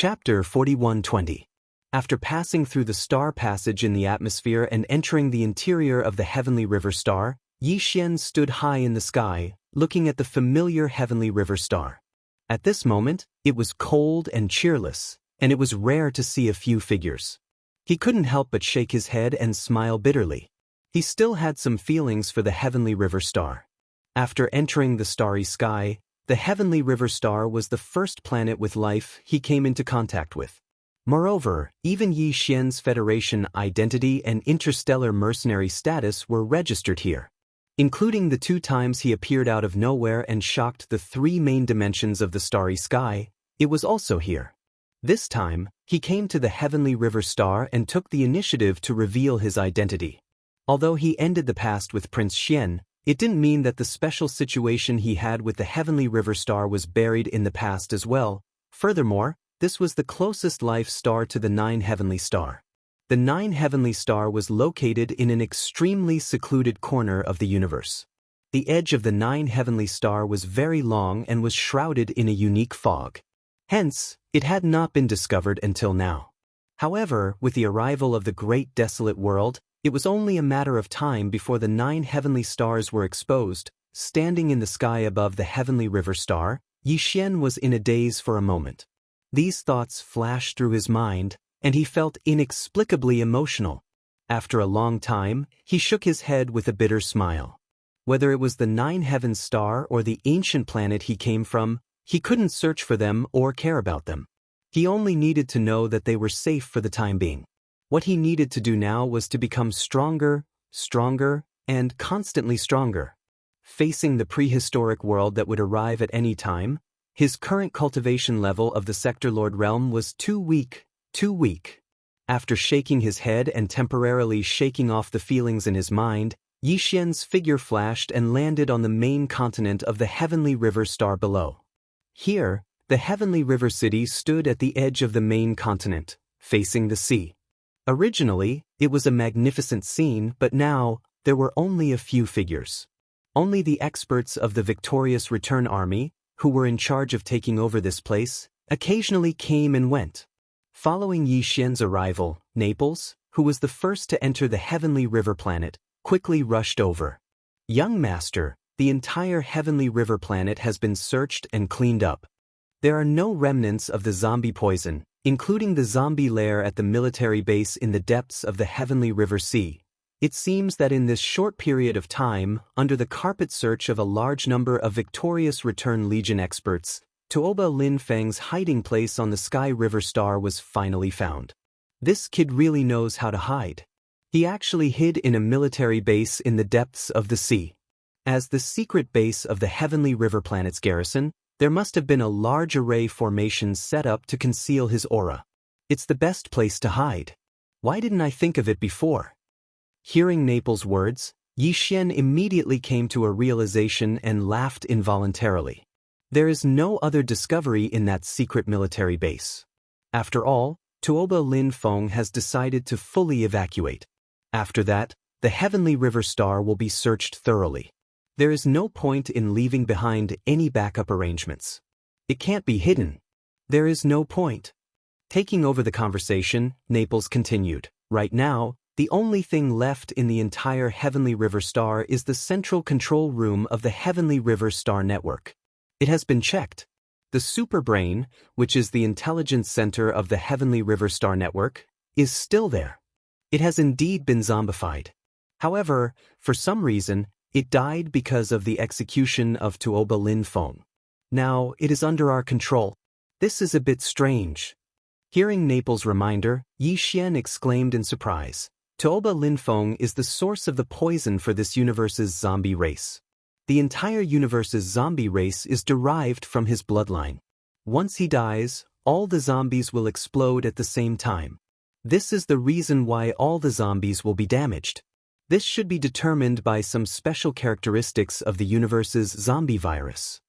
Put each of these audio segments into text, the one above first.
Chapter 4120. After passing through the star passage in the atmosphere and entering the interior of the heavenly river star, Xianxia stood high in the sky, looking at the familiar heavenly river star. At this moment, it was cold and cheerless, and it was rare to see a few figures. He couldn't help but shake his head and smile bitterly. He still had some feelings for the heavenly river star. After entering the starry sky, the heavenly river star was the first planet with life he came into contact with. Moreover, even Xianxia's Federation identity and interstellar mercenary status were registered here. Including the 2 times he appeared out of nowhere and shocked the 3 main dimensions of the starry sky, it was also here. This time, he came to the heavenly river star and took the initiative to reveal his identity. Although he ended the past with Prince Xian, it didn't mean that the special situation he had with the heavenly river star was buried in the past as well. Furthermore, this was the closest life star to the 9 heavenly star. The 9 heavenly star was located in an extremely secluded corner of the universe. The edge of the 9 heavenly star was very long and was shrouded in a unique fog. Hence, it had not been discovered until now. However, with the arrival of the great desolate world, it was only a matter of time before the 9 heavenly stars were exposed. Standing in the sky above the heavenly river star, Xian was in a daze for a moment. These thoughts flashed through his mind, and he felt inexplicably emotional. After a long time, he shook his head with a bitter smile. Whether it was the 9 heavens star or the ancient planet he came from, he couldn't search for them or care about them. He only needed to know that they were safe for the time being. What he needed to do now was to become stronger, and constantly stronger. Facing the prehistoric world that would arrive at any time, his current cultivation level of the Sector Lord realm was too weak. After shaking his head and temporarily shaking off the feelings in his mind, Xian's figure flashed and landed on the main continent of the heavenly river star below. Here, the heavenly river city stood at the edge of the main continent, facing the sea. Originally, it was a magnificent scene, but now, there were only a few figures. Only the experts of the victorious return army, who were in charge of taking over this place, occasionally came and went. Following Xian's arrival, Naples, who was the first to enter the heavenly river planet, quickly rushed over. "Young master, the entire heavenly river planet has been searched and cleaned up. There are no remnants of the zombie poison, including the zombie lair at the military base in the depths of the heavenly river sea. It seems that in this short period of time, under the carpet search of a large number of victorious return legion experts, Tuoba Lin Feng's hiding place on the Sky River Star was finally found. This kid really knows how to hide. He actually hid in a military base in the depths of the sea. As the secret base of the heavenly river planet's garrison, there must have been a large array formation set up to conceal his aura. It's the best place to hide. Why didn't I think of it before?" Hearing Naples' words, Xian immediately came to a realization and laughed involuntarily. There is no other discovery in that secret military base. After all, Tuoba Lin Feng has decided to fully evacuate. After that, the heavenly river star will be searched thoroughly. There is no point in leaving behind any backup arrangements. It can't be hidden. There is no point. Taking over the conversation, Naples continued. "Right now, the only thing left in the entire heavenly river star is the central control room of the heavenly river star network. It has been checked. The superbrain, which is the intelligence center of the heavenly river star network, is still there. It has indeed been zombified. However, for some reason, it died because of the execution of Tuoba Lin Feng. Now, it is under our control. This is a bit strange." Hearing Naples' reminder, Xian exclaimed in surprise. "Tuoba Lin Feng is the source of the poison for this universe's zombie race. The entire universe's zombie race is derived from his bloodline. Once he dies, all the zombies will explode at the same time. This is the reason why all the zombies will be damaged. This should be determined by some special characteristics of the universe's zombie virus."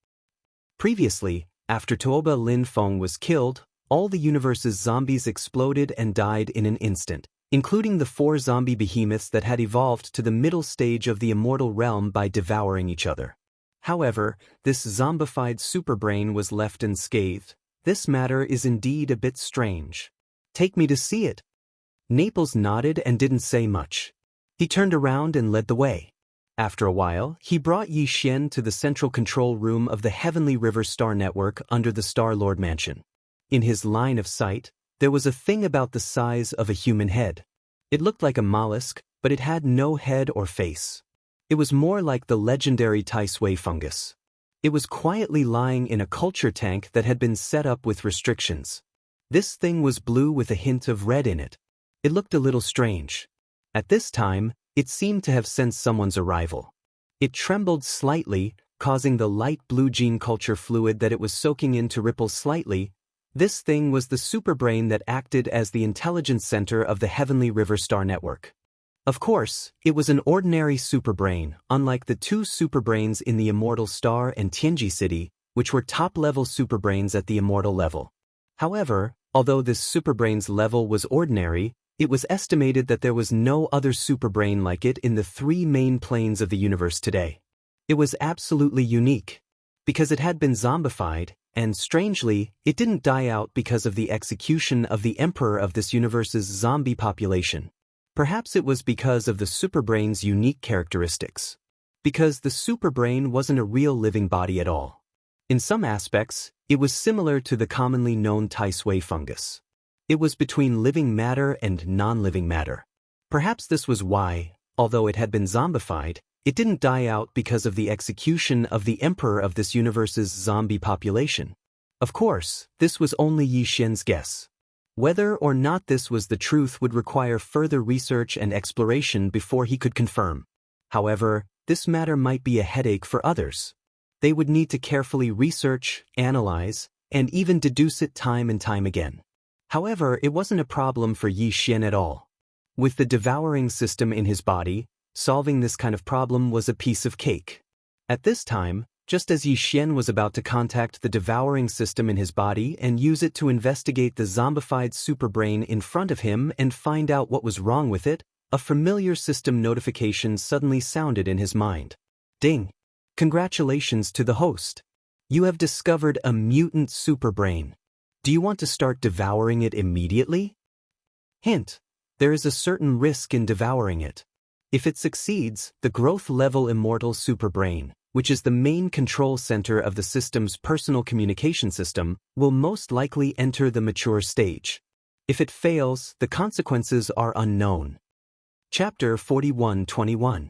Previously, after Tuoba Lin Feng was killed, all the universe's zombies exploded and died in an instant, including the 4 zombie behemoths that had evolved to the middle stage of the immortal realm by devouring each other. However, this zombified superbrain was left unscathed, This matter is indeed a bit strange. Take me to see it. Naples nodded and didn't say much. He turned around and led the way. After a while, he brought Yi Xian to the central control room of the Heavenly River Star Network under the Star Lord Mansion. In his line of sight, there was a thing about the size of a human head. It looked like a mollusk, but it had no head or face. It was more like the legendary Tai Sui fungus. It was quietly lying in a culture tank that had been set up with restrictions. This thing was blue with a hint of red in it. It looked a little strange. At this time, it seemed to have sensed someone's arrival. It trembled slightly, causing the light blue gene culture fluid that it was soaking in to ripple slightly. This thing was the superbrain that acted as the intelligence center of the Heavenly River Star Network. Of course, it was an ordinary superbrain, unlike the two superbrains in the Immortal Star and Tianji City, which were top-level superbrains at the immortal level. However, although this superbrain's level was ordinary, it was estimated that there was no other superbrain like it in the three main planes of the universe today. It was absolutely unique, because it had been zombified, and strangely, it didn't die out because of the execution of the emperor of this universe's zombie population. Perhaps it was because of the superbrain's unique characteristics. Because the superbrain wasn't a real living body at all. In some aspects, it was similar to the commonly known Tai Sui fungus. It was between living matter and non-living matter. Perhaps this was why, although it had been zombified, it didn't die out because of the execution of the emperor of this universe's zombie population. Of course, this was only Yi Xian's guess. Whether or not this was the truth would require further research and exploration before he could confirm. However, this matter might be a headache for others. They would need to carefully research, analyze, and even deduce it time and time again. However, it wasn't a problem for Yi Xian at all. With the devouring system in his body, solving this kind of problem was a piece of cake. At this time, just as Yi Xian was about to contact the devouring system in his body and use it to investigate the zombified superbrain in front of him and find out what was wrong with it, a familiar system notification suddenly sounded in his mind. Ding! Congratulations to the host. You have discovered a mutant superbrain. Do you want to start devouring it immediately? Hint: there is a certain risk in devouring it. If it succeeds, the growth-level immortal superbrain, which is the main control center of the system's personal communication system, will most likely enter the mature stage. If it fails, the consequences are unknown. Chapter 41-21.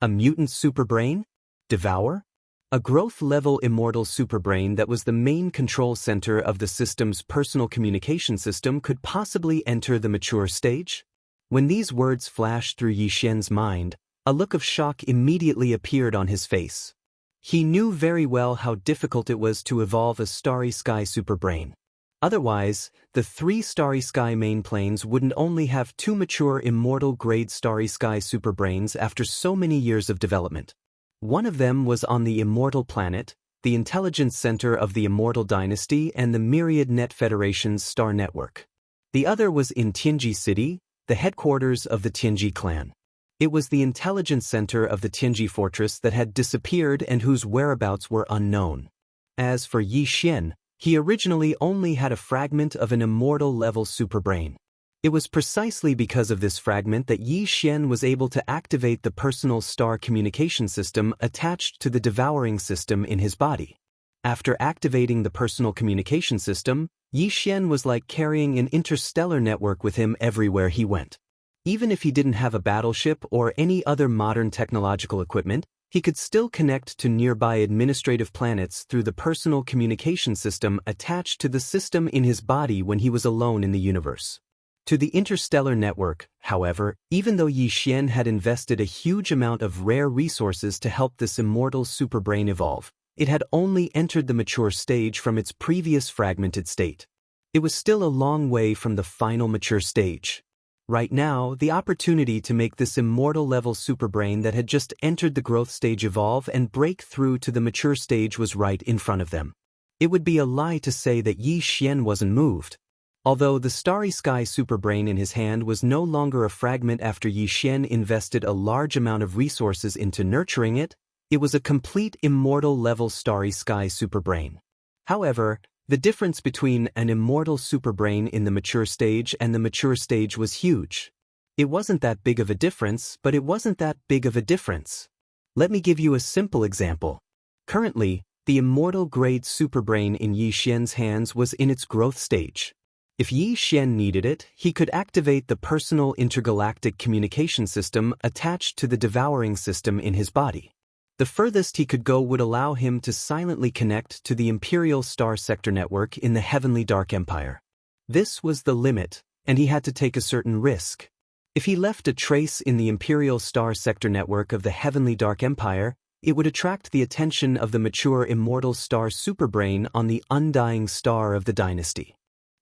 A mutant superbrain? Devour? A growth-level immortal superbrain that was the main control center of the system's personal communication system could possibly enter the mature stage? When these words flashed through Yi Xian's mind, a look of shock immediately appeared on his face. He knew very well how difficult it was to evolve a Starry Sky superbrain. Otherwise, the three Starry Sky main planes wouldn't only have two mature immortal-grade Starry Sky superbrains after so many years of development. One of them was on the Immortal Planet, the intelligence center of the Immortal Dynasty and the Myriad Net Federation's star network. The other was in Tianji City, the headquarters of the Tianji clan. It was the intelligence center of the Tianji fortress that had disappeared and whose whereabouts were unknown. As for Yi Xian, he originally only had a fragment of an immortal-level superbrain. It was precisely because of this fragment that Yi Xian was able to activate the personal star communication system attached to the devouring system in his body. After activating the personal communication system, Yi Xian was like carrying an interstellar network with him everywhere he went. Even if he didn't have a battleship or any other modern technological equipment, he could still connect to nearby administrative planets through the personal communication system attached to the system in his body when he was alone in the universe. To the interstellar network, however, even though Yi Xian had invested a huge amount of rare resources to help this immortal superbrain evolve, it had only entered the mature stage from its previous fragmented state. It was still a long way from the final mature stage. Right now, the opportunity to make this immortal-level superbrain that had just entered the growth stage evolve and break through to the mature stage was right in front of them. It would be a lie to say that Yi Xian wasn't moved. Although the Starry Sky superbrain in his hand was no longer a fragment after Yi Xian invested a large amount of resources into nurturing it, it was a complete immortal-level Starry Sky superbrain. However, The difference between an immortal superbrain in the mature stage and the mature stage was huge. It wasn't that big of a difference, but it wasn't that big of a difference. Let me give you a simple example. Currently, the immortal grade superbrain in Yi Xian's hands was in its growth stage. If Yi Xian needed it, he could activate the personal intergalactic communication system attached to the devouring system in his body. The furthest he could go would allow him to silently connect to the Imperial Star Sector network in the Heavenly Dark Empire. This was the limit, and he had to take a certain risk. If he left a trace in the Imperial Star Sector network of the Heavenly Dark Empire, it would attract the attention of the mature immortal star superbrain on the undying star of the dynasty.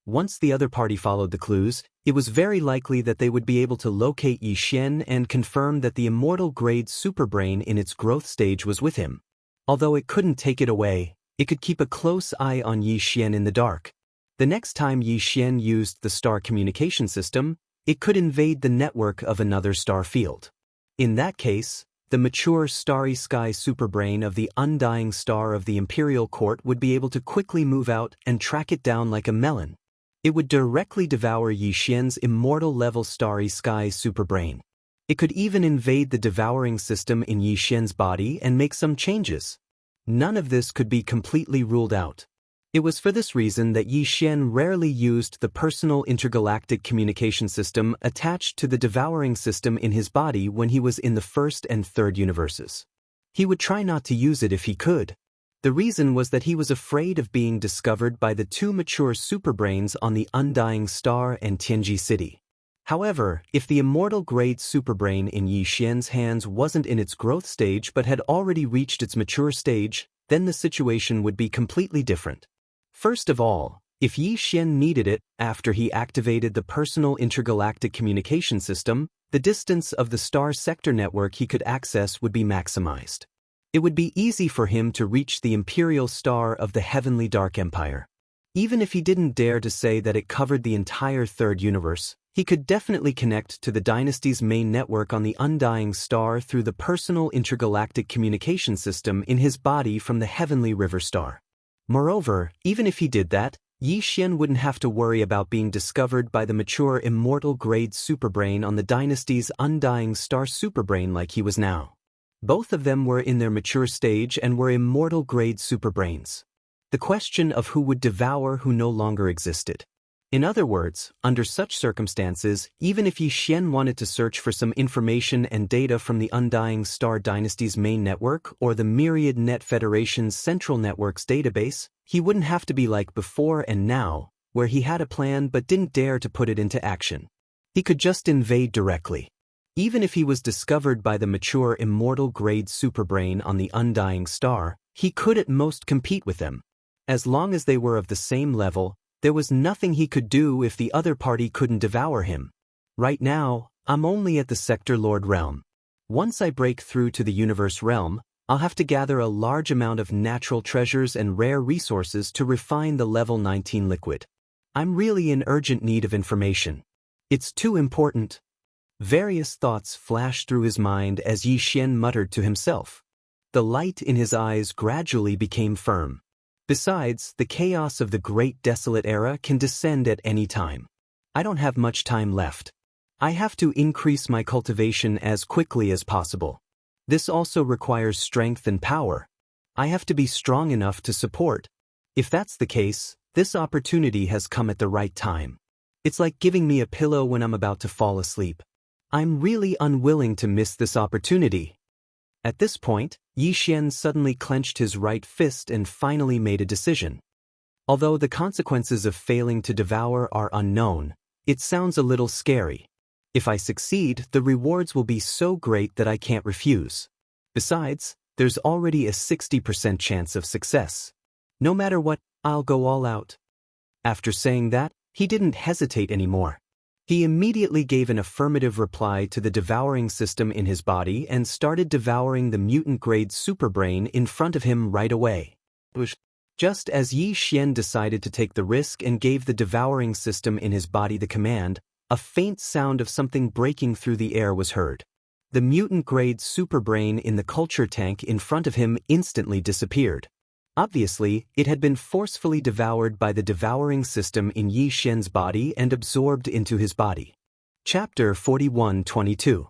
Once the other party followed the clues, it was very likely that they would be able to locate Yi Xian and confirm that the immortal grade superbrain in its growth stage was with him. Although it couldn't take it away, it could keep a close eye on Yi Xian in the dark. The next time Yi Xian used the star communication system, it could invade the network of another star field. In that case, the mature starry sky superbrain of the undying star of the Imperial Court would be able to quickly move out and track it down like a melon. It would directly devour Yi Xian's immortal-level starry sky superbrain. It could even invade the devouring system in Yi Xian's body and make some changes. None of this could be completely ruled out. It was for this reason that Yi Xian rarely used the personal intergalactic communication system attached to the devouring system in his body when he was in the first and third universes. He would try not to use it if he could. The reason was that he was afraid of being discovered by the two mature superbrains on the Undying Star and Tianji City. However, if the immortal-grade superbrain in Yi Xian's hands wasn't in its growth stage but had already reached its mature stage, then the situation would be completely different. First of all, if Yi Xian needed it after he activated the personal intergalactic communication system, the distance of the star sector network he could access would be maximized. It would be easy for him to reach the Imperial Star of the Heavenly Dark Empire. Even if he didn't dare to say that it covered the entire third universe, he could definitely connect to the dynasty's main network on the Undying Star through the personal intergalactic communication system in his body from the Heavenly River Star. Moreover, even if he did that, Yi Xian wouldn't have to worry about being discovered by the mature immortal-grade superbrain on the dynasty's Undying Star superbrain like he was now. Both of them were in their mature stage and were immortal-grade superbrains. The question of who would devour who no longer existed. In other words, under such circumstances, even if Yi Xian wanted to search for some information and data from the Undying Star Dynasty's main network or the Myriad Net Federation's Central Networks database, he wouldn't have to be like before and now, where he had a plan but didn't dare to put it into action. He could just invade directly. Even if he was discovered by the mature immortal-grade superbrain on the Undying Star, he could at most compete with them. As long as they were of the same level, there was nothing he could do if the other party couldn't devour him. Right now, I'm only at the Sector Lord realm. Once I break through to the Universe realm, I'll have to gather a large amount of natural treasures and rare resources to refine the level 19 liquid. I'm really in urgent need of information. It's too important. Various thoughts flashed through his mind as Yi Xian muttered to himself. The light in his eyes gradually became firm. Besides, the chaos of the Great Desolate Era can descend at any time. I don't have much time left. I have to increase my cultivation as quickly as possible. This also requires strength and power. I have to be strong enough to support. If that's the case, this opportunity has come at the right time. It's like giving me a pillow when I'm about to fall asleep. I'm really unwilling to miss this opportunity. At this point, Yi Xian suddenly clenched his right fist and finally made a decision. Although the consequences of failing to devour are unknown, it sounds a little scary. If I succeed, the rewards will be so great that I can't refuse. Besides, there's already a 60% chance of success. No matter what, I'll go all out. After saying that, he didn't hesitate anymore. He immediately gave an affirmative reply to the devouring system in his body and started devouring the mutant-grade superbrain in front of him right away. Just as Yi Xian decided to take the risk and gave the devouring system in his body the command, a faint sound of something breaking through the air was heard. The mutant-grade superbrain in the culture tank in front of him instantly disappeared. Obviously, it had been forcefully devoured by the devouring system in Yi Xian's body and absorbed into his body. Chapter 41:22.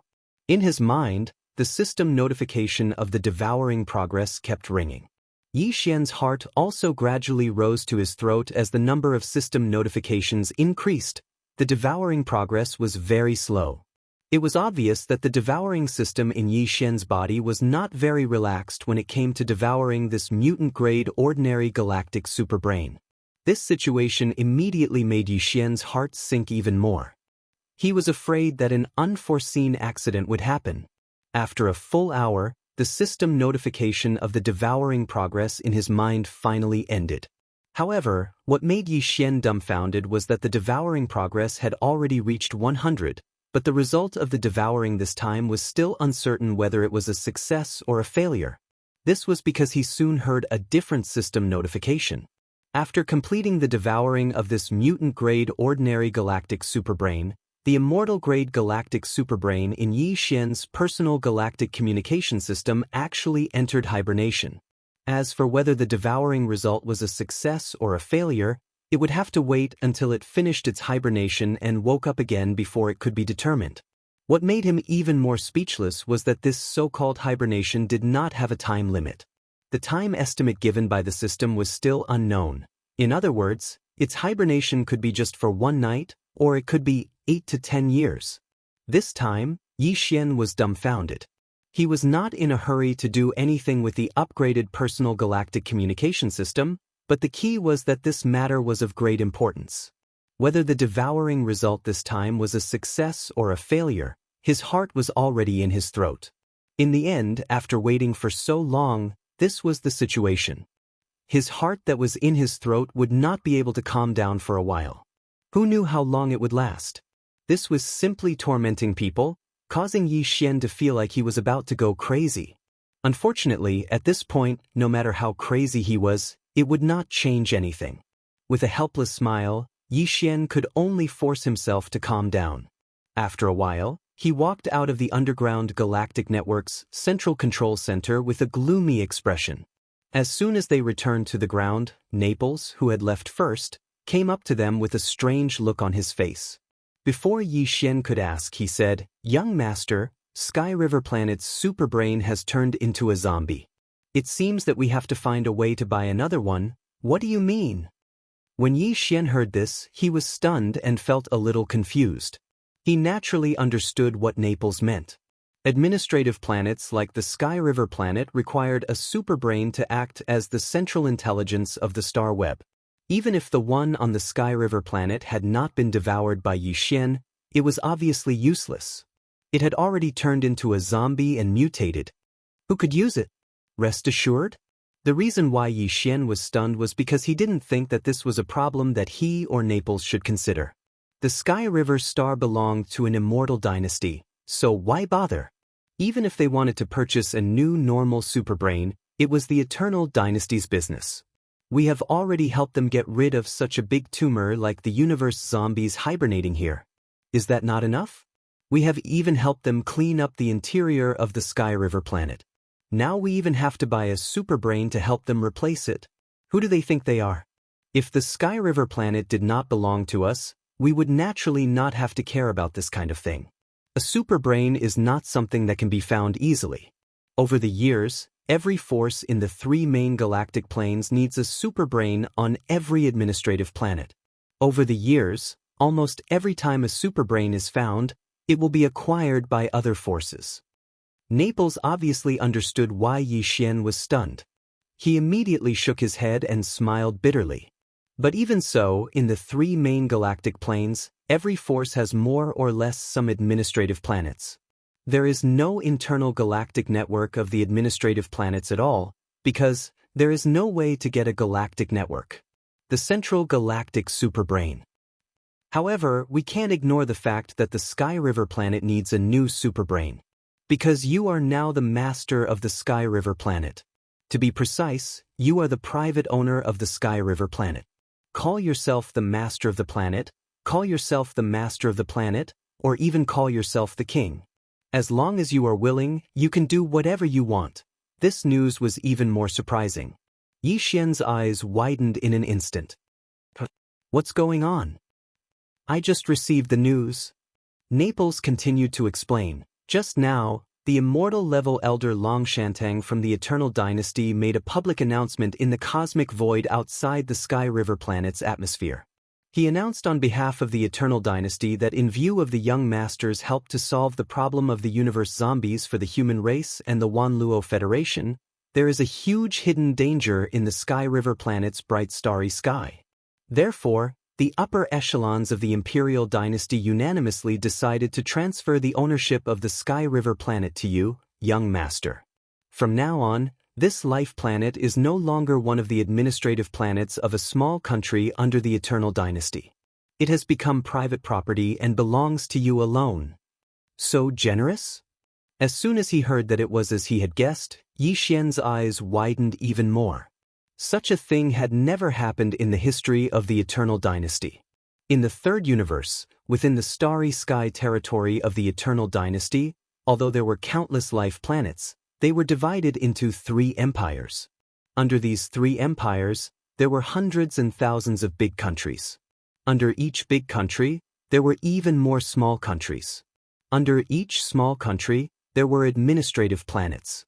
In his mind, the system notification of the devouring progress kept ringing. Yi Xian's heart also gradually rose to his throat as the number of system notifications increased. The devouring progress was very slow. It was obvious that the devouring system in Yi Xian's body was not very relaxed when it came to devouring this mutant-grade ordinary galactic superbrain. This situation immediately made Yi Xian's heart sink even more. He was afraid that an unforeseen accident would happen. After a full hour, the system notification of the devouring progress in his mind finally ended. However, what made Yi Xian dumbfounded was that the devouring progress had already reached 100, but the result of the devouring this time was still uncertain whether it was a success or a failure. This was because he soon heard a different system notification. After completing the devouring of this mutant-grade ordinary galactic superbrain, the immortal-grade galactic superbrain in Yi Xian's personal galactic communication system actually entered hibernation. As for whether the devouring result was a success or a failure, it would have to wait until it finished its hibernation and woke up again before it could be determined. What made him even more speechless was that this so-called hibernation did not have a time limit. The time estimate given by the system was still unknown. In other words, its hibernation could be just for one night, or it could be 8 to 10 years. This time, Yi Xian was dumbfounded. He was not in a hurry to do anything with the upgraded personal galactic communication system, but the key was that this matter was of great importance. Whether the devouring result this time was a success or a failure, his heart was already in his throat. In the end, after waiting for so long, this was the situation. His heart that was in his throat would not be able to calm down for a while. Who knew how long it would last? This was simply tormenting people, causing Yi Xian to feel like he was about to go crazy. Unfortunately, at this point, no matter how crazy he was, it would not change anything. With a helpless smile, Yi Xian could only force himself to calm down. After a while, he walked out of the underground galactic network's central control center with a gloomy expression. As soon as they returned to the ground, Naples, who had left first, came up to them with a strange look on his face. Before Yi Xian could ask, he said, "Young master, Sky River Planet's superbrain has turned into a zombie. It seems that we have to find a way to buy another one. What do you mean?" When Yi Xian heard this, he was stunned and felt a little confused. He naturally understood what Naples meant. Administrative planets like the Sky River Planet required a superbrain to act as the central intelligence of the star web. Even if the one on the Sky River Planet had not been devoured by Yi Xian, it was obviously useless. It had already turned into a zombie and mutated. Who could use it? Rest assured? The reason why Yi Xian was stunned was because he didn't think that this was a problem that he or Naples should consider. The Sky River star belonged to an immortal dynasty, so why bother? Even if they wanted to purchase a new normal superbrain, it was the Eternal Dynasty's business. We have already helped them get rid of such a big tumor like the universe zombies hibernating here. Is that not enough? We have even helped them clean up the interior of the Sky River Planet. Now we even have to buy a superbrain to help them replace it. Who do they think they are? If the Sky River Planet did not belong to us, we would naturally not have to care about this kind of thing. A superbrain is not something that can be found easily. Over the years, every force in the 3 main galactic planes needs a superbrain on every administrative planet. Over the years, almost every time a superbrain is found, it will be acquired by other forces. Naples obviously understood why Yi Xian was stunned. He immediately shook his head and smiled bitterly. But even so, in the 3 main galactic planes, every force has more or less some administrative planets. There is no internal galactic network of the administrative planets at all, because there is no way to get a galactic network. The central galactic superbrain. However, we can't ignore the fact that the Sky River Planet needs a new superbrain. Because you are now the master of the Sky River Planet. To be precise, you are the private owner of the Sky River Planet. Call yourself the master of the planet, call yourself the master of the planet, or even call yourself the king. As long as you are willing, you can do whatever you want. This news was even more surprising. Yi Xian's eyes widened in an instant. What's going on? I just received the news. Naples continued to explain. Just now, the immortal-level elder Long Shantang from the Eternal Dynasty made a public announcement in the cosmic void outside the Sky River planet's atmosphere. He announced on behalf of the Eternal Dynasty that in view of the young master's help to solve the problem of the universe zombies for the human race and the Wanluo Federation, there is a huge hidden danger in the Sky River planet's bright starry sky. Therefore, the upper echelons of the Imperial Dynasty unanimously decided to transfer the ownership of the Sky River planet to you, young master. From now on, this life planet is no longer one of the administrative planets of a small country under the Eternal Dynasty. It has become private property and belongs to you alone. So generous? As soon as he heard that it was as he had guessed, Yi Xian's eyes widened even more. Such a thing had never happened in the history of the Eternal Dynasty. In the third universe, within the starry sky territory of the Eternal Dynasty, although there were countless life planets, they were divided into 3 empires. Under these 3 empires, there were hundreds and thousands of big countries. Under each big country, there were even more small countries. Under each small country, there were administrative planets.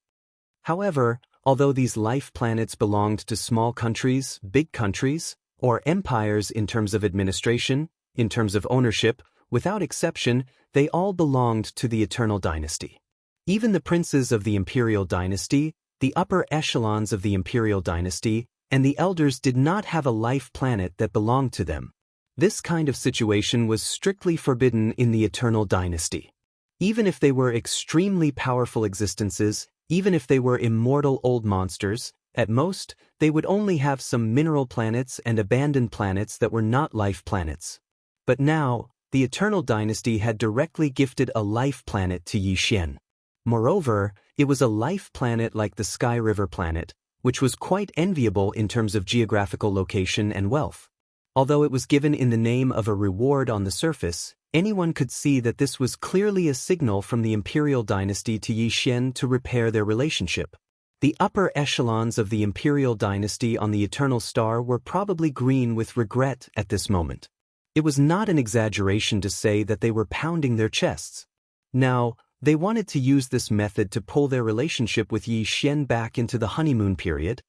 However, although these life planets belonged to small countries, big countries, or empires in terms of administration, in terms of ownership, without exception, they all belonged to the Eternal Dynasty. Even the princes of the Imperial Dynasty, the upper echelons of the Imperial Dynasty, and the elders did not have a life planet that belonged to them. This kind of situation was strictly forbidden in the Eternal Dynasty. Even if they were extremely powerful existences, even if they were immortal old monsters, at most, they would only have some mineral planets and abandoned planets that were not life planets. But now, the Eternal Dynasty had directly gifted a life planet to Yi Xian. Moreover, it was a life planet like the Sky River planet, which was quite enviable in terms of geographical location and wealth. Although it was given in the name of a reward on the surface, anyone could see that this was clearly a signal from the Imperial Dynasty to Yi Xian to repair their relationship. The upper echelons of the Imperial Dynasty on the Eternal Star were probably green with regret at this moment. It was not an exaggeration to say that they were pounding their chests. Now, they wanted to use this method to pull their relationship with Yi Xian back into the honeymoon period.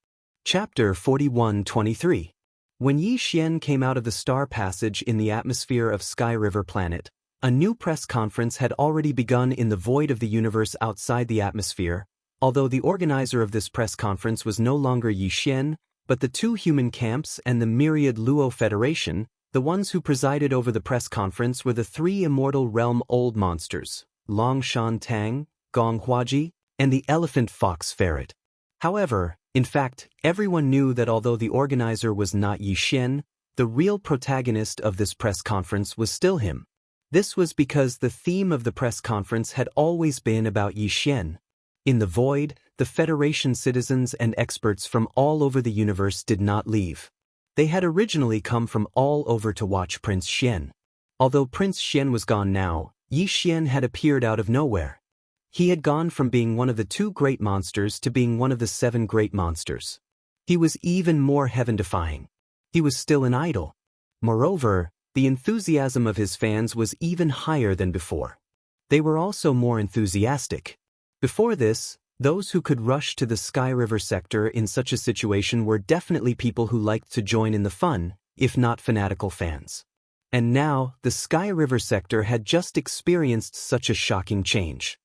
Chapter 41-23. When Yi Xian came out of the star passage in the atmosphere of Sky River planet, a new press conference had already begun in the void of the universe outside the atmosphere, although the organizer of this press conference was no longer Yi Xian, but the 2 human camps and the myriad Luo Federation. The ones who presided over the press conference were the 3 immortal realm old monsters, Long Shan Tang, Gong Huaji, and the elephant fox ferret. However, in fact, everyone knew that although the organizer was not Yi Xian, the real protagonist of this press conference was still him. This was because the theme of the press conference had always been about Yi Xian. In the void, the Federation citizens and experts from all over the universe did not leave. They had originally come from all over to watch Prince Xian. Although Prince Xian was gone now, Yi Xian had appeared out of nowhere. He had gone from being one of the 2 great monsters to being one of the 7 great monsters. He was even more heaven-defying. He was still an idol. Moreover, the enthusiasm of his fans was even higher than before. They were also more enthusiastic. Before this, those who could rush to the Sky River sector in such a situation were definitely people who liked to join in the fun, if not fanatical fans. And now, the Sky River sector had just experienced such a shocking change.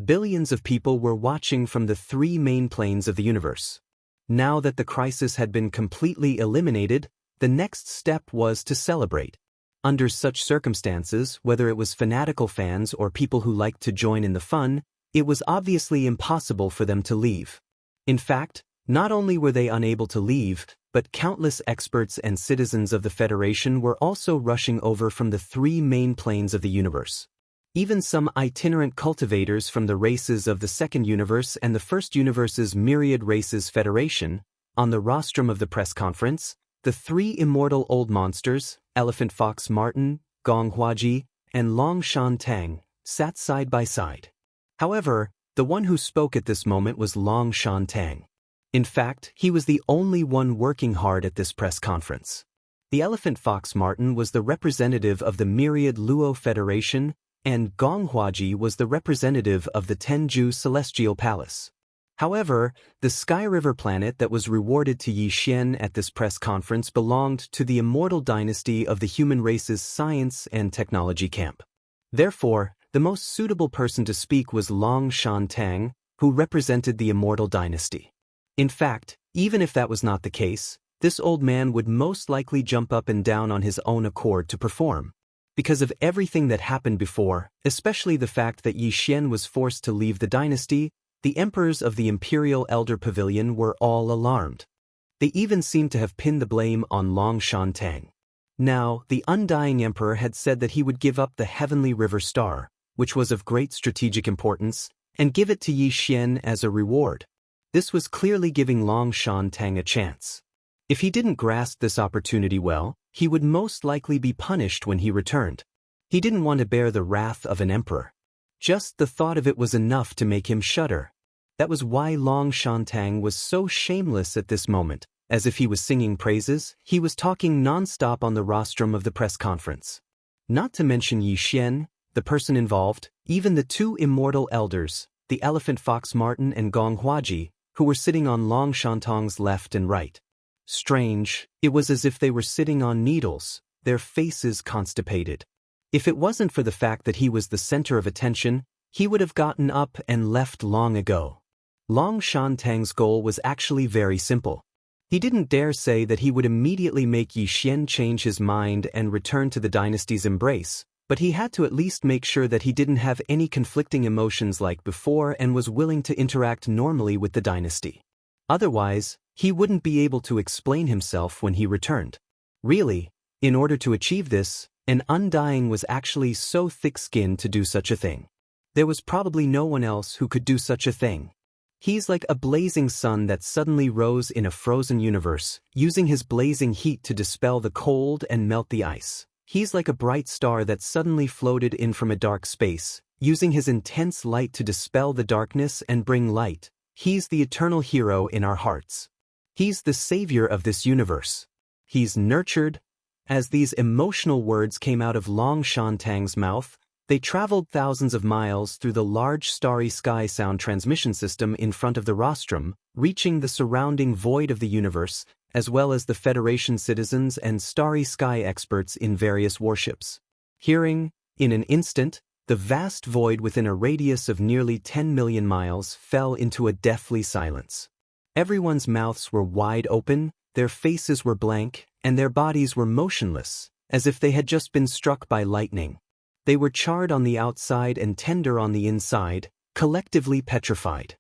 Billions of people were watching from the 3 main planes of the universe. Now that the crisis had been completely eliminated, the next step was to celebrate. Under such circumstances, whether it was fanatical fans or people who liked to join in the fun, it was obviously impossible for them to leave. In fact, not only were they unable to leave, but countless experts and citizens of the Federation were also rushing over from the 3 main planes of the universe. Even some itinerant cultivators from the races of the second universe and the first universe's myriad races federation. On the rostrum of the press conference, the 3 immortal old monsters, Elephant Fox Martin, Gong Huaji, and Long Shan Tang, sat side by side. However, the one who spoke at this moment was Long Shan Tang. In fact, he was the only one working hard at this press conference. The elephant fox Martin was the representative of the myriad Luo Federation, and Gonghuaji was the representative of the Tenju Celestial Palace. However, the Sky River planet that was rewarded to Yi Xian at this press conference belonged to the immortal dynasty of the human race's science and technology camp. Therefore, the most suitable person to speak was Long Shan Tang, who represented the immortal dynasty. In fact, even if that was not the case, this old man would most likely jump up and down on his own accord to perform. Because of everything that happened before, especially the fact that Yi Xian was forced to leave the dynasty, the emperors of the Imperial Elder Pavilion were all alarmed. They even seemed to have pinned the blame on Long Shan Tang. Now, the Undying Emperor had said that he would give up the Heavenly River Star, which was of great strategic importance, and give it to Yi Xian as a reward. This was clearly giving Long Shan Tang a chance. If he didn't grasp this opportunity well, he would most likely be punished when he returned. He didn't want to bear the wrath of an emperor. Just the thought of it was enough to make him shudder. That was why Long Shan Tang was so shameless at this moment. As if he was singing praises, he was talking non-stop on the rostrum of the press conference. Not to mention Yi Xian, the person involved, even the two immortal elders, the elephant fox Martin and Gong Huaji, who were sitting on Long Shan Tang's left and right. Strange, it was as if they were sitting on needles, their faces constipated. If it wasn't for the fact that he was the center of attention, he would have gotten up and left long ago. Long Shan Tang's goal was actually very simple. He didn't dare say that he would immediately make Yi Xian change his mind and return to the dynasty's embrace, but he had to at least make sure that he didn't have any conflicting emotions like before and was willing to interact normally with the dynasty. Otherwise, he wouldn't be able to explain himself when he returned. Really, in order to achieve this, an Undying was actually so thick-skinned to do such a thing. There was probably no one else who could do such a thing. He's like a blazing sun that suddenly rose in a frozen universe, using his blazing heat to dispel the cold and melt the ice. He's like a bright star that suddenly floated in from a dark space, using his intense light to dispel the darkness and bring light. He's the eternal hero in our hearts. He's the savior of this universe. He's nurtured. As these emotional words came out of Long Shan Tang's mouth, they traveled thousands of miles through the large starry sky sound transmission system in front of the rostrum, reaching the surrounding void of the universe, as well as the Federation citizens and starry sky experts in various warships. Hearing, in an instant, the vast void within a radius of nearly 10 million miles fell into a deathly silence. Everyone's mouths were wide open, their faces were blank, and their bodies were motionless, as if they had just been struck by lightning. They were charred on the outside and tender on the inside, collectively petrified.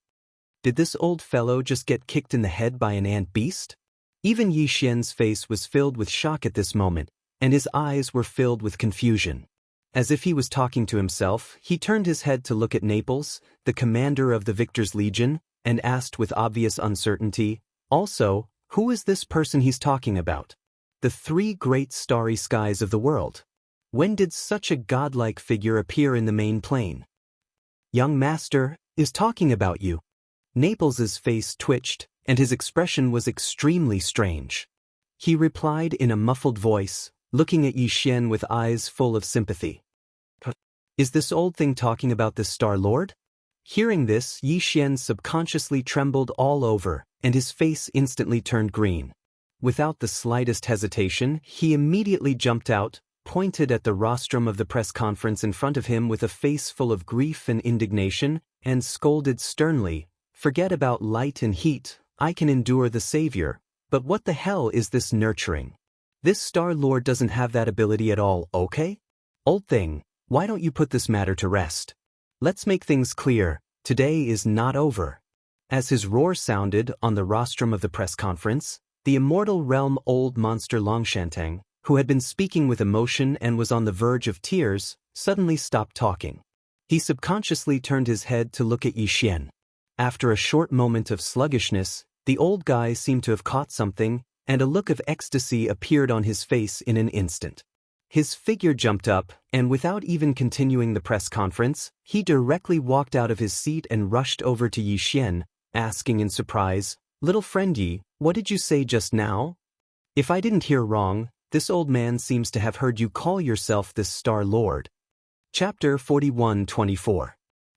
Did this old fellow just get kicked in the head by an ant beast? Even Yi Xian's face was filled with shock at this moment, and his eyes were filled with confusion. As if he was talking to himself, he turned his head to look at Naples, the commander of the Victor's Legion, and asked with obvious uncertainty, "Also, who is this person he's talking about?" The three great starry skies of the world. When did such a godlike figure appear in the main plane? "Young master is talking about you." Naples's face twitched, and his expression was extremely strange. He replied in a muffled voice, looking at Yi Xian with eyes full of sympathy. "Is this old thing talking about the Star Lord?" Hearing this, Yi Xian subconsciously trembled all over, and his face instantly turned green. Without the slightest hesitation, he immediately jumped out, pointed at the rostrum of the press conference in front of him with a face full of grief and indignation, and scolded sternly, "Forget about light and heat, I can endure the Savior, but what the hell is this nurturing? This Star Lord doesn't have that ability at all, okay? Old thing, why don't you put this matter to rest? Let's make things clear, today is not over." As his roar sounded on the rostrum of the press conference, the immortal realm old monster Longshanting, who had been speaking with emotion and was on the verge of tears, suddenly stopped talking. He subconsciously turned his head to look at Yi Xian. After a short moment of sluggishness, the old guy seemed to have caught something, and a look of ecstasy appeared on his face in an instant. His figure jumped up, and without even continuing the press conference, he directly walked out of his seat and rushed over to Yi Xian, asking in surprise, Little friend Yi, what did you say just now? If I didn't hear wrong, this old man seems to have heard you call yourself this Star Lord. Chapter 41-24.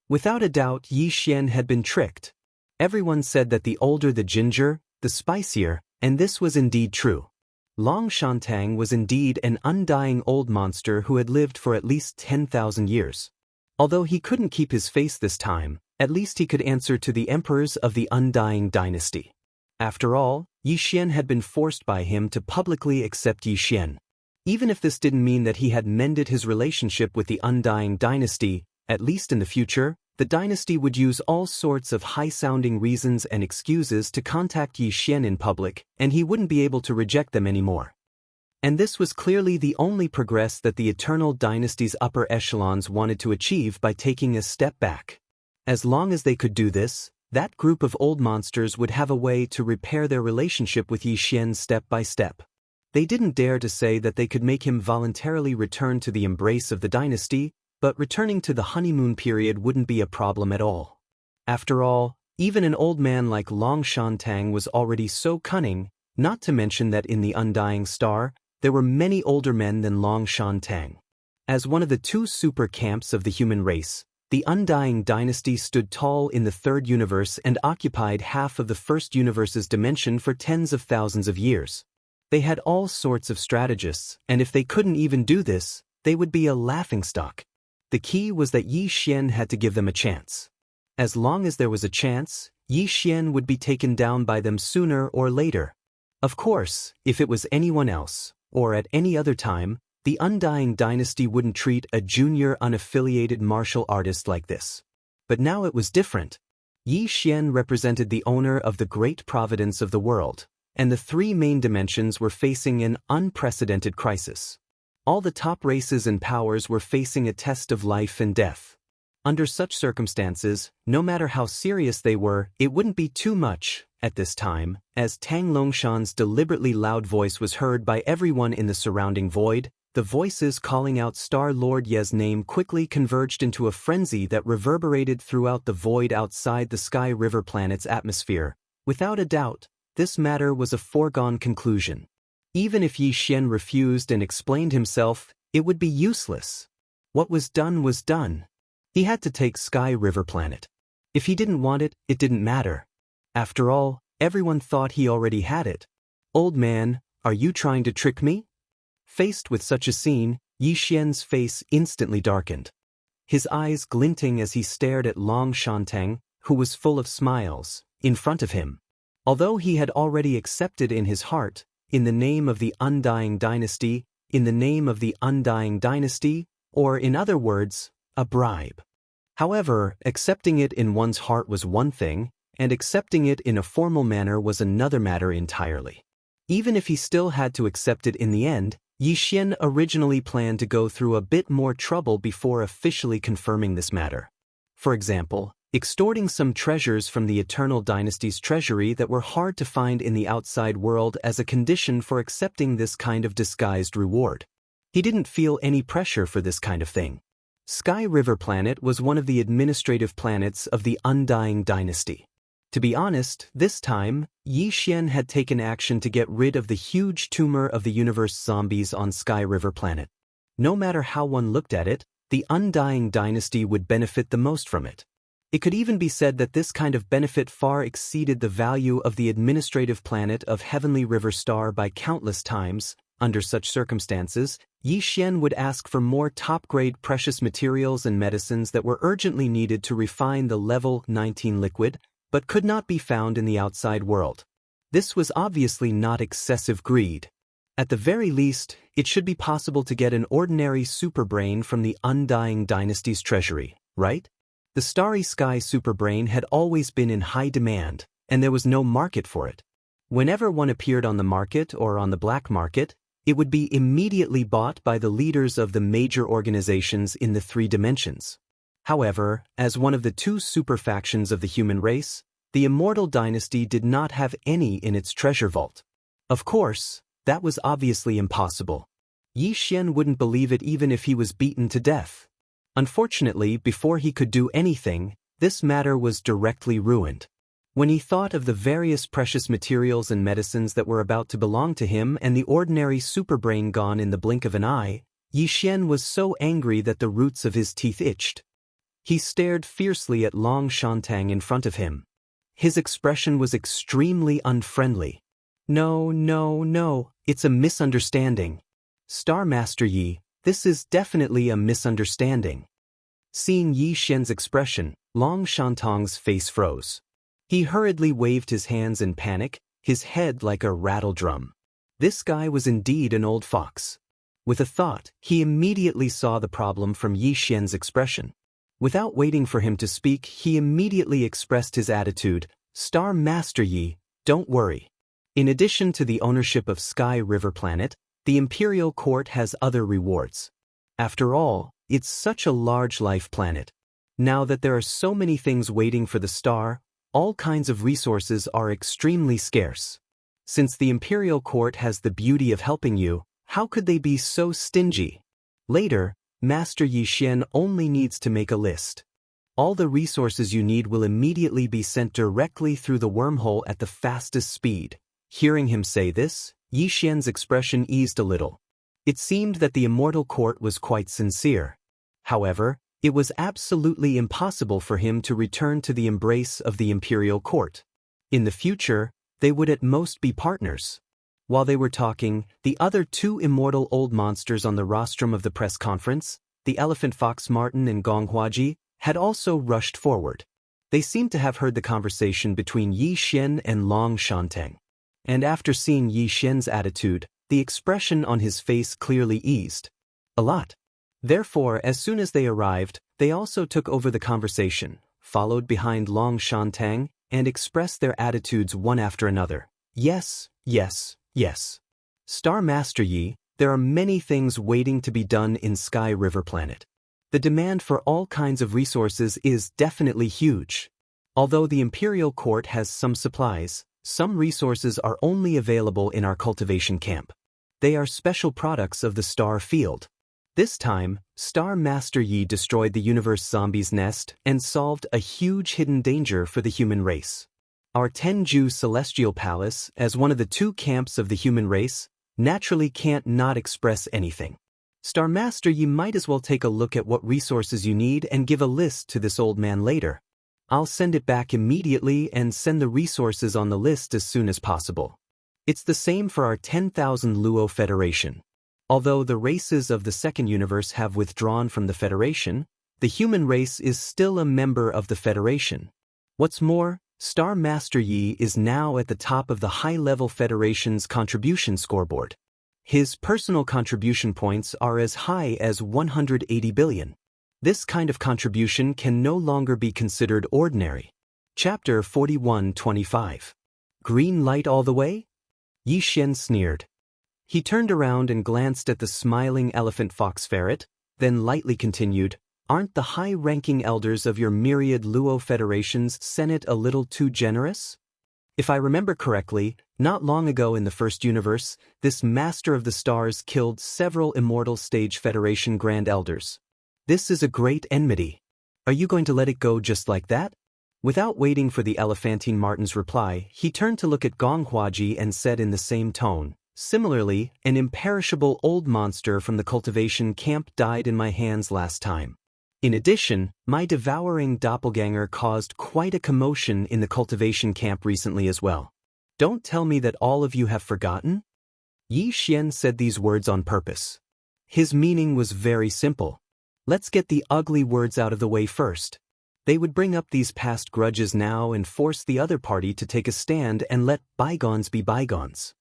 Without a doubt, Yi Xian had been tricked. Everyone said that the older the ginger, the spicier, and this was indeed true. Long Shantang was indeed an undying old monster who had lived for at least 10,000 years. Although he couldn't keep his face this time, at least he could answer to the emperors of the undying dynasty. After all, Yi Xian had been forced by him to publicly accept Yi Xian. Even if this didn't mean that he had mended his relationship with the undying dynasty, at least in the future, the dynasty would use all sorts of high-sounding reasons and excuses to contact Yi Xian in public, and he wouldn't be able to reject them anymore. And this was clearly the only progress that the Eternal Dynasty's upper echelons wanted to achieve by taking a step back. As long as they could do this, that group of old monsters would have a way to repair their relationship with Yi Xian step by step. They didn't dare to say that they could make him voluntarily return to the embrace of the dynasty, but returning to the honeymoon period wouldn't be a problem at all. After all, even an old man like Long Shantang was already so cunning, not to mention that in the Undying Star, there were many older men than Long Shantang. As one of the two super camps of the human race, the Undying Dynasty stood tall in the third universe and occupied half of the first universe's dimension for tens of thousands of years. They had all sorts of strategists, and if they couldn't even do this, they would be a laughingstock. The key was that Yi Xian had to give them a chance. As long as there was a chance, Yi Xian would be taken down by them sooner or later. Of course, if it was anyone else, or at any other time, the Undying Dynasty wouldn't treat a junior unaffiliated martial artist like this. But now it was different. Yi Xian represented the owner of the great providence of the world, and the three main dimensions were facing an unprecedented crisis. All the top races and powers were facing a test of life and death. Under such circumstances, no matter how serious they were, it wouldn't be too much, at this time, as Tang Longshan's deliberately loud voice was heard by everyone in the surrounding void. The voices calling out Star Lord Ye's name quickly converged into a frenzy that reverberated throughout the void outside the Sky River planet's atmosphere. Without a doubt, this matter was a foregone conclusion. Even if Yi Xian refused and explained himself, it would be useless. What was done. He had to take Sky River planet. If he didn't want it, it didn't matter. After all, everyone thought he already had it. Old man, are you trying to trick me? Faced with such a scene, Yi Xian's face instantly darkened. His eyes glinting as he stared at Long Shantang, who was full of smiles, in front of him. Although he had already accepted in his heart, in the name of the Undying Dynasty, or in other words, a bribe. However, accepting it in one's heart was one thing, and accepting it in a formal manner was another matter entirely. Even if he still had to accept it in the end, Yi Xian originally planned to go through a bit more trouble before officially confirming this matter. For example, extorting some treasures from the Eternal Dynasty's treasury that were hard to find in the outside world as a condition for accepting this kind of disguised reward. He didn't feel any pressure for this kind of thing. Sky River Planet was one of the administrative planets of the Undying Dynasty. To be honest, this time, Yi Xian had taken action to get rid of the huge tumor of the universe zombies on Sky River Planet. No matter how one looked at it, the Undying Dynasty would benefit the most from it. It could even be said that this kind of benefit far exceeded the value of the administrative planet of Heavenly River Star by countless times. Under such circumstances, Yi Xian would ask for more top-grade precious materials and medicines that were urgently needed to refine the level 19 liquid, but could not be found in the outside world. This was obviously not excessive greed. At the very least, it should be possible to get an ordinary superbrain from the Undying Dynasty's treasury, right? The Starry Sky superbrain had always been in high demand, and there was no market for it. Whenever one appeared on the market or on the black market, it would be immediately bought by the leaders of the major organizations in the three dimensions. However, as one of the two super factions of the human race, the Immortal Dynasty did not have any in its treasure vault. Of course, that was obviously impossible. Yi Xian wouldn't believe it even if he was beaten to death. Unfortunately, before he could do anything, this matter was directly ruined. When he thought of the various precious materials and medicines that were about to belong to him and the ordinary superbrain gone in the blink of an eye, Yi Xian was so angry that the roots of his teeth itched. He stared fiercely at Long Shantang in front of him. His expression was extremely unfriendly. No, no, no, it's a misunderstanding. Star Master Yi, this is definitely a misunderstanding. Seeing Yi Xian's expression, Long Shantang's face froze. He hurriedly waved his hands in panic, his head like a rattle drum. This guy was indeed an old fox. With a thought, he immediately saw the problem from Yi Xian's expression. Without waiting for him to speak, he immediately expressed his attitude, Star Master Yi, don't worry. In addition to the ownership of Sky River Planet, the Imperial Court has other rewards. After all, it's such a large life planet. Now that there are so many things waiting for the star, all kinds of resources are extremely scarce. Since the Imperial Court has the beauty of helping you, how could they be so stingy? Later, Master Yi Xian only needs to make a list. All the resources you need will immediately be sent directly through the wormhole at the fastest speed. Hearing him say this, Yi Xian's expression eased a little. It seemed that the Immortal Court was quite sincere. However, it was absolutely impossible for him to return to the embrace of the Imperial Court. In the future, they would at most be partners. While they were talking, the other two immortal old monsters on the rostrum of the press conference, the elephant fox Martin and Gong Huaji, had also rushed forward. They seemed to have heard the conversation between Yi Xian and Long Shantang. And after seeing Yi Xian's attitude, the expression on his face clearly eased. A lot. Therefore, as soon as they arrived, they also took over the conversation, followed behind Long Shantang, and expressed their attitudes one after another. Yes, yes, yes. Star Master Yi, there are many things waiting to be done in Sky River Planet. The demand for all kinds of resources is definitely huge. Although the Imperial Court has some supplies, some resources are only available in our cultivation camp. They are special products of the star field. This time, Star Master Yi destroyed the universe zombie's nest and solved a huge hidden danger for the human race. Our Tenju Celestial Palace, as one of the two camps of the human race, naturally can't not express anything. Star Master, you might as well take a look at what resources you need and give a list to this old man later. I'll send it back immediately and send the resources on the list as soon as possible. It's the same for our 10,000 Luo Federation. Although the races of the second universe have withdrawn from the Federation, the human race is still a member of the Federation. What's more, Star Master Yi is now at the top of the high-level Federation's contribution scoreboard. His personal contribution points are as high as 180 billion. This kind of contribution can no longer be considered ordinary. Chapter 41-25. Green light all the way? Yi Xian sneered. He turned around and glanced at the smiling elephant fox ferret, then lightly continued, "Aren't the high-ranking elders of your myriad Luo Federation's Senate a little too generous? If I remember correctly, not long ago in the first universe, this Master of the Stars killed several Immortal Stage Federation Grand Elders. This is a great enmity. Are you going to let it go just like that?" Without waiting for the Elephantine Martin's reply, he turned to look at Gong Huaji and said in the same tone, "Similarly, an imperishable old monster from the cultivation camp died in my hands last time. In addition, my devouring doppelganger caused quite a commotion in the cultivation camp recently as well. Don't tell me that all of you have forgotten?" Yi Xian said these words on purpose. His meaning was very simple. Let's get the ugly words out of the way first. They would bring up these past grudges now and force the other party to take a stand and let bygones be bygones.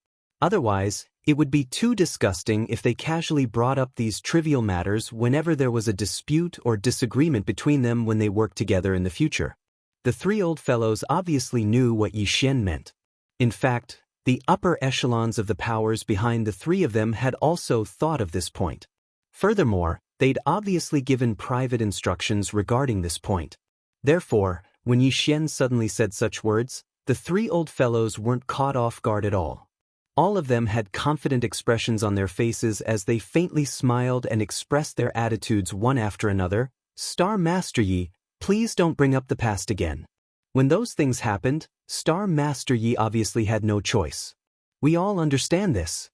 Otherwise, it would be too disgusting if they casually brought up these trivial matters whenever there was a dispute or disagreement between them when they worked together in the future. The three old fellows obviously knew what Yi Xian meant. In fact, the upper echelons of the powers behind the three of them had also thought of this point. Furthermore, they'd obviously given private instructions regarding this point. Therefore, when Yi Xian suddenly said such words, the three old fellows weren't caught off guard at all. All of them had confident expressions on their faces as they faintly smiled and expressed their attitudes one after another. "Star Master Yi, please don't bring up the past again. When those things happened, Star Master Yi obviously had no choice. We all understand this.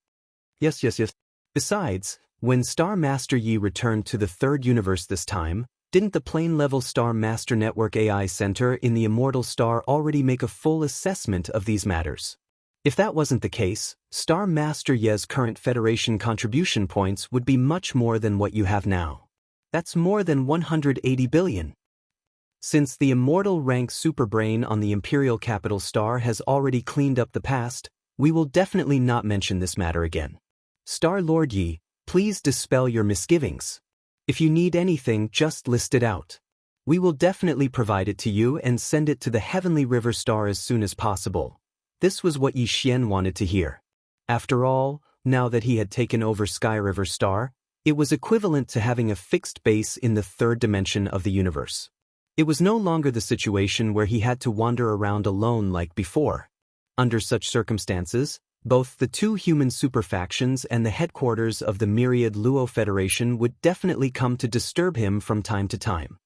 Yes. Besides, when Star Master Yi returned to the third universe this time, didn't the plane-level Star Master Network AI Center in the Immortal Star already make a full assessment of these matters? If that wasn't the case, Star Master Ye's current Federation contribution points would be much more than what you have now. That's more than 180 billion. Since the immortal rank superbrain on the Imperial Capital Star has already cleaned up the past, we will definitely not mention this matter again. Star Lord Yi, please dispel your misgivings. If you need anything, just list it out. We will definitely provide it to you and send it to the Heavenly River Star as soon as possible. This was what Yi Xian wanted to hear. After all, now that he had taken over Sky River Star, it was equivalent to having a fixed base in the third dimension of the universe. It was no longer the situation where he had to wander around alone like before. Under such circumstances, both the two human superfactions and the headquarters of the myriad Luo Federation would definitely come to disturb him from time to time.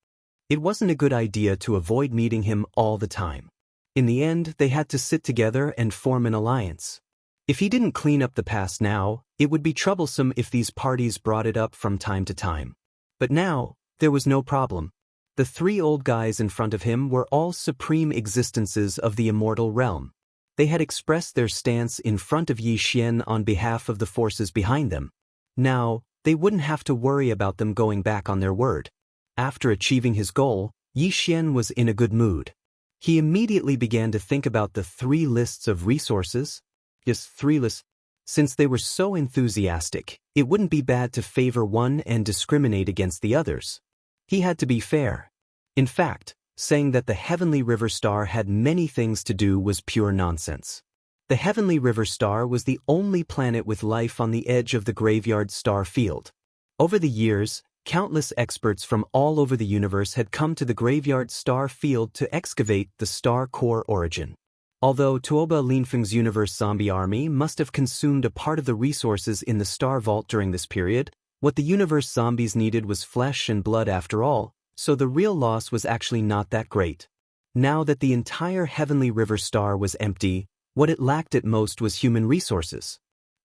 It wasn't a good idea to avoid meeting him all the time. In the end, they had to sit together and form an alliance. If he didn't clean up the past now, it would be troublesome if these parties brought it up from time to time. But now, there was no problem. The three old guys in front of him were all supreme existences of the immortal realm. They had expressed their stance in front of Yi Xian on behalf of the forces behind them. Now, they wouldn't have to worry about them going back on their word. After achieving his goal, Yi Xian was in a good mood. He immediately began to think about the 3 lists of resources. Yes, 3 lists. Since they were so enthusiastic, it wouldn't be bad to favor one and discriminate against the others. He had to be fair. In fact, saying that the Heavenly River Star had many things to do was pure nonsense. The Heavenly River Star was the only planet with life on the edge of the graveyard star field. Over the years, countless experts from all over the universe had come to the graveyard star field to excavate the star core origin. Although Tuoba Linfeng's universe zombie army must have consumed a part of the resources in the star vault during this period, what the universe zombies needed was flesh and blood after all, so the real loss was actually not that great. Now that the entire Heavenly River Star was empty, what it lacked at most was human resources.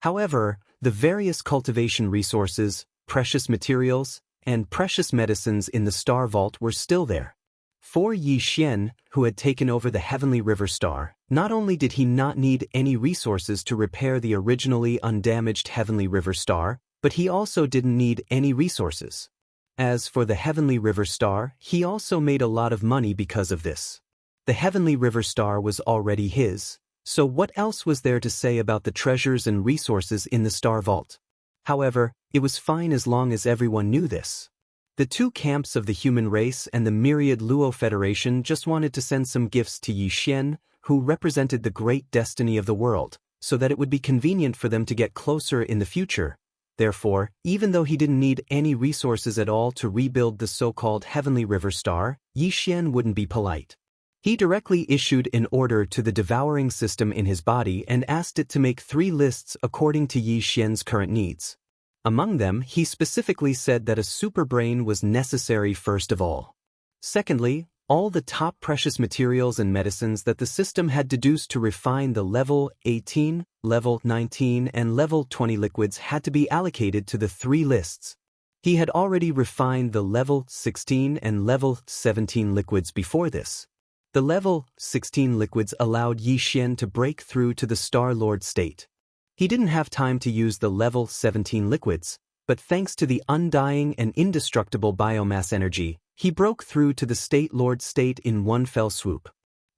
However, the various cultivation resources, precious materials, and precious medicines in the Star Vault were still there. For Yi Xian, who had taken over the Heavenly River Star, not only did he not need any resources to repair the originally undamaged Heavenly River Star, but he also didn't need any resources. As for the Heavenly River Star, he also made a lot of money because of this. The Heavenly River Star was already his, so what else was there to say about the treasures and resources in the Star Vault? However, it was fine as long as everyone knew this. The 2 camps of the human race and the myriad Luo Federation just wanted to send some gifts to Yi Xian, who represented the great destiny of the world, so that it would be convenient for them to get closer in the future. Therefore, even though he didn't need any resources at all to rebuild the so-called Heavenly River Star, Yi Xian wouldn't be polite. He directly issued an order to the devouring system in his body and asked it to make 3 lists according to Yi Xian's current needs. Among them, he specifically said that a superbrain was necessary first of all. Secondly, all the top precious materials and medicines that the system had deduced to refine the level 18, level 19 and level 20 liquids had to be allocated to the 3 lists. He had already refined the level 16 and level 17 liquids before this. The level 16 liquids allowed Yi Xian to break through to the Star Lord state. He didn't have time to use the level 17 liquids, but thanks to the undying and indestructible biomass energy, he broke through to the State Lord state in one fell swoop.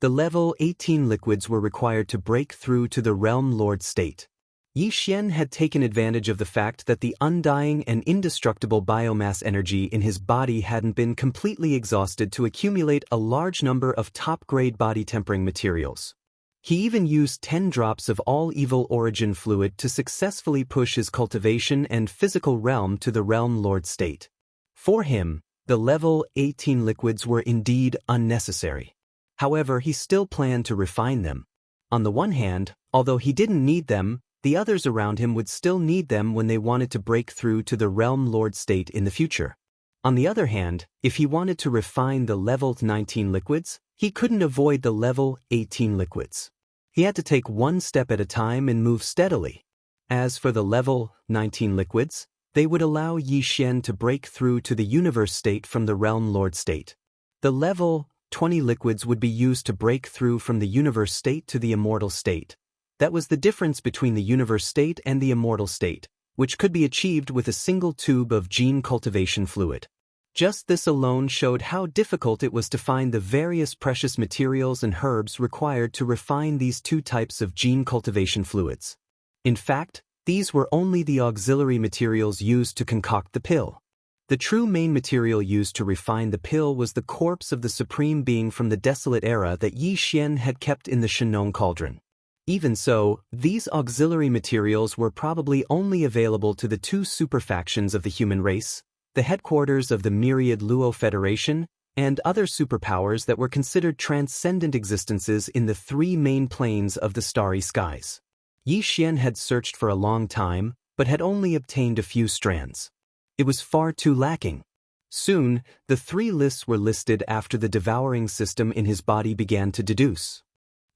The level 18 liquids were required to break through to the Realm Lord state. Yi Xian had taken advantage of the fact that the undying and indestructible biomass energy in his body hadn't been completely exhausted to accumulate a large number of top-grade body-tempering materials. He even used 10 drops of all-evil origin fluid to successfully push his cultivation and physical realm to the Realm Lord state. For him, the level 18 liquids were indeed unnecessary. However, he still planned to refine them. On the one hand, although he didn't need them, the others around him would still need them when they wanted to break through to the Realm Lord state in the future. On the other hand, if he wanted to refine the level 19 liquids, he couldn't avoid the level 18 liquids. He had to take one step at a time and move steadily. As for the level 19 liquids, they would allow Yixian to break through to the universe state from the realm lord state. The level 20 liquids would be used to break through from the universe state to the immortal state. That was the difference between the universe state and the immortal state, which could be achieved with a single tube of gene cultivation fluid. Just this alone showed how difficult it was to find the various precious materials and herbs required to refine these two types of gene cultivation fluids. In fact, these were only the auxiliary materials used to concoct the pill. The true main material used to refine the pill was the corpse of the supreme being from the desolate era that Yixian had kept in the Shenong cauldron. Even so, these auxiliary materials were probably only available to the two superfactions of the human race, the headquarters of the myriad Luo Federation, and other superpowers that were considered transcendent existences in the three main planes of the starry skies. Yixian had searched for a long time, but had only obtained a few strands. It was far too lacking. Soon, the three lists were listed after the devouring system in his body began to deduce.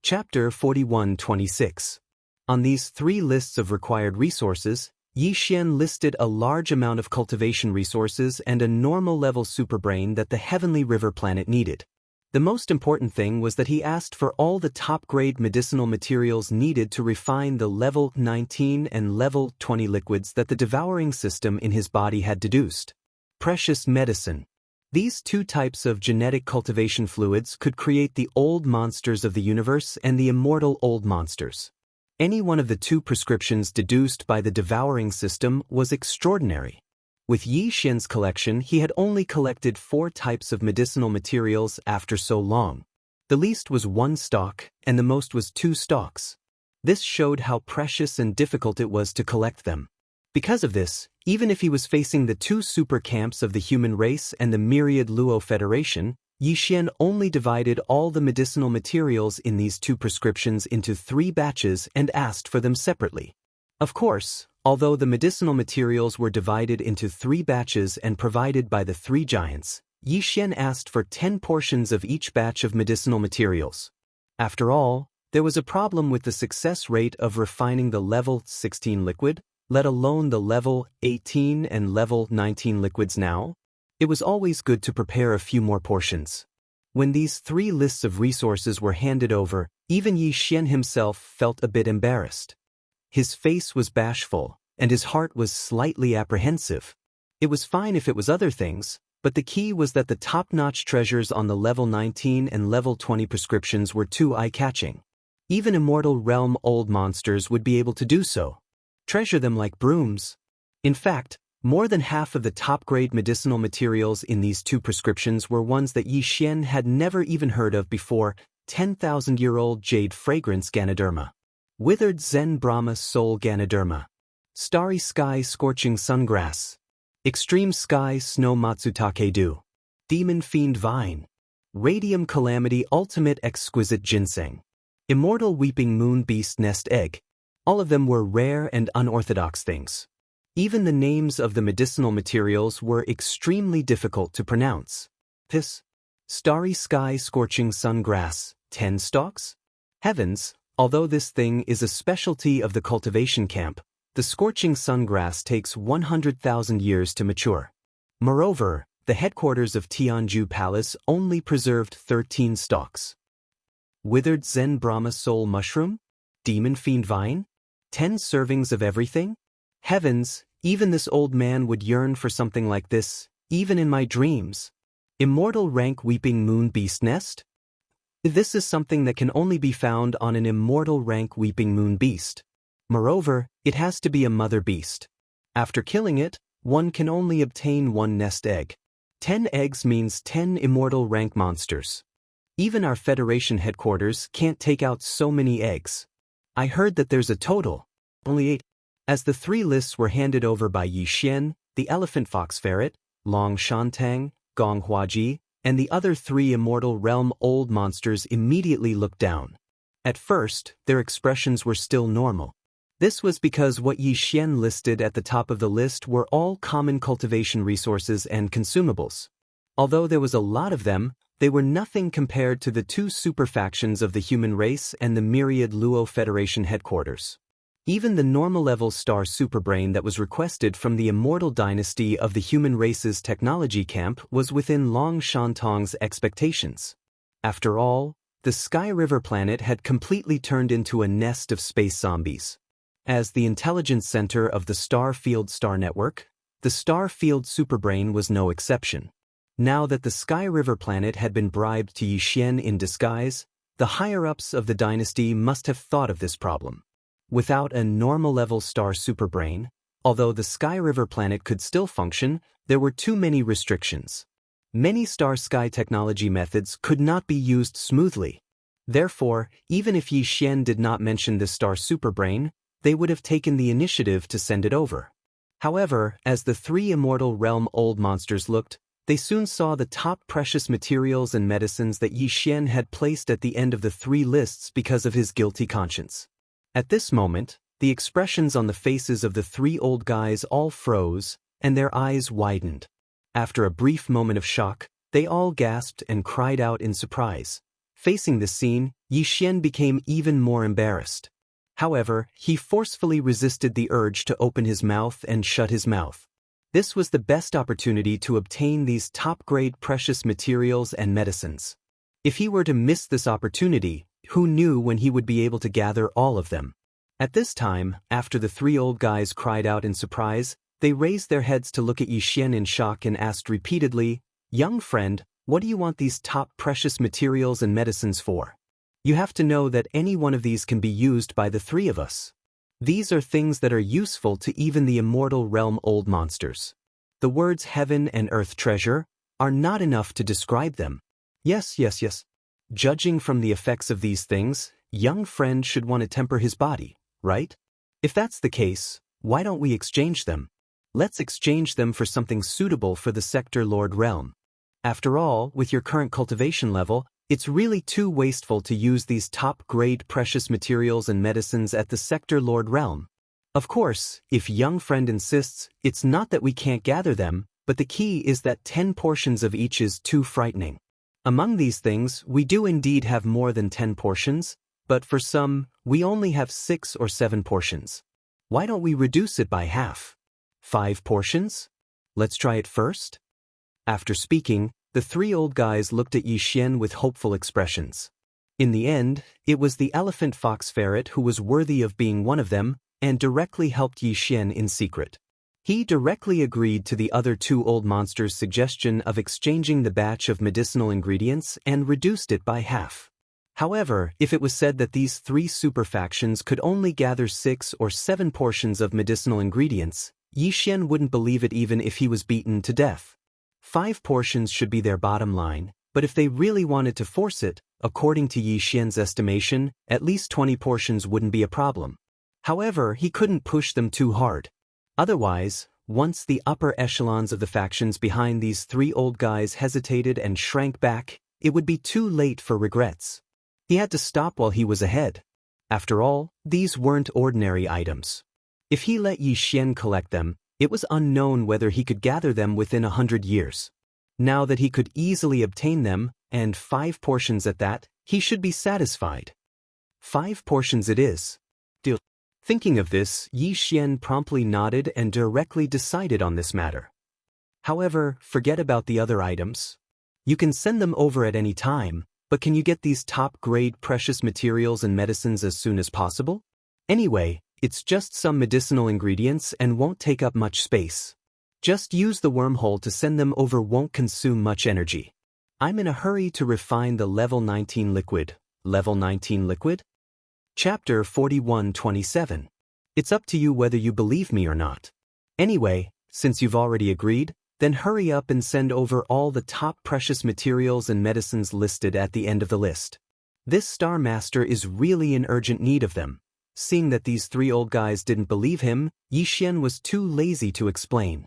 Chapter 41-26. On these three lists of required resources, Yixian listed a large amount of cultivation resources and a normal-level superbrain that the Heavenly River planet needed. The most important thing was that he asked for all the top-grade medicinal materials needed to refine the level 19 and level 20 liquids that the devouring system in his body had deduced. Precious medicine. These two types of genetic cultivation fluids could create the old monsters of the universe and the immortal old monsters. Any one of the two prescriptions deduced by the devouring system was extraordinary. With Yixian's collection, he had only collected 4 types of medicinal materials after so long. The least was 1 stalk, and the most was 2 stalks. This showed how precious and difficult it was to collect them. Because of this, even if he was facing the 2 super camps of the human race and the myriad Luo Federation, Yixian only divided all the medicinal materials in these 2 prescriptions into 3 batches and asked for them separately. Of course, although the medicinal materials were divided into 3 batches and provided by the 3 giants, Yixian asked for 10 portions of each batch of medicinal materials. After all, there was a problem with the success rate of refining the level 16 liquid, let alone the level 18 and level 19 liquids now. It was always good to prepare a few more portions. When these 3 lists of resources were handed over, even Yixian himself felt a bit embarrassed. His face was bashful, and his heart was slightly apprehensive. It was fine if it was other things, but the key was that the top-notch treasures on the level 19 and level 20 prescriptions were too eye-catching. Even immortal realm old monsters would be able to do so. Treasure them like brooms. In fact, more than half of the top-grade medicinal materials in these 2 prescriptions were ones that Yixian had never even heard of before: 10,000-year-old jade fragrance Ganoderma, withered Zen Brahma soul Ganoderma, starry sky scorching sungrass, extreme sky snow Matsutake dew, demon fiend vine, radium calamity ultimate exquisite ginseng, immortal weeping moon beast nest egg. All of them were rare and unorthodox things. Even the names of the medicinal materials were extremely difficult to pronounce. This starry sky scorching sungrass, 10 stalks? Heavens, although this thing is a specialty of the cultivation camp, the scorching sungrass takes 100,000 years to mature. Moreover, the headquarters of Tianju Palace only preserved 13 stalks. Withered Zen Brahma soul mushroom? Demon fiend vine? 10 servings of everything? Heavens, even this old man would yearn for something like this, even in my dreams. Immortal rank weeping moon beast nest? This is something that can only be found on an immortal rank weeping moon beast. Moreover, it has to be a mother beast. After killing it, one can only obtain 1 nest egg. 10 eggs means 10 immortal rank monsters. Even our Federation headquarters can't take out so many eggs. I heard that there's a total. Only 8. As the 3 lists were handed over by Yixian, the elephant fox ferret, Long Shantang, Gong Huaji, and the other 3 immortal realm old monsters immediately looked down. At first, their expressions were still normal. This was because what Yixian listed at the top of the list were all common cultivation resources and consumables. Although there was a lot of them, They were nothing compared to the two superfactions of the human race and the myriad Luo Federation headquarters. Even the normal-level star superbrain that was requested from the immortal dynasty of the human race's technology camp was within Long Shantong's expectations. After all, the Sky River planet had completely turned into a nest of space zombies. As the intelligence center of the Star Field Star Network, the Star Field superbrain was no exception. Now that the Sky River planet had been bribed to Yixian in disguise, the higher-ups of the dynasty must have thought of this problem. Without a normal-level star superbrain, although the Sky River planet could still function, there were too many restrictions. Many star-sky technology methods could not be used smoothly. Therefore, even if Yixian did not mention the star superbrain, they would have taken the initiative to send it over. However, as the three immortal realm old monsters looked, they soon saw the top precious materials and medicines that Yixian had placed at the end of the three lists because of his guilty conscience. At this moment, the expressions on the faces of the three old guys all froze, and their eyes widened. After a brief moment of shock, they all gasped and cried out in surprise. Facing this scene, Yixian became even more embarrassed. However, he forcefully resisted the urge to open his mouth and shut his mouth. This was the best opportunity to obtain these top-grade precious materials and medicines. If he were to miss this opportunity, who knew when he would be able to gather all of them? At this time, after the three old guys cried out in surprise, they raised their heads to look at Yixian in shock and asked repeatedly, "Young friend, what do you want these top precious materials and medicines for? You have to know that any one of these can be used by the three of us. These are things that are useful to even the immortal realm old monsters. The words heaven and earth treasure are not enough to describe them. Yes. Judging from the effects of these things, young friend should want to temper his body, right? If that's the case, why don't we exchange them? Let's exchange them for something suitable for the Sector Lord realm. After all, with your current cultivation level, it's really too wasteful to use these top-grade precious materials and medicines at the Sector Lord realm. Of course, if young friend insists, it's not that we can't gather them, but the key is that 10 portions of each is too frightening. Among these things, we do indeed have more than 10 portions, but for some, we only have 6 or 7 portions. Why don't we reduce it by half? 5 portions? Let's try it first." After speaking, the three old guys looked at Yixian with hopeful expressions. In the end, it was the elephant fox ferret who was worthy of being one of them, and directly helped Yixian in secret. He directly agreed to the other two old monsters' suggestion of exchanging the batch of medicinal ingredients and reduced it by half. However, if it was said that these three superfactions could only gather 6 or 7 portions of medicinal ingredients, Yixian wouldn't believe it even if he was beaten to death. 5 portions should be their bottom line, but if they really wanted to force it, according to Yixian's estimation, at least 20 portions wouldn't be a problem. However, he couldn't push them too hard. Otherwise, once the upper echelons of the factions behind these three old guys hesitated and shrank back, it would be too late for regrets. He had to stop while he was ahead. After all, these weren't ordinary items. If he let Yixian collect them, it was unknown whether he could gather them within 100 years. Now that he could easily obtain them, and 5 portions at that, he should be satisfied. 5 portions it is. Deal. Thinking of this, Yixian promptly nodded and directly decided on this matter. However, forget about the other items. You can send them over at any time, but can you get these top-grade precious materials and medicines as soon as possible? Anyway, it's just some medicinal ingredients and won't take up much space. Just use the wormhole to send them over won't consume much energy. I'm in a hurry to refine the level 19 liquid. Level 19 liquid? Chapter 41:27. It's up to you whether you believe me or not. Anyway, since you've already agreed, then hurry up and send over all the top precious materials and medicines listed at the end of the list. This Star Master is really in urgent need of them. Seeing that these three old guys didn't believe him, Yixian was too lazy to explain.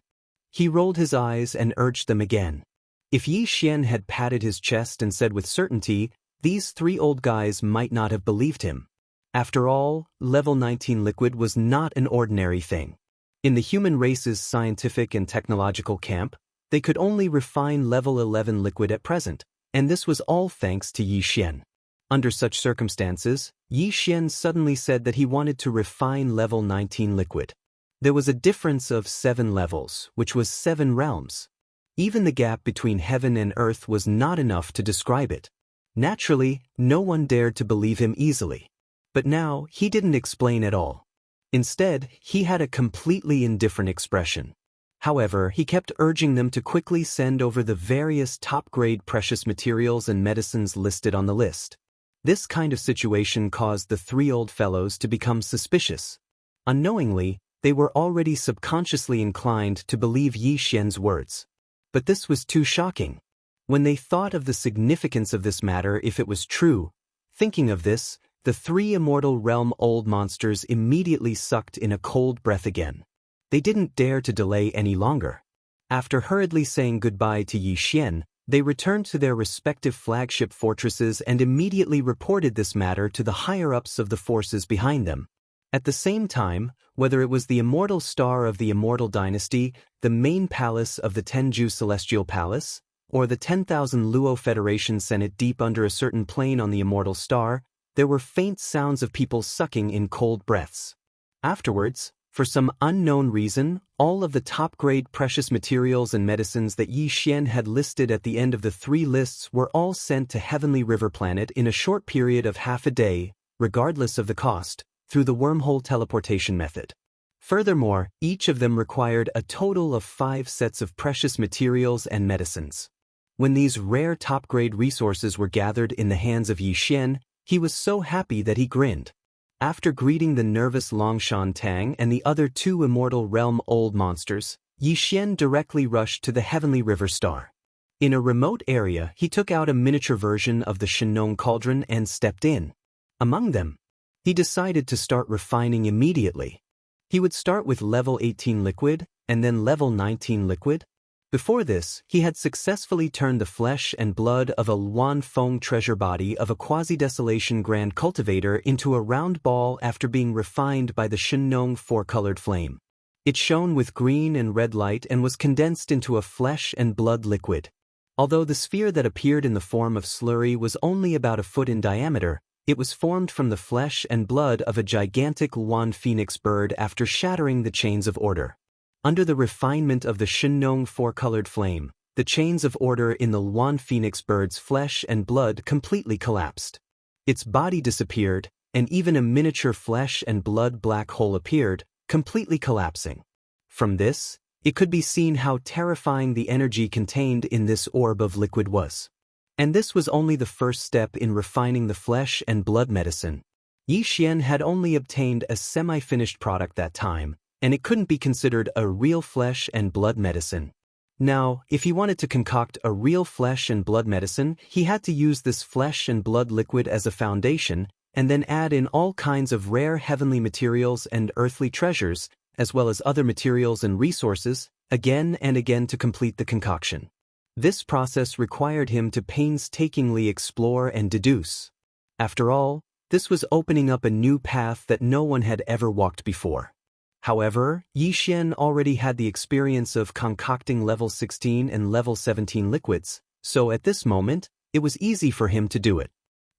He rolled his eyes and urged them again. If Yixian had patted his chest and said with certainty, these three old guys might not have believed him. After all, level 19 liquid was not an ordinary thing. In the human race's scientific and technological camp, they could only refine level 11 liquid at present, And this was all thanks to Yi Xian. Under such circumstances, Yi Xian suddenly said that he wanted to refine level 19 liquid. There was a difference of 7 levels, which was 7 realms. Even the gap between heaven and earth was not enough to describe it. Naturally, no one dared to believe him easily. But now, he didn't explain at all. Instead, he had a completely indifferent expression. However, he kept urging them to quickly send over the various top-grade precious materials and medicines listed on the list. This kind of situation caused the 3 old fellows to become suspicious. Unknowingly, they were already subconsciously inclined to believe Yi Xian's words. But this was too shocking. When they thought of the significance of this matter if it was true, thinking of this, the 3 immortal realm old monsters immediately sucked in a cold breath again. They didn't dare to delay any longer. After hurriedly saying goodbye to Yi Xian, they returned to their respective flagship fortresses and immediately reported this matter to the higher-ups of the forces behind them. At the same time, whether it was the immortal star of the immortal dynasty, the main palace of the Tenju Celestial Palace, or the 10,000 Luo Federation Senate deep under a certain plane on the immortal star, there were faint sounds of people sucking in cold breaths. Afterwards, for some unknown reason, all of the top-grade precious materials and medicines that Yi Xian had listed at the end of the 3 lists were all sent to Heavenly River Planet in a short period of half a day, regardless of the cost, through the wormhole teleportation method. Furthermore, each of them required a total of 5 sets of precious materials and medicines. When these rare top-grade resources were gathered in the hands of Yi Xian, he was so happy that he grinned. After greeting the nervous Longshan Tang and the other 2 immortal realm old monsters, Yi Xian directly rushed to the Heavenly River Star. In a remote area, he took out a miniature version of the Shenong Cauldron and stepped in. Among them, he decided to start refining immediately. He would start with level 18 liquid, and then level 19 liquid. Before this, he had successfully turned the flesh and blood of a Luan Feng treasure body of a quasi-desolation grand cultivator into a round ball after being refined by the Shenong 4-colored flame. It shone with green and red light and was condensed into a flesh and blood liquid. Although the sphere that appeared in the form of slurry was only about a foot in diameter, it was formed from the flesh and blood of a gigantic Luan phoenix bird after shattering the chains of order. Under the refinement of the Shenong 4-colored flame, the chains of order in the Luan phoenix bird's flesh and blood completely collapsed. Its body disappeared, and even a miniature flesh and blood black hole appeared, completely collapsing. From this, it could be seen how terrifying the energy contained in this orb of liquid was. And this was only the first step in refining the flesh and blood medicine. Yi Xian had only obtained a semi-finished product that time, and it couldn't be considered a real flesh and blood medicine. Now, if he wanted to concoct a real flesh and blood medicine, he had to use this flesh and blood liquid as a foundation, and then add in all kinds of rare heavenly materials and earthly treasures, as well as other materials and resources, again and again to complete the concoction. This process required him to painstakingly explore and deduce. After all, this was opening up a new path that no one had ever walked before. However, Yi Xian already had the experience of concocting level 16 and level 17 liquids, so at this moment, it was easy for him to do it.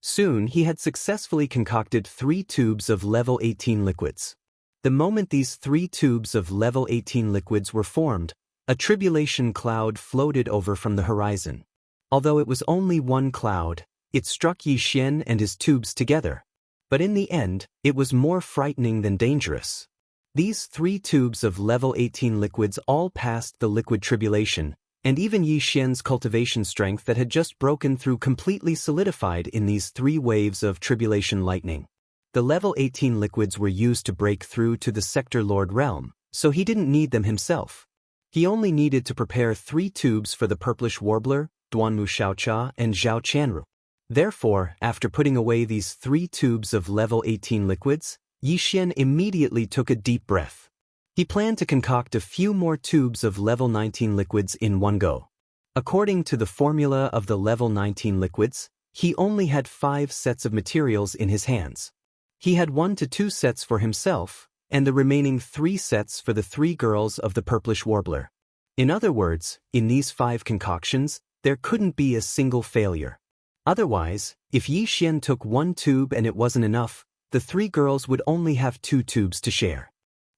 Soon he had successfully concocted 3 tubes of level 18 liquids. The moment these 3 tubes of level 18 liquids were formed, a tribulation cloud floated over from the horizon. Although it was only one cloud, it struck Yi Xian and his tubes together. But in the end, it was more frightening than dangerous. These 3 tubes of level 18 liquids all passed the liquid tribulation, and even Yi Xian's cultivation strength that had just broken through completely solidified in these 3 waves of tribulation lightning. The level 18 liquids were used to break through to the Sector Lord realm, so he didn't need them himself. He only needed to prepare 3 tubes for the Purplish Warbler, Duanmu Xiaocha, and Zhao Qianru. Therefore, after putting away these 3 tubes of level 18 liquids, Yi Xian immediately took a deep breath. He planned to concoct a few more tubes of level 19 liquids in one go. According to the formula of the level 19 liquids, he only had 5 sets of materials in his hands. He had 1 to 2 sets for himself, and the remaining 3 sets for the 3 girls of the Purplish Warbler. In other words, in these 5 concoctions, There couldn't be a single failure. Otherwise, if Yixian took one tube and it wasn't enough, the three girls would only have 2 tubes to share.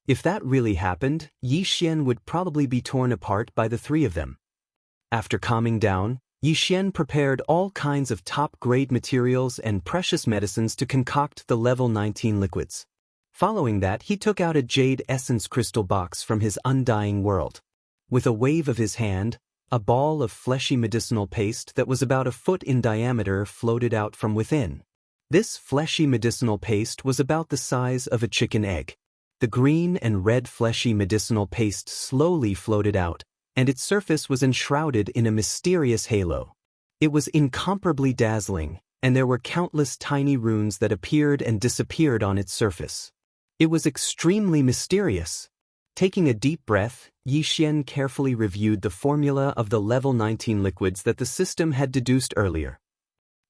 If that really happened, Yixian would probably be torn apart by the three of them. After calming down, Yixian prepared all kinds of top-grade materials and precious medicines to concoct the level 19 liquids. Following that, he took out a jade essence crystal box from his undying world. With a wave of his hand, a ball of fleshy medicinal paste that was about a foot in diameter floated out from within. This fleshy medicinal paste was about the size of a chicken egg. The green and red fleshy medicinal paste slowly floated out, and its surface was enshrouded in a mysterious halo. It was incomparably dazzling, and there were countless tiny runes that appeared and disappeared on its surface. It was extremely mysterious. Taking a deep breath, Yixian carefully reviewed the formula of the level 19 liquids that the system had deduced earlier.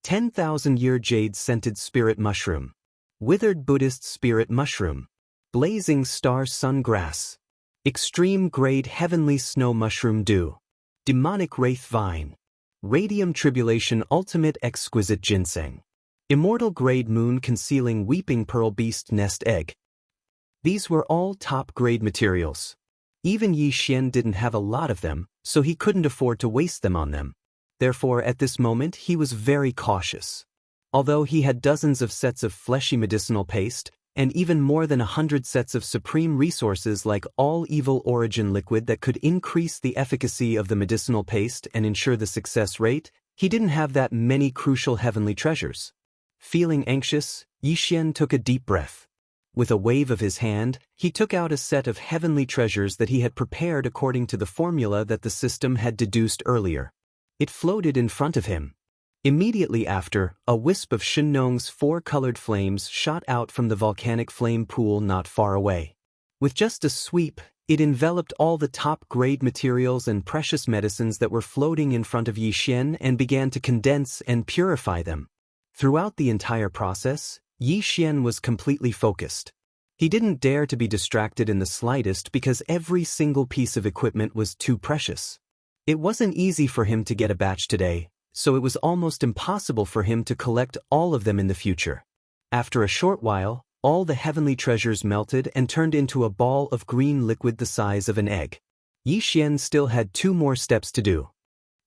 10,000-year jade-scented spirit mushroom, withered Buddhist spirit mushroom, blazing star sun grass, extreme-grade heavenly snow mushroom dew, demonic wraith vine, radium tribulation ultimate exquisite ginseng, immortal-grade moon-concealing weeping pearl beast nest egg. These were all top-grade materials. Even Yixian didn't have a lot of them, so he couldn't afford to waste them on them. Therefore, at this moment, he was very cautious. Although he had dozens of sets of fleshy medicinal paste, and even more than 100 sets of supreme resources like all evil origin liquid that could increase the efficacy of the medicinal paste and ensure the success rate, he didn't have that many crucial heavenly treasures. Feeling anxious, Yixian took a deep breath. With a wave of his hand, he took out a set of heavenly treasures that he had prepared according to the formula that the system had deduced earlier. It floated in front of him. Immediately after, a wisp of Shenong's 4-colored flames shot out from the volcanic flame pool not far away. With just a sweep, it enveloped all the top-grade materials and precious medicines that were floating in front of Yixian and began to condense and purify them. Throughout the entire process, Yixian was completely focused. He didn't dare to be distracted in the slightest because every single piece of equipment was too precious. It wasn't easy for him to get a batch today, so it was almost impossible for him to collect all of them in the future. After a short while, all the heavenly treasures melted and turned into a ball of green liquid the size of an egg. Yixian still had 2 more steps to do.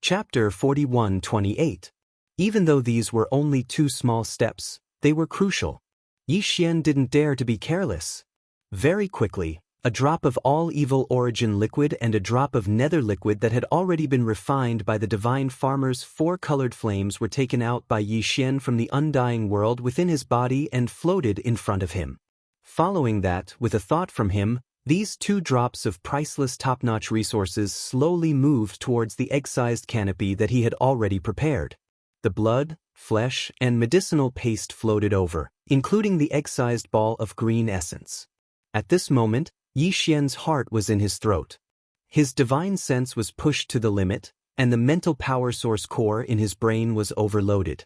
Chapter 41:28. Even though these were only 2 small steps, they were crucial. Yixian didn't dare to be careless. Very quickly, a drop of all evil origin liquid and a drop of nether liquid that had already been refined by the divine farmer's 4-colored flames were taken out by Yixian from the undying world within his body and floated in front of him. Following that, with a thought from him, these 2 drops of priceless top-notch resources slowly moved towards the egg-sized canopy that he had already prepared. The blood, flesh, and medicinal paste floated over, including the egg-sized ball of green essence. At this moment, Yixian's heart was in his throat. His divine sense was pushed to the limit, and the mental power source core in his brain was overloaded.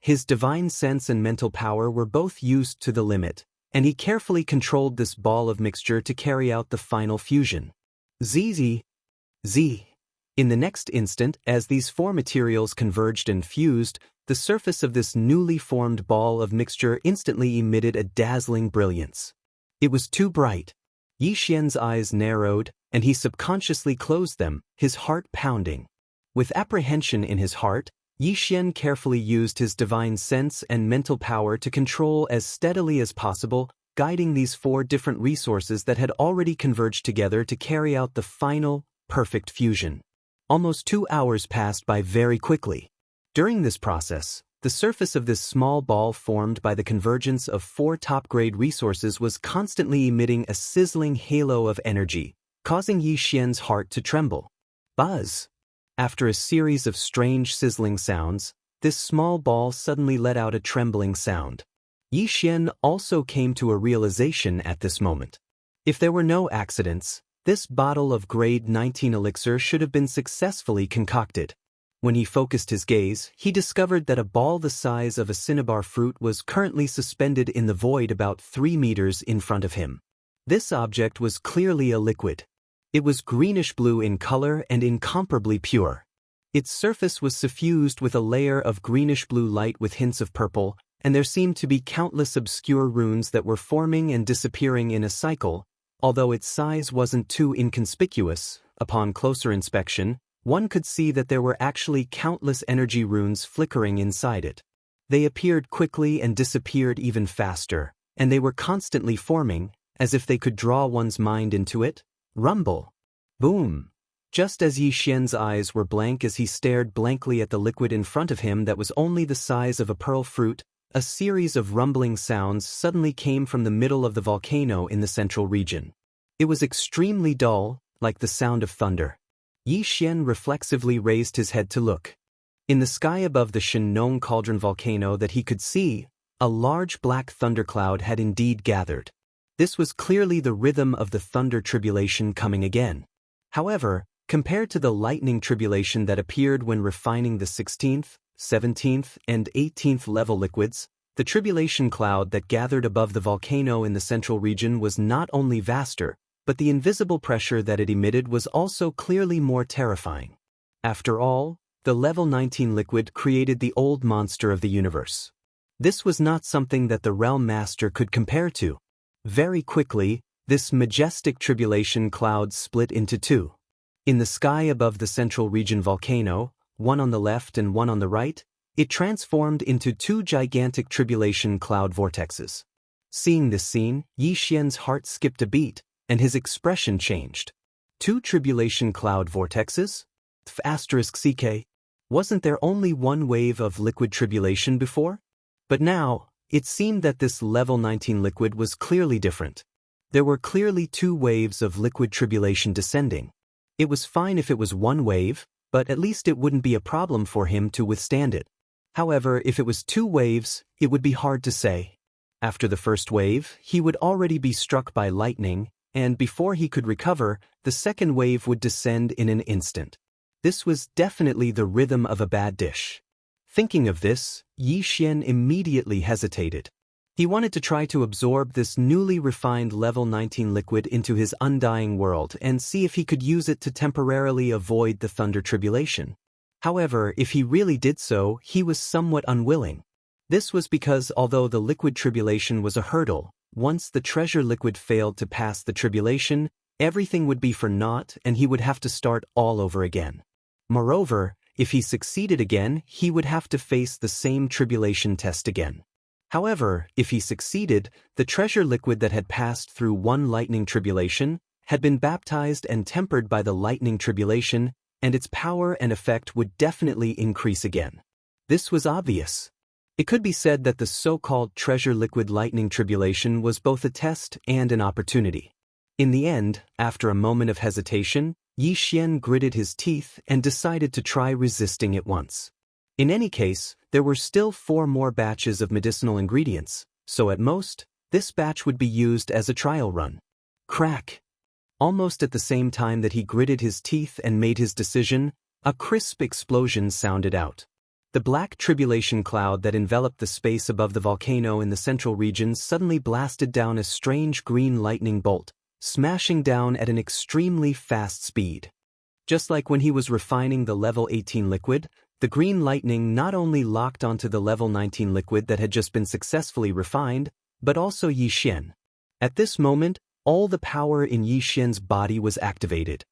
His divine sense and mental power were both used to the limit, and he carefully controlled this ball of mixture to carry out the final fusion. Z. In the next instant, as these 4 materials converged and fused, the surface of this newly formed ball of mixture instantly emitted a dazzling brilliance. It was too bright. Yixian's eyes narrowed, and he subconsciously closed them, his heart pounding. With apprehension in his heart, Yixian carefully used his divine sense and mental power to control as steadily as possible, guiding these 4 different resources that had already converged together to carry out the final, perfect fusion. Almost 2 hours passed by very quickly. During this process, the surface of this small ball formed by the convergence of 4 top-grade resources was constantly emitting a sizzling halo of energy, causing Yixian's heart to tremble. Buzz! After a series of strange sizzling sounds, this small ball suddenly let out a trembling sound. Yixian also came to a realization at this moment. If there were no accidents, this bottle of grade 19 elixir should have been successfully concocted. When he focused his gaze, he discovered that a ball the size of a cinnabar fruit was currently suspended in the void about 3 meters in front of him. This object was clearly a liquid. It was greenish-blue in color and incomparably pure. Its surface was suffused with a layer of greenish-blue light with hints of purple, and there seemed to be countless obscure runes that were forming and disappearing in a cycle. Although its size wasn't too inconspicuous, upon closer inspection, one could see that there were actually countless energy runes flickering inside it. They appeared quickly and disappeared even faster, and they were constantly forming, as if they could draw one's mind into it. Rumble. Boom. Just as Yi Xian's eyes were blank as he stared blankly at the liquid in front of him that was only the size of a pearl fruit, a series of rumbling sounds suddenly came from the middle of the volcano in the central region. It was extremely dull, like the sound of thunder. Yi Xian reflexively raised his head to look. In the sky above the Shenong Cauldron volcano that he could see, a large black thundercloud had indeed gathered. This was clearly the rhythm of the thunder tribulation coming again. However, compared to the lightning tribulation that appeared when refining the 16th, 17th, and 18th level liquids, the tribulation cloud that gathered above the volcano in the central region was not only vaster, but the invisible pressure that it emitted was also clearly more terrifying. After all, the level 19 liquid created the old monster of the universe. This was not something that the Realm Master could compare to. Very quickly, this majestic tribulation cloud split into two. In the sky above the central region volcano, one on the left and one on the right, it transformed into two gigantic tribulation cloud vortexes. Seeing this scene, Yi Xian's heart skipped a beat, and his expression changed. Two tribulation cloud vortexes? *CK. Wasn't there only one wave of liquid tribulation before? But now, it seemed that this level 19 liquid was clearly different. There were clearly two waves of liquid tribulation descending. It was fine if it was one wave, but at least it wouldn't be a problem for him to withstand it. However, if it was two waves, it would be hard to say. After the first wave, he would already be struck by lightning, and before he could recover, the second wave would descend in an instant. This was definitely the rhythm of a bad dish. Thinking of this, Yi Xian immediately hesitated. He wanted to try to absorb this newly refined level 19 liquid into his undying world and see if he could use it to temporarily avoid the thunder tribulation. However, if he really did so, he was somewhat unwilling. This was because although the liquid tribulation was a hurdle, once the treasure liquid failed to pass the tribulation, everything would be for naught and he would have to start all over again. Moreover, if he succeeded again, he would have to face the same tribulation test again. However, if he succeeded, the treasure liquid that had passed through one lightning tribulation had been baptized and tempered by the lightning tribulation, and its power and effect would definitely increase again. This was obvious. It could be said that the so-called treasure liquid lightning tribulation was both a test and an opportunity. In the end, after a moment of hesitation, Yi Xian gritted his teeth and decided to try resisting it once. In any case, there were still 4 more batches of medicinal ingredients, so at most, this batch would be used as a trial run. Crack! Almost at the same time that he gritted his teeth and made his decision, a crisp explosion sounded out. The black tribulation cloud that enveloped the space above the volcano in the central region suddenly blasted down a strange green lightning bolt, smashing down at an extremely fast speed. Just like when he was refining the level 18 liquid, the green lightning not only locked onto the level 19 liquid that had just been successfully refined, but also Yi Xian. At this moment, all the power in Yi Xian's body was activated.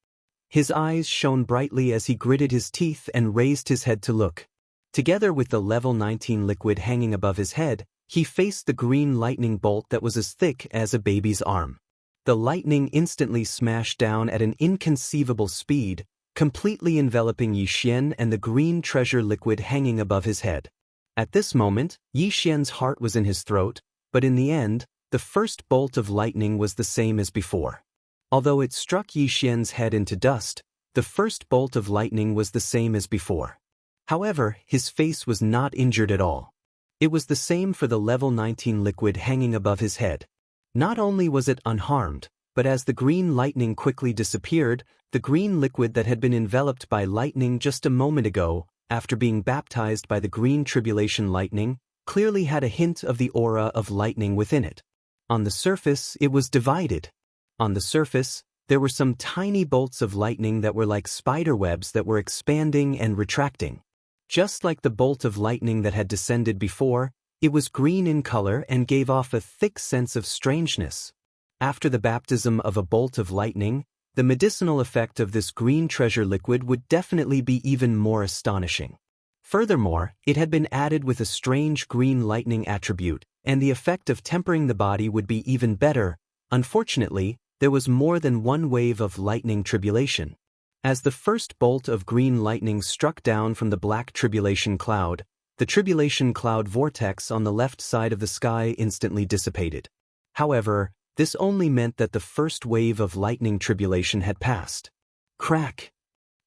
His eyes shone brightly as he gritted his teeth and raised his head to look. Together with the level 19 liquid hanging above his head, he faced the green lightning bolt that was as thick as a baby's arm. The lightning instantly smashed down at an inconceivable speed, completely enveloping Yi Xian and the green treasure liquid hanging above his head. At this moment, Yi Xian's heart was in his throat, but in the end, the first bolt of lightning was the same as before. Although it struck Yi Xian's head into dust, the first bolt of lightning was the same as before. However, his face was not injured at all. It was the same for the level 19 liquid hanging above his head. Not only was it unharmed, but as the green lightning quickly disappeared, the green liquid that had been enveloped by lightning just a moment ago, after being baptized by the green tribulation lightning, clearly had a hint of the aura of lightning within it. On the surface, it was divided. On the surface, There were some tiny bolts of lightning that were like spider webs that were expanding and retracting. Just like the bolt of lightning that had descended before, it was green in color and gave off a thick sense of strangeness. After the baptism of a bolt of lightning, the medicinal effect of this green treasure liquid would definitely be even more astonishing. Furthermore, it had been added with a strange green lightning attribute, and the effect of tempering the body would be even better. Unfortunately, there was more than one wave of lightning tribulation. As the first bolt of green lightning struck down from the black tribulation cloud, the tribulation cloud vortex on the left side of the sky instantly dissipated. However, this only meant that the first wave of lightning tribulation had passed. Crack!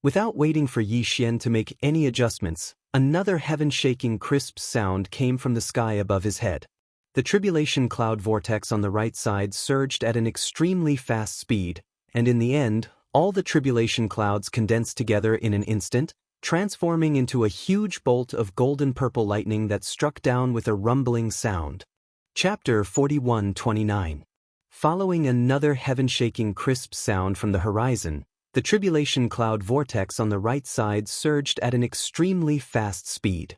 Without waiting for Yi Xian to make any adjustments, another heaven-shaking crisp sound came from the sky above his head. The tribulation cloud vortex on the right side surged at an extremely fast speed, and in the end, all the tribulation clouds condensed together in an instant, transforming into a huge bolt of golden-purple lightning that struck down with a rumbling sound. Chapter 41:29. Following another heaven-shaking crisp sound from the horizon, the tribulation cloud vortex on the right side surged at an extremely fast speed.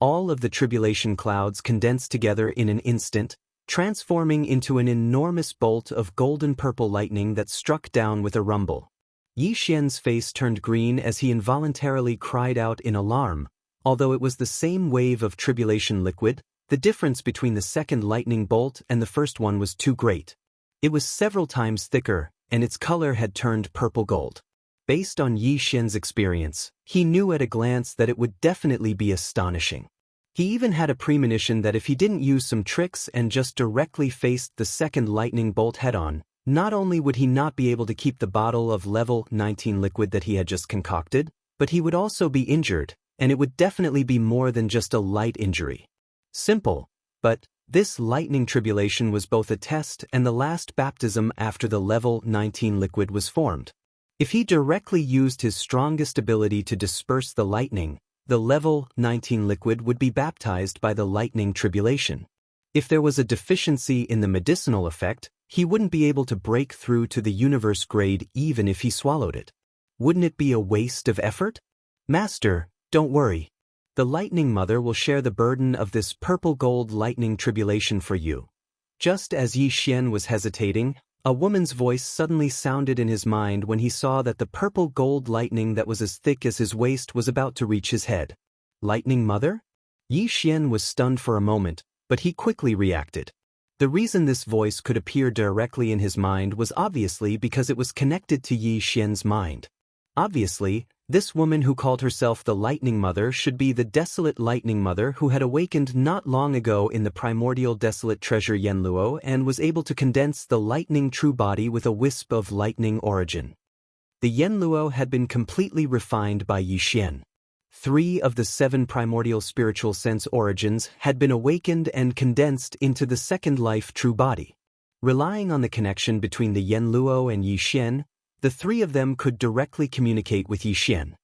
All of the tribulation clouds condensed together in an instant, transforming into an enormous bolt of golden-purple lightning that struck down with a rumble. Yi Xian's face turned green as he involuntarily cried out in alarm. Although it was the same wave of tribulation liquid, the difference between the second lightning bolt and the first one was too great. It was several times thicker, and its color had turned purple gold. Based on Yi Xian's experience, he knew at a glance that it would definitely be astonishing. He even had a premonition that if he didn't use some tricks and just directly faced the second lightning bolt head-on, not only would he not be able to keep the bottle of level 19 liquid that he had just concocted, but he would also be injured, and it would definitely be more than just a light injury. Simple, but this lightning tribulation was both a test and the last baptism after the level 19 liquid was formed. If he directly used his strongest ability to disperse the lightning, the level 19 liquid would be baptized by the lightning tribulation. If there was a deficiency in the medicinal effect, he wouldn't be able to break through to the universe grade even if he swallowed it. Wouldn't it be a waste of effort? Master, don't worry. The Lightning Mother will share the burden of this purple gold lightning tribulation for you. Just as Yi Xian was hesitating, a woman's voice suddenly sounded in his mind when he saw that the purple gold lightning that was as thick as his waist was about to reach his head. Lightning Mother? Yi Xian was stunned for a moment, but he quickly reacted. The reason this voice could appear directly in his mind was obviously because it was connected to Yi Xian's mind. Obviously, this woman who called herself the Lightning Mother should be the desolate Lightning Mother who had awakened not long ago in the primordial desolate treasure Yanluo and was able to condense the lightning true body with a wisp of lightning origin. The Yanluo had been completely refined by Yi Xian. 3 of the 7 primordial spiritual sense origins had been awakened and condensed into the second life true body. Relying on the connection between the Yanluo and Yi Xian, the 3 of them could directly communicate with Yi Xian.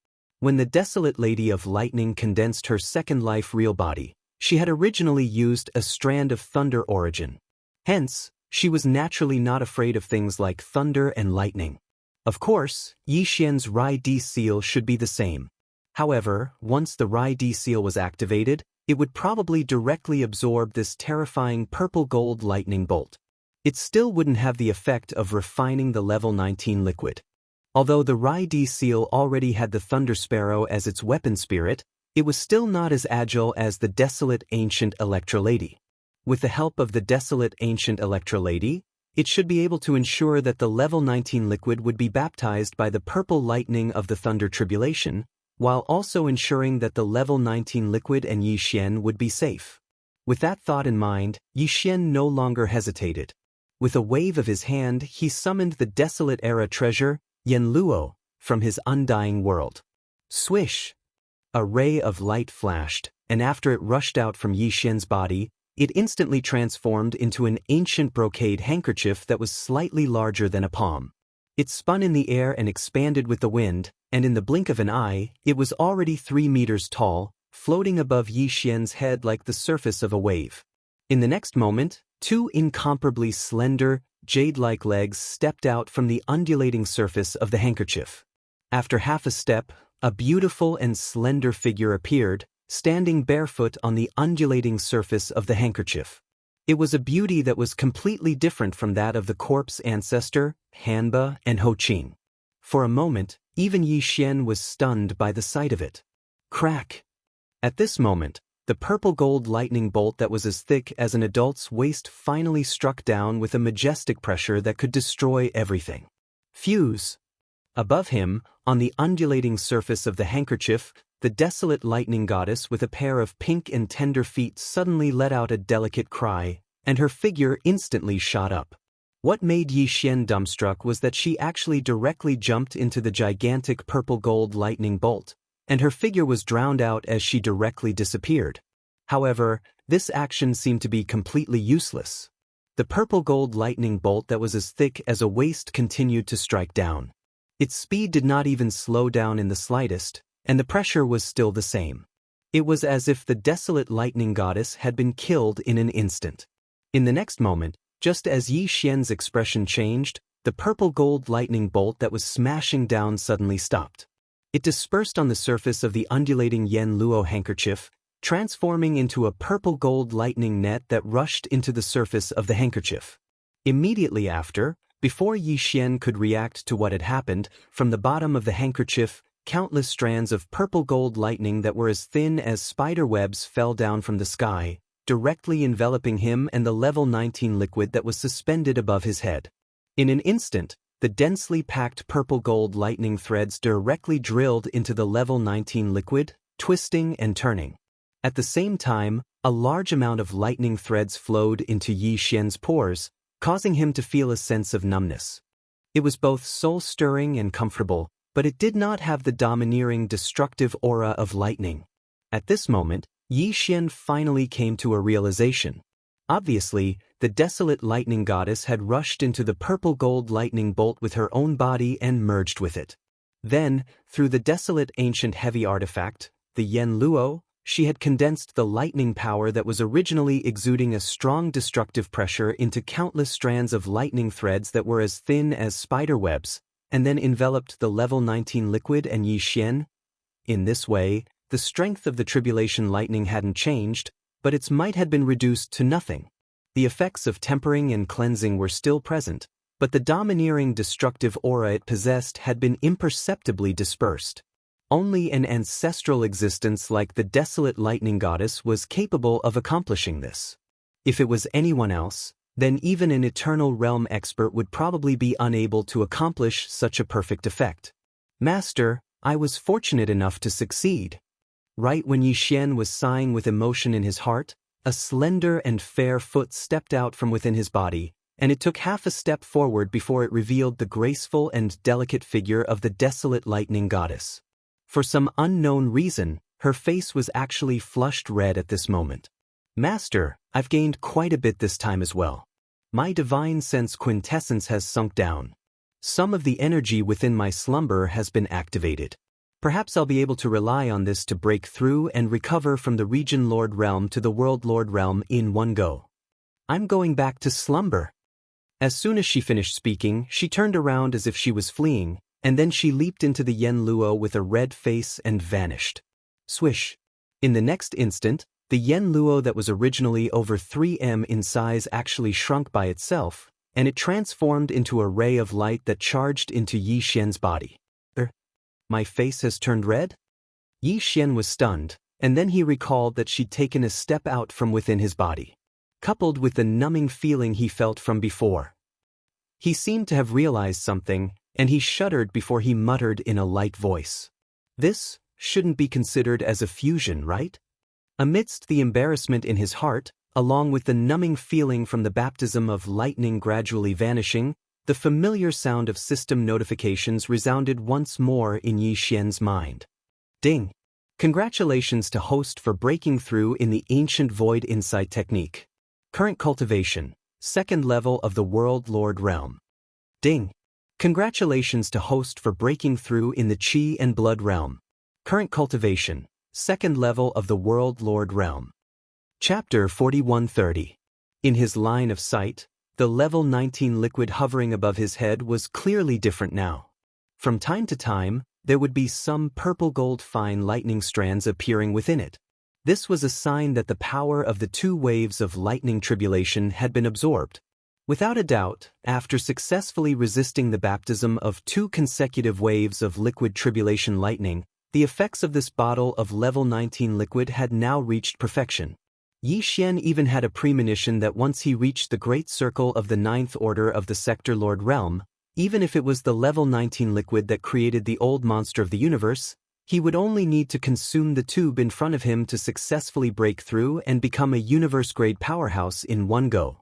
When the Desolate Lady of Lightning condensed her second life real body, she had originally used a strand of thunder origin. Hence, she was naturally not afraid of things like thunder and lightning. Of course, Yi Xian's Rai Di seal should be the same. However, once the Rai Di seal was activated, it would probably directly absorb this terrifying purple gold lightning bolt. It still wouldn't have the effect of refining the level 19 liquid. Although the Rai Di seal already had the Thunder Sparrow as its weapon spirit, it was still not as agile as the Desolate Ancient Electra Lady. With the help of the Desolate Ancient Electra Lady, it should be able to ensure that the level 19 liquid would be baptized by the purple lightning of the Thunder Tribulation, while also ensuring that the level 19 liquid and Yi Xian would be safe. With that thought in mind, Yi Xian no longer hesitated. With a wave of his hand, he summoned the Desolate Era treasure, Yanluo, from his undying world. Swish! A ray of light flashed, and after it rushed out from Yi Xian's body, it instantly transformed into an ancient brocade handkerchief that was slightly larger than a palm. It spun in the air and expanded with the wind, and in the blink of an eye, it was already 3 meters tall, floating above Yi Xian's head like the surface of a wave. In the next moment, 2 incomparably slender, jade-like legs stepped out from the undulating surface of the handkerchief. After half a step, a beautiful and slender figure appeared, standing barefoot on the undulating surface of the handkerchief. It was a beauty that was completely different from that of the corpse ancestor, Hanba and Ho Qing. For a moment, even Yi Xian was stunned by the sight of it. Crack! At this moment, the purple-gold lightning bolt that was as thick as an adult's waist finally struck down with a majestic pressure that could destroy everything. Fuse! Above him, on the undulating surface of the handkerchief, the desolate lightning goddess with a pair of pink and tender feet suddenly let out a delicate cry, and her figure instantly shot up. What made Yi Xian dumbstruck was that she actually directly jumped into the gigantic purple-gold lightning bolt, and her figure was drowned out as she directly disappeared. However, this action seemed to be completely useless. The purple-gold lightning bolt that was as thick as a waist continued to strike down. Its speed did not even slow down in the slightest, and the pressure was still the same. It was as if the desolate lightning goddess had been killed in an instant. In the next moment, just as Yi Xian's expression changed, the purple-gold lightning bolt that was smashing down suddenly stopped. It dispersed on the surface of the undulating Yen Luo handkerchief, transforming into a purple-gold lightning net that rushed into the surface of the handkerchief. Immediately after, before Yi Xian could react to what had happened, from the bottom of the handkerchief, countless strands of purple-gold lightning that were as thin as spider webs fell down from the sky, directly enveloping him and the level 19 liquid that was suspended above his head. In an instant, the densely packed purple-gold lightning threads directly drilled into the level 19 liquid, twisting and turning. At the same time, a large amount of lightning threads flowed into Yi Xian's pores, causing him to feel a sense of numbness. It was both soul-stirring and comfortable, but it did not have the domineering, destructive aura of lightning. At this moment, Yi Xian finally came to a realization. Obviously, the desolate lightning goddess had rushed into the purple-gold lightning bolt with her own body and merged with it. Then, through the desolate ancient heavy artifact, the Yen Luo, she had condensed the lightning power that was originally exuding a strong destructive pressure into countless strands of lightning threads that were as thin as spider webs, and then enveloped the level 19 liquid and Yi Xian. In this way, the strength of the tribulation lightning hadn't changed, but its might had been reduced to nothing. The effects of tempering and cleansing were still present, but the domineering destructive aura it possessed had been imperceptibly dispersed. Only an ancestral existence like the desolate lightning goddess was capable of accomplishing this. If it was anyone else, then even an eternal realm expert would probably be unable to accomplish such a perfect effect. Master, I was fortunate enough to succeed. Right when Yi Xian was sighing with emotion in his heart, a slender and fair foot stepped out from within his body, and it took half a step forward before it revealed the graceful and delicate figure of the desolate lightning goddess. For some unknown reason, her face was actually flushed red at this moment. Master, I've gained quite a bit this time as well. My divine sense quintessence has sunk down. Some of the energy within my slumber has been activated. Perhaps I'll be able to rely on this to break through and recover from the Region Lord Realm to the World Lord Realm in one go. I'm going back to slumber. As soon as she finished speaking, she turned around as if she was fleeing, and then she leaped into the Yen Luo with a red face and vanished. Swish. In the next instant, the Yen Luo that was originally over 3 m in size actually shrunk by itself, and it transformed into a ray of light that charged into Yi Xian's body. My face has turned red? Yi Xian was stunned, and then he recalled that she'd taken a step out from within his body, coupled with the numbing feeling he felt from before. He seemed to have realized something, and he shuddered before he muttered in a light voice. This shouldn't be considered as a fusion, right? Amidst the embarrassment in his heart, along with the numbing feeling from the baptism of lightning gradually vanishing, the familiar sound of system notifications resounded once more in Yi Xian's mind. Ding! Congratulations to host for breaking through in the ancient void insight technique. Current cultivation, 2nd level of the World Lord Realm. Ding! Congratulations to host for breaking through in the Qi and Blood Realm. Current cultivation, 2nd level of the World Lord Realm. Chapter 4130. In his line of sight, The level 19 liquid hovering above his head was clearly different now. From time to time, there would be some purple-gold fine lightning strands appearing within it. This was a sign that the power of the 2 waves of lightning tribulation had been absorbed. Without a doubt, after successfully resisting the baptism of 2 consecutive waves of liquid tribulation lightning, the effects of this bottle of level 19 liquid had now reached perfection. Yi Xian even had a premonition that once he reached the great circle of the 9th order of the Sector Lord Realm, even if it was the level 19 liquid that created the old monster of the universe, he would only need to consume the tube in front of him to successfully break through and become a universe-grade powerhouse in one go.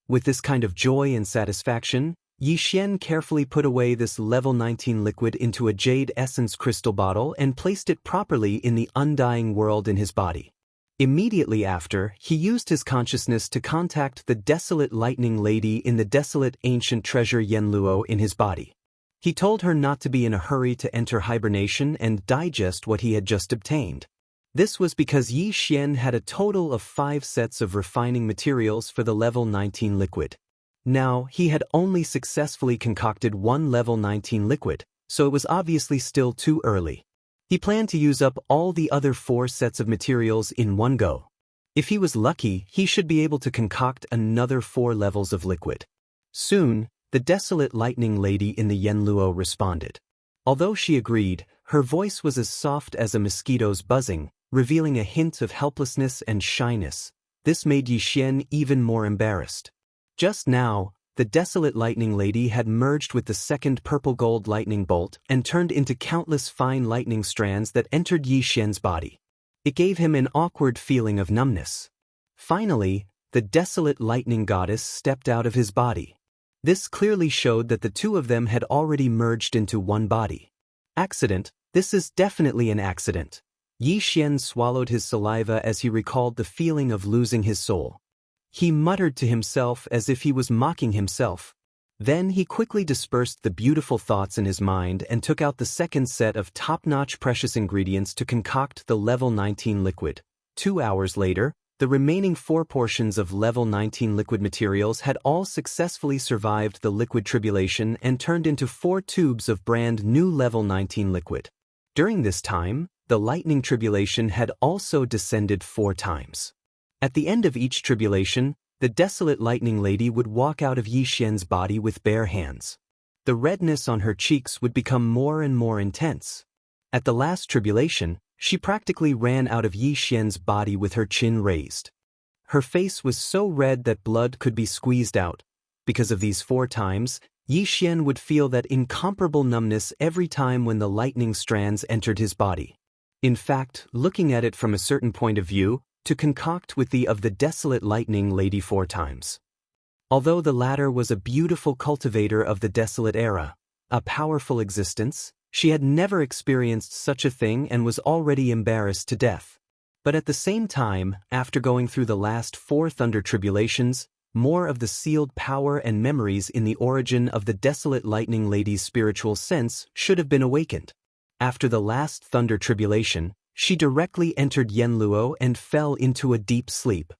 With this kind of joy and satisfaction, Yi Xian carefully put away this level 19 liquid into a jade essence crystal bottle and placed it properly in the undying world in his body. Immediately after, he used his consciousness to contact the desolate lightning lady in the desolate ancient treasure Yanluo in his body. He told her not to be in a hurry to enter hibernation and digest what he had just obtained. This was because Yi Xian had a total of 5 sets of refining materials for the level 19 liquid. Now, he had only successfully concocted 1 level 19 liquid, so it was obviously still too early. He planned to use up all the other 4 sets of materials in one go. If he was lucky, he should be able to concoct another 4 levels of liquid. Soon, the desolate lightning lady in the Yanluo responded. Although she agreed, her voice was as soft as a mosquito's buzzing, revealing a hint of helplessness and shyness. This made Yi Xian even more embarrassed. Just now, the desolate lightning lady had merged with the second purple-gold lightning bolt and turned into countless fine lightning strands that entered Yi Xian's body. It gave him an awkward feeling of numbness. Finally, the desolate lightning goddess stepped out of his body. This clearly showed that the 2 of them had already merged into one body. Accident? This is definitely an accident. Yi Xian swallowed his saliva as he recalled the feeling of losing his soul. He muttered to himself as if he was mocking himself. Then he quickly dispersed the beautiful thoughts in his mind and took out the second set of top-notch precious ingredients to concoct the level 19 liquid. 2 hours later, the remaining 4 portions of level 19 liquid materials had all successfully survived the liquid tribulation and turned into 4 tubes of brand new level 19 liquid. During this time, the lightning tribulation had also descended 4 times. At the end of each tribulation, the desolate lightning lady would walk out of Yi Xian's body with bare hands. The redness on her cheeks would become more and more intense. At the last tribulation, she practically ran out of Yi Xian's body with her chin raised. Her face was so red that blood could be squeezed out. Because of these 4 times, Yi Xian would feel that incomparable numbness every time when the lightning strands entered his body. In fact, looking at it from a certain point of view, to concoct with the of the desolate lightning lady 4 times. Although the latter was a beautiful cultivator of the desolate era, a powerful existence, she had never experienced such a thing and was already embarrassed to death. But at the same time, after going through the last 4 thunder tribulations, more of the sealed power and memories in the origin of the desolate lightning lady's spiritual sense should have been awakened. After the last thunder tribulation, she directly entered Yanluo and fell into a deep sleep.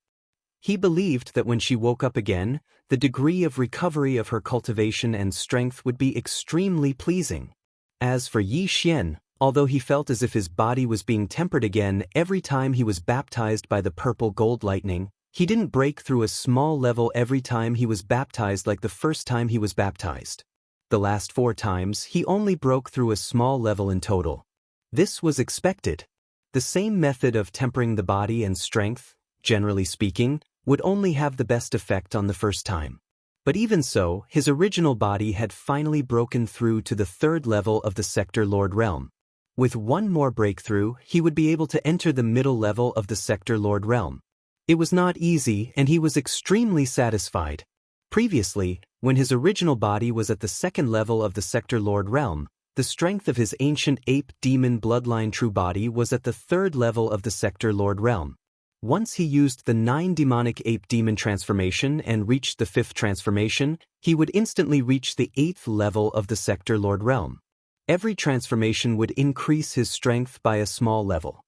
He believed that when she woke up again, the degree of recovery of her cultivation and strength would be extremely pleasing. As for Yi Xian, although he felt as if his body was being tempered again every time he was baptized by the purple gold lightning, he didn't break through a small level every time he was baptized like the first time he was baptized. The last 4 times, he only broke through a small level in total. This was expected. The same method of tempering the body and strength, generally speaking, would only have the best effect on the first time. But even so, his original body had finally broken through to the 3rd level of the Sector Lord Realm. With one more breakthrough, he would be able to enter the middle level of the Sector Lord Realm. It was not easy, and he was extremely satisfied. Previously, when his original body was at the 2nd level of the Sector Lord Realm, the strength of his ancient ape-demon bloodline true body was at the 3rd level of the Sector Lord Realm. Once he used the 9 demonic ape-demon transformation and reached the 5th transformation, he would instantly reach the 8th level of the Sector Lord Realm. Every transformation would increase his strength by a small level.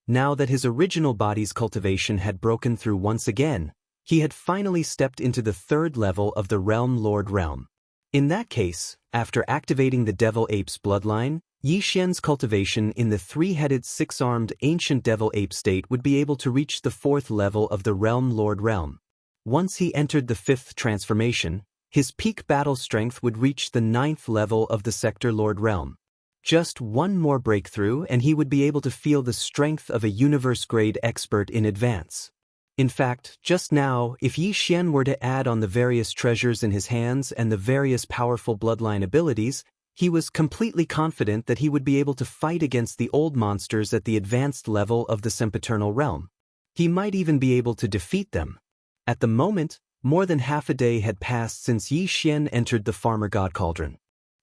Now that his original body's cultivation had broken through once again, He had finally stepped into the third level of the Realm Lord realm. In that case, after activating the Devil Ape's bloodline, Xianxia's cultivation in the three-headed six-armed ancient Devil Ape state would be able to reach the fourth level of the Realm Lord realm. Once he entered the fifth transformation, his peak battle strength would reach the ninth level of the Sector Lord realm. Just one more breakthrough and he would be able to feel the strength of a universe-grade expert in advance. In fact, just now, if Xian were to add on the various treasures in his hands and the various powerful bloodline abilities, he was completely confident that he would be able to fight against the old monsters at the advanced level of the sempiternal realm. He might even be able to defeat them. At the moment, more than half a day had passed since Xian entered the Farmer God Cauldron.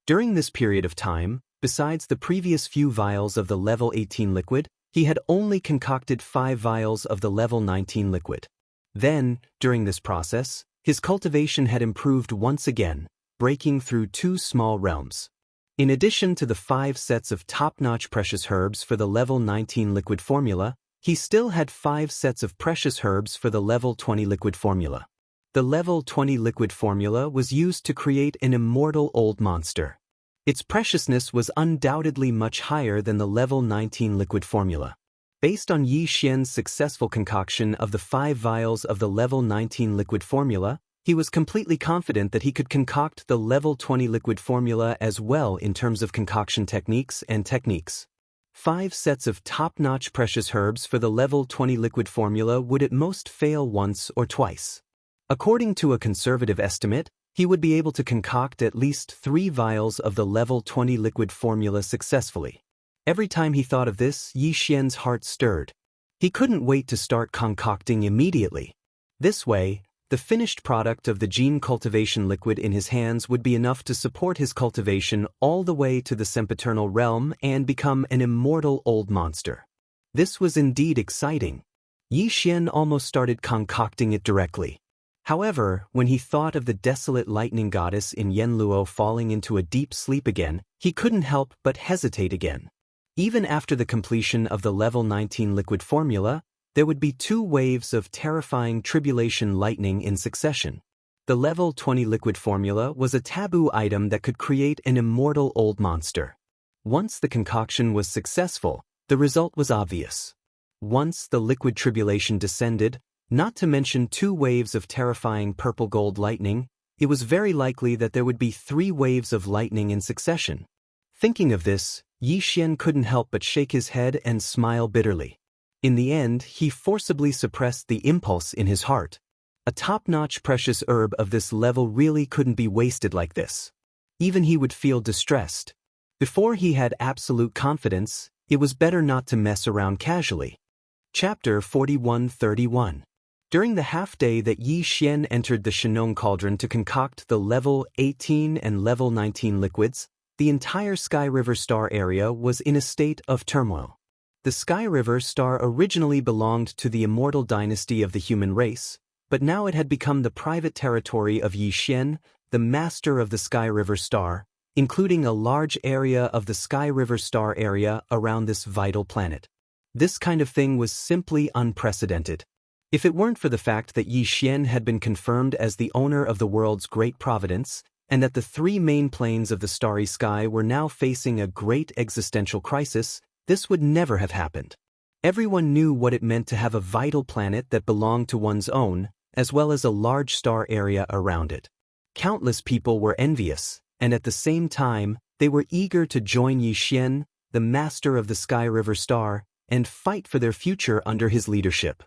During this period of time, besides the previous few vials of the level 18 liquid, he had only concocted 5 vials of the level 19 liquid. Then, during this process, his cultivation had improved once again, breaking through 2 small realms. In addition to the 5 sets of top-notch precious herbs for the level 19 liquid formula, he still had 5 sets of precious herbs for the level 20 liquid formula. The level 20 liquid formula was used to create an immortal old monster. Its preciousness was undoubtedly much higher than the level 19 liquid formula. Based on Xian's successful concoction of the 5 vials of the level 19 liquid formula, he was completely confident that he could concoct the level 20 liquid formula as well in terms of concoction techniques and techniques. 5 sets of top-notch precious herbs for the level 20 liquid formula would at most fail once or twice. According to a conservative estimate, he would be able to concoct at least 3 vials of the level 20 liquid formula successfully. Every time he thought of this, Xian's heart stirred. He couldn't wait to start concocting immediately. This way, the finished product of the gene cultivation liquid in his hands would be enough to support his cultivation all the way to the sempiternal realm and become an immortal old monster. This was indeed exciting. Xian almost started concocting it directly. However, when he thought of the desolate lightning goddess in Yanluo falling into a deep sleep again, he couldn't help but hesitate again. Even after the completion of the level 19 liquid formula, there would be 2 waves of terrifying tribulation lightning in succession. The level 20 liquid formula was a taboo item that could create an immortal old monster. Once the concoction was successful, the result was obvious. Once the liquid tribulation descended, not to mention 2 waves of terrifying purple-gold lightning, it was very likely that there would be 3 waves of lightning in succession. Thinking of this, Xian couldn't help but shake his head and smile bitterly. In the end, he forcibly suppressed the impulse in his heart. A top-notch precious herb of this level really couldn't be wasted like this. Even he would feel distressed. Before he had absolute confidence, it was better not to mess around casually. Chapter 41-31. During the half-day that Xian entered the Shenong Cauldron to concoct the level 18 and level 19 liquids, the entire Sky River Star area was in a state of turmoil. The Sky River Star originally belonged to the immortal dynasty of the human race, but now it had become the private territory of Xian, the master of the Sky River Star, including a large area of the Sky River Star area around this vital planet. This kind of thing was simply unprecedented. If it weren't for the fact that Xian had been confirmed as the owner of the world's great providence, and that the 3 main planes of the starry sky were now facing a great existential crisis, this would never have happened. Everyone knew what it meant to have a vital planet that belonged to one's own, as well as a large star area around it. Countless people were envious, and at the same time, they were eager to join Xian, the master of the Sky River Star, and fight for their future under his leadership.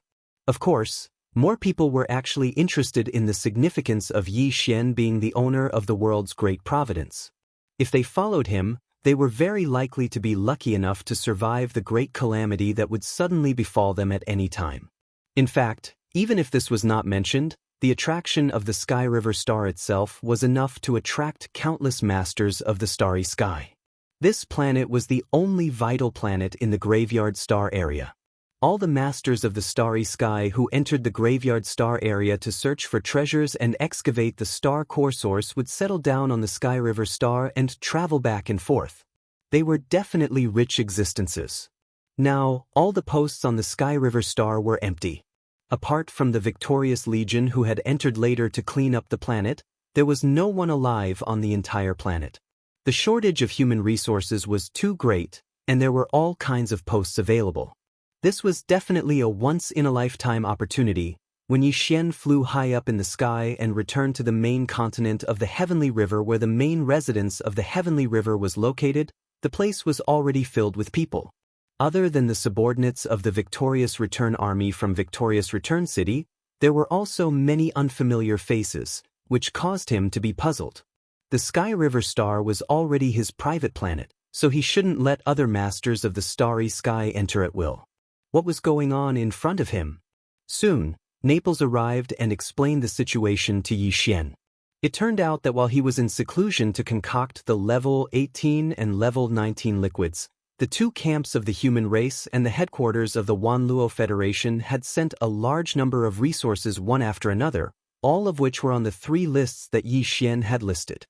Of course, more people were actually interested in the significance of Xian being the owner of the world's great providence. If they followed him, they were very likely to be lucky enough to survive the great calamity that would suddenly befall them at any time. In fact, even if this was not mentioned, the attraction of the Sky River Star itself was enough to attract countless masters of the starry sky. This planet was the only vital planet in the Graveyard Star area. All the masters of the starry sky who entered the Graveyard Star area to search for treasures and excavate the star core source would settle down on the Sky River Star and travel back and forth. They were definitely rich existences. Now, all the posts on the Sky River Star were empty. Apart from the victorious legion who had entered later to clean up the planet, there was no one alive on the entire planet. The shortage of human resources was too great, and there were all kinds of posts available. This was definitely a once-in-a-lifetime opportunity. When Yi Xian flew high up in the sky and returned to the main continent of the Heavenly River where the main residence of the Heavenly River was located, the place was already filled with people. Other than the subordinates of the Victorious Return Army from Victorious Return City, there were also many unfamiliar faces, which caused him to be puzzled. The Sky River Star was already his private planet, so he shouldn't let other masters of the starry sky enter at will. What was going on in front of him? Soon, Naples arrived and explained the situation to Yi Xian. It turned out that while he was in seclusion to concoct the level 18 and level 19 liquids, the two camps of the human race and the headquarters of the Wanluo Federation had sent a large number of resources one after another, all of which were on the 3 lists that Yi Xian had listed.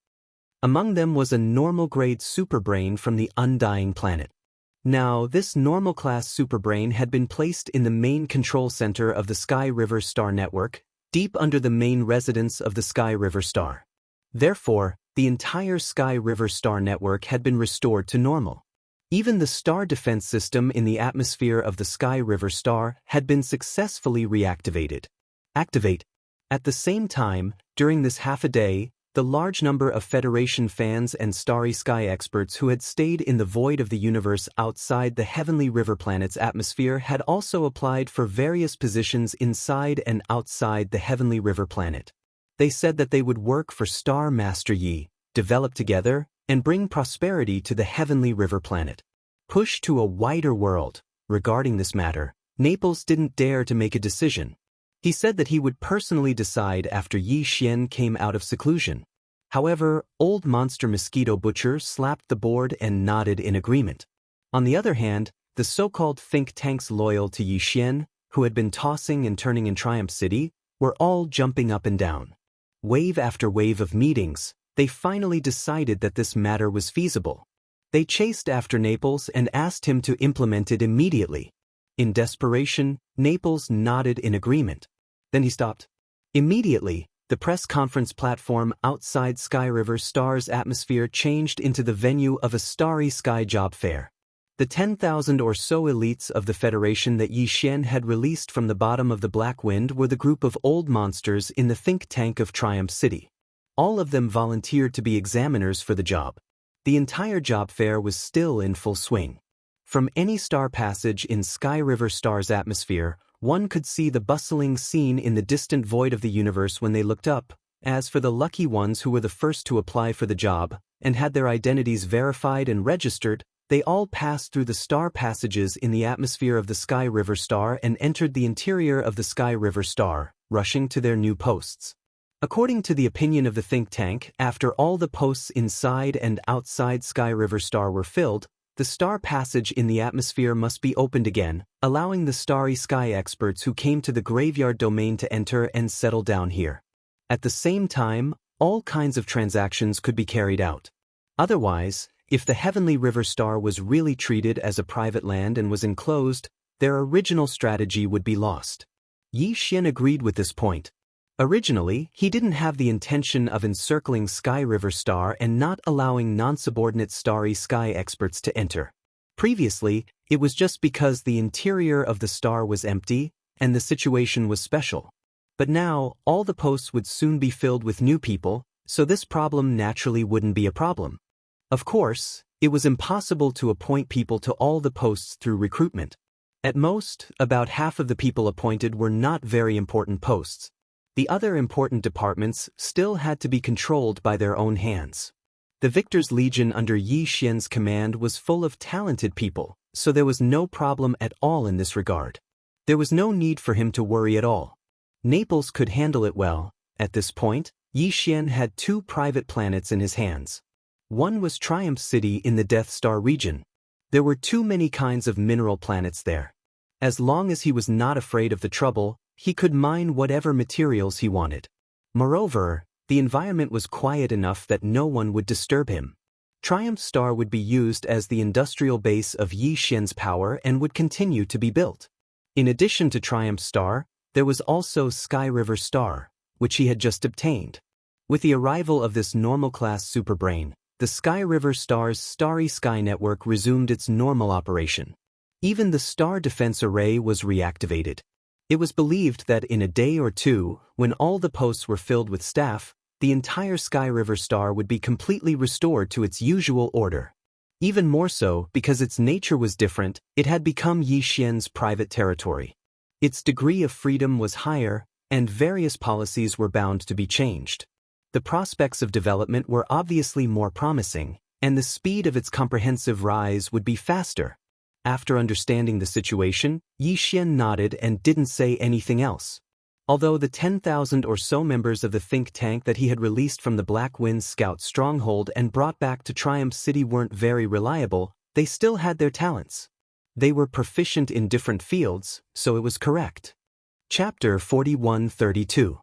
Among them was a normal-grade superbrain from the Undying Planet. Now, this normal-class superbrain had been placed in the main control center of the Sky River Star Network, deep under the main residence of the Sky River Star. Therefore, the entire Sky River Star Network had been restored to normal. Even the star defense system in the atmosphere of the Sky River Star had been successfully reactivated. Activate. At the same time, during this half a day, the large number of Federation fans and starry sky experts who had stayed in the void of the universe outside the Heavenly River planet's atmosphere had also applied for various positions inside and outside the Heavenly River planet. They said that they would work for Star Master Yi, develop together, and bring prosperity to the Heavenly River planet. Push to a wider world. Regarding this matter, Naples didn't dare to make a decision. He said that he would personally decide after Yi Xian came out of seclusion. However, Old Monster Mosquito Butcher slapped the board and nodded in agreement. On the other hand, the so-called think tanks loyal to Yi Xian, who had been tossing and turning in Triumph City, were all jumping up and down. Wave after wave of meetings, they finally decided that this matter was feasible. They chased after Naples and asked him to implement it immediately. In desperation, Naples nodded in agreement. Then he stopped. Immediately, the press conference platform outside Sky River Star's atmosphere changed into the venue of a starry sky job fair. The 10,000 or so elites of the Federation that Yi Xian had released from the bottom of the Black Wind were the group of old monsters in the think tank of Triumph City. All of them volunteered to be examiners for the job. The entire job fair was still in full swing. From any star passage in Sky River Star's atmosphere, one could see the bustling scene in the distant void of the universe when they looked up. As for the lucky ones who were the first to apply for the job, and had their identities verified and registered, they all passed through the star passages in the atmosphere of the Sky River Star and entered the interior of the Sky River Star, rushing to their new posts. According to the opinion of the think tank, after all the posts inside and outside Sky River Star were filled, the star passage in the atmosphere must be opened again, allowing the starry sky experts who came to the graveyard domain to enter and settle down here. At the same time, all kinds of transactions could be carried out. Otherwise, if the Heavenly River Star was really treated as a private land and was enclosed, their original strategy would be lost. Yi Xian agreed with this point. Originally, he didn't have the intention of encircling Sky River Star and not allowing non-subordinate starry sky experts to enter. Previously, it was just because the interior of the star was empty, and the situation was special. But now, all the posts would soon be filled with new people, so this problem naturally wouldn't be a problem. Of course, it was impossible to appoint people to all the posts through recruitment. At most, about half of the people appointed were not very important posts. The other important departments still had to be controlled by their own hands. The Victor's Legion under Yi Xian's command was full of talented people, so there was no problem at all in this regard. There was no need for him to worry at all. Naples could handle it well. At this point, Yi Xian had 2 private planets in his hands. One was Triumph City in the Death Star region. There were too many kinds of mineral planets there. As long as he was not afraid of the trouble, he could mine whatever materials he wanted. Moreover, the environment was quiet enough that no one would disturb him. Triumph Star would be used as the industrial base of Yi Xian's power and would continue to be built. In addition to Triumph Star, There was also Sky River Star, which he had just obtained. With the arrival of this normal-class superbrain, the Sky River Star's Starry Sky network resumed its normal operation. Even the Star Defense Array was reactivated. It was believed that in a day or two, when all the posts were filled with staff, the entire Sky River Star would be completely restored to its usual order. Even more so, because its nature was different, it had become Yi Xian's private territory. Its degree of freedom was higher, and various policies were bound to be changed. The prospects of development were obviously more promising, and the speed of its comprehensive rise would be faster. After understanding the situation, Yi Xian nodded and didn't say anything else. Although the 10,000 or so members of the think tank that he had released from the Black Wind Scout stronghold and brought back to Triumph City weren't very reliable, they still had their talents. They were proficient in different fields, so it was correct. Chapter 4132.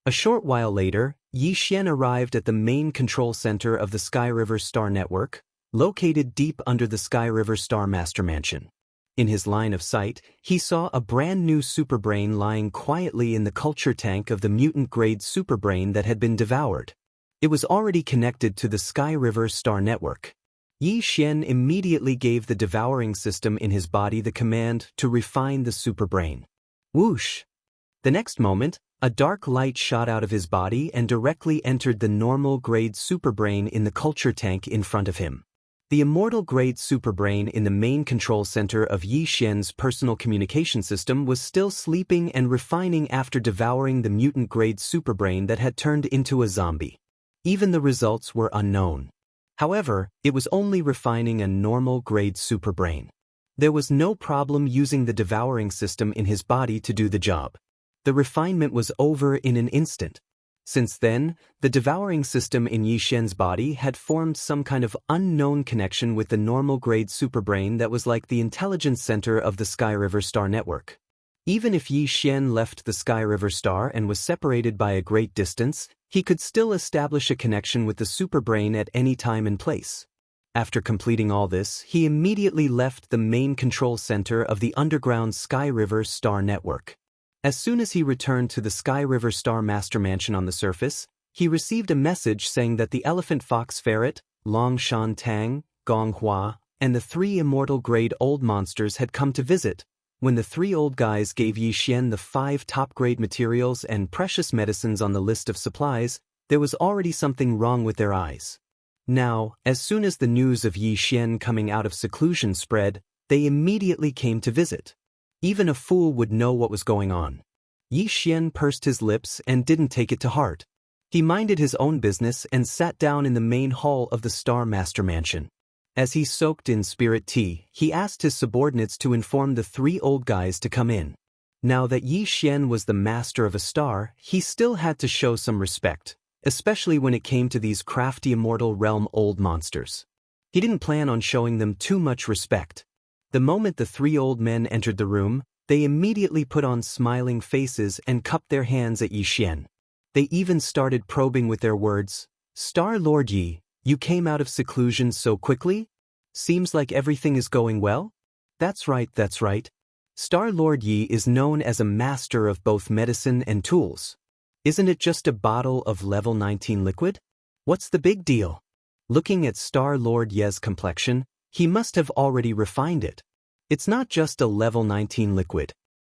A short while later, Yi Xian arrived at the main control center of the Sky River Star Network, located deep under the Sky River Star Master Mansion. In his line of sight, he saw a brand new superbrain lying quietly in the culture tank of the mutant-grade superbrain that had been devoured. It was already connected to the Sky River Star Network. Yi Xian immediately gave the devouring system in his body the command to refine the superbrain. Whoosh! The next moment, a dark light shot out of his body and directly entered the normal-grade superbrain in the culture tank in front of him. The immortal-grade superbrain in the main control center of Yi Xian's personal communication system was still sleeping and refining after devouring the mutant-grade superbrain that had turned into a zombie. Even the results were unknown. However, it was only refining a normal-grade superbrain. There was no problem using the devouring system in his body to do the job. The refinement was over in an instant. Since then, the devouring system in Yi Xian's body had formed some kind of unknown connection with the normal-grade superbrain that was like the intelligence center of the Sky River Star Network. Even if Yi Xian left the Sky River Star and was separated by a great distance, he could still establish a connection with the superbrain at any time and place. After completing all this, he immediately left the main control center of the underground Sky River Star Network. As soon as he returned to the Sky River Star Master Mansion on the surface, he received a message saying that the Elephant Fox Ferret, Long Shan Tang, Gong Hua, and the 3 immortal-grade old monsters had come to visit. When the 3 old guys gave Yi Xian the 5 top-grade materials and precious medicines on the list of supplies, there was already something wrong with their eyes. Now, as soon as the news of Yi Xian coming out of seclusion spread, they immediately came to visit. Even a fool would know what was going on. Yi Xian pursed his lips and didn't take it to heart. He minded his own business and sat down in the main hall of the Star Master Mansion. As he soaked in spirit tea, he asked his subordinates to inform the 3 old guys to come in. Now that Yi Xian was the master of a star, he still had to show some respect, especially when it came to these crafty immortal realm old monsters. He didn't plan on showing them too much respect. The moment the 3 old men entered the room, they immediately put on smiling faces and cupped their hands at Yi Xian. They even started probing with their words. "Star Lord Yi, you came out of seclusion so quickly? Seems like everything is going well?" That's right. Star Lord Yi is known as a master of both medicine and tools. Isn't it just a bottle of level 19 liquid? What's the big deal? Looking at Star Lord Ye's complexion, he must have already refined it. It's not just a level 19 liquid.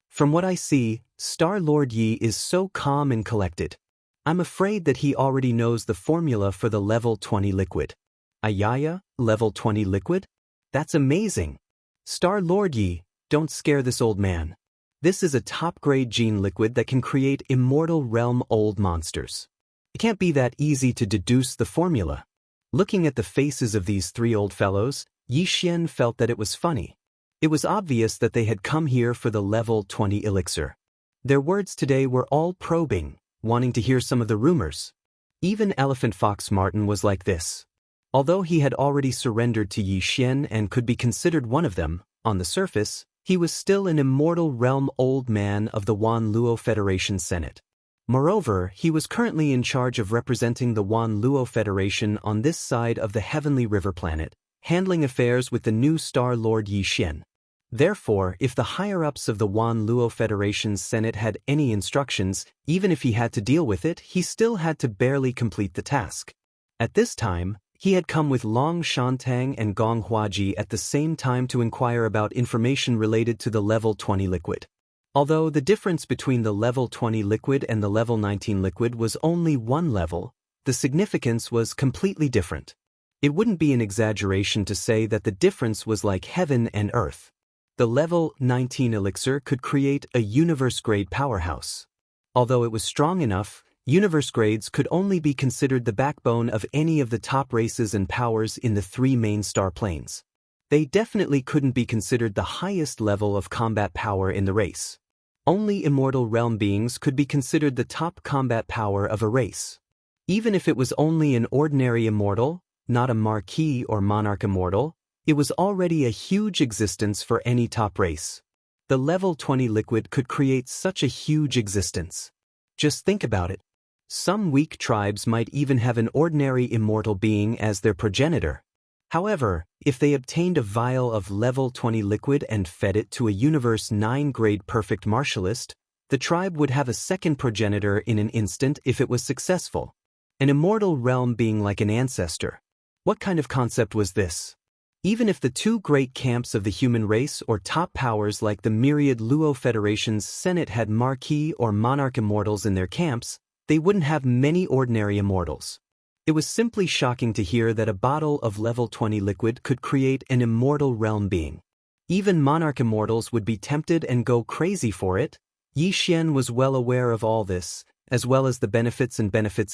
From what I see, Star Lord Yi is so calm and collected. I'm afraid that he already knows the formula for the level 20 liquid. Ayaya, level 20 liquid? That's amazing. Star Lord Yi, don't scare this old man. This is a top-grade gene liquid that can create immortal realm old monsters. It can't be that easy to deduce the formula. Looking at the faces of these 3 old fellows, Yi Xian felt that it was funny. It was obvious that they had come here for the level 20 elixir. Their words today were all probing, wanting to hear some of the rumors. Even Elephant Fox Martin was like this. Although he had already surrendered to Yi Xian and could be considered one of them, on the surface, he was still an immortal realm old man of the Wan Luo Federation Senate. Moreover, he was currently in charge of representing the Wan Luo Federation on this side of the Heavenly River planet, handling affairs with the new Star Lord Yi Xian. Therefore, if the higher-ups of the Wan Luo Federation's Senate had any instructions, even if he had to deal with it, he still had to barely complete the task. At this time, he had come with Long Shantang and Gong Huaji at the same time to inquire about information related to the level 20 liquid. Although the difference between the level 20 liquid and the level 19 liquid was only one level, the significance was completely different. It wouldn't be an exaggeration to say that the difference was like heaven and earth. The level 19 elixir could create a universe-grade powerhouse. Although it was strong enough, universe grades could only be considered the backbone of any of the top races and powers in the three main star planes. They definitely couldn't be considered the highest level of combat power in the race. Only immortal realm beings could be considered the top combat power of a race. Even if it was only an ordinary immortal, not a marquis or monarch immortal, it was already a huge existence for any top race. The level 20 liquid could create such a huge existence. Just think about it. Some weak tribes might even have an ordinary immortal being as their progenitor. However, if they obtained a vial of level 20 liquid and fed it to a Universe 9 grade perfect martialist, the tribe would have a second progenitor in an instant if it was successful. An immortal realm being like an ancestor. What kind of concept was this? Even if the two great camps of the human race or top powers like the myriad Luo Federation's Senate had marquis or monarch immortals in their camps, they wouldn't have many ordinary immortals. It was simply shocking to hear that a bottle of level 20 liquid could create an immortal realm being. Even monarch immortals would be tempted and go crazy for it. Xianxia was well aware of all this, as well as the benefits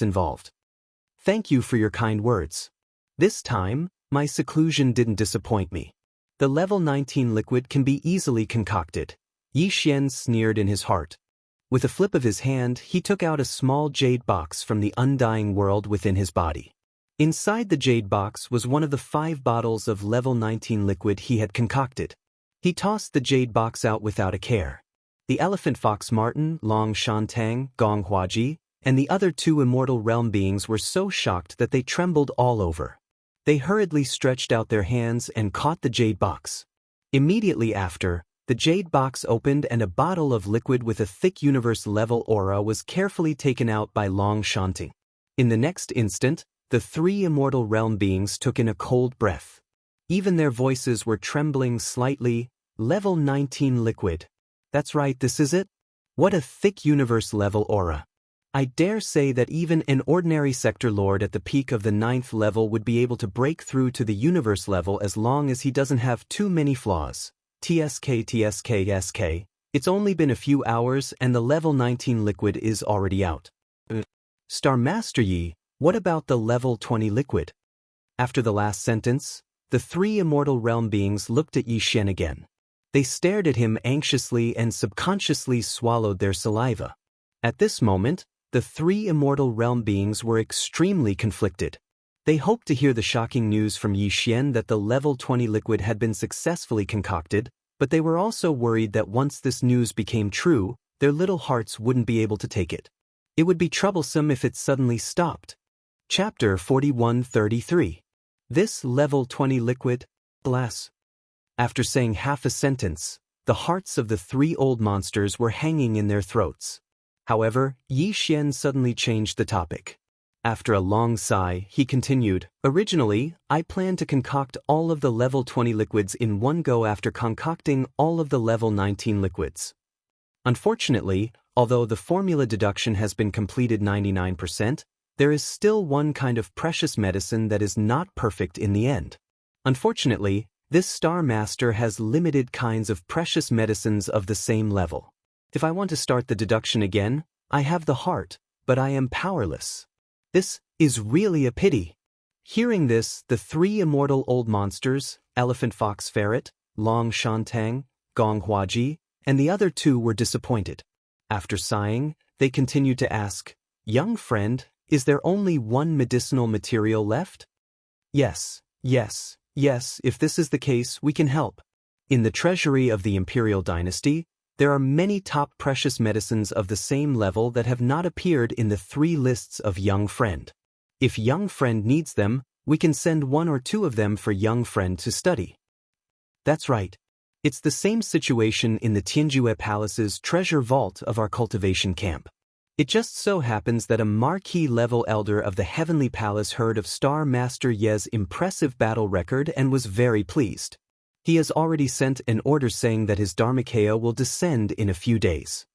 involved. Thank you for your kind words. This time, my seclusion didn't disappoint me. The level 19 liquid can be easily concocted. Xianxia sneered in his heart. With a flip of his hand, he took out a small jade box from the undying world within his body. Inside the jade box was one of the 5 bottles of level 19 liquid he had concocted. He tossed the jade box out without a care. The elephant fox Martin, Long Shantang, Gong Huaji, and the other 2 immortal realm beings were so shocked that they trembled all over. They hurriedly stretched out their hands and caught the jade box. Immediately after, the jade box opened and a bottle of liquid with a thick universe-level aura was carefully taken out by Long Shantang. In the next instant, the 3 immortal realm beings took in a cold breath. Even their voices were trembling slightly. Level 19 liquid. That's right, this is it? What a thick universe-level aura. I dare say that even an ordinary sector lord at the peak of the 9th level would be able to break through to the universe level as long as he doesn't have too many flaws. TSK. It's only been a few hours and the level 19 liquid is already out. Star Master Yi, what about the level 20 liquid? After the last sentence, the 3 immortal realm beings looked at Xianxia again. They stared at him anxiously and subconsciously swallowed their saliva. At this moment, the 3 immortal realm beings were extremely conflicted. They hoped to hear the shocking news from Xianxia that the level 20 liquid had been successfully concocted, but they were also worried that once this news became true, their little hearts wouldn't be able to take it. It would be troublesome if it suddenly stopped. Chapter 4133. This level 20 liquid, bless. After saying half a sentence, the hearts of the 3 old monsters were hanging in their throats. However, Xianxia suddenly changed the topic. After a long sigh, he continued, originally, I planned to concoct all of the level 20 liquids in one go after concocting all of the level 19 liquids. Unfortunately, although the formula deduction has been completed 99%, there is still one kind of precious medicine that is not perfect in the end. Unfortunately, this Star Master has limited kinds of precious medicines of the same level. If I want to start the deduction again, I have the heart, but I am powerless. This is really a pity. Hearing this, the 3 immortal old monsters, Elephant Fox Ferret, Long Shantang, Gong Huaji, and the other 2 were disappointed. After sighing, they continued to ask, young friend, is there only one medicinal material left? Yes, if this is the case, we can help. In the treasury of the Imperial Dynasty, there are many top precious medicines of the same level that have not appeared in the 3 lists of Young Friend. If Young Friend needs them, we can send 1 or 2 of them for Young Friend to study. That's right. It's the same situation in the Tianjue Palace's treasure vault of our cultivation camp. It just so happens that a marquee-level elder of the Heavenly Palace heard of Star Master Ye's impressive battle record and was very pleased. He has already sent an order saying that his Dharmakaya will descend in a few days.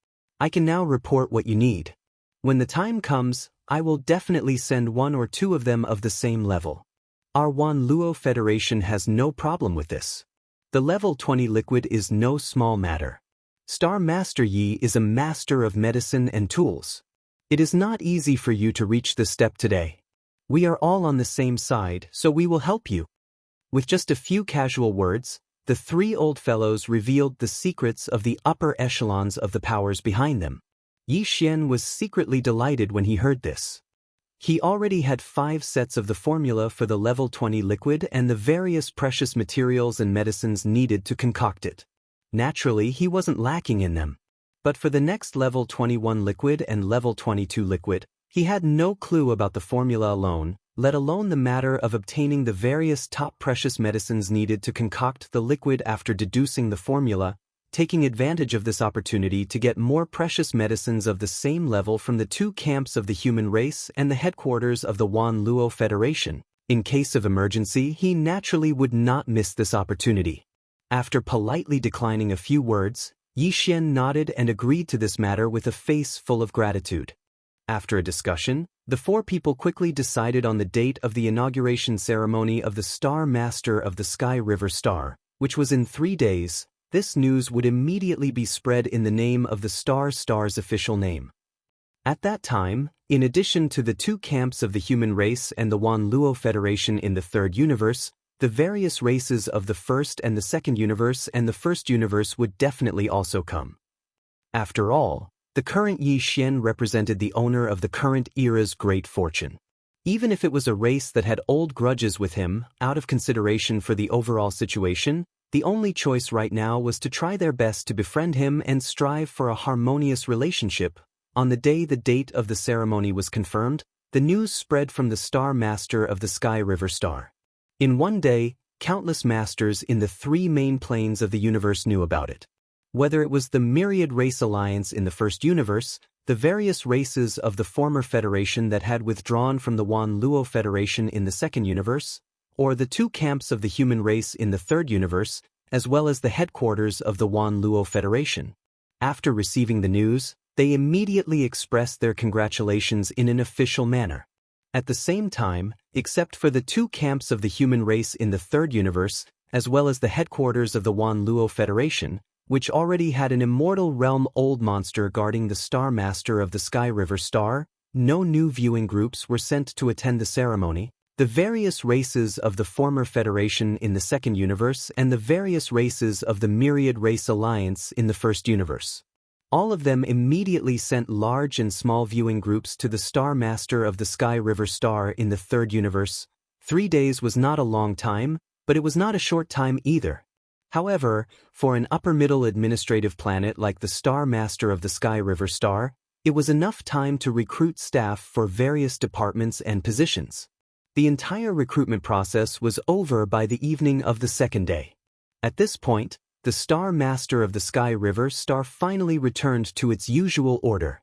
I can now report what you need. When the time comes, I will definitely send one or two of them of the same level. Our Wan Luo Federation has no problem with this. The level 20 liquid is no small matter. Star Master Yi is a master of medicine and tools. It is not easy for you to reach this step today. We are all on the same side, so we will help you. With just a few casual words, the three old fellows revealed the secrets of the upper echelons of the powers behind them. Yi Xian was secretly delighted when he heard this. He already had 5 sets of the formula for the level 20 liquid and the various precious materials and medicines needed to concoct it. Naturally, he wasn't lacking in them. But for the next level 21 liquid and level 22 liquid, he had no clue about the formula alone, let alone the matter of obtaining the various top precious medicines needed to concoct the liquid after deducing the formula, taking advantage of this opportunity to get more precious medicines of the same level from the 2 camps of the human race and the headquarters of the Wan Luo Federation. In case of emergency, he naturally would not miss this opportunity. After politely declining a few words, Yi Xian nodded and agreed to this matter with a face full of gratitude. After a discussion, the 4 people quickly decided on the date of the inauguration ceremony of the Star Master of the Sky River Star, which was in 3 days. This news would immediately be spread in the name of the Star's official name. At that time, in addition to the 2 camps of the human race and the Wan Luo Federation in the 3rd universe, the various races of the 1st and the 2nd universe and the 1st universe would definitely also come. After all, the current Yi Xian represented the owner of the current era's great fortune. Even if it was a race that had old grudges with him, out of consideration for the overall situation, the only choice right now was to try their best to befriend him and strive for a harmonious relationship. On the day the date of the ceremony was confirmed, the news spread from the Star Master of the Sky River Star. In one day, countless masters in the 3 main planes of the universe knew about it. Whether it was the Myriad Race Alliance in the 1st universe, the various races of the former Federation that had withdrawn from the Wan Luo Federation in the 2nd universe, or the 2 camps of the human race in the 3rd universe, as well as the headquarters of the Wan Luo Federation. After receiving the news, they immediately expressed their congratulations in an official manner. At the same time, except for the 2 camps of the human race in the 3rd universe, as well as the headquarters of the Wan Luo Federation, which already had an immortal realm old monster guarding the Star Master of the Sky River Star, no new viewing groups were sent to attend the ceremony. The various races of the former Federation in the 2nd universe and the various races of the Myriad Race Alliance in the 1st universe. All of them immediately sent large and small viewing groups to the Star Master of the Sky River Star in the 3rd universe. 3 days was not a long time, but it was not a short time either. However, for an upper-middle administrative planet like the Star Master of the Sky River Star, it was enough time to recruit staff for various departments and positions. The entire recruitment process was over by the evening of the 2nd day. At this point, the Star Master of the Sky River Star finally returned to its usual order.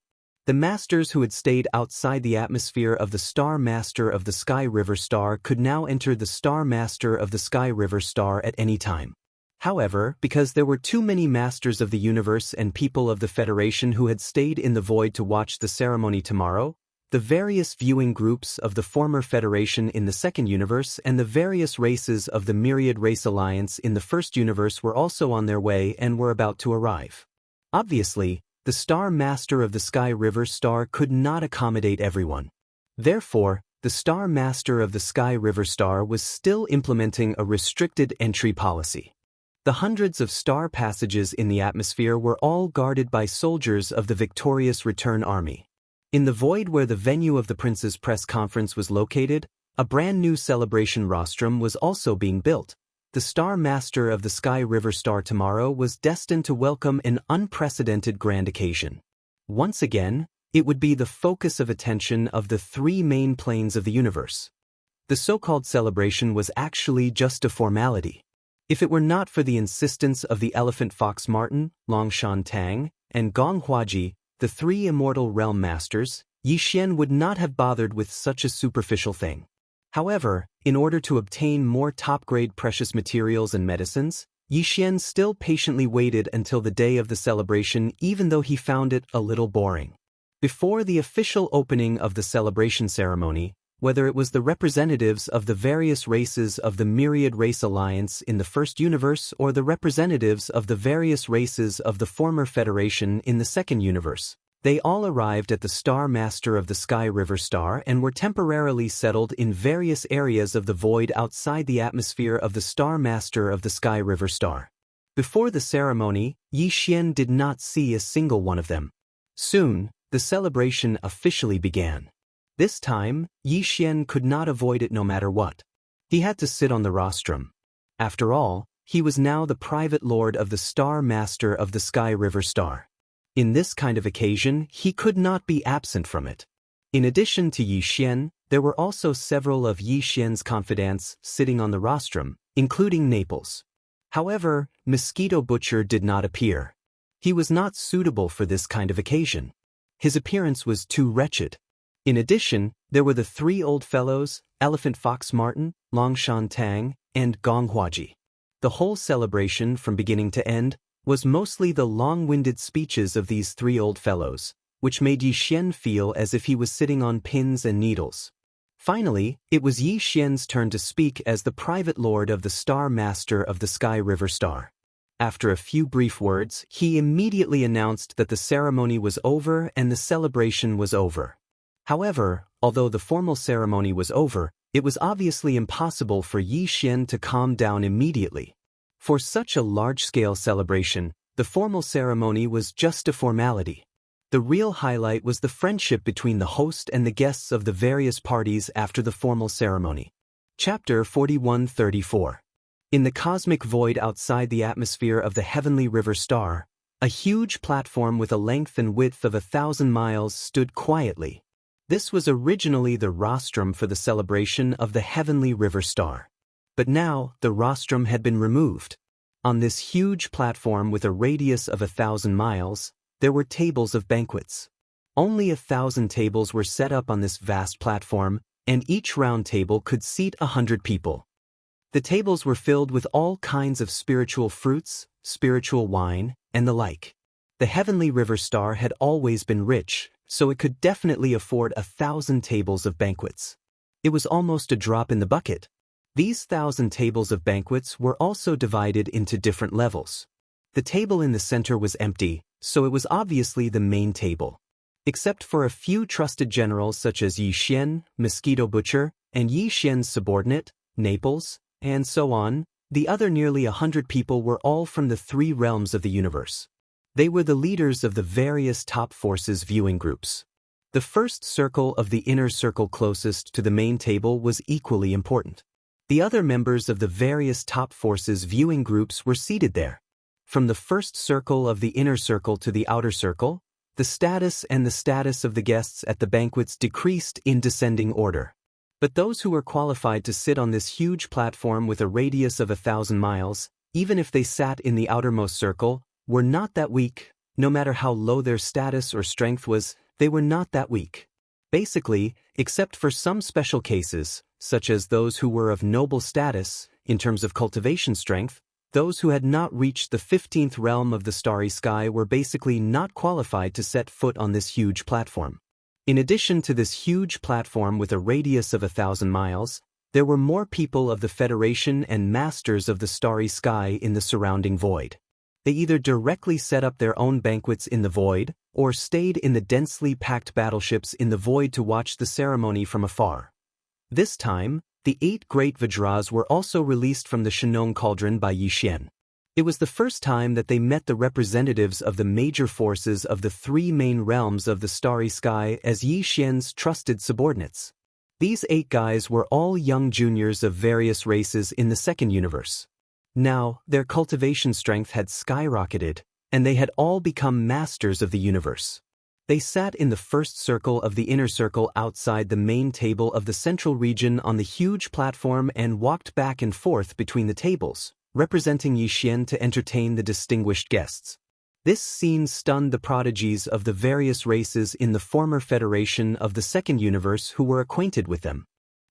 The masters who had stayed outside the atmosphere of the Star Master of the Sky River Star could now enter the Star Master of the Sky River Star at any time. However, because there were too many masters of the universe and people of the Federation who had stayed in the void to watch the ceremony tomorrow, the various viewing groups of the former Federation in the 2nd universe and the various races of the Myriad Race Alliance in the 1st universe were also on their way and were about to arrive. Obviously, the Star Master of the Sky River Star could not accommodate everyone. Therefore, the Star Master of the Sky River Star was still implementing a restricted entry policy. The hundreds of star passages in the atmosphere were all guarded by soldiers of the victorious return army. In the void where the venue of the Prince's press conference was located, a brand new celebration rostrum was also being built. The Star Master of the Sky River Star tomorrow was destined to welcome an unprecedented grand occasion. Once again, it would be the focus of attention of the 3 main planes of the universe. The so-called celebration was actually just a formality. If it were not for the insistence of the elephant fox Martin, Longshan Tang, and Gong Huaji, the three immortal realm masters, Yi Xian would not have bothered with such a superficial thing. However, in order to obtain more top-grade precious materials and medicines, Yi Xian still patiently waited until the day of the celebration, even though he found it a little boring. Before the official opening of the celebration ceremony, whether it was the representatives of the various races of the Myriad Race Alliance in the First Universe or the representatives of the various races of the former Federation in the Second Universe, they all arrived at the Star Master of the Sky River Star and were temporarily settled in various areas of the void outside the atmosphere of the Star Master of the Sky River Star. Before the ceremony, Yi Xian did not see a single one of them. Soon, the celebration officially began. This time, Yi Xian could not avoid it no matter what. He had to sit on the rostrum. After all, he was now the private lord of the Star Master of the Sky River Star. In this kind of occasion, he could not be absent from it. In addition to Yi Xian, there were also several of Yi Xian's confidants sitting on the rostrum, including Naples. However, Mosquito Butcher did not appear. He was not suitable for this kind of occasion. His appearance was too wretched. In addition, there were the three old fellows, Elephant Fox Martin, Longshan Tang, and Gong Huaji. The whole celebration from beginning to end was mostly the long-winded speeches of these three old fellows, which made Yi Xian feel as if he was sitting on pins and needles. Finally, it was Yi Xian's turn to speak as the private lord of the Star Master of the Sky River Star. After a few brief words, he immediately announced that the ceremony was over and the celebration was over. However, although the formal ceremony was over, it was obviously impossible for Yi Xian to calm down immediately. For such a large-scale celebration, the formal ceremony was just a formality. The real highlight was the friendship between the host and the guests of the various parties after the formal ceremony. Chapter 41-34. In the cosmic void outside the atmosphere of the heavenly river star, a huge platform with a length and width of 1,000 miles stood quietly. This was originally the rostrum for the celebration of the heavenly river star. But now, the rostrum had been removed. On this huge platform with a radius of 1,000 miles, there were tables of banquets. Only 1,000 tables were set up on this vast platform, and each round table could seat 100 people. The tables were filled with all kinds of spiritual fruits, spiritual wine, and the like. The heavenly river star had always been rich, so it could definitely afford 1,000 tables of banquets. It was almost a drop in the bucket. These 1,000 tables of banquets were also divided into different levels. The table in the center was empty, so it was obviously the main table. Except for a few trusted generals such as Yi Xian, Mosquito Butcher, and Yi Xian's subordinate, Naples, and so on, the other nearly 100 people were all from the three realms of the universe. They were the leaders of the various top forces viewing groups. The first circle of the inner circle closest to the main table was equally important. The other members of the various top forces viewing groups were seated there. From the first circle of the inner circle to the outer circle, the status of the guests at the banquets decreased in descending order. But those who were qualified to sit on this huge platform with a radius of 1,000 miles, even if they sat in the outermost circle, were not that weak. No matter how low their status or strength was, they were not that weak. Basically, except for some special cases, such as those who were of noble status, in terms of cultivation strength, those who had not reached the 15th realm of the starry sky were basically not qualified to set foot on this huge platform. In addition to this huge platform with a radius of 1,000 miles, there were more people of the Federation and masters of the starry sky in the surrounding void. They either directly set up their own banquets in the void, or stayed in the densely packed battleships in the void to watch the ceremony from afar. This time, the 8 great Vajras were also released from the Shenong Cauldron by Yi Xian. It was the first time that they met the representatives of the major forces of the 3 main realms of the starry sky as Yi Xian's trusted subordinates. These 8 guys were all young juniors of various races in the second universe. Now, their cultivation strength had skyrocketed, and they had all become masters of the universe. They sat in the first circle of the inner circle outside the main table of the central region on the huge platform and walked back and forth between the tables, representing Yixian to entertain the distinguished guests. This scene stunned the prodigies of the various races in the former Federation of the Second Universe who were acquainted with them.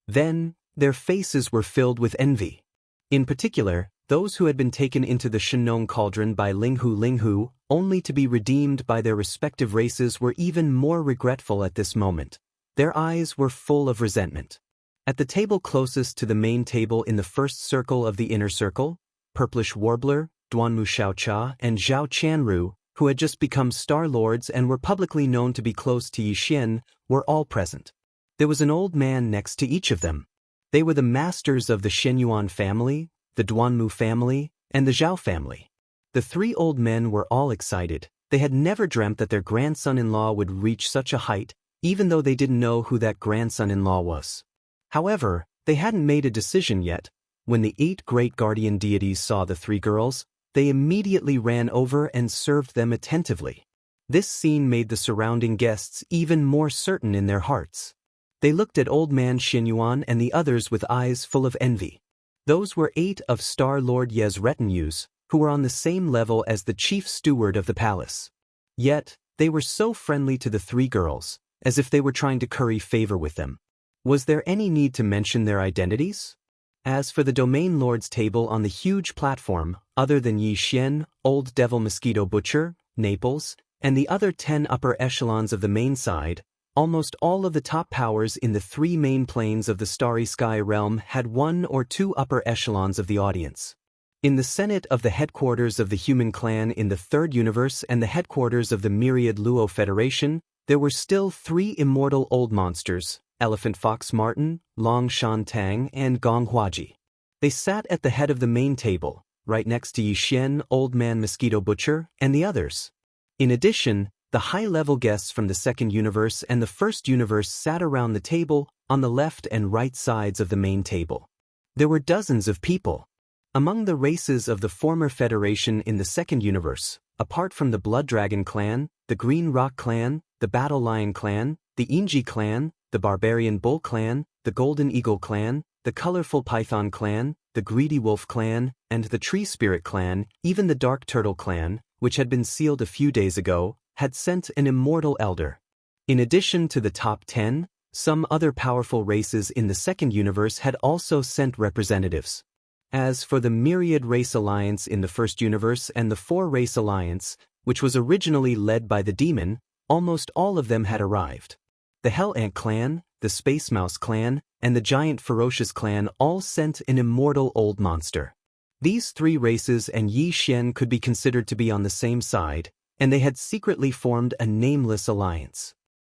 Then, their faces were filled with envy. In particular, those who had been taken into the Shenong cauldron by Linghu, only to be redeemed by their respective races, were even more regretful at this moment. Their eyes were full of resentment. At the table closest to the main table in the first circle of the inner circle, Purplish Warbler, Duanmu Xiaocha, and Zhao Qianru, who had just become Star Lords and were publicly known to be close to Yixian, were all present. There was an old man next to each of them. They were the masters of the Shenyuan family, the Duanmu family, and the Zhao family. The three old men were all excited. They had never dreamt that their grandson-in-law would reach such a height, even though they didn't know who that grandson-in-law was. However, they hadn't made a decision yet. When the 8 great guardian deities saw the 3 girls, they immediately ran over and served them attentively. This scene made the surrounding guests even more certain in their hearts. They looked at old man Shenyuan and the others with eyes full of envy. Those were 8 of Star Lord Ye's retinues, who were on the same level as the chief steward of the palace. Yet, they were so friendly to the 3 girls, as if they were trying to curry favor with them. Was there any need to mention their identities? As for the Domain Lord's table on the huge platform, other than Yi Xian, Old Devil Mosquito Butcher, Naples, and the other 10 upper echelons of the main side, almost all of the top powers in the 3 main planes of the Starry Sky realm had 1 or 2 upper echelons of the audience. In the Senate of the headquarters of the human clan in the 3rd universe and the headquarters of the Myriad Luo Federation, there were still 3 immortal old monsters, Elephant Fox Martin, Long Shan Tang, and Gong Huaji. They sat at the head of the main table, right next to Yi Xian, Old Man Mosquito Butcher, and the others. In addition, the high-level guests from the 2nd universe and the 1st universe sat around the table on the left and right sides of the main table. There were dozens of people. Among the races of the former Federation in the 2nd universe, apart from the Blood Dragon clan, the Green Rock clan, the Battle Lion clan, the Inji clan, the Barbarian Bull clan, the Golden Eagle clan, the Colorful Python clan, the Greedy Wolf clan, and the Tree Spirit clan, even the Dark Turtle clan, which had been sealed a few days ago, had sent an immortal elder. In addition to the top 10, some other powerful races in the 2nd universe had also sent representatives. As for the Myriad Race Alliance in the 1st universe and the 4 Race Alliance, which was originally led by the demon, almost all of them had arrived. The Hell Ant clan, the Space Mouse clan, and the Giant Ferocious clan all sent an immortal old monster. These 3 races and Yi Xian could be considered to be on the same side, and they had secretly formed a nameless alliance.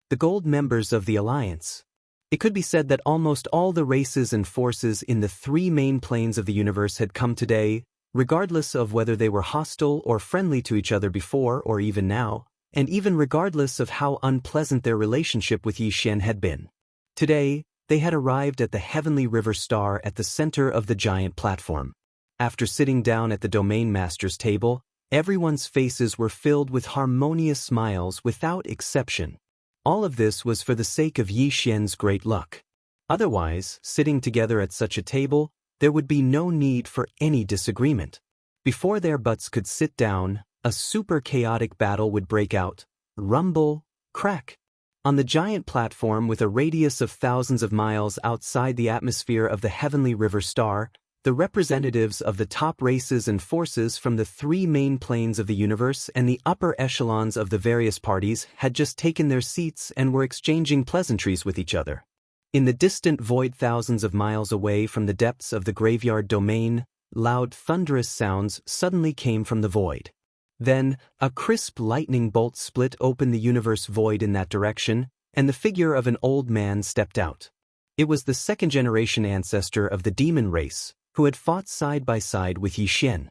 The gold members of the alliance. It could be said that almost all the races and forces in the 3 main planes of the universe had come today, regardless of whether they were hostile or friendly to each other before or even now, and even regardless of how unpleasant their relationship with Yi Xian had been. Today, they had arrived at the Heavenly River Star at the center of the giant platform. After sitting down at the Domain Master's table, everyone's faces were filled with harmonious smiles without exception. All of this was for the sake of Yi Xian's great luck. Otherwise, sitting together at such a table, there would be no need for any disagreement. Before their butts could sit down, a super chaotic battle would break out. Rumble, crack. On the giant platform with a radius of thousands of miles outside the atmosphere of the Heavenly River Star, the representatives of the top races and forces from the 3 main planes of the universe and the upper echelons of the various parties had just taken their seats and were exchanging pleasantries with each other. In the distant void thousands of miles away from the depths of the graveyard domain, loud thunderous sounds suddenly came from the void. Then, a crisp lightning bolt split open the universe void in that direction, and the figure of an old man stepped out. It was the 2nd-generation ancestor of the demon race, who had fought side by side with Yi Xian.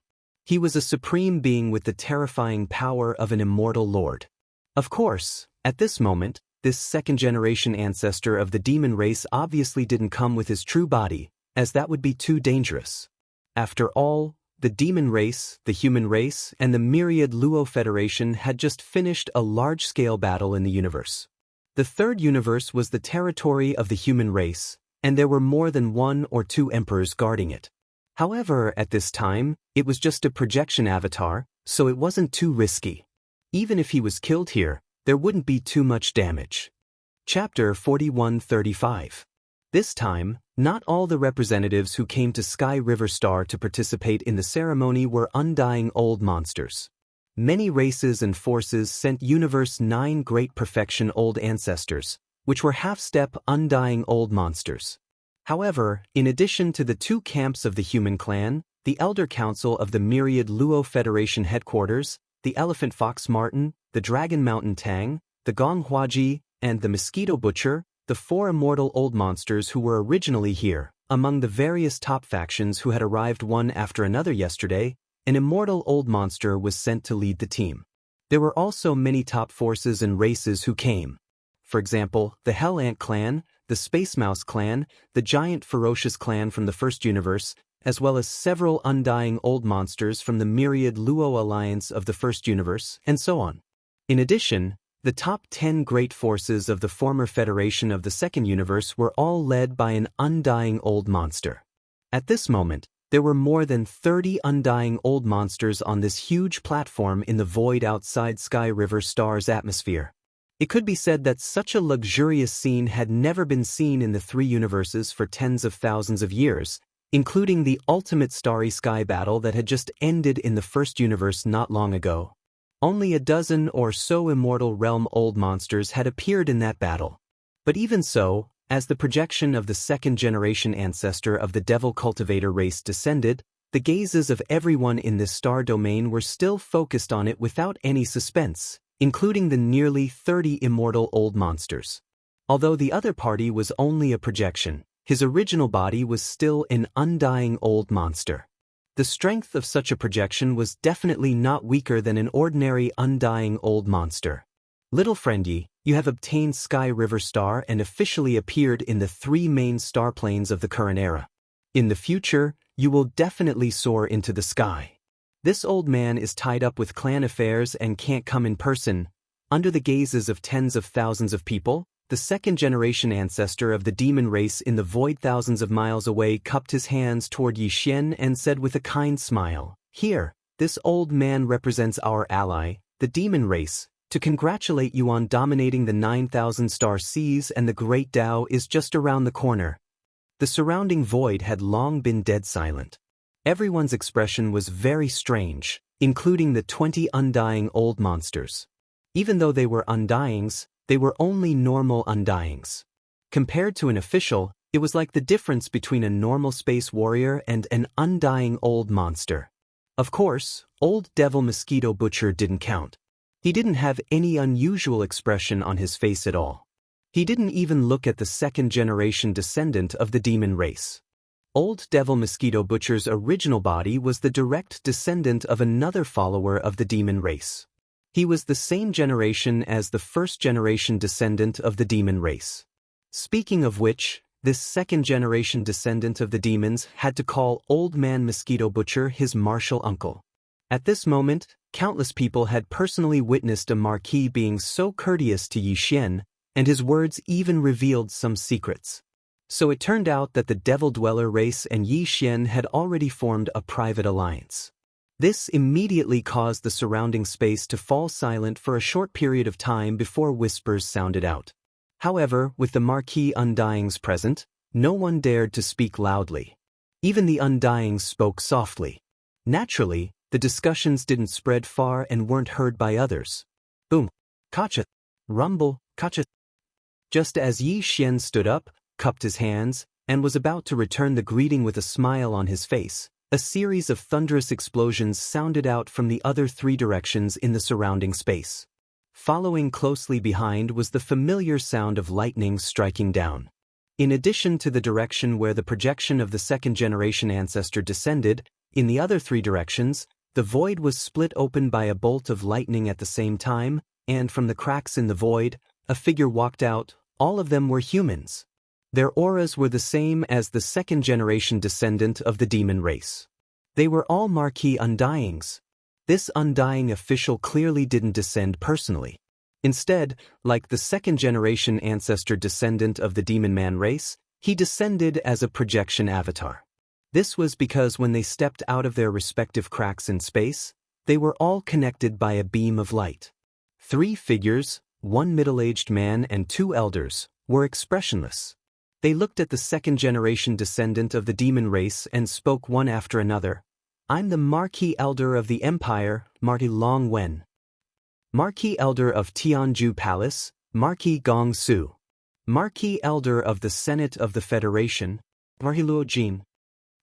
He was a supreme being with the terrifying power of an immortal lord. Of course, at this moment, this 2nd-generation ancestor of the demon race obviously didn't come with his true body, as that would be too dangerous. After all, the demon race, the human race, and the Myriad Luo Federation had just finished a large-scale battle in the universe. The 3rd universe was the territory of the human race, and there were more than 1 or 2 emperors guarding it. However, at this time, it was just a projection avatar, so it wasn't too risky. Even if he was killed here, there wouldn't be too much damage. Chapter 4135. This time, not all the representatives who came to Sky River Star to participate in the ceremony were undying old monsters. Many races and forces sent Universe 9 Great Perfection Old Ancestors, which were half-step undying old monsters. However, in addition to the two camps of the Human Clan, the Elder Council of the Myriad Luo Federation Headquarters, the Elephant Fox Martin, the Dragon Mountain Tang, the Gong Huaji, and the Mosquito Butcher, the four immortal old monsters who were originally here, among the various top factions who had arrived one after another yesterday, an immortal old monster was sent to lead the team. There were also many top forces and races who came. For example, the Hell Ant Clan, the Space Mouse Clan, the Giant Ferocious Clan from the First Universe, as well as several undying old monsters from the Myriad Luo Alliance of the First Universe, and so on. In addition, the top 10 great forces of the former Federation of the Second Universe were all led by an undying old monster. At this moment, there were more than 30 undying old monsters on this huge platform in the void outside Sky River Star's atmosphere. It could be said that such a luxurious scene had never been seen in the three universes for tens of thousands of years, including the ultimate starry sky battle that had just ended in the First Universe not long ago. Only a dozen or so immortal realm old monsters had appeared in that battle. But even so, as the projection of the second-generation ancestor of the Devil Cultivator race descended, the gazes of everyone in this star domain were still focused on it without any suspense, including the nearly 30 immortal old monsters. Although the other party was only a projection, his original body was still an undying old monster. The strength of such a projection was definitely not weaker than an ordinary undying old monster. Little friendy, you have obtained Sky River Star and officially appeared in the three main star planes of the current era. In the future, you will definitely soar into the sky. This old man is tied up with clan affairs and can't come in person. Under the gazes of tens of thousands of people, the second-generation ancestor of the demon race in the void thousands of miles away cupped his hands toward Yixian and said with a kind smile, "Here, this old man represents our ally, the demon race, to congratulate you on dominating the 9,000-star seas, and the great Tao is just around the corner." The surrounding void had long been dead silent. Everyone's expression was very strange, including the 20 undying old monsters. Even though they were undyings, they were only normal undyings. Compared to an official, it was like the difference between a normal space warrior and an undying old monster. Of course, old Devil Mosquito Butcher didn't count. He didn't have any unusual expression on his face at all. He didn't even look at the second-generation descendant of the demon race. Old Devil Mosquito Butcher's original body was the direct descendant of another follower of the demon race. He was the same generation as the first-generation descendant of the demon race. Speaking of which, this second-generation descendant of the demons had to call Old Man Mosquito Butcher his martial uncle. At this moment, countless people had personally witnessed a Marquis being so courteous to Yixian, and his words even revealed some secrets. So it turned out that the Devil Dweller race and Yixian had already formed a private alliance. This immediately caused the surrounding space to fall silent for a short period of time before whispers sounded out. However, with the Marquis Undyings present, no one dared to speak loudly. Even the Undyings spoke softly. Naturally, the discussions didn't spread far and weren't heard by others. Boom. Kacha. Rumble. Kacha. Just as Yixian stood up, cupped his hands, and was about to return the greeting with a smile on his face, a series of thunderous explosions sounded out from the other three directions in the surrounding space. Following closely behind was the familiar sound of lightning striking down. In addition to the direction where the projection of the second-generation ancestor descended, in the other three directions, the void was split open by a bolt of lightning at the same time, and from the cracks in the void, a figure walked out. All of them were humans. Their auras were the same as the second-generation descendant of the demon race. They were all Marquis Undyings. This undying official clearly didn't descend personally. Instead, like the second-generation ancestor descendant of the demon man race, he descended as a projection avatar. This was because when they stepped out of their respective cracks in space, they were all connected by a beam of light. 3 figures, 1 middle-aged man and 2 elders, were expressionless. They looked at the second-generation descendant of the demon race and spoke one after another. "I'm the Marquis Elder of the Empire, Marquis Long Wen. Marquis Elder of Tianju Palace, Marquis Gong Su. Marquis Elder of the Senate of the Federation, Marquis Luo Jin."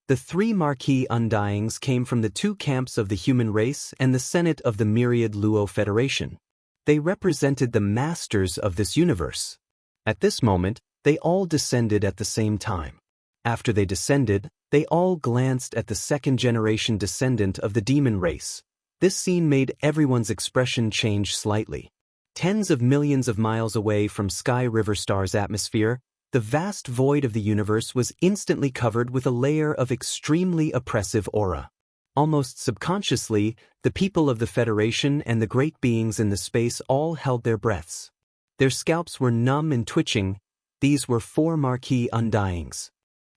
The 3 Marquis Undyings came from the 2 camps of the human race and the Senate of the myriad Luo Federation. They represented the masters of this universe. At this moment, they all descended at the same time. After they descended, they all glanced at the second-generation descendant of the demon race. This scene made everyone's expression change slightly. Tens of millions of miles away from Sky River Star's atmosphere, the vast void of the universe was instantly covered with a layer of extremely oppressive aura. Almost subconsciously, the people of the Federation and the great beings in the space all held their breaths. Their scalps were numb and twitching. These were 4 Marquis Undyings.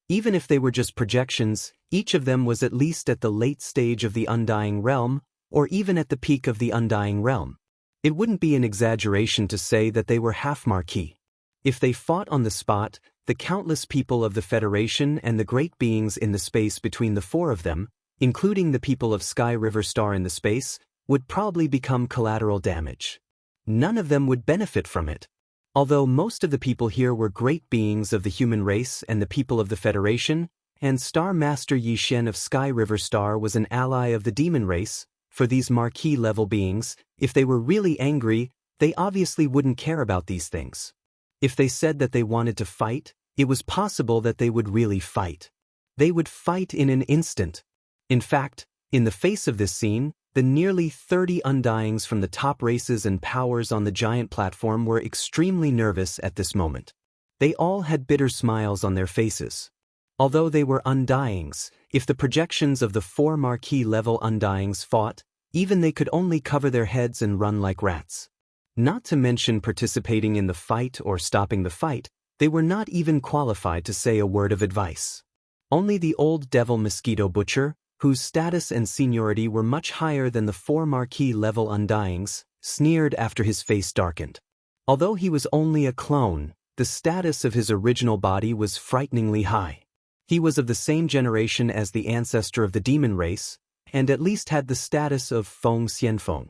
Even if they were just projections, each of them was at least at the late stage of the Undying Realm, or even at the peak of the Undying Realm. It wouldn't be an exaggeration to say that they were half Marquis. If they fought on the spot, the countless people of the Federation and the great beings in the space between the 4 of them, including the people of Sky River Star in the space, would probably become collateral damage. None of them would benefit from it. Although most of the people here were great beings of the human race and the people of the Federation, and Star Master Yixian of Sky River Star was an ally of the demon race, for these Marquis-level beings, if they were really angry, they obviously wouldn't care about these things. If they said that they wanted to fight, it was possible that they would really fight. They would fight in an instant. In fact, in the face of this scene, the nearly 30 Undyings from the top races and powers on the giant platform were extremely nervous at this moment. They all had bitter smiles on their faces. Although they were Undyings, if the projections of the 4 Marquis-level Undyings fought, even they could only cover their heads and run like rats. Not to mention participating in the fight or stopping the fight, they were not even qualified to say a word of advice. Only the old devil mosquito butcher, whose status and seniority were much higher than the 4 Marquis-level Undyings, sneered after his face darkened. Although he was only a clone, the status of his original body was frighteningly high. He was of the same generation as the ancestor of the demon race, and at least had the status of Feng Xianfeng,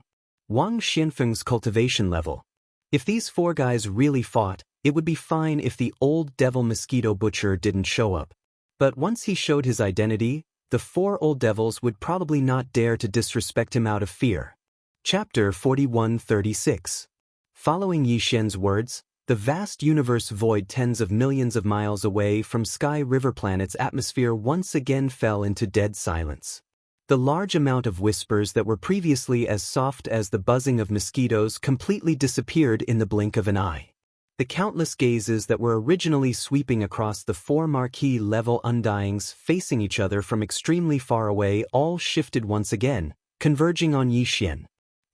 Wang Xianfeng's cultivation level. If these 4 guys really fought, it would be fine if the old devil mosquito butcher didn't show up. But once he showed his identity, the 4 old devils would probably not dare to disrespect him out of fear. Chapter 4136. Following Yixian's words, the vast universe void tens of millions of miles away from Sky River Planet's atmosphere once again fell into dead silence. The large amount of whispers that were previously as soft as the buzzing of mosquitoes completely disappeared in the blink of an eye. The countless gazes that were originally sweeping across the 4 Marquis-level Undyings facing each other from extremely far away all shifted once again, converging on Yixian.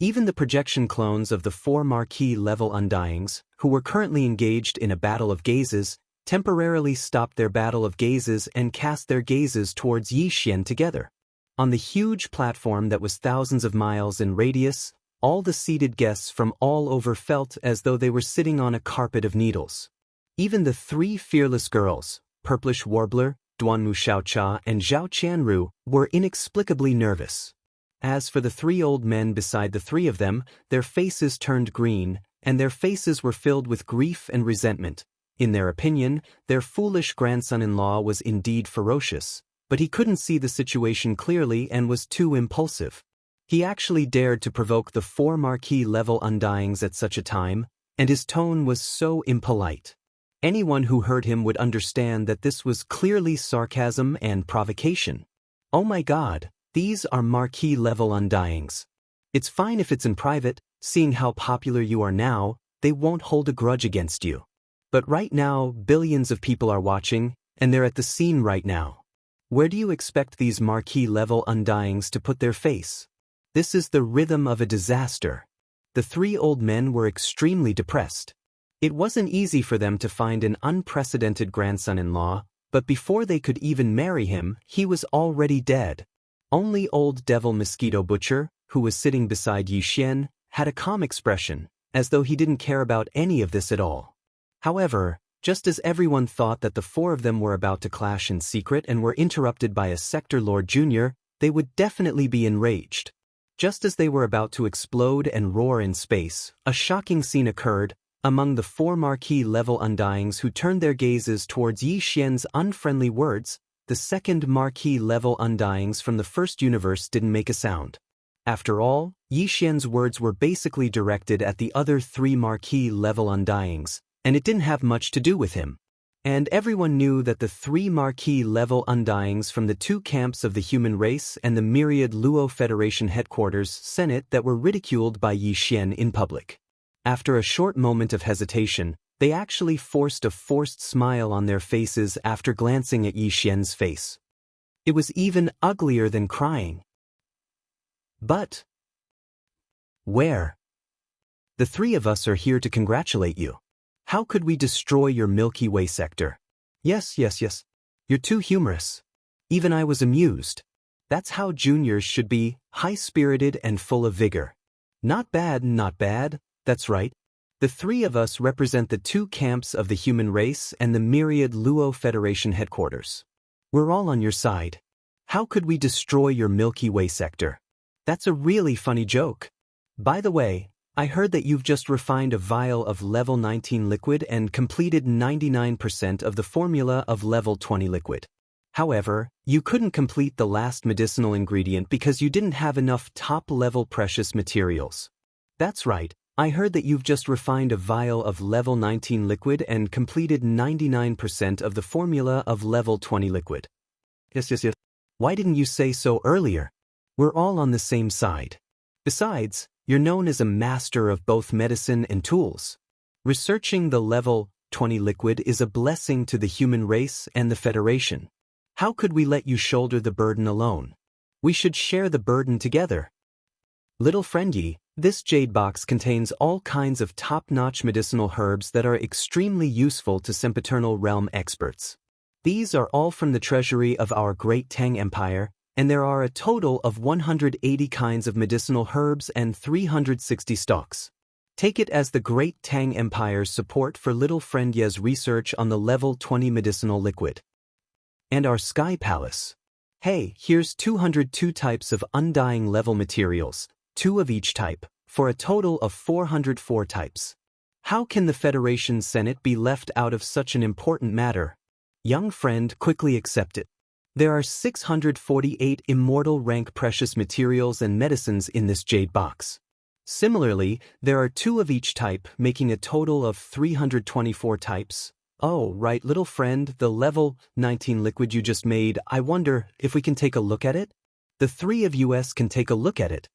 Even the projection clones of the 4 Marquis-level Undyings, who were currently engaged in a battle of gazes, temporarily stopped their battle of gazes and cast their gazes towards Yixian together. On the huge platform that was thousands of miles in radius, all the seated guests from all over felt as though they were sitting on a carpet of needles. Even the 3 fearless girls, Purplish Warbler, Duanmu Xiaocha and Zhao Qianru, were inexplicably nervous. As for the 3 old men beside the 3 of them, their faces turned green, and their faces were filled with grief and resentment. In their opinion, their foolish grandson-in-law was indeed ferocious, but he couldn't see the situation clearly and was too impulsive. He actually dared to provoke the 4 Marquis-level Undyings at such a time, and his tone was so impolite. Anyone who heard him would understand that this was clearly sarcasm and provocation. Oh my God, these are Marquis-level Undyings. It's fine if it's in private, seeing how popular you are now, they won't hold a grudge against you. But right now, billions of people are watching, and they're at the scene right now. Where do you expect these Marquis-level Undyings to put their face? This is the rhythm of a disaster. The 3 old men were extremely depressed. It wasn't easy for them to find an unprecedented grandson-in-law, But before they could even marry him, he was already dead. Only old devil mosquito butcher, who was sitting beside Yixian, had a calm expression, as though he didn't care about any of this at all. However, just as everyone thought that the four of them were about to clash in secret and were interrupted by a Sector Lord Jr., they would definitely be enraged. Just as they were about to explode and roar in space, a shocking scene occurred. Among the four Marquis-level Undyings who turned their gazes towards Yi Xian's unfriendly words, the second Marquis-level Undyings from the first universe didn't make a sound. After all, Yi Xian's words were basically directed at the other three Marquis-level Undyings, and it didn't have much to do with him. And everyone knew that the three Marquis-level Undyings from the two camps of the human race and the myriad Luo Federation headquarters Senate that were ridiculed by Yi Xian in public. After a short moment of hesitation, they actually forced a forced smile on their faces after glancing at Yi Xian's face. It was even uglier than crying. But where? The three of us are here to congratulate you. How could we destroy your Milky Way sector? Yes. You're too humorous. Even I was amused. That's how juniors should be, high-spirited and full of vigor. Not bad. That's right. The three of us represent the two camps of the human race and the myriad Luo Federation headquarters. We're all on your side. How could we destroy your Milky Way sector? That's a really funny joke. By the way, I heard that you've just refined a vial of level 19 liquid and completed 99% of the formula of level 20 liquid. However, you couldn't complete the last medicinal ingredient because you didn't have enough top-level precious materials. That's right. I heard that you've just refined a vial of level 19 liquid and completed 99% of the formula of level 20 liquid. Yes. Why didn't you say so earlier? We're all on the same side. Besides, you're known as a master of both medicine and tools. Researching the level 20 liquid is a blessing to the human race and the Federation. How could we let you shoulder the burden alone? We should share the burden together. Little friend Yi, this jade box contains all kinds of top-notch medicinal herbs that are extremely useful to sempiternal realm experts. These are all from the treasury of our great Tang Empire, and there are a total of 180 kinds of medicinal herbs and 360 stocks. Take it as the great Tang Empire's support for little friend Ye's research on the level 20 medicinal liquid. And our Sky Palace. Hey, here's 202 types of undying level materials, 2 of each type, for a total of 404 types. How can the Federation Senate be left out of such an important matter? Young friend, quickly accept it. There are 648 immortal rank precious materials and medicines in this jade box. Similarly, there are 2 of each type, making a total of 324 types. Oh, right, little friend, the level 19 liquid you just made, I wonder if we can take a look at it? The 3 of us can take a look at it.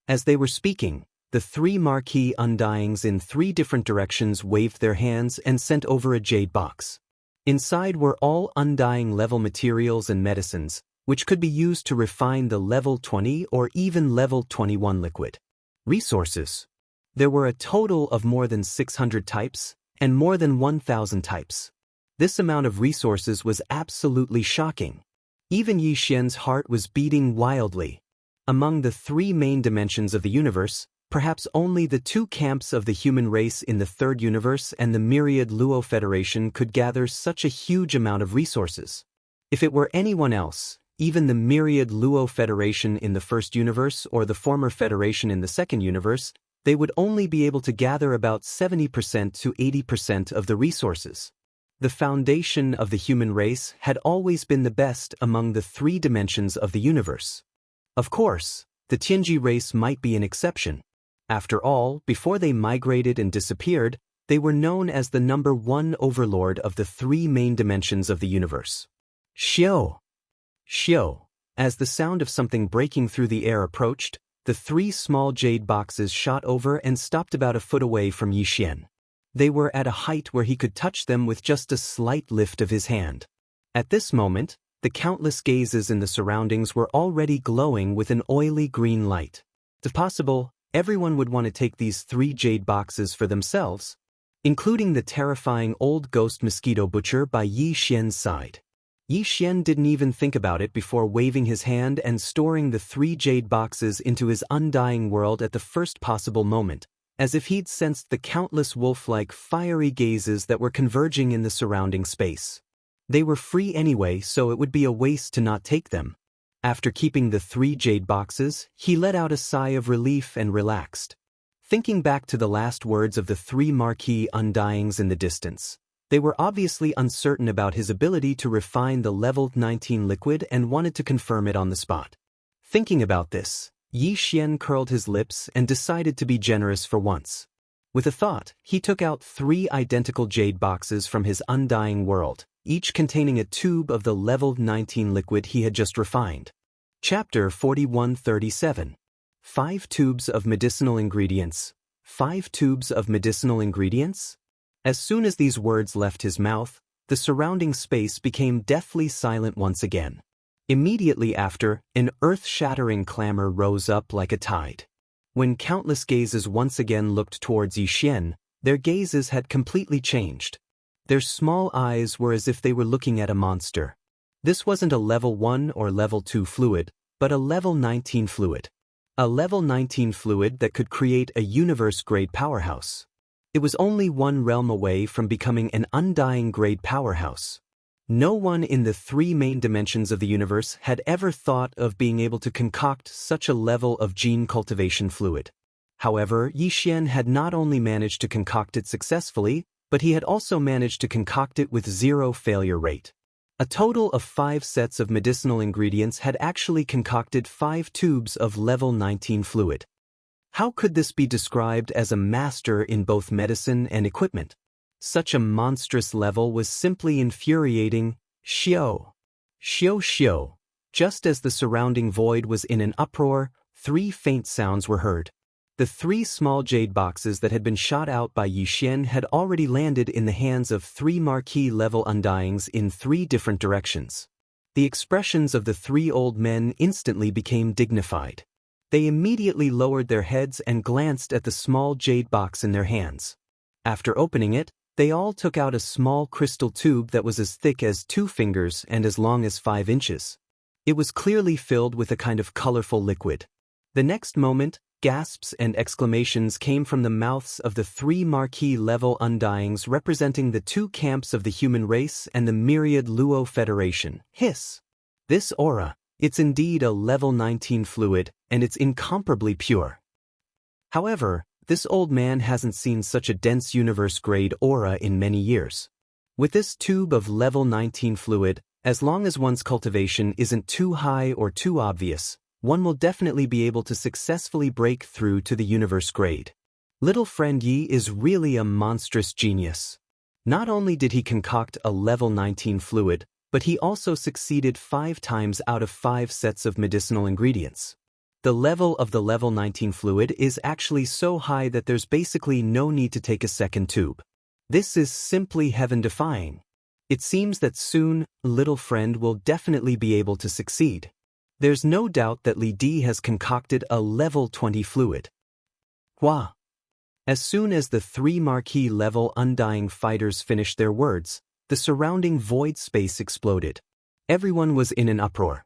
As they were speaking, the 3 Marquis Undyings in 3 different directions waved their hands and sent over a jade box. Inside were all undying level materials and medicines, which could be used to refine the level 20 or even level 21 liquid. Resources. There were a total of more than 600 types, and more than 1,000 types. This amount of resources was absolutely shocking. Even Yi Xian's heart was beating wildly. Among the 3 main dimensions of the universe, perhaps only the 2 camps of the human race in the 3rd universe and the myriad Luo Federation could gather such a huge amount of resources. If it were anyone else, even the myriad Luo Federation in the 1st universe or the former Federation in the 2nd universe, they would only be able to gather about 70% to 80% of the resources. The foundation of the human race had always been the best among the 3 dimensions of the universe. Of course, the Tianji race might be an exception. After all, before they migrated and disappeared, they were known as the number 1 overlord of the 3 main dimensions of the universe. Xiao. As the sound of something breaking through the air approached, the 3 small jade boxes shot over and stopped about a foot away from Yi Xian. They were at a height where he could touch them with just a slight lift of his hand. At this moment, the countless gazes in the surroundings were already glowing with an oily green light. If possible, everyone would want to take these 3 jade boxes for themselves, including the terrifying old ghost mosquito butcher by Yi Xian's side. Yi Xian didn't even think about it before waving his hand and storing the 3 jade boxes into his undying world at the first possible moment, as if he'd sensed the countless wolf-like fiery gazes that were converging in the surrounding space. They were free anyway, so it would be a waste to not take them. After keeping the 3 jade boxes, he let out a sigh of relief and relaxed. Thinking back to the last words of the 3 marquee undyings in the distance, they were obviously uncertain about his ability to refine the level 19 liquid and wanted to confirm it on the spot. Thinking about this, Yi Xian curled his lips and decided to be generous for once. With a thought, he took out 3 identical jade boxes from his undying world, each containing a tube of the level 19 liquid he had just refined. Chapter 4137. 5 tubes of medicinal ingredients. 5 tubes of medicinal ingredients? As soon as these words left his mouth, the surrounding space became deathly silent once again. Immediately after, an earth-shattering clamor rose up like a tide. When countless gazes once again looked towards Yi Xian, their gazes had completely changed. Their small eyes were as if they were looking at a monster. This wasn't a level 1 or level 2 fluid, but a level 19 fluid. A level 19 fluid that could create a universe-grade powerhouse. It was only one realm away from becoming an undying-grade powerhouse. No one in the 3 main dimensions of the universe had ever thought of being able to concoct such a level of gene cultivation fluid. However, Yi Xian had not only managed to concoct it successfully, but he had also managed to concoct it with 0 failure rate. A total of 5 sets of medicinal ingredients had actually concocted 5 tubes of level 19 fluid. How could this be described as a master in both medicine and equipment? Such a monstrous level was simply infuriating. Xiao. Xiao xiao. Just as the surrounding void was in an uproar, 3 faint sounds were heard. The 3 small jade boxes that had been shot out by Yi Xian had already landed in the hands of 3 marquee level undyings in 3 different directions. The expressions of the 3 old men instantly became dignified. They immediately lowered their heads and glanced at the small jade box in their hands. After opening it, they all took out a small crystal tube that was as thick as 2 fingers and as long as 5 inches. It was clearly filled with a kind of colorful liquid. The next moment, gasps and exclamations came from the mouths of the 3 marquee level undyings representing the 2 camps of the human race and the myriad Luo Federation. Hiss! This aura, it's indeed a level 19 fluid, and it's incomparably pure. However, this old man hasn't seen such a dense universe-grade aura in many years. With this tube of level 19 fluid, as long as one's cultivation isn't too high or too obvious, one will definitely be able to successfully break through to the universe grade. Little friend Yi is really a monstrous genius. Not only did he concoct a level 19 fluid, but he also succeeded 5 times out of 5 sets of medicinal ingredients. The level of the level 19 fluid is actually so high that there's basically no need to take a second tube. This is simply heaven-defying. It seems that soon, little friend will definitely be able to succeed. There's no doubt that Li Di has concocted a level 20 fluid. Hua! As soon as the 3 marquee level undying fighters finished their words, the surrounding void space exploded. Everyone was in an uproar.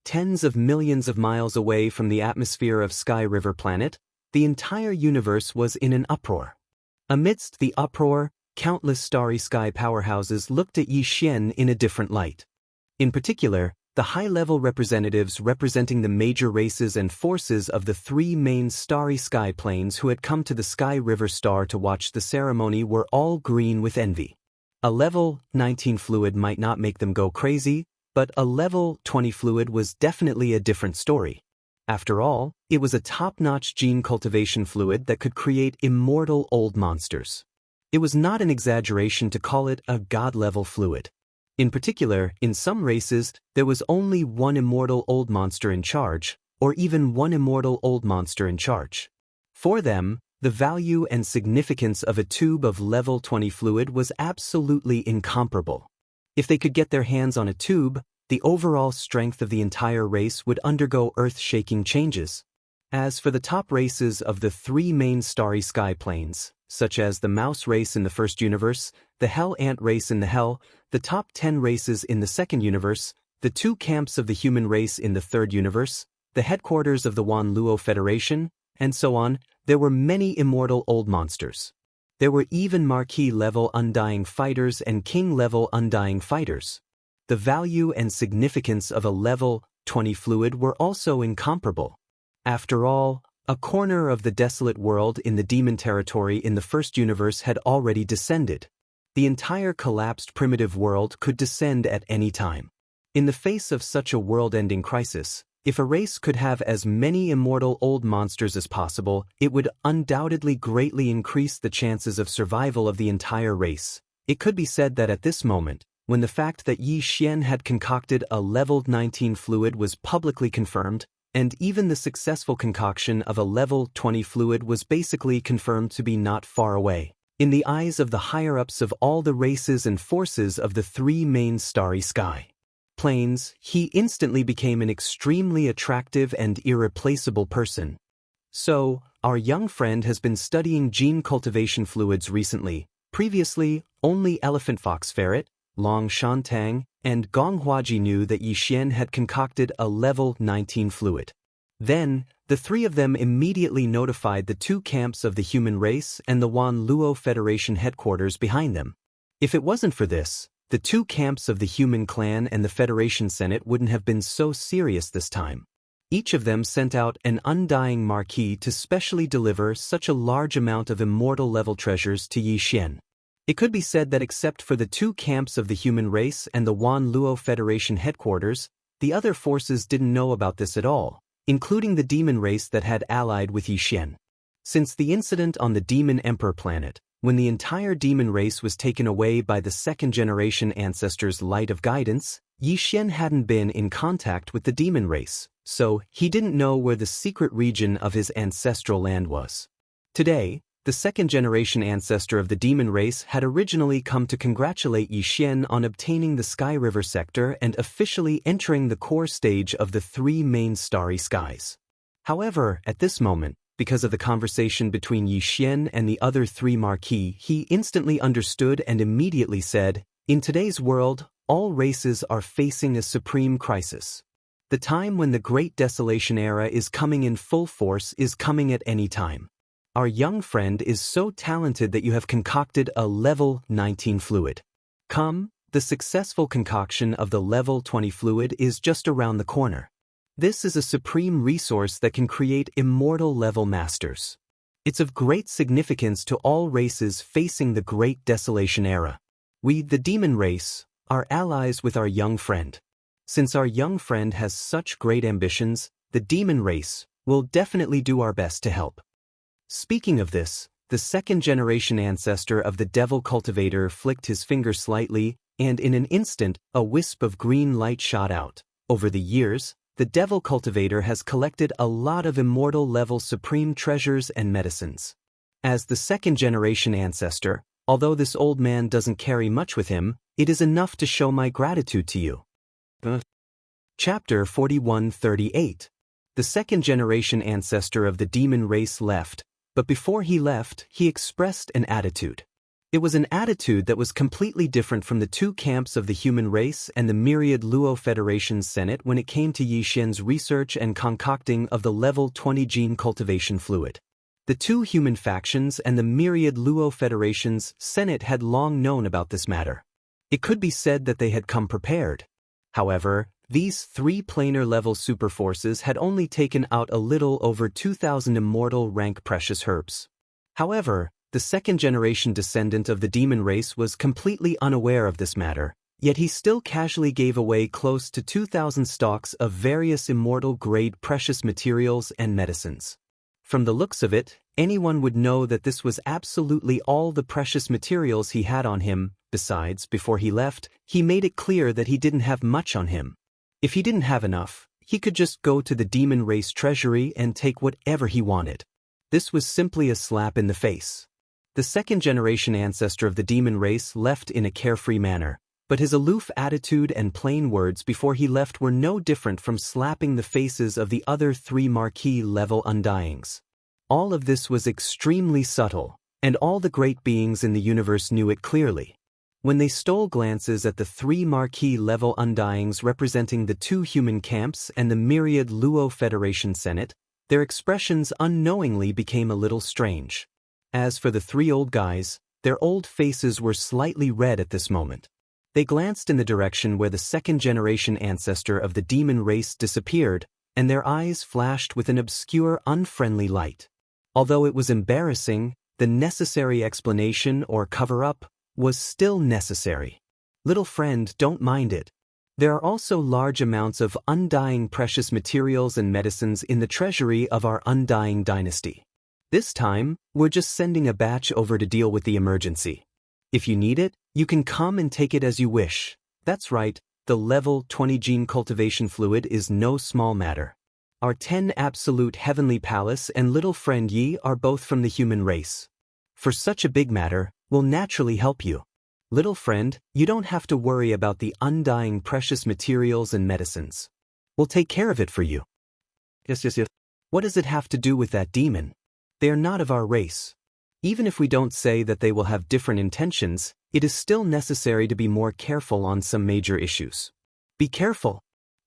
Tens of millions of miles away from the atmosphere of Sky River Planet, the entire universe was in an uproar. Amidst the uproar, countless starry sky powerhouses looked at Yi Xian in a different light. In particular, the high-level representatives representing the major races and forces of the 3 main starry sky planes who had come to the Sky River Star to watch the ceremony were all green with envy. A level 19 fluid might not make them go crazy, but a level 20 fluid was definitely a different story. After all, it was a top-notch gene cultivation fluid that could create immortal old monsters. It was not an exaggeration to call it a god-level fluid. In particular, in some races, there was only one immortal old monster in charge, or even one immortal old monster in charge. For them, the value and significance of a tube of level 20 fluid was absolutely incomparable. If they could get their hands on a tube, the overall strength of the entire race would undergo earth-shaking changes. As for the top races of the 3 main starry sky planes, such as the mouse race in the first universe, the hell ant race in the hell, the top 10 races in the second universe, the 2 camps of the human race in the third universe, the headquarters of the Wan Luo Federation, and so on. There were many immortal old monsters. There were even Marquis-level Undying Fighters and King-level Undying Fighters. The value and significance of a level 20 fluid were also incomparable. After all, a corner of the desolate world in the demon territory in the first universe had already descended. The entire collapsed primitive world could descend at any time. In the face of such a world-ending crisis, if a race could have as many immortal old monsters as possible, it would undoubtedly greatly increase the chances of survival of the entire race. It could be said that at this moment, when the fact that Yi Xian had concocted a level 19 fluid was publicly confirmed, and even the successful concoction of a level 20 fluid was basically confirmed to be not far away, in the eyes of the higher-ups of all the races and forces of the 3 main starry sky planes, he instantly became an extremely attractive and irreplaceable person. So, our young friend has been studying gene cultivation fluids recently. Previously, only Elephant Fox Ferret, Long Shantang, and Gong Huaji knew that Yi Xian had concocted a level 19 fluid. Then, the 3 of them immediately notified the 2 camps of the human race and the Wan Luo Federation headquarters behind them. If it wasn't for this, the 2 camps of the human clan and the Federation Senate wouldn't have been so serious this time. Each of them sent out an undying marquis to specially deliver such a large amount of immortal-level treasures to Yi Xian. It could be said that except for the 2 camps of the human race and the Wan Luo Federation headquarters, the other forces didn't know about this at all, including the demon race that had allied with Yi Xian. Since the incident on the Demon Emperor planet, when the entire demon race was taken away by the second-generation ancestor's light of guidance, Yi Xian hadn't been in contact with the demon race, so he didn't know where the secret region of his ancestral land was. Today, the second-generation ancestor of the demon race had originally come to congratulate Yi Xian on obtaining the Sky River sector and officially entering the core stage of the 3 main starry skies. However, at this moment, because of the conversation between Yi Xian and the other 3 marquis, he instantly understood and immediately said, "In today's world, all races are facing a supreme crisis. The time when the Great Desolation era is coming in full force is coming at any time. Our young friend is so talented that you have concocted a level 19 fluid. Come, the successful concoction of the level 20 fluid is just around the corner. This is a supreme resource that can create immortal-level masters. It's of great significance to all races facing the Great Desolation era. We, the demon race, are allies with our young friend. Since our young friend has such great ambitions, the demon race will definitely do our best to help." Speaking of this, the second-generation ancestor of the devil cultivator flicked his finger slightly, and in an instant, a wisp of green light shot out. Over the years, the devil cultivator has collected a lot of immortal-level supreme treasures and medicines. As the second-generation ancestor, although this old man doesn't carry much with him, it is enough to show my gratitude to you. Chapter 4138. The second-generation ancestor of the demon race left, but before he left, he expressed an attitude. It was an attitude that was completely different from the 2 camps of the human race and the myriad Luo Federation's Senate when it came to Yi Xian's research and concocting of the level 20 gene cultivation fluid. The 2 human factions and the myriad Luo Federation's Senate had long known about this matter. It could be said that they had come prepared. However, these 3 planar-level superforces had only taken out a little over 2,000 immortal rank precious herbs. However, the second-generation descendant of the demon race was completely unaware of this matter, yet he still casually gave away close to 2,000 stalks of various immortal-grade precious materials and medicines. From the looks of it, anyone would know that this was absolutely all the precious materials he had on him. Besides, before he left, he made it clear that he didn't have much on him. If he didn't have enough, he could just go to the demon race treasury and take whatever he wanted. This was simply a slap in the face. The second-generation ancestor of the demon race left in a carefree manner, but his aloof attitude and plain words before he left were no different from slapping the faces of the other 3 marquis-level undyings. All of this was extremely subtle, And all the great beings in the universe knew it clearly. When they stole glances at the 3 marquee-level undyings representing the 2 human camps and the myriad Luo Federation Senate, their expressions unknowingly became a little strange. As for the 3 old guys, their old faces were slightly red at this moment. They glanced in the direction where the 2nd-generation ancestor of the demon race disappeared, and their eyes flashed with an obscure, unfriendly light. Although it was embarrassing, the necessary explanation or cover-up was still necessary. Little friend, don't mind it. There are also large amounts of undying precious materials and medicines in the treasury of our undying dynasty. This time, we're just sending a batch over to deal with the emergency. If you need it, you can come and take it as you wish. That's right, the level 20 gene cultivation fluid is no small matter. Our 10 absolute heavenly palace and little friend Yi are both from the human race. For such a big matter, we'll naturally help you. Little friend, you don't have to worry about the undying precious materials and medicines. We'll take care of it for you. Yes. What does it have to do with that demon? They are not of our race. Even if we don't say that they will have different intentions, it is still necessary to be more careful on some major issues. Be careful.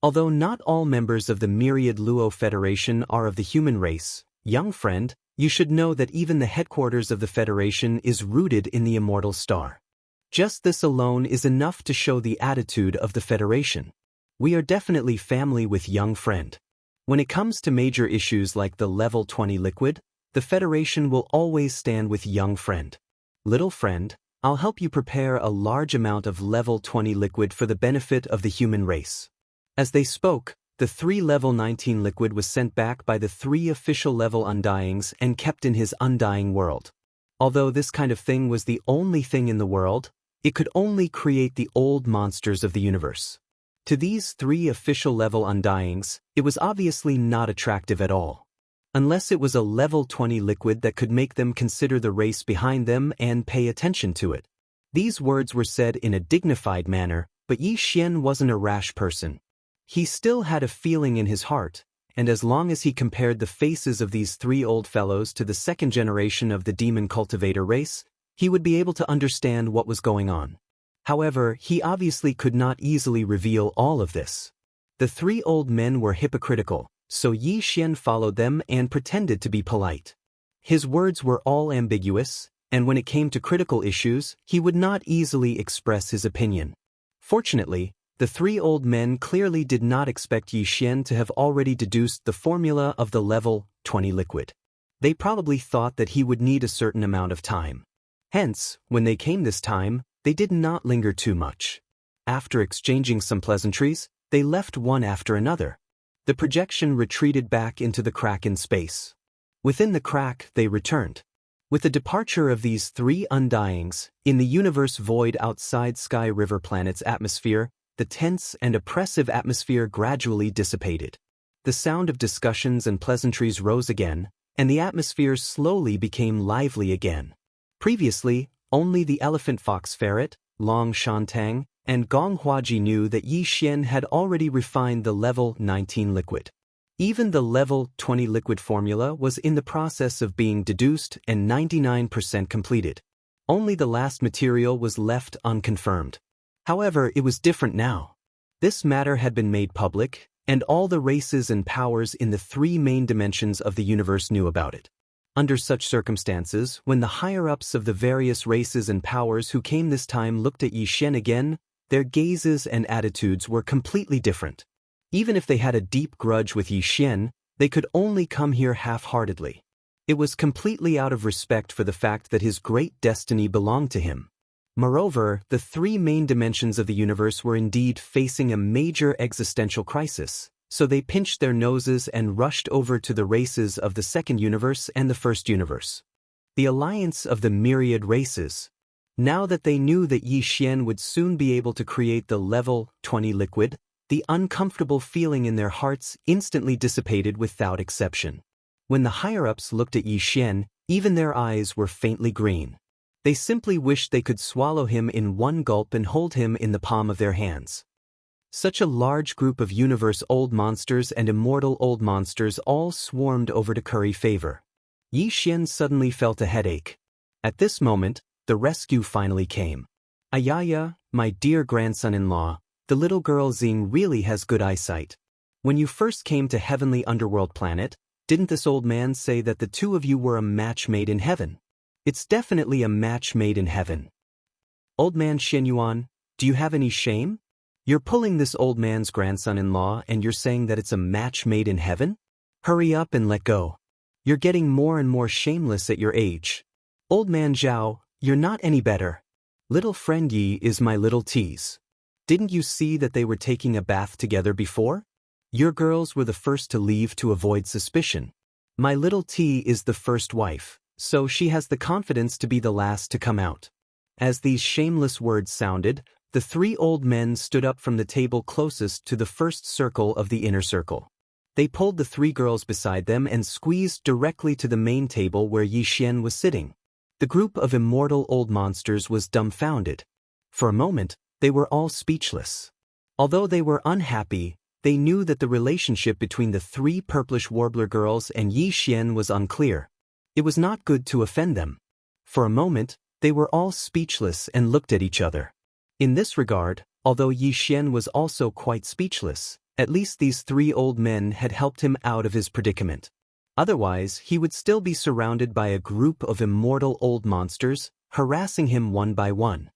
Although not all members of the myriad Luo Federation are of the human race, young friend, you should know that even the headquarters of the Federation is rooted in the immortal star. Just this alone is enough to show the attitude of the Federation. We are definitely family with young friend. When it comes to major issues like the level 20 liquid, the Federation will always stand with young friend. Little friend, I'll help you prepare a large amount of level 20 liquid for the benefit of the human race. As they spoke, the 3 level 19 liquid was sent back by the 3 official level undyings and kept in his undying world. Although this kind of thing was the only thing in the world, it could only create the old monsters of the universe. To these 3 official level undyings, it was obviously not attractive at all. Unless it was a level 20 liquid that could make them consider the race behind them and pay attention to it. These words were said in a dignified manner, but Yi Xian wasn't a rash person. He still had a feeling in his heart, and as long as he compared the faces of these 3 old fellows to the 2nd generation of the demon cultivator race, he would be able to understand what was going on. However, he obviously could not easily reveal all of this. The 3 old men were hypocritical, so Yi Xian followed them and pretended to be polite. His words were all ambiguous, and when it came to critical issues, he would not easily express his opinion. Fortunately, the 3 old men clearly did not expect Yi Xian to have already deduced the formula of the level 20 liquid. They probably thought that he would need a certain amount of time. Hence, when they came this time, they did not linger too much. After exchanging some pleasantries, they left one after another. The projection retreated back into the crack in space. Within the crack, they returned. With the departure of these 3 undyings, in the universe void outside Sky River Planet's atmosphere, the tense and oppressive atmosphere gradually dissipated. The sound of discussions and pleasantries rose again, and the atmosphere slowly became lively again. Previously, only the elephant fox ferret, Long Shantang, and Gong Huaji knew that Yi Xian had already refined the level 19 liquid. Even the level 20 liquid formula was in the process of being deduced and 99% completed. Only the last material was left unconfirmed. However, it was different now. This matter had been made public, and all the races and powers in the 3 main dimensions of the universe knew about it. Under such circumstances, when the higher-ups of the various races and powers who came this time looked at Yi Xian again, their gazes and attitudes were completely different. Even if they had a deep grudge with Yi Xian, they could only come here half-heartedly. It was completely out of respect for the fact that his great destiny belonged to him. Moreover, the 3 main dimensions of the universe were indeed facing a major existential crisis, so they pinched their noses and rushed over to the races of the 2nd universe and the 1st universe. The alliance of the myriad races. Now that they knew that Yi Xian would soon be able to create the level 20 liquid, the uncomfortable feeling in their hearts instantly dissipated without exception. When the higher-ups looked at Yi Xian, even their eyes were faintly green. They simply wished they could swallow him in one gulp and hold him in the palm of their hands. Such a large group of universe-old monsters and immortal old monsters all swarmed over to curry favor. Yi Xian suddenly felt a headache. At this moment, the rescue finally came. Ayaya, my dear grandson-in-law, the little girl Xing really has good eyesight. When you first came to Heavenly Underworld Planet, didn't this old man say that the two of you were a match made in heaven? It's definitely a match made in heaven. Old man Xianyuan, do you have any shame? You're pulling this old man's grandson-in-law and you're saying that it's a match made in heaven? Hurry up and let go. You're getting more and more shameless at your age. Old man Zhao, you're not any better. Little friend Yi is my little tease. Didn't you see that they were taking a bath together before? Your girls were the first to leave to avoid suspicion. My little T is the first wife, so she has the confidence to be the last to come out. As these shameless words sounded, the three old men stood up from the table closest to the first circle of the inner circle. They pulled the three girls beside them and squeezed directly to the main table where Yi Xian was sitting. The group of immortal old monsters was dumbfounded. For a moment, they were all speechless. Although they were unhappy, they knew that the relationship between the three purplish warbler girls and Yi Xian was unclear. It was not good to offend them. For a moment, they were all speechless and looked at each other. In this regard, although Yi Xian was also quite speechless, at least these three old men had helped him out of his predicament. Otherwise, he would still be surrounded by a group of immortal old monsters, harassing him one by one.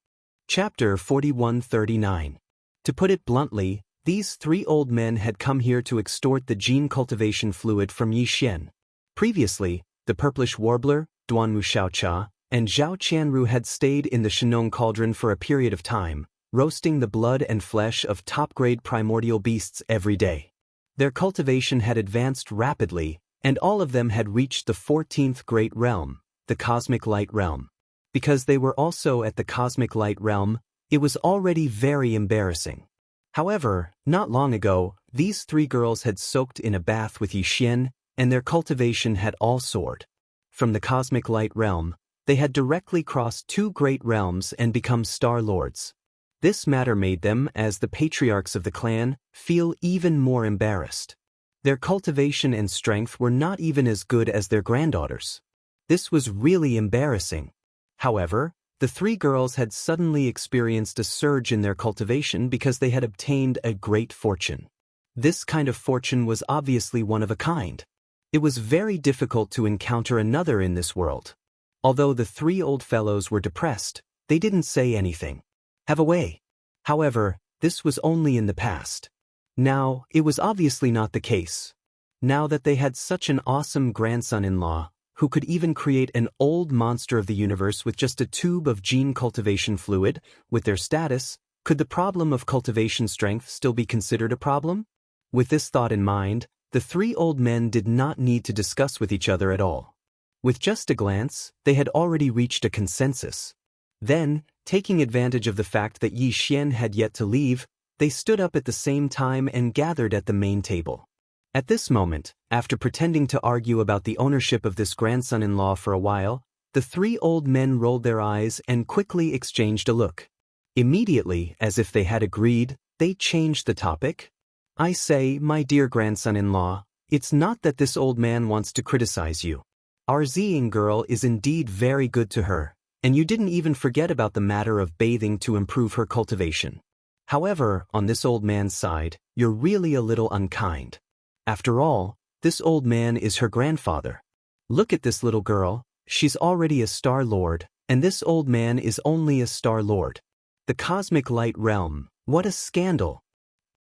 Chapter 4139. To put it bluntly, these three old men had come here to extort the gene cultivation fluid from Yi Xian. Previously, the purplish warbler, Duanmu Xiaocha, and Zhao Qianru had stayed in the Shenong cauldron for a period of time, roasting the blood and flesh of top-grade primordial beasts every day. Their cultivation had advanced rapidly, and all of them had reached the 14th Great Realm, the Cosmic Light Realm. Because they were also at the Cosmic Light Realm, it was already very embarrassing. However, not long ago, these three girls had soaked in a bath with Yi Xian, and their cultivation had all soared. From the Cosmic Light Realm, they had directly crossed two great realms and become Star Lords. This matter made them, as the patriarchs of the clan, feel even more embarrassed. Their cultivation and strength were not even as good as their granddaughters. This was really embarrassing. However, the three girls had suddenly experienced a surge in their cultivation because they had obtained a great fortune. This kind of fortune was obviously one of a kind. It was very difficult to encounter another in this world. Although the three old fellows were depressed, they didn't say anything. Have a way. However, this was only in the past. Now, it was obviously not the case. Now that they had such an awesome grandson-in-law, who could even create an old monster of the universe with just a tube of gene cultivation fluid, with their status, could the problem of cultivation strength still be considered a problem? With this thought in mind, the three old men did not need to discuss with each other at all. With just a glance, they had already reached a consensus. Then, taking advantage of the fact that Yi Xian had yet to leave, they stood up at the same time and gathered at the main table. At this moment, after pretending to argue about the ownership of this grandson-in-law for a while, the three old men rolled their eyes and quickly exchanged a look. Immediately, as if they had agreed, they changed the topic. I say, my dear grandson-in-law, it's not that this old man wants to criticize you. Our Xing girl is indeed very good to her, and you didn't even forget about the matter of bathing to improve her cultivation. However, on this old man's side, you're really a little unkind. After all, this old man is her grandfather. Look at this little girl, she's already a Star Lord, and this old man is only a Star Lord. The Cosmic Light Realm, what a scandal.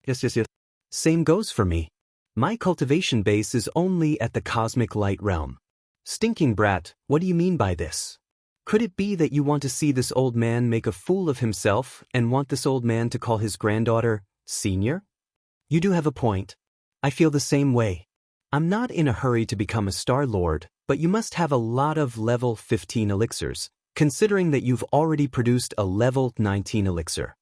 Yes. Same goes for me. My cultivation base is only at the Cosmic Light Realm. Stinking brat, what do you mean by this? Could it be that you want to see this old man make a fool of himself and want this old man to call his granddaughter senior? You do have a point. I feel the same way. I'm not in a hurry to become a Star Lord, but you must have a lot of level 15 elixirs, considering that you've already produced a level 19 elixir.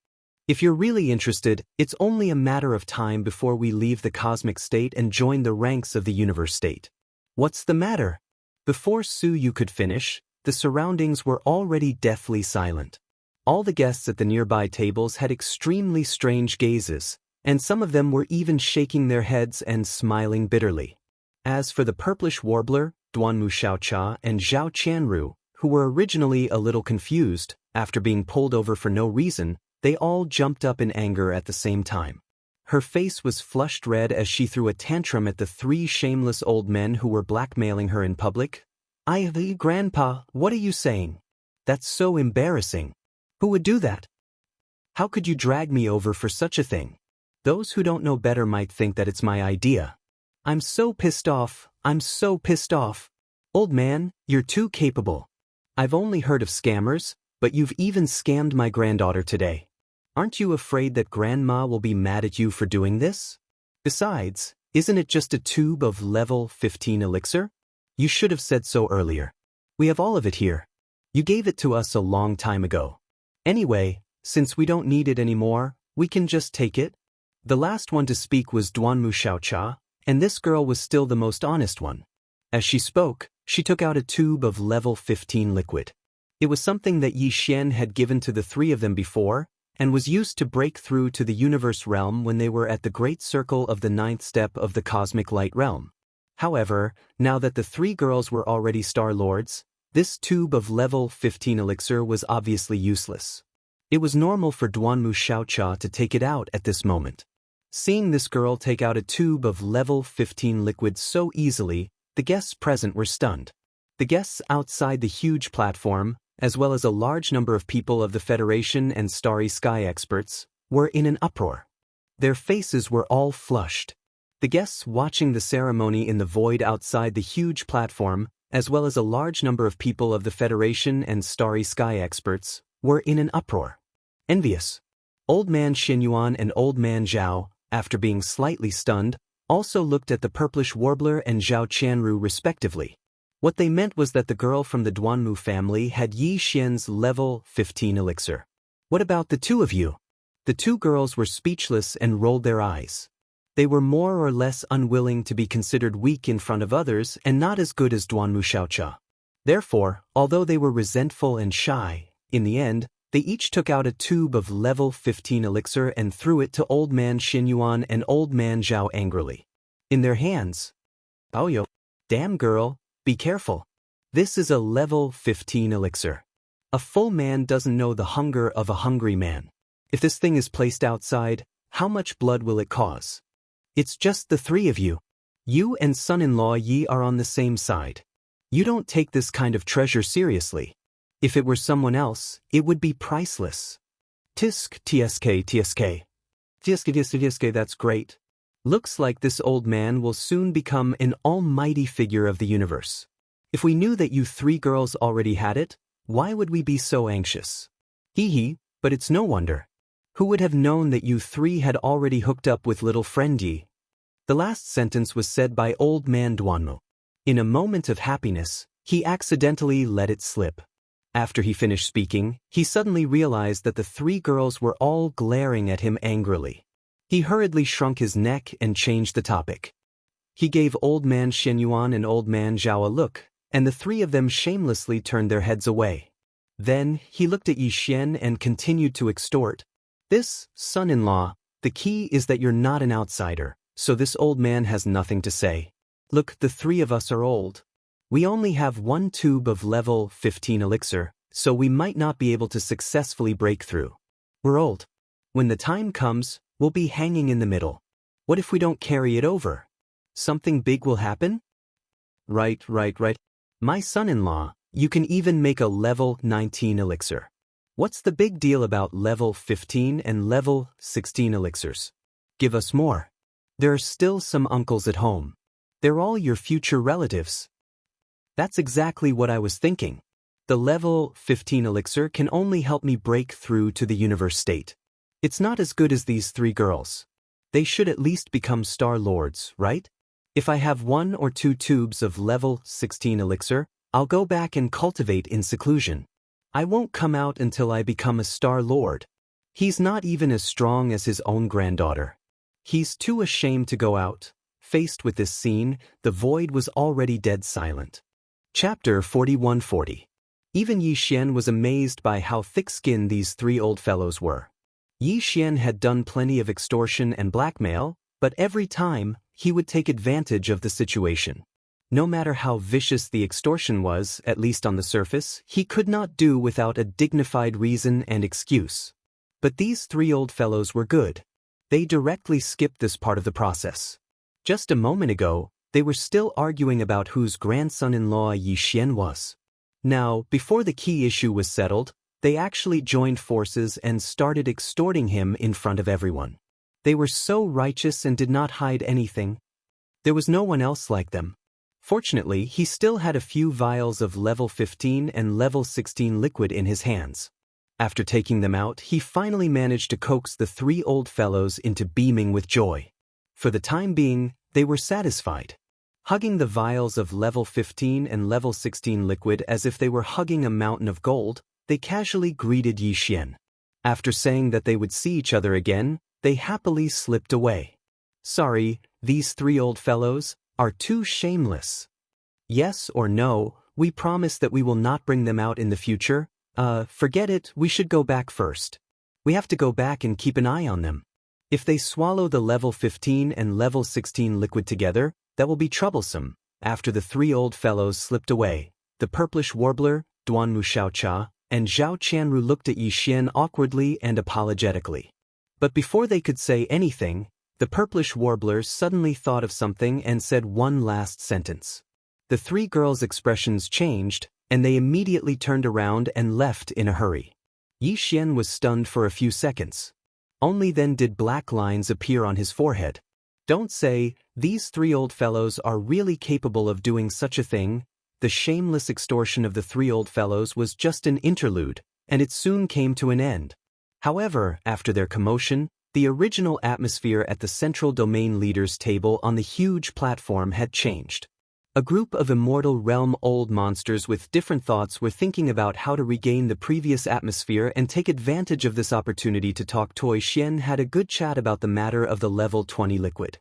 If you're really interested, it's only a matter of time before we leave the cosmic state and join the ranks of the universe state. What's the matter? Before Su Yu could finish, the surroundings were already deathly silent. All the guests at the nearby tables had extremely strange gazes, and some of them were even shaking their heads and smiling bitterly. As for the purplish warbler, Duanmu Xiaocha and Zhao Qianru, who were originally a little confused, after being pulled over for no reason, they all jumped up in anger at the same time. Her face was flushed red as she threw a tantrum at the three shameless old men who were blackmailing her in public. Grandpa, what are you saying? That's so embarrassing. Who would do that? How could you drag me over for such a thing? Those who don't know better might think that it's my idea. I'm so pissed off, I'm so pissed off. Old man, you're too capable. I've only heard of scammers, but you've even scammed my granddaughter today. Aren't you afraid that Grandma will be mad at you for doing this? Besides, isn't it just a tube of level 15 elixir? You should have said so earlier. We have all of it here. You gave it to us a long time ago. Anyway, since we don't need it anymore, we can just take it. The last one to speak was Duanmu Xiaocha, and this girl was still the most honest one. As she spoke, she took out a tube of level 15 liquid. It was something that Yi Xian had given to the three of them before, and was used to break through to the universe realm when they were at the great circle of the 9th step of the cosmic light realm. However, now that the three girls were already Star Lords, this tube of level 15 elixir was obviously useless. It was normal for Duanmu Xiaocha to take it out at this moment. Seeing this girl take out a tube of level 15 liquid so easily, the guests present were stunned. The guests outside the huge platform, as well as a large number of people of the Federation and Starry Sky experts, were in an uproar. Their faces were all flushed. The guests watching the ceremony in the void outside the huge platform, as well as a large number of people of the Federation and Starry Sky experts, were in an uproar. Envious. Old Man Xinyuan and Old Man Zhao, after being slightly stunned, also looked at the Purplish Warbler and Zhao Qianru respectively. What they meant was that the girl from the Duanmu family had Yi Xian's level 15 elixir. What about the two of you? The two girls were speechless and rolled their eyes. They were more or less unwilling to be considered weak in front of others and not as good as Duanmu Xiaocha. Therefore, although they were resentful and shy, in the end, they each took out a tube of level 15 elixir and threw it to Old Man Xinyuan and Old Man Zhao angrily. In their hands. Baoyo. Damn girl, be careful. This is a level 15 elixir. A full man doesn't know the hunger of a hungry man. If this thing is placed outside, how much blood will it cause? It's just the three of you. You and son-in-law Yi are on the same side. You don't take this kind of treasure seriously. If it were someone else, it would be priceless. Tisk, tsk. Tsk, that's great. Looks like this old man will soon become an almighty figure of the universe. If we knew that you three girls already had it, why would we be so anxious? Hee, but it's no wonder. Who would have known that you three had already hooked up with little friend Yi? The last sentence was said by Old Man Duanmu. In a moment of happiness, he accidentally let it slip. After he finished speaking, he suddenly realized that the three girls were all glaring at him angrily. He hurriedly shrunk his neck and changed the topic. He gave Old Man Xinyuan and Old Man Zhao a look, and the three of them shamelessly turned their heads away. Then, he looked at Yi Xian and continued to extort. This, son-in-law, the key is that you're not an outsider, so this old man has nothing to say. Look, the three of us are old. We only have one tube of level 15 elixir, so we might not be able to successfully break through. We're old. When the time comes, we'll be hanging in the middle. What if we don't carry it over? Something big will happen? Right. My son-in-law, you can even make a level 19 elixir. What's the big deal about level 15 and level 16 elixirs? Give us more. There are still some uncles at home. They're all your future relatives. That's exactly what I was thinking. The level 15 elixir can only help me break through to the universe state. It's not as good as these three girls. They should at least become Star Lords, right? If I have 1 or 2 tubes of level 16 elixir, I'll go back and cultivate in seclusion. I won't come out until I become a Star Lord. He's not even as strong as his own granddaughter. He's too ashamed to go out. Faced with this scene, the void was already dead silent. Chapter 4140. Even Yi Xian was amazed by how thick-skinned these three old fellows were. Yi Xian had done plenty of extortion and blackmail, but every time, he would take advantage of the situation. No matter how vicious the extortion was, at least on the surface, he could not do without a dignified reason and excuse. But these three old fellows were good. They directly skipped this part of the process. Just a moment ago, they were still arguing about whose grandson-in-law Xian was. Now, before the key issue was settled, they actually joined forces and started extorting him in front of everyone. They were so righteous and did not hide anything. There was no one else like them. Fortunately, he still had a few vials of level 15 and level 16 liquid in his hands. After taking them out, he finally managed to coax the three old fellows into beaming with joy. For the time being, they were satisfied. Hugging the vials of level 15 and level 16 liquid as if they were hugging a mountain of gold, they casually greeted Xian. After saying that they would see each other again, they happily slipped away. Sorry, these three old fellows are too shameless. Yes or no, we promise that we will not bring them out in the future. Forget it, we should go back first. We have to go back and keep an eye on them. If they swallow the level 15 and level 16 liquid together, that will be troublesome. After the three old fellows slipped away, the purplish warbler, Duanmu Xiaocha, and Zhao Qianru looked at Xian awkwardly and apologetically. But before they could say anything, the purplish warbler suddenly thought of something and said one last sentence. The three girls' expressions changed, and they immediately turned around and left in a hurry. Xian was stunned for a few seconds. Only then did black lines appear on his forehead. Don't say, these three old fellows are really capable of doing such a thing. The shameless extortion of the three old fellows was just an interlude, and it soon came to an end. However, after their commotion, the original atmosphere at the central domain leaders' table on the huge platform had changed. A group of immortal realm old monsters with different thoughts were thinking about how to regain the previous atmosphere and take advantage of this opportunity to talk. Toy Xian had a good chat about the matter of the level 20 liquid.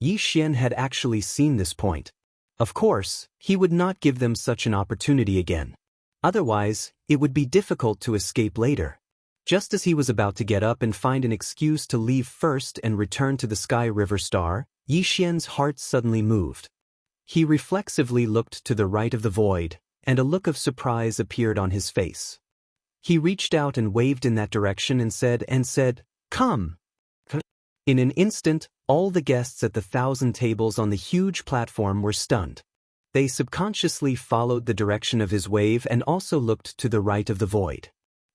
Xian had actually seen this point. Of course, he would not give them such an opportunity again. Otherwise, it would be difficult to escape later. Just as he was about to get up and find an excuse to leave first and return to the Sky River Star, Xian's heart suddenly moved. He reflexively looked to the right of the void, and a look of surprise appeared on his face. He reached out and waved in that direction and said, "Come!" In an instant, all the guests at the 1,000 tables on the huge platform were stunned. They subconsciously followed the direction of his wave and also looked to the right of the void.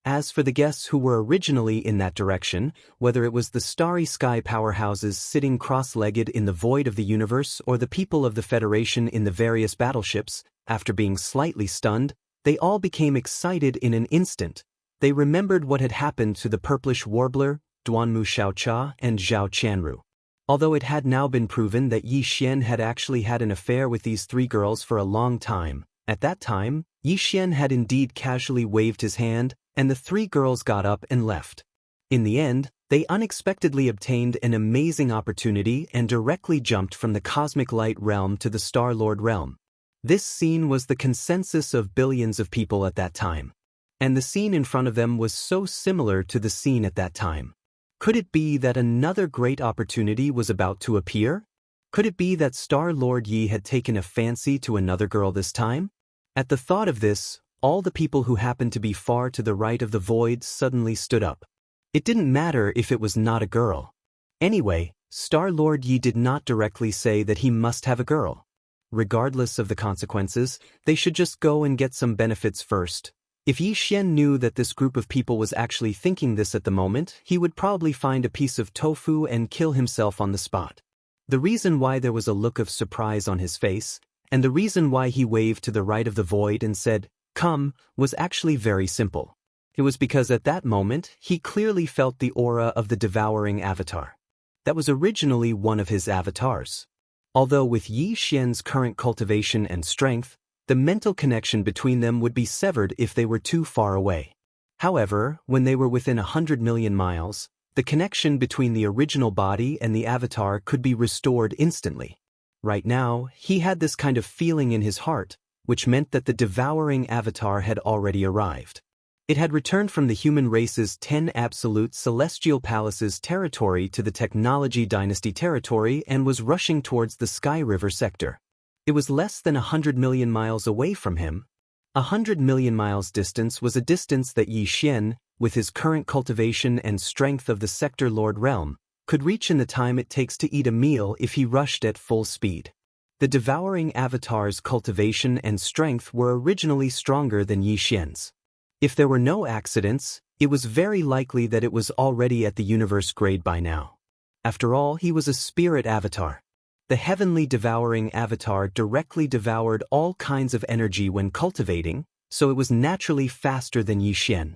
As for the guests who were originally in that direction, whether it was the starry sky powerhouses sitting cross-legged in the void of the universe or the people of the Federation in the various battleships, after being slightly stunned, they all became excited in an instant. They remembered what had happened to the purplish warbler, Duanmu Xiaocha, and Zhao Qianru. Although it had now been proven that Xian had actually had an affair with these three girls for a long time, at that time, Xian had indeed casually waved his hand, and the three girls got up and left. In the end, they unexpectedly obtained an amazing opportunity and directly jumped from the cosmic light realm to the Star-Lord realm. This scene was the consensus of billions of people at that time. And the scene in front of them was so similar to the scene at that time. Could it be that another great opportunity was about to appear? Could it be that Star-Lord Yi had taken a fancy to another girl this time? At the thought of this, all the people who happened to be far to the right of the void suddenly stood up. It didn't matter if it was not a girl. Anyway, Star-Lord Yi did not directly say that he must have a girl. Regardless of the consequences, they should just go and get some benefits first. If Xian knew that this group of people was actually thinking this at the moment, he would probably find a piece of tofu and kill himself on the spot. The reason why there was a look of surprise on his face, and the reason why he waved to the right of the void and said, "Come," was actually very simple. It was because at that moment, he clearly felt the aura of the devouring avatar. That was originally one of his avatars. Although with Xian's current cultivation and strength, the mental connection between them would be severed if they were too far away. However, when they were within 100 million miles, the connection between the original body and the avatar could be restored instantly. Right now, he had this kind of feeling in his heart, which meant that the devouring avatar had already arrived. It had returned from the human race's 10 absolute celestial palaces territory to the technology dynasty territory and was rushing towards the Sky River sector. It was less than 100 million miles away from him. 100 million miles distance was a distance that Yi Xian, with his current cultivation and strength of the Sector Lord realm, could reach in the time it takes to eat a meal if he rushed at full speed. The devouring avatar's cultivation and strength were originally stronger than Yi Xian's. If there were no accidents, it was very likely that it was already at the universe grade by now. After all, he was a spirit avatar. The heavenly devouring avatar directly devoured all kinds of energy when cultivating, so it was naturally faster than Yi Xian.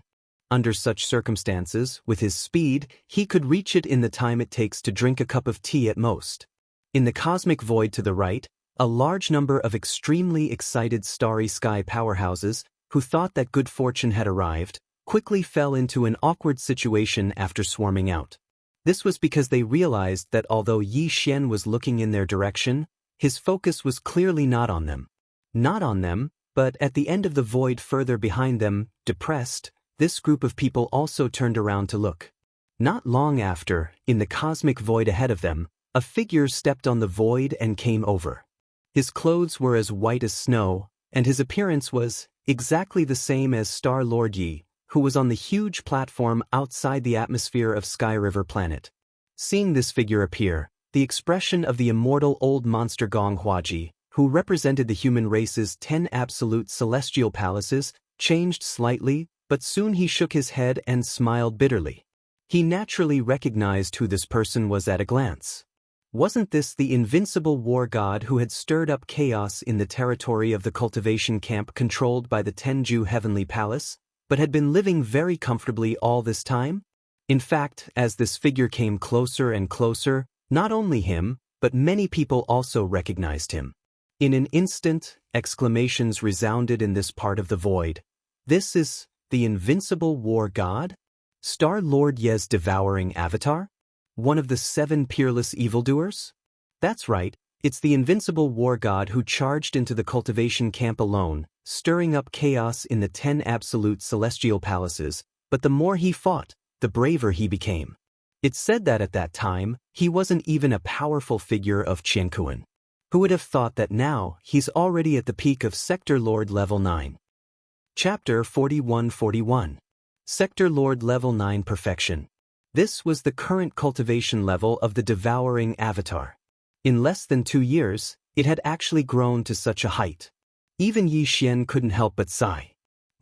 Under such circumstances, with his speed, he could reach it in the time it takes to drink a cup of tea at most. In the cosmic void to the right, a large number of extremely excited starry sky powerhouses, who thought that good fortune had arrived, quickly fell into an awkward situation after swarming out. This was because they realized that although Yi Xian was looking in their direction, his focus was clearly not on them. Not on them, but at the end of the void further behind them, depressed, this group of people also turned around to look. Not long after, in the cosmic void ahead of them, a figure stepped on the void and came over. His clothes were as white as snow, and his appearance was exactly the same as Star Lord Yi, who was on the huge platform outside the atmosphere of Sky River Planet. Seeing this figure appear, the expression of the immortal old monster Gong Huaji, who represented the human race's 10 absolute celestial palaces, changed slightly, but soon he shook his head and smiled bitterly. He naturally recognized who this person was at a glance. Wasn't this the invincible war god who had stirred up chaos in the territory of the cultivation camp controlled by the Tenju Heavenly Palace, but had been living very comfortably all this time? In fact, as this figure came closer and closer, not only him, but many people also recognized him. In an instant, exclamations resounded in this part of the void. This is the invincible war god? Star Lord Ye's devouring avatar? One of the 7 peerless evildoers? That's right, it's the invincible war god who charged into the cultivation camp alone, stirring up chaos in the 10 absolute celestial palaces, but the more he fought, the braver he became. It's said that at that time, he wasn't even a powerful figure of Qianquan. Who would have thought that now, he's already at the peak of Sector Lord Level 9. Chapter 41-41. Sector Lord Level 9 Perfection. This was the current cultivation level of the devouring avatar. In less than 2 years, it had actually grown to such a height. Even Yi Xian couldn't help but sigh.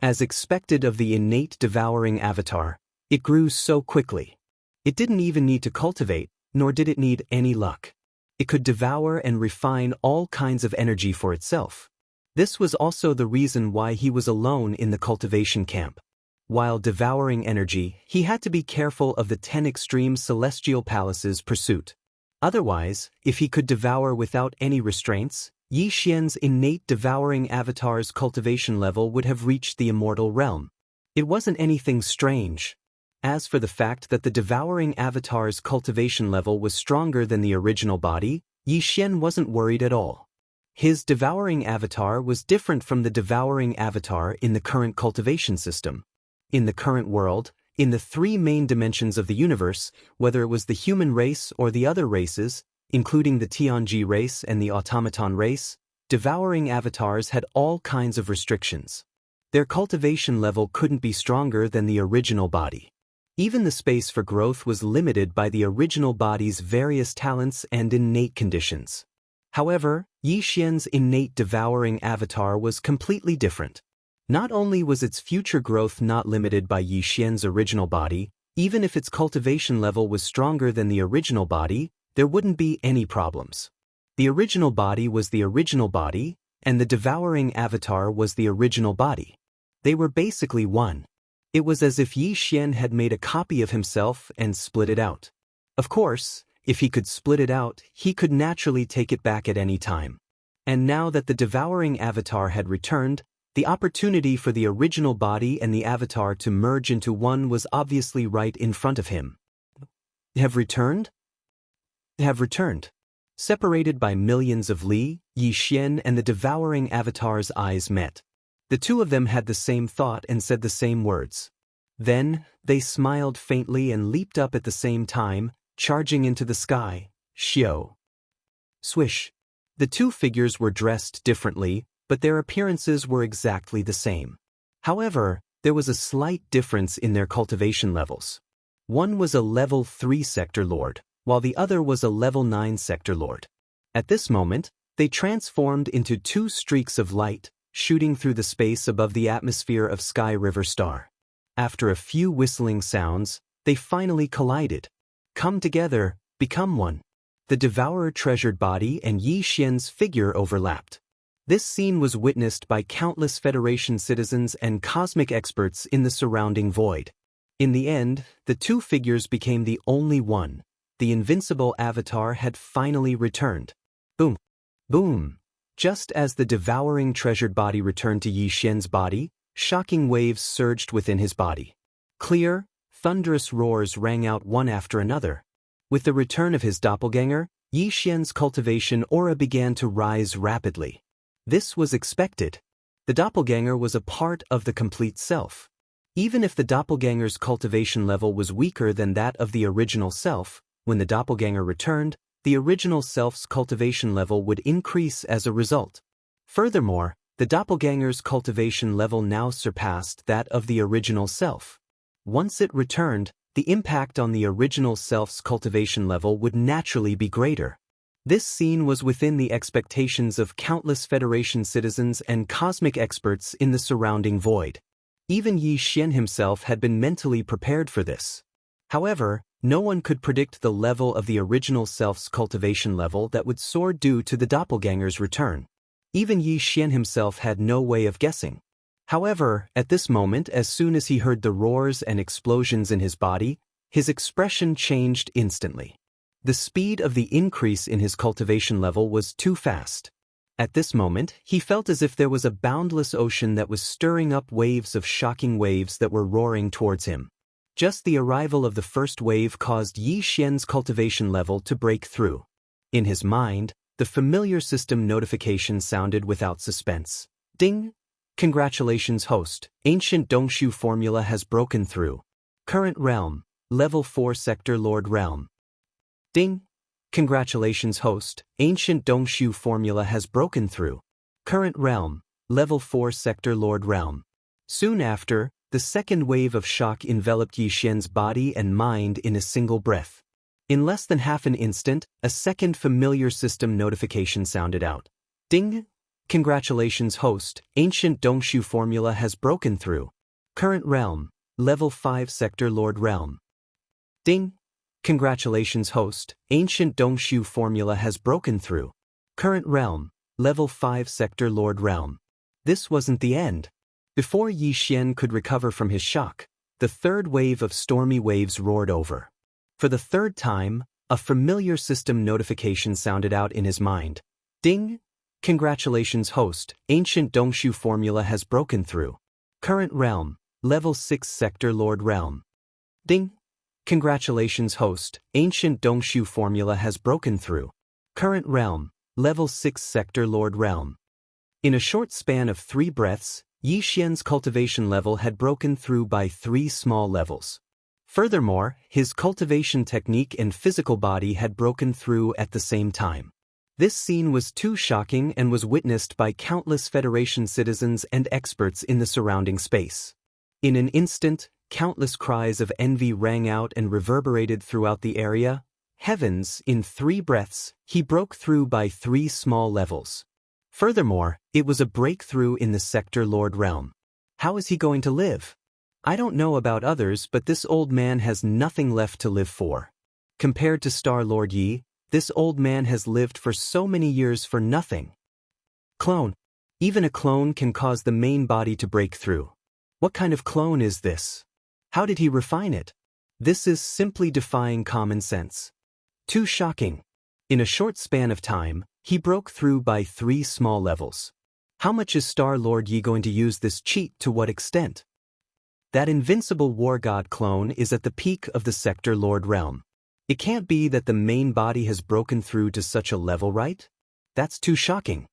As expected of the innate devouring avatar, it grew so quickly. It didn't even need to cultivate, nor did it need any luck. It could devour and refine all kinds of energy for itself. This was also the reason why he was alone in the cultivation camp. While devouring energy, he had to be careful of the 10 extreme celestial palaces' pursuit. Otherwise, if he could devour without any restraints, Yi Xian's innate devouring avatar's cultivation level would have reached the immortal realm. It wasn't anything strange. As for the fact that the devouring avatar's cultivation level was stronger than the original body, Yi Xian wasn't worried at all. His devouring avatar was different from the devouring avatar in the current cultivation system. In the current world, in the 3 main dimensions of the universe, whether it was the human race or the other races, including the Tianji race and the automaton race, devouring avatars had all kinds of restrictions. Their cultivation level couldn't be stronger than the original body. Even the space for growth was limited by the original body's various talents and innate conditions. However, Yi Xian's innate devouring avatar was completely different. Not only was its future growth not limited by Yi Xian's original body, even if its cultivation level was stronger than the original body, there wouldn't be any problems. The original body was the original body, and the devouring avatar was the original body. They were basically one. It was as if Yi Xian had made a copy of himself and split it out. Of course, if he could split it out, he could naturally take it back at any time. And now that the devouring avatar had returned, the opportunity for the original body and the avatar to merge into one was obviously right in front of him. Have returned? Have returned. Separated by millions of li, Yi Xian and the devouring avatar's eyes met. The two of them had the same thought and said the same words. Then, they smiled faintly and leaped up at the same time, charging into the sky. Xiao. Swish. The two figures were dressed differently, but their appearances were exactly the same. However, there was a slight difference in their cultivation levels. One was a level 3 sector lord, while the other was a level 9 sector lord. At this moment, they transformed into two streaks of light, shooting through the space above the atmosphere of Sky River Star. After a few whistling sounds, they finally collided. Come together, become one. The Devourer treasured body and Yi Xian's figure overlapped. This scene was witnessed by countless Federation citizens and cosmic experts in the surrounding void. In the end, the two figures became the only one. The invincible avatar had finally returned. Boom! Boom! Just as the devouring treasured body returned to Yi Xian's body, shocking waves surged within his body. Clear, thunderous roars rang out one after another. With the return of his doppelganger, Yi Xian's cultivation aura began to rise rapidly. This was expected. The doppelganger was a part of the complete self. Even if the doppelganger's cultivation level was weaker than that of the original self, when the doppelganger returned, the original self's cultivation level would increase as a result. Furthermore, the doppelganger's cultivation level now surpassed that of the original self. Once it returned, the impact on the original self's cultivation level would naturally be greater. This scene was within the expectations of countless Federation citizens and cosmic experts in the surrounding void. Even Yi Xian himself had been mentally prepared for this. However, no one could predict the level of the original self's cultivation level that would soar due to the doppelganger's return. Even Yi Xian himself had no way of guessing. However, at this moment, as soon as he heard the roars and explosions in his body, his expression changed instantly. The speed of the increase in his cultivation level was too fast. At this moment, he felt as if there was a boundless ocean that was stirring up waves of shocking waves that were roaring towards him. Just the arrival of the first wave caused Yi Xian's cultivation level to break through. In his mind, the familiar system notification sounded without suspense. Ding! Congratulations host, ancient Dongshu formula has broken through. Current realm, level 4 sector lord realm. Ding! Congratulations host, ancient Dongshu formula has broken through. Current realm, level 4 sector lord realm. Soon after, the second wave of shock enveloped Yi Xian's body and mind in a single breath. In less than half an instant, a second familiar system notification sounded out. Ding! Congratulations host, ancient Dongshu formula has broken through. Current realm, level 5 sector lord realm. Ding! Congratulations host, ancient Dongshu formula has broken through. Current realm, level 5 sector lord realm. This wasn't the end. Before Yi Xian could recover from his shock, the third wave of stormy waves roared over. For the third time, a familiar system notification sounded out in his mind. Ding! Congratulations host, ancient Dongshu formula has broken through. Current realm, level 6 sector lord realm. Ding! Congratulations host, ancient Dongshu formula has broken through. Current realm, level 6 sector lord realm. In a short span of 3 breaths, Yi Xian's cultivation level had broken through by 3 small levels. Furthermore, his cultivation technique and physical body had broken through at the same time. This scene was too shocking and was witnessed by countless Federation citizens and experts in the surrounding space. In an instant, countless cries of envy rang out and reverberated throughout the area. Heavens, in 3 breaths, he broke through by 3 small levels. Furthermore, it was a breakthrough in the sector lord realm. How is he going to live? I don't know about others, but this old man has nothing left to live for. Compared to Star Lord Yi, this old man has lived for so many years for nothing. Clone. Even a clone can cause the main body to break through. What kind of clone is this? How did he refine it? This is simply defying common sense. Too shocking. In a short span of time, he broke through by 3 small levels. How much is Star Lord Yi going to use this cheat, to what extent? That invincible war god clone is at the peak of the sector lord realm. It can't be that the main body has broken through to such a level, right? That's too shocking.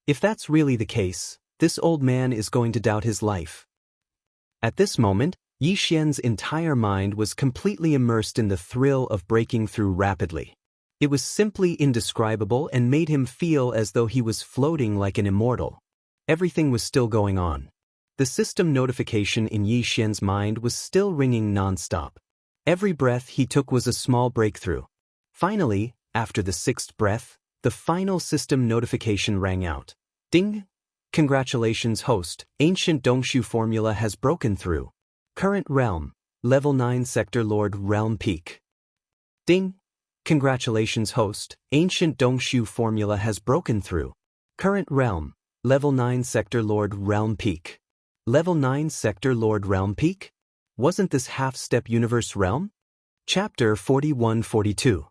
If that's really the case, this old man is going to doubt his life. At this moment, Yi Xian's entire mind was completely immersed in the thrill of breaking through rapidly. It was simply indescribable and made him feel as though he was floating like an immortal. Everything was still going on. The system notification in Yi Xian's mind was still ringing non-stop. Every breath he took was a small breakthrough. Finally, after the sixth breath, the final system notification rang out. Ding! Congratulations, host. Ancient Dongshu formula has broken through. Current realm. Level 9 Sector Lord Realm Peak. Ding! Congratulations, host. Ancient Dongshu formula has broken through. Current realm. Level 9 Sector Lord Realm Peak. Level 9 Sector Lord Realm Peak? Wasn't this half-step universe realm? Chapter 41-42.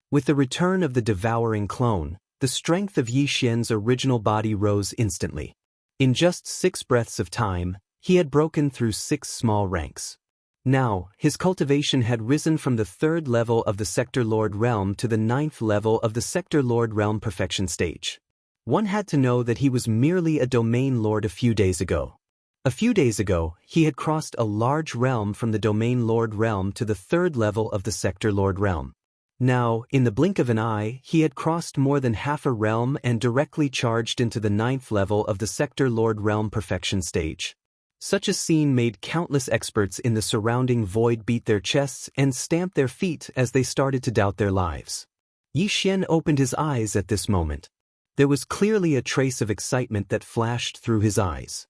With the return of the devouring clone, the strength of Yi Xian's original body rose instantly. In just 6 breaths of time, he had broken through 6 small ranks. Now, his cultivation had risen from the 3rd level of the Sector Lord Realm to the 9th level of the Sector Lord Realm Perfection stage. One had to know that he was merely a domain lord a few days ago. A few days ago, he had crossed a large realm from the Domain Lord Realm to the 3rd level of the Sector Lord Realm. Now, in the blink of an eye, he had crossed more than half a realm and directly charged into the 9th level of the Sector Lord Realm Perfection stage. Such a scene made countless experts in the surrounding void beat their chests and stamp their feet as they started to doubt their lives. Yi Xian opened his eyes at this moment. There was clearly a trace of excitement that flashed through his eyes.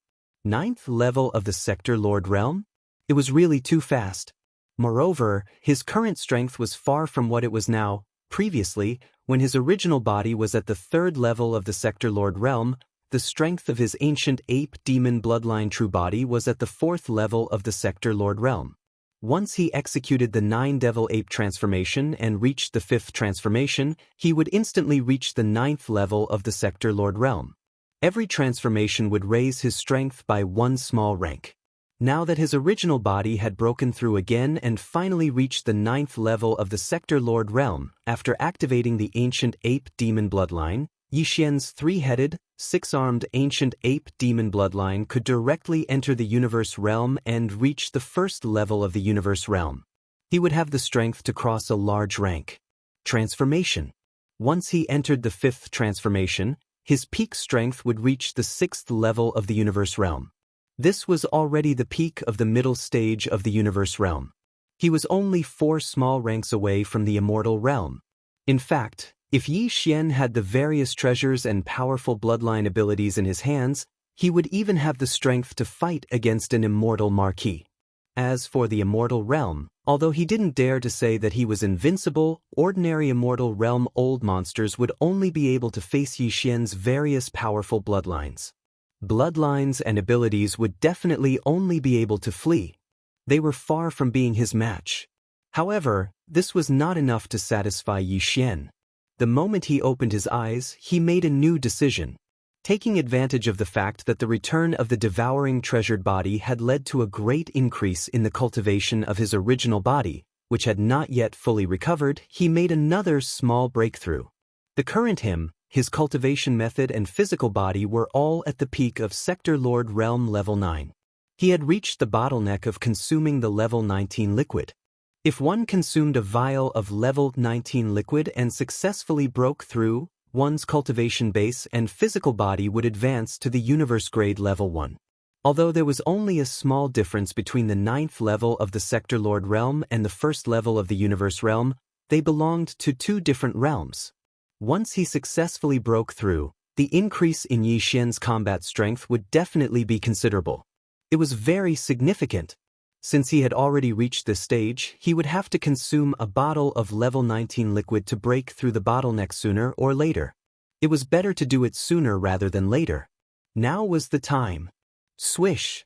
9th level of the Sector Lord Realm? It was really too fast. Moreover, his current strength was far from what it was now. Previously, when his original body was at the 3rd level of the Sector Lord Realm, the strength of his ancient ape demon bloodline true body was at the 4th level of the Sector Lord Realm. Once he executed the 9 devil ape transformation and reached the 5th transformation, he would instantly reach the 9th level of the Sector Lord Realm. Every transformation would raise his strength by 1 small rank. Now that his original body had broken through again and finally reached the 9th level of the Sector Lord Realm, after activating the ancient ape demon bloodline, Yi Xian's 3-headed, 6-armed ancient ape demon bloodline could directly enter the universe realm and reach the 1st level of the universe realm. He would have the strength to cross a large rank. Transformation. Once he entered the 5th transformation, his peak strength would reach the 6th level of the universe realm. This was already the peak of the middle stage of the universe realm. He was only 4 small ranks away from the immortal realm. In fact, if Yi Xian had the various treasures and powerful bloodline abilities in his hands, he would even have the strength to fight against an immortal marquis. As for the immortal realm, although he didn't dare to say that he was invincible, ordinary immortal realm old monsters would only be able to face Yi Xian's various powerful bloodlines. Bloodlines and abilities would definitely only be able to flee. They were far from being his match. However, this was not enough to satisfy Yi Xian. The moment he opened his eyes, he made a new decision. Taking advantage of the fact that the return of the devouring treasured body had led to a great increase in the cultivation of his original body, which had not yet fully recovered, he made another small breakthrough. The current him, his cultivation method and physical body were all at the peak of Sector Lord Realm Level 9. He had reached the bottleneck of consuming the Level 19 liquid. If one consumed a vial of Level 19 liquid and successfully broke through, one's cultivation base and physical body would advance to the universe grade Level 1. Although there was only a small difference between the 9th level of the Sector Lord Realm and the 1st level of the universe realm, they belonged to 2 different realms. Once he successfully broke through, the increase in Yi Xian's combat strength would definitely be considerable. It was very significant. Since he had already reached this stage, he would have to consume a bottle of Level 19 liquid to break through the bottleneck sooner or later. It was better to do it sooner rather than later. Now was the time. Swish!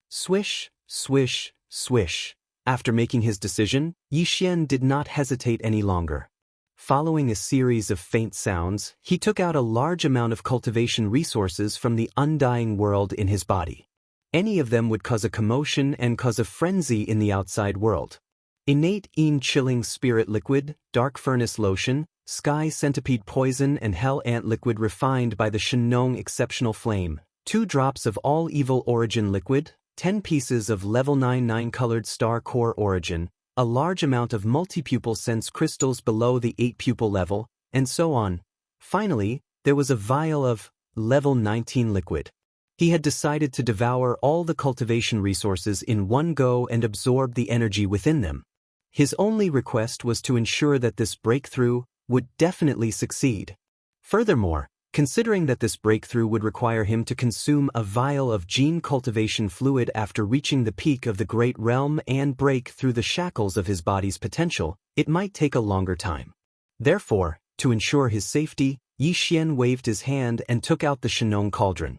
Swish, swish, swish. After making his decision, Yi Xian did not hesitate any longer. Following a series of faint sounds, he took out a large amount of cultivation resources from the undying world in his body. Any of them would cause a commotion and cause a frenzy in the outside world. Innate chilling spirit liquid, dark furnace lotion, sky centipede poison and hell ant liquid refined by the Shenong exceptional flame, 2 drops of all evil origin liquid, 10 pieces of Level 9 colored star core origin, a large amount of multi-pupil sense crystals below the 8-pupil level, and so on. Finally, there was a vial of level 19 liquid. He had decided to devour all the cultivation resources in one go and absorb the energy within them. His only request was to ensure that this breakthrough would definitely succeed. Furthermore, considering that this breakthrough would require him to consume a vial of gene cultivation fluid after reaching the peak of the Great Realm and break through the shackles of his body's potential, it might take a longer time. Therefore, to ensure his safety, Yi Xian waved his hand and took out the Shenong cauldron.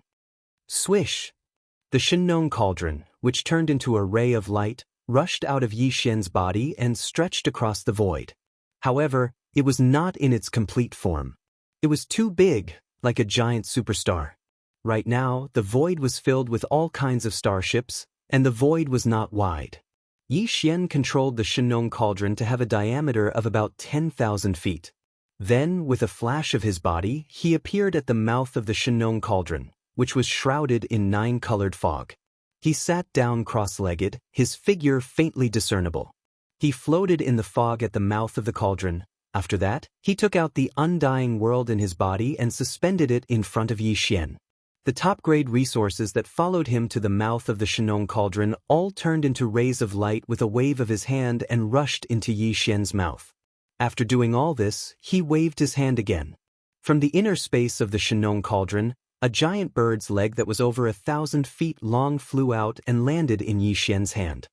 Swish! The Shenong cauldron, which turned into a ray of light, rushed out of Yi Xian's body and stretched across the void. However, it was not in its complete form. It was too big, like a giant superstar. Right now, the void was filled with all kinds of starships, and the void was not wide. Yi Xian controlled the Shenong cauldron to have a diameter of about 10,000 feet. Then, with a flash of his body, he appeared at the mouth of the Shenong cauldron, which was shrouded in 9-colored fog. He sat down cross-legged, his figure faintly discernible. He floated in the fog at the mouth of the cauldron. After that, he took out the undying world in his body and suspended it in front of Yi Xian. The top-grade resources that followed him to the mouth of the Shenong cauldron all turned into rays of light with a wave of his hand and rushed into Yi Xian's mouth. After doing all this, he waved his hand again. From the inner space of the Shenong cauldron, a giant bird's leg that was over 1,000 feet long flew out and landed in Yi Xian's hand.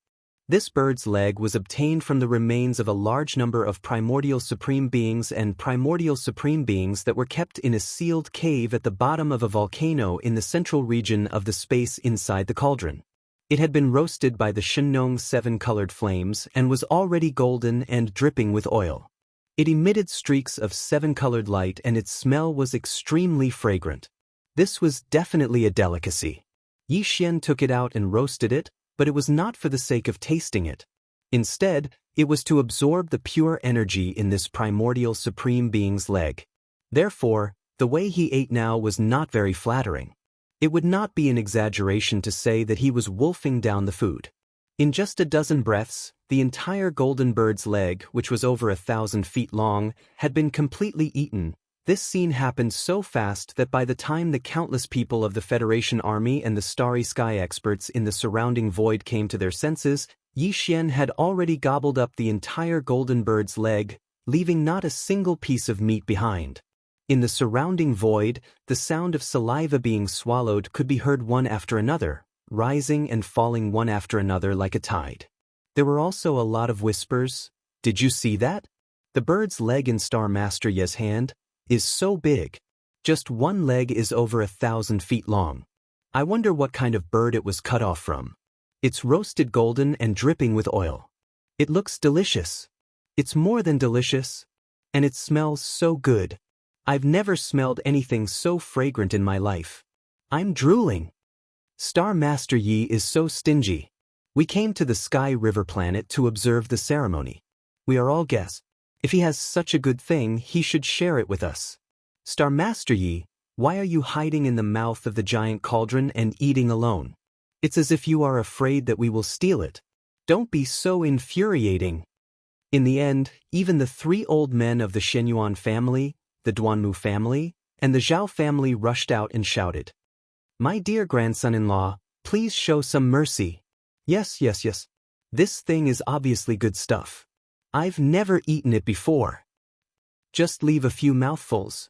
This bird's leg was obtained from the remains of a large number of primordial supreme beings and primordial supreme beings that were kept in a sealed cave at the bottom of a volcano in the central region of the space inside the cauldron. It had been roasted by the Shenong's 7-colored flames and was already golden and dripping with oil. It emitted streaks of 7-colored light and its smell was extremely fragrant. This was definitely a delicacy. Yi Xian took it out and roasted it, but it was not for the sake of tasting it. Instead, it was to absorb the pure energy in this primordial supreme being's leg. Therefore, the way he ate now was not very flattering. It would not be an exaggeration to say that he was wolfing down the food. In just a dozen breaths, the entire golden bird's leg, which was over 1,000 feet long, had been completely eaten. This scene happened so fast that by the time the countless people of the Federation Army and the Starry Sky experts in the surrounding void came to their senses, Yi Xian had already gobbled up the entire golden bird's leg, leaving not a single piece of meat behind. In the surrounding void, the sound of saliva being swallowed could be heard one after another, rising and falling one after another like a tide. There were also a lot of whispers. Did you see that? The bird's leg in Star Master Ye's hand is so big. Just one leg is over 1,000 feet long. I wonder what kind of bird it was cut off from. It's roasted golden and dripping with oil. It looks delicious. It's more than delicious. And it smells so good. I've never smelled anything so fragrant in my life. I'm drooling. Star Master Yi is so stingy. We came to the Sky River planet to observe the ceremony. We are all guests. If he has such a good thing, he should share it with us. Star Master Yi, why are you hiding in the mouth of the giant cauldron and eating alone? It's as if you are afraid that we will steal it. Don't be so infuriating. In the end, even the 3 old men of the Shenyuan family, the Duanmu family, and the Zhao family rushed out and shouted, "My dear grandson-in-law, please show some mercy." Yes. This thing is obviously good stuff. I've never eaten it before. Just leave a few mouthfuls.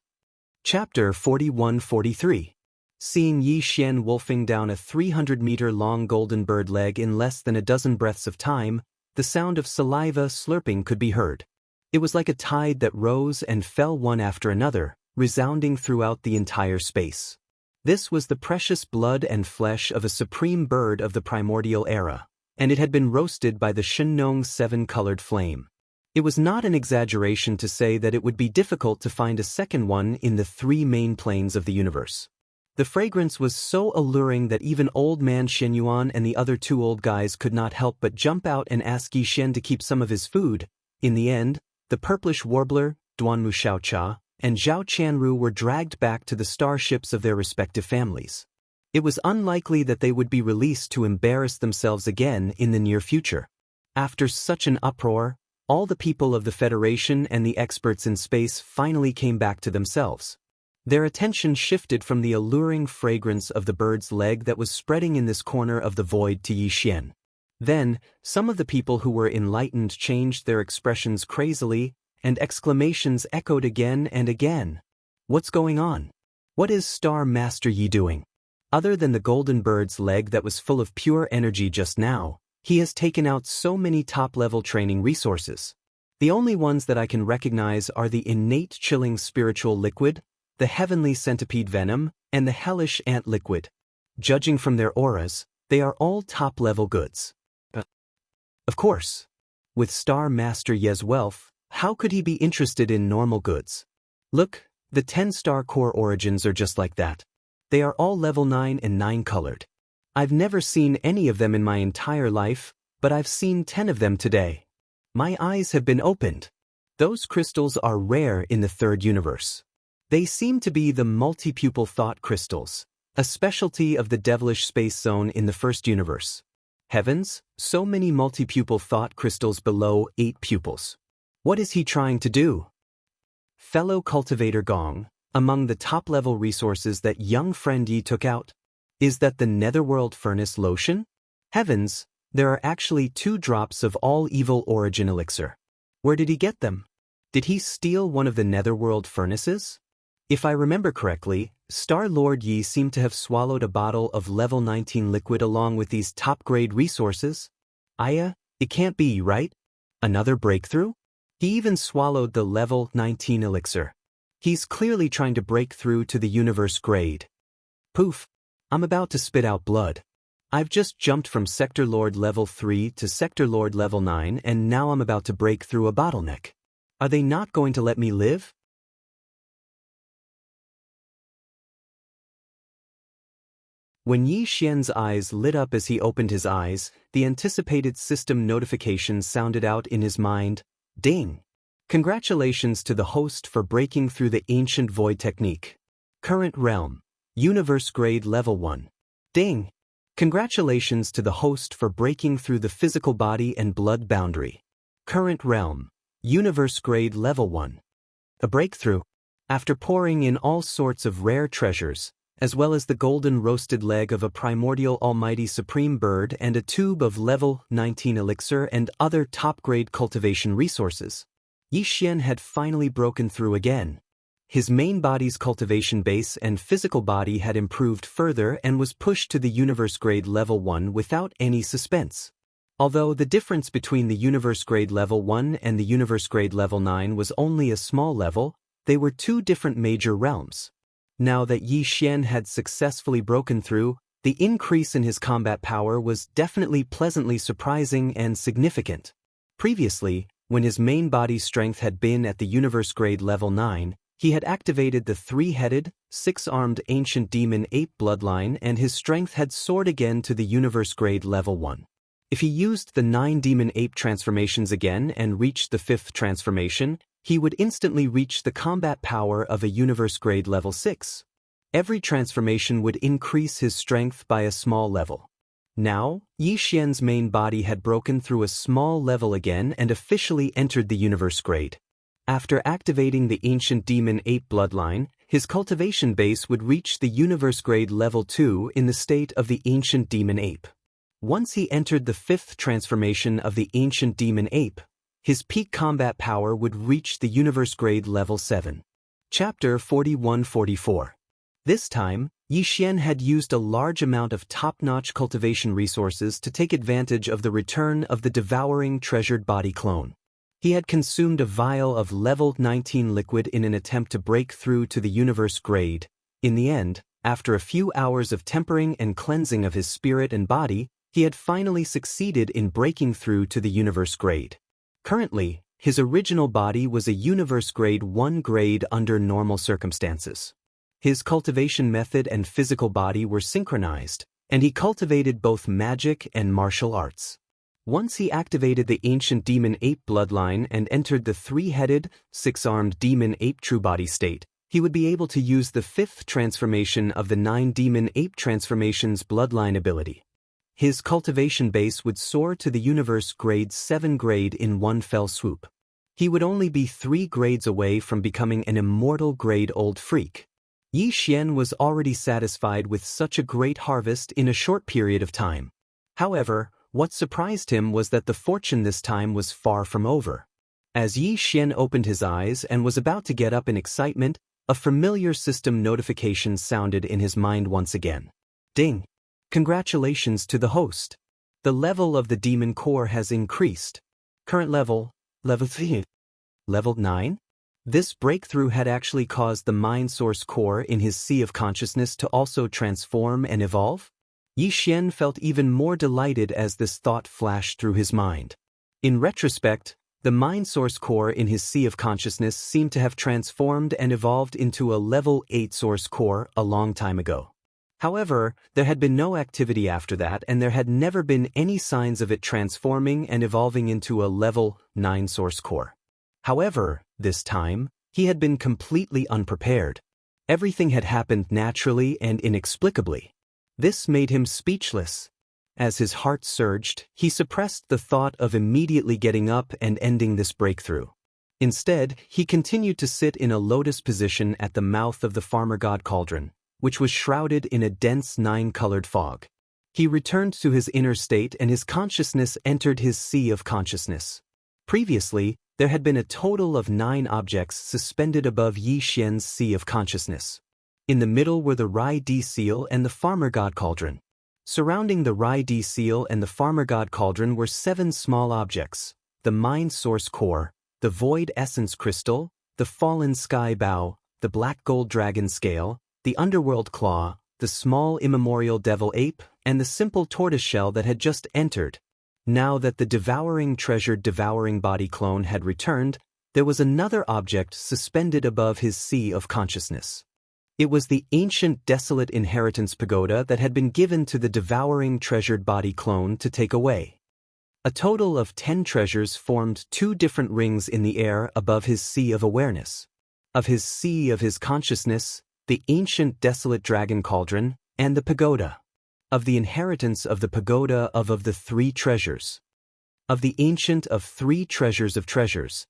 Chapter 41-43. Seeing Yi Xian wolfing down a 300-meter-long golden bird leg in less than a dozen breaths of time, the sound of saliva slurping could be heard. It was like a tide that rose and fell one after another, resounding throughout the entire space. This was the precious blood and flesh of a supreme bird of the primordial era, and it had been roasted by the Shenong 7-colored flame. It was not an exaggeration to say that it would be difficult to find a second one in the 3 main planes of the universe. The fragrance was so alluring that even Old Man Shenyuan and the other 2 old guys could not help but jump out and ask Yi Xian to keep some of his food. In the end, the purplish warbler, Duanmu Xiaocha, and Zhao Chanru were dragged back to the starships of their respective families. It was unlikely that they would be released to embarrass themselves again in the near future. After such an uproar, all the people of the Federation and the experts in space finally came back to themselves. Their attention shifted from the alluring fragrance of the bird's leg that was spreading in this corner of the void to Yixian. Then, some of the people who were enlightened changed their expressions crazily, and exclamations echoed again and again. What's going on? What is Star Master Yi doing? Other than the golden bird's leg that was full of pure energy just now, he has taken out so many top-level training resources. The only ones that I can recognize are the innate chilling spiritual liquid, the heavenly centipede venom, and the hellish ant liquid. Judging from their auras, they are all top-level goods. Of course, with Star Master Ye's wealth, how could he be interested in normal goods? Look, the 10-star core origins are just like that. They are all level 9 and 9 colored. I've never seen any of them in my entire life, but I've seen 10 of them today. My eyes have been opened. Those crystals are rare in the third universe. They seem to be the multi-pupil thought crystals, a specialty of the devilish space zone in the first universe. Heavens, so many multi-pupil thought crystals below 8 pupils. What is he trying to do? Fellow cultivator Gong, among the top-level resources that young friend Yi took out, is that the Netherworld Furnace Lotion? Heavens, there are actually 2 drops of all evil origin elixir. Where did he get them? Did he steal one of the Netherworld furnaces? If I remember correctly, Star Lord Yi seemed to have swallowed a bottle of level 19 liquid along with these top-grade resources. Aya, it can't be, right? Another breakthrough? He even swallowed the level 19 elixir. He's clearly trying to break through to the universe grade. Poof. I'm about to spit out blood. I've just jumped from Sector Lord level 3 to Sector Lord level 9 and now I'm about to break through a bottleneck. Are they not going to let me live? When Yi Xian's eyes lit up as he opened his eyes, the anticipated system notification sounded out in his mind. Ding! Congratulations to the host for breaking through the ancient void technique. Current realm. Universe grade level 1. Ding! Congratulations to the host for breaking through the physical body and blood boundary. Current realm. Universe grade level 1. A breakthrough. After pouring in all sorts of rare treasures, as well as the golden roasted leg of a primordial almighty supreme bird and a tube of level 19 elixir and other top-grade cultivation resources, Yi Xian had finally broken through again. His main body's cultivation base and physical body had improved further and was pushed to the universe grade level 1 without any suspense. Although the difference between the universe grade level 1 and the universe grade level 9 was only a small level, they were 2 different major realms. Now that Yi Xian had successfully broken through, the increase in his combat power was definitely pleasantly surprising and significant. Previously, when his main body strength had been at the universe grade level 9, he had activated the 3-headed, 6-armed ancient demon ape bloodline and his strength had soared again to the universe grade level 1. If he used the 9 demon ape transformations again and reached the 5th transformation, he would instantly reach the combat power of a universe grade level 6. Every transformation would increase his strength by a small level. Now, Yi Xian's main body had broken through a small level again and officially entered the universe grade. After activating the ancient demon ape bloodline, his cultivation base would reach the universe grade level 2 in the state of the ancient demon ape. Once he entered the 5th transformation of the ancient demon ape, his peak combat power would reach the universe grade level 7. Chapter 41-44. This time, Yi Xian had used a large amount of top-notch cultivation resources to take advantage of the return of the devouring treasured body clone. He had consumed a vial of level 19 liquid in an attempt to break through to the universe grade. In the end, after a few hours of tempering and cleansing of his spirit and body, he had finally succeeded in breaking through to the universe grade. Currently, his original body was a universe grade 1 grade under normal circumstances. His cultivation method and physical body were synchronized, and he cultivated both magic and martial arts. Once he activated the ancient demon ape bloodline and entered the 3-headed, 6-armed demon ape true body state, he would be able to use the 5th transformation of the 9 demon ape transformations bloodline ability. his cultivation base would soar to the universe grade 7 grade in one fell swoop. He would only be 3 grades away from becoming an immortal grade old freak. Yi Xian was already satisfied with such a great harvest in a short period of time. However, what surprised him was that the fortune this time was far from over. As Yi Xian opened his eyes and was about to get up in excitement, a familiar system notification sounded in his mind once again. Ding! Congratulations to the host. The level of the demon core has increased. Current level 3. Level 9? This breakthrough had actually caused the mind source core in his sea of consciousness to also transform and evolve? Yi Xian felt even more delighted as this thought flashed through his mind. In retrospect, the mind source core in his sea of consciousness seemed to have transformed and evolved into a level 8 source core a long time ago. However, there had been no activity after that, and there had never been any signs of it transforming and evolving into a level 9 source core. However, this time, he had been completely unprepared. Everything had happened naturally and inexplicably. This made him speechless. As his heart surged, he suppressed the thought of immediately getting up and ending this breakthrough. Instead, he continued to sit in a lotus position at the mouth of the farmer god cauldron, which was shrouded in a dense 9-colored fog. He returned to his inner state and his consciousness entered his sea of consciousness. Previously, there had been a total of 9 objects suspended above Yi Xian's sea of consciousness. In the middle were the Rai Di seal and the farmer god cauldron. Surrounding the Rai Di seal and the farmer god cauldron were 7 small objects: the mind source core, the void essence crystal, the fallen sky bow, the black gold dragon scale, the underworld claw, the small immemorial devil ape, and the simple tortoiseshell that had just entered. Now that the devouring treasured devouring body clone had returned, there was another object suspended above his sea of consciousness. It was the ancient desolate inheritance pagoda that had been given to the devouring treasured body clone to take away. A total of 10 treasures formed 2 different rings in the air above his sea of awareness. Of his sea of his consciousness, the ancient desolate dragon cauldron, and the pagoda. Of the inheritance of the pagoda of the 3 treasures. Of the ancient of 3 treasures of treasures.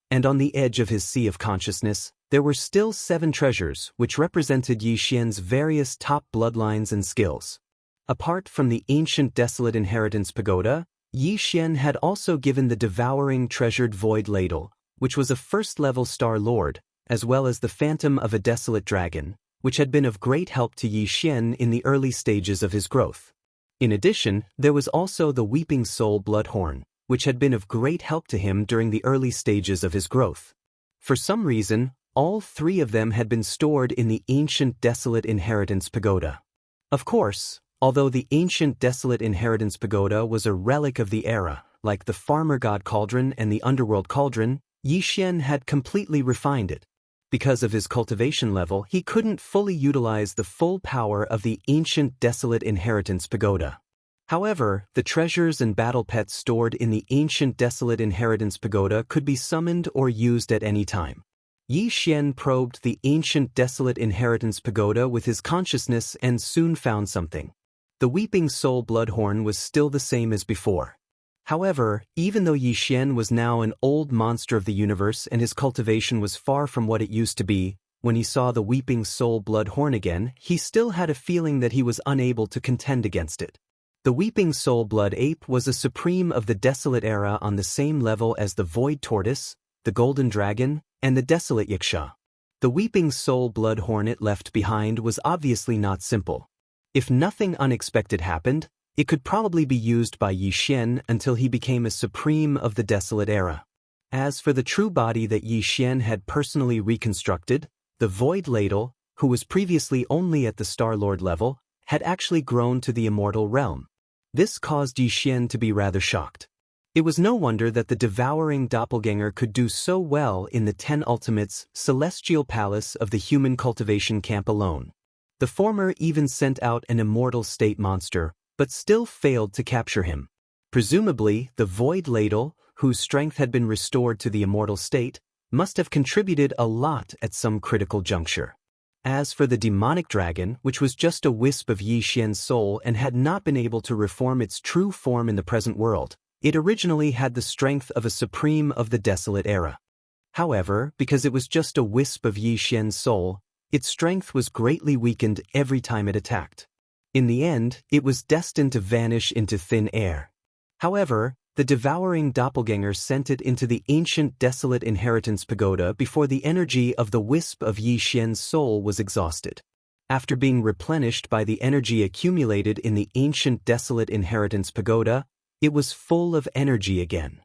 And on the edge of his sea of consciousness, there were still 7 treasures which represented Yi Xian's various top bloodlines and skills. Apart from the ancient desolate inheritance pagoda, Yi Xian had also given the devouring treasured void ladle, which was a first-level star lord, as well as the phantom of a desolate dragon, which had been of great help to Yi Xian in the early stages of his growth. In addition, there was also the weeping soul bloodhorn, which had been of great help to him during the early stages of his growth. For some reason, all 3 of them had been stored in the ancient desolate inheritance pagoda. Of course, although the ancient desolate inheritance pagoda was a relic of the era, like the farmer god cauldron and the underworld cauldron, Yi Xian had completely refined it. Because of his cultivation level, he couldn't fully utilize the full power of the ancient desolate inheritance pagoda. However, the treasures and battle pets stored in the ancient desolate inheritance pagoda could be summoned or used at any time. Yi Xian probed the ancient desolate inheritance pagoda with his consciousness and soon found something. The weeping soul bloodhorn was still the same as before. However, even though Yi Xian was now an old monster of the universe and his cultivation was far from what it used to be, when he saw the weeping soul bloodhorn again, he still had a feeling that he was unable to contend against it. The weeping soul blood ape was a supreme of the desolate era on the same level as the void tortoise, the golden dragon, and the desolate Xianxia. The weeping soul blood hornet left behind was obviously not simple. If nothing unexpected happened, it could probably be used by Yi Xian until he became a supreme of the desolate era. As for the true body that Yi Xian had personally reconstructed, the void ladle, who was previously only at the Star Lord level, had actually grown to the immortal realm. This caused Yi Xian to be rather shocked. It was no wonder that the devouring doppelganger could do so well in the 10 Ultimates celestial palace of the human cultivation camp alone. The former even sent out an immortal state monster, but still failed to capture him. Presumably, the void ladle, whose strength had been restored to the immortal state, must have contributed a lot at some critical juncture. As for the demonic dragon, which was just a wisp of Yi Xian's soul and had not been able to reform its true form in the present world, it originally had the strength of a supreme of the desolate era. However, because it was just a wisp of Yi Xian's soul, its strength was greatly weakened every time it attacked. In the end, it was destined to vanish into thin air. However, the devouring doppelganger sent it into the ancient desolate inheritance pagoda before the energy of the wisp of Yi Xian's soul was exhausted. After being replenished by the energy accumulated in the ancient desolate inheritance pagoda, it was full of energy again.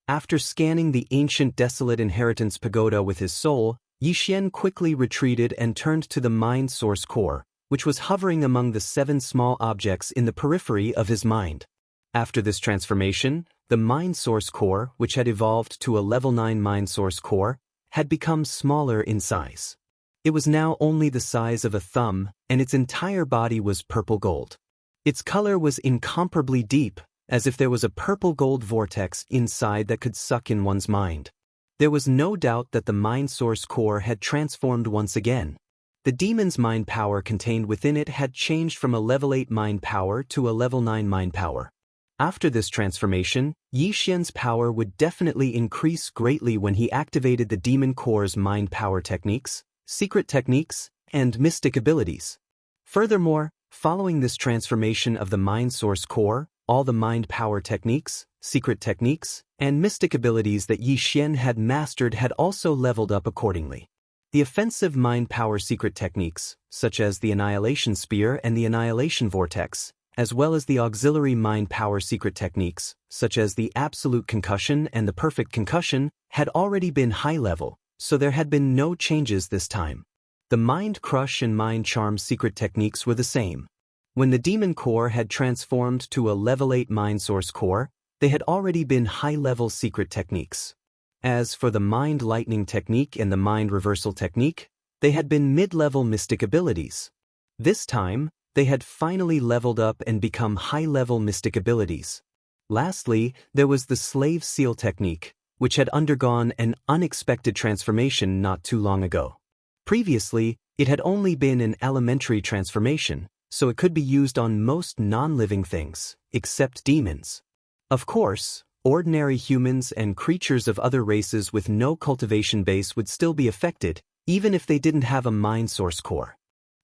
After scanning the ancient desolate inheritance pagoda with his soul, Yi Xian quickly retreated and turned to the mind source core, which was hovering among the 7 small objects in the periphery of his mind. After this transformation, the mind source core, which had evolved to a level 9 mind source core, had become smaller in size. It was now only the size of a thumb, and its entire body was purple gold. Its color was incomparably deep, as if there was a purple-gold vortex inside that could suck in one's mind. There was no doubt that the mind source core had transformed once again. The demon's mind power contained within it had changed from a level 8 mind power to a level 9 mind power. After this transformation, Yi Xian's power would definitely increase greatly when he activated the demon core's mind power techniques, secret techniques, and mystic abilities. Furthermore, following this transformation of the mind source core, all the mind power techniques, secret techniques, and mystic abilities that Yi Xian had mastered had also leveled up accordingly. The offensive mind power secret techniques, such as the Annihilation Spear and the Annihilation Vortex, as well as the auxiliary mind power secret techniques, such as the Absolute Concussion and the Perfect Concussion, had already been high level, so there had been no changes this time. The Mind Crush and Mind Charm secret techniques were the same. When the demon core had transformed to a level 8 mind source core, they had already been high-level secret techniques. As for the Mind Lightning technique and the Mind Reversal technique, they had been mid-level mystic abilities. This time, they had finally leveled up and become high-level mystic abilities. Lastly, there was the Slave Seal technique, which had undergone an unexpected transformation not too long ago. Previously, it had only been an elementary transformation, so it could be used on most non-living things, except demons. Of course, ordinary humans and creatures of other races with no cultivation base would still be affected, even if they didn't have a mind source core.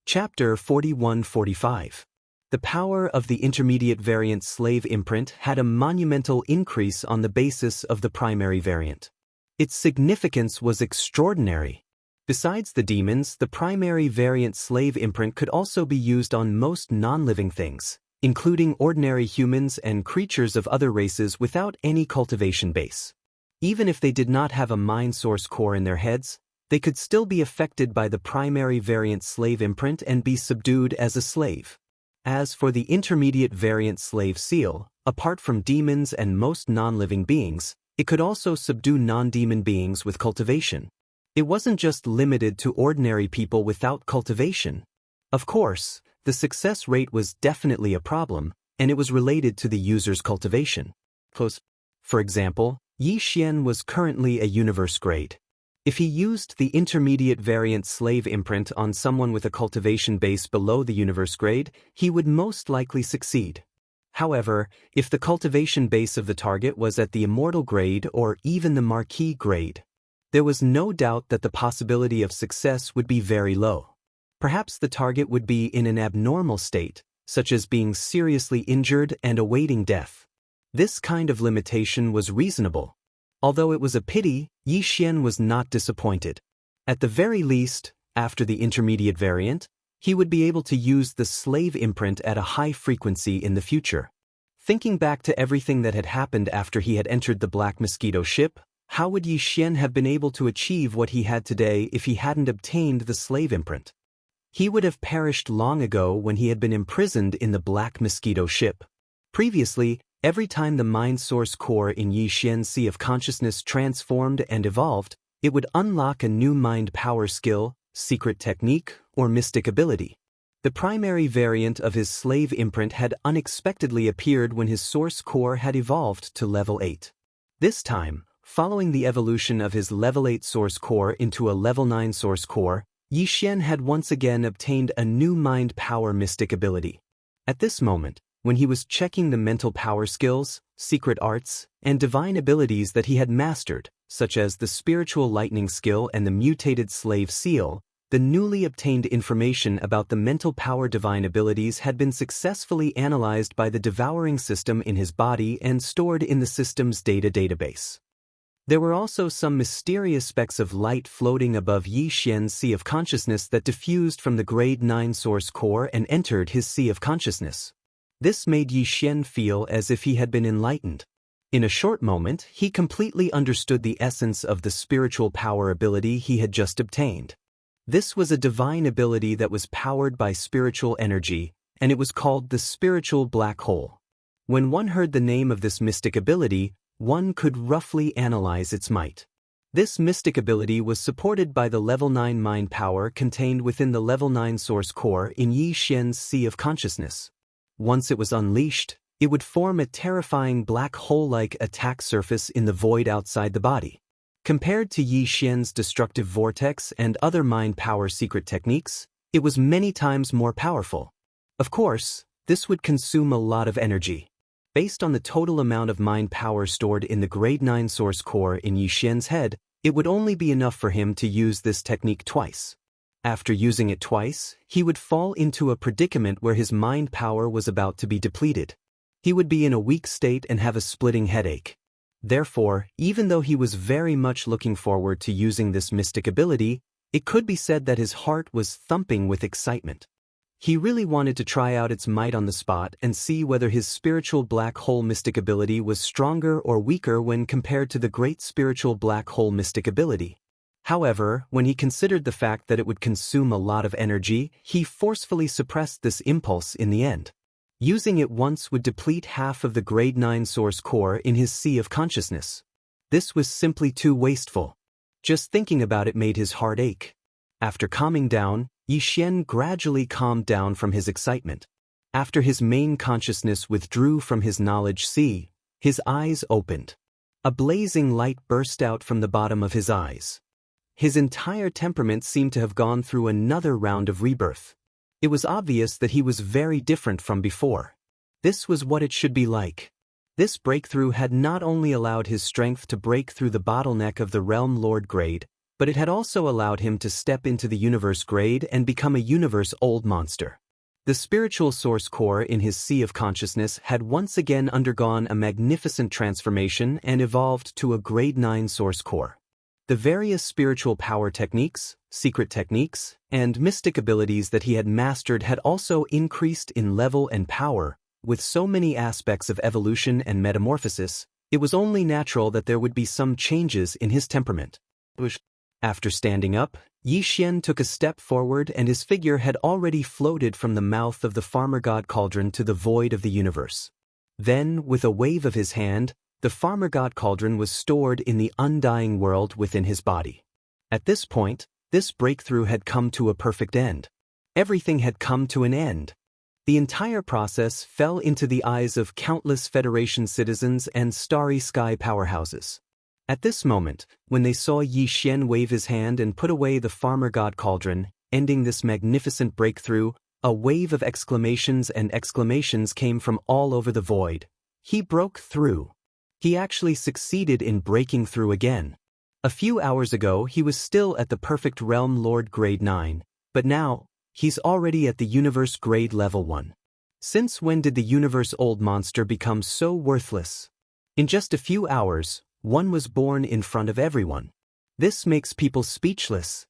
Chapter 41-45. The power of the intermediate variant slave imprint had a monumental increase on the basis of the primary variant. Its significance was extraordinary. Besides the demons, the primary variant slave imprint could also be used on most non-living things, including ordinary humans and creatures of other races without any cultivation base. Even if they did not have a mind source core in their heads, they could still be affected by the primary variant slave imprint and be subdued as a slave. As for the intermediate variant slave seal, apart from demons and most non-living beings, it could also subdue non-demon beings with cultivation. It wasn't just limited to ordinary people without cultivation. Of course, the success rate was definitely a problem, and it was related to the user's cultivation. For example, Yi Xian was currently a universe grade. If he used the intermediate variant slave imprint on someone with a cultivation base below the universe grade, he would most likely succeed. However, if the cultivation base of the target was at the immortal grade or even the marquis grade, there was no doubt that the possibility of success would be very low. Perhaps the target would be in an abnormal state, such as being seriously injured and awaiting death. This kind of limitation was reasonable. Although it was a pity, Yi Xian was not disappointed. At the very least, after the intermediate variant, he would be able to use the slave imprint at a high frequency in the future. Thinking back to everything that had happened after he had entered the Black Mosquito ship, how would Yi Xian have been able to achieve what he had today if he hadn't obtained the slave imprint? He would have perished long ago when he had been imprisoned in the Black Mosquito ship. Previously, every time the mind source core in Yi Xian's Sea of Consciousness transformed and evolved, it would unlock a new mind power skill, secret technique, or mystic ability. The primary variant of his slave imprint had unexpectedly appeared when his source core had evolved to level 8. This time, following the evolution of his level 8 source core into a level 9 source core, Yi Xian had once again obtained a new mind power mystic ability. At this moment, when he was checking the mental power skills, secret arts, and divine abilities that he had mastered, such as the spiritual lightning skill and the mutated slave seal, the newly obtained information about the mental power divine abilities had been successfully analyzed by the devouring system in his body and stored in the system's data database. There were also some mysterious specks of light floating above Yi Xian's sea of consciousness that diffused from the grade 9 source core and entered his sea of consciousness. This made Yi Xian feel as if he had been enlightened. In a short moment, he completely understood the essence of the spiritual power ability he had just obtained. This was a divine ability that was powered by spiritual energy, and it was called the spiritual black hole. When one heard the name of this mystic ability, one could roughly analyze its might. This mystic ability was supported by the level 9 mind power contained within the level 9 source core in Yi Xian's sea of consciousness. Once it was unleashed, it would form a terrifying black hole-like attack surface in the void outside the body. Compared to Yi Xian's destructive vortex and other mind power secret techniques, it was many times more powerful. Of course, this would consume a lot of energy. Based on the total amount of mind power stored in the grade 9 source core in Yi Xian's head, it would only be enough for him to use this technique twice. After using it twice, he would fall into a predicament where his mind power was about to be depleted. He would be in a weak state and have a splitting headache. Therefore, even though he was very much looking forward to using this mystic ability, it could be said that his heart was thumping with excitement. He really wanted to try out its might on the spot and see whether his spiritual black hole mystic ability was stronger or weaker when compared to the great spiritual black hole mystic ability. However, when he considered the fact that it would consume a lot of energy, he forcefully suppressed this impulse in the end. Using it once would deplete half of the grade 9 source core in his sea of consciousness. This was simply too wasteful. Just thinking about it made his heart ache. After calming down, Yi Xian gradually calmed down from his excitement. After his main consciousness withdrew from his knowledge sea, his eyes opened. A blazing light burst out from the bottom of his eyes. His entire temperament seemed to have gone through another round of rebirth. It was obvious that he was very different from before. This was what it should be like. This breakthrough had not only allowed his strength to break through the bottleneck of the Realm Lord grade, but it had also allowed him to step into the Universe grade and become a Universe-old monster. The spiritual source core in his sea of consciousness had once again undergone a magnificent transformation and evolved to a grade 9 source core. The various spiritual power techniques, secret techniques, and mystic abilities that he had mastered had also increased in level and power. With so many aspects of evolution and metamorphosis, it was only natural that there would be some changes in his temperament. After standing up, Yi Xian took a step forward and his figure had already floated from the mouth of the farmer god cauldron to the void of the universe. Then, with a wave of his hand, the farmer god cauldron was stored in the undying world within his body. At this point, this breakthrough had come to a perfect end. Everything had come to an end. The entire process fell into the eyes of countless Federation citizens and starry sky powerhouses. At this moment, when they saw Yi Xian wave his hand and put away the farmer god cauldron, ending this magnificent breakthrough, a wave of exclamations and exclamations came from all over the void. He broke through. He actually succeeded in breaking through again. A few hours ago he was still at the perfect realm lord grade 9, but now, he's already at the universe grade level 1. Since when did the universe-old monster become so worthless? In just a few hours, one was born in front of everyone. This makes people speechless.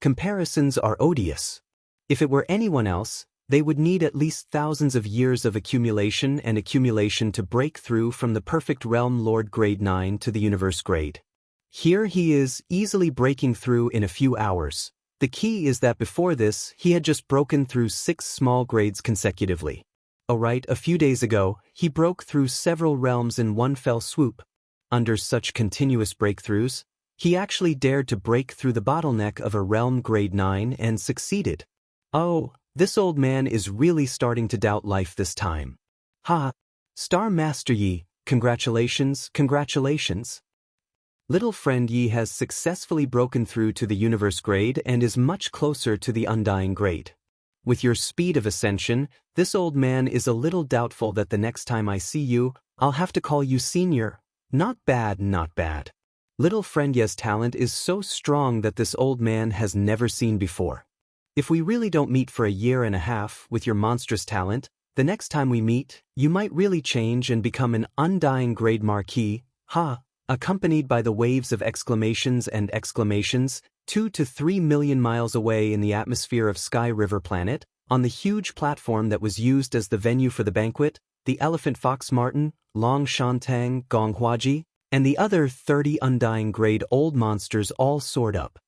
Comparisons are odious. If it were anyone else, they would need at least thousands of years of accumulation to break through from the perfect realm lord grade 9 to the universe grade. Here he is, easily breaking through in a few hours. The key is that before this, he had just broken through 6 small grades consecutively. Alright, a few days ago, he broke through several realms in one fell swoop. Under such continuous breakthroughs, he actually dared to break through the bottleneck of a realm grade 9 and succeeded. Oh, this old man is really starting to doubt life this time. Ha! Star Master Yi, congratulations, congratulations. Little friend Yi has successfully broken through to the universe grade and is much closer to the undying grade. With your speed of ascension, this old man is a little doubtful that the next time I see you, I'll have to call you senior. Not bad, not bad. Little friend Ye's talent is so strong that this old man has never seen before. If we really don't meet for a year and a half with your monstrous talent, the next time we meet, you might really change and become an undying grade marquis, accompanied by the waves of exclamations and exclamations, 2 to 3 million miles away in the atmosphere of Sky River Planet, on the huge platform that was used as the venue for the banquet, the elephant fox marten, Long Shantang, Gong Huaji, and the other 30 undying grade old monsters all soared up.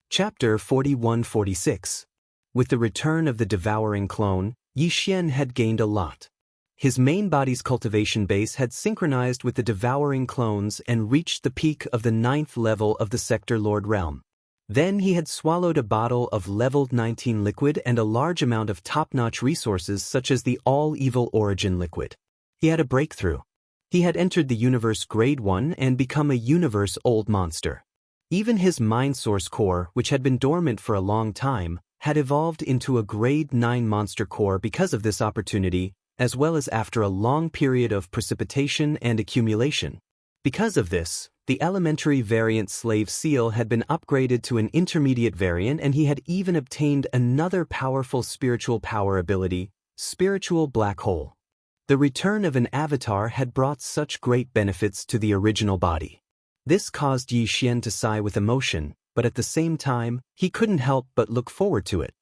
Chapter 41-46. With the return of the devouring clone, Yi Xian had gained a lot. His main body's cultivation base had synchronized with the devouring clones and reached the peak of the 9th level of the Sector Lord realm. Then he had swallowed a bottle of leveled 19 liquid and a large amount of top-notch resources such as the all-evil origin liquid. He had a breakthrough. He had entered the universe grade 1 and become a universe old monster. Even his mind source core, which had been dormant for a long time, had evolved into a grade 9 monster core because of this opportunity, as well as after a long period of precipitation and accumulation. Because of this, the elementary variant slave seal had been upgraded to an intermediate variant, and he had even obtained another powerful spiritual power ability, Spiritual Black Hole. The return of an avatar had brought such great benefits to the original body. This caused Yi Xian to sigh with emotion, but at the same time, he couldn't help but look forward to it.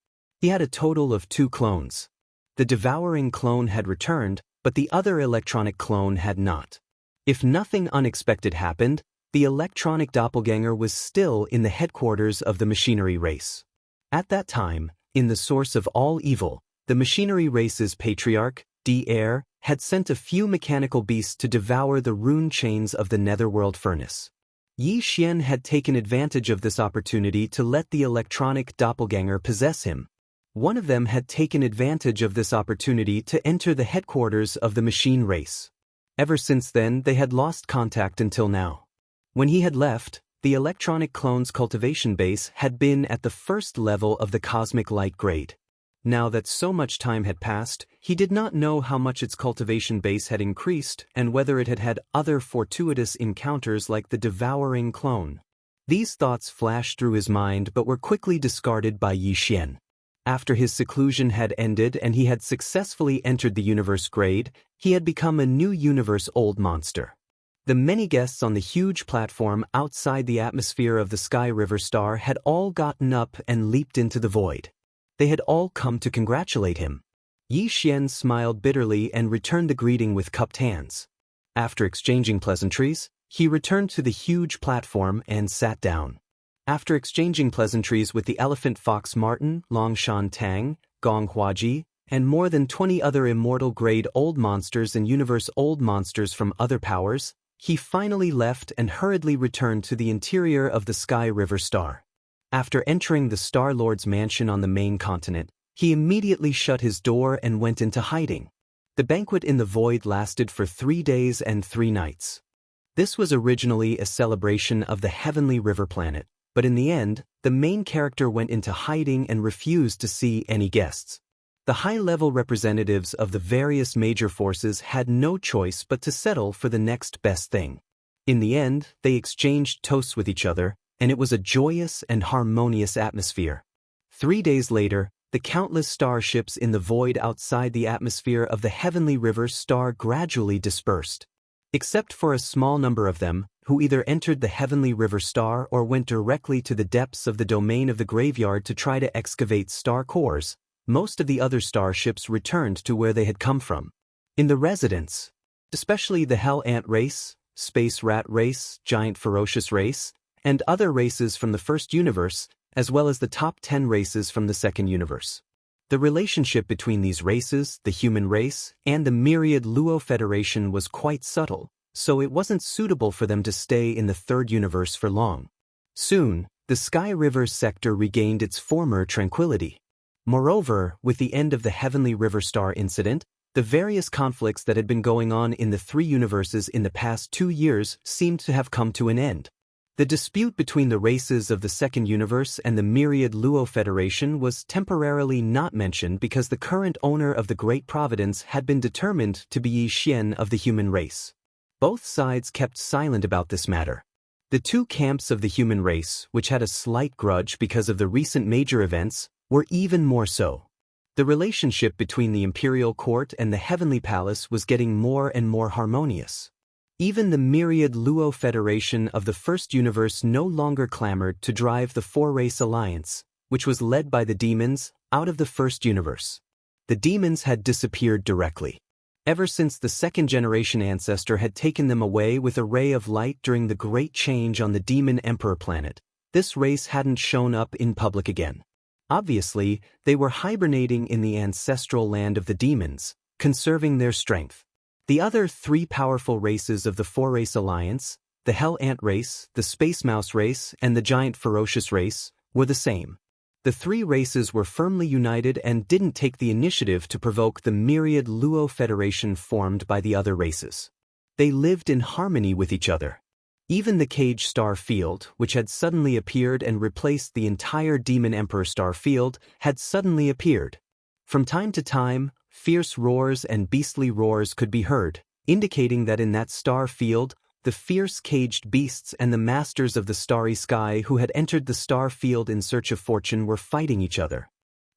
He had a total of 2 clones. The devouring clone had returned, but the other electronic clone had not. If nothing unexpected happened, the electronic doppelganger was still in the headquarters of the machinery race. At that time, in the source of all evil, the machinery race's patriarch, D-Air, had sent a few mechanical beasts to devour the rune chains of the netherworld furnace. Yi Xian had taken advantage of this opportunity to let the electronic doppelganger possess him. One of them had taken advantage of this opportunity to enter the headquarters of the machine race. Ever since then, they had lost contact until now. When he had left, the electronic clone's cultivation base had been at the 1st level of the cosmic light grade. Now that so much time had passed, he did not know how much its cultivation base had increased and whether it had had other fortuitous encounters like the devouring clone. These thoughts flashed through his mind but were quickly discarded by Yi Xian. After his seclusion had ended and he had successfully entered the universe grade, he had become a new universe old monster. The many guests on the huge platform outside the atmosphere of the Sky River Star had all gotten up and leaped into the void. They had all come to congratulate him. Yi Xian smiled bitterly and returned the greeting with cupped hands. After exchanging pleasantries, he returned to the huge platform and sat down. After exchanging pleasantries with the elephant fox marten, Long Shan Tang, Gong Huaji, and more than 20 other immortal grade old monsters and universe old monsters from other powers, he finally left and hurriedly returned to the interior of the Sky River Star. After entering the Star Lord's mansion on the main continent, he immediately shut his door and went into hiding. The banquet in the void lasted for 3 days and 3 nights. This was originally a celebration of the Heavenly River Planet, but in the end, the main character went into hiding and refused to see any guests. The high-level representatives of the various major forces had no choice but to settle for the next best thing. In the end, they exchanged toasts with each other, and it was a joyous and harmonious atmosphere. 3 days later, the countless starships in the void outside the atmosphere of the Heavenly River Star gradually dispersed. Except for a small number of them, who either entered the Heavenly River Star or went directly to the depths of the domain of the graveyard to try to excavate star cores, most of the other starships returned to where they had come from. In the residence, especially the Hell Ant race, Space Rat race, Giant Ferocious race, and other races from the first universe, as well as the top 10 races from the second universe. The relationship between these races, the human race, and the myriad Luo Federation was quite subtle, so it wasn't suitable for them to stay in the third universe for long. Soon, the Sky River sector regained its former tranquility. Moreover, with the end of the Heavenly River Star incident, the various conflicts that had been going on in the 3 universes in the past 2 years seemed to have come to an end. The dispute between the races of the Second Universe and the myriad Luo Federation was temporarily not mentioned because the current owner of the Great Providence had been determined to be Yi Xian of the human race. Both sides kept silent about this matter. The two camps of the human race, which had a slight grudge because of the recent major events, were even more so. The relationship between the imperial court and the heavenly palace was getting more and more harmonious. Even the myriad Luo Federation of the First Universe no longer clamored to drive the four-race alliance, which was led by the demons, out of the First Universe. The demons had disappeared directly. Ever since the second-generation ancestor had taken them away with a ray of light during the Great Change on the Demon Emperor planet, this race hadn't shown up in public again. Obviously, they were hibernating in the ancestral land of the demons, conserving their strength. The other three powerful races of the Four-Race Alliance, the Hell Ant race, the Space Mouse race, and the Giant Ferocious race, were the same. The three races were firmly united and didn't take the initiative to provoke the myriad Luo Federation formed by the other races. They lived in harmony with each other. Even the Cage Star Field, which had suddenly appeared and replaced the entire Demon Emperor Star Field, had suddenly appeared. From time to time, fierce roars and beastly roars could be heard, indicating that in that star field, the fierce caged beasts and the masters of the starry sky who had entered the star field in search of fortune were fighting each other.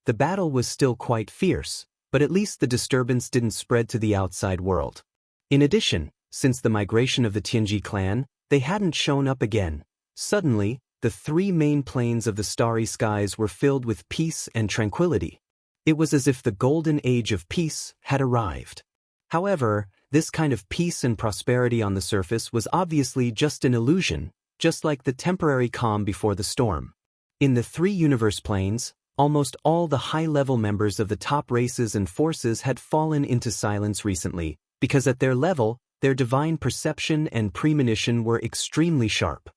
The battle was still quite fierce, but at least the disturbance didn't spread to the outside world. In addition, since the migration of the Tianji clan, they hadn't shown up again. Suddenly, the three main planes of the starry skies were filled with peace and tranquility. It was as if the golden age of peace had arrived. However, this kind of peace and prosperity on the surface was obviously just an illusion, just like the temporary calm before the storm. In the three universe planes, almost all the high-level members of the top races and forces had fallen into silence recently, because at their level, their divine perception and premonition were extremely sharp.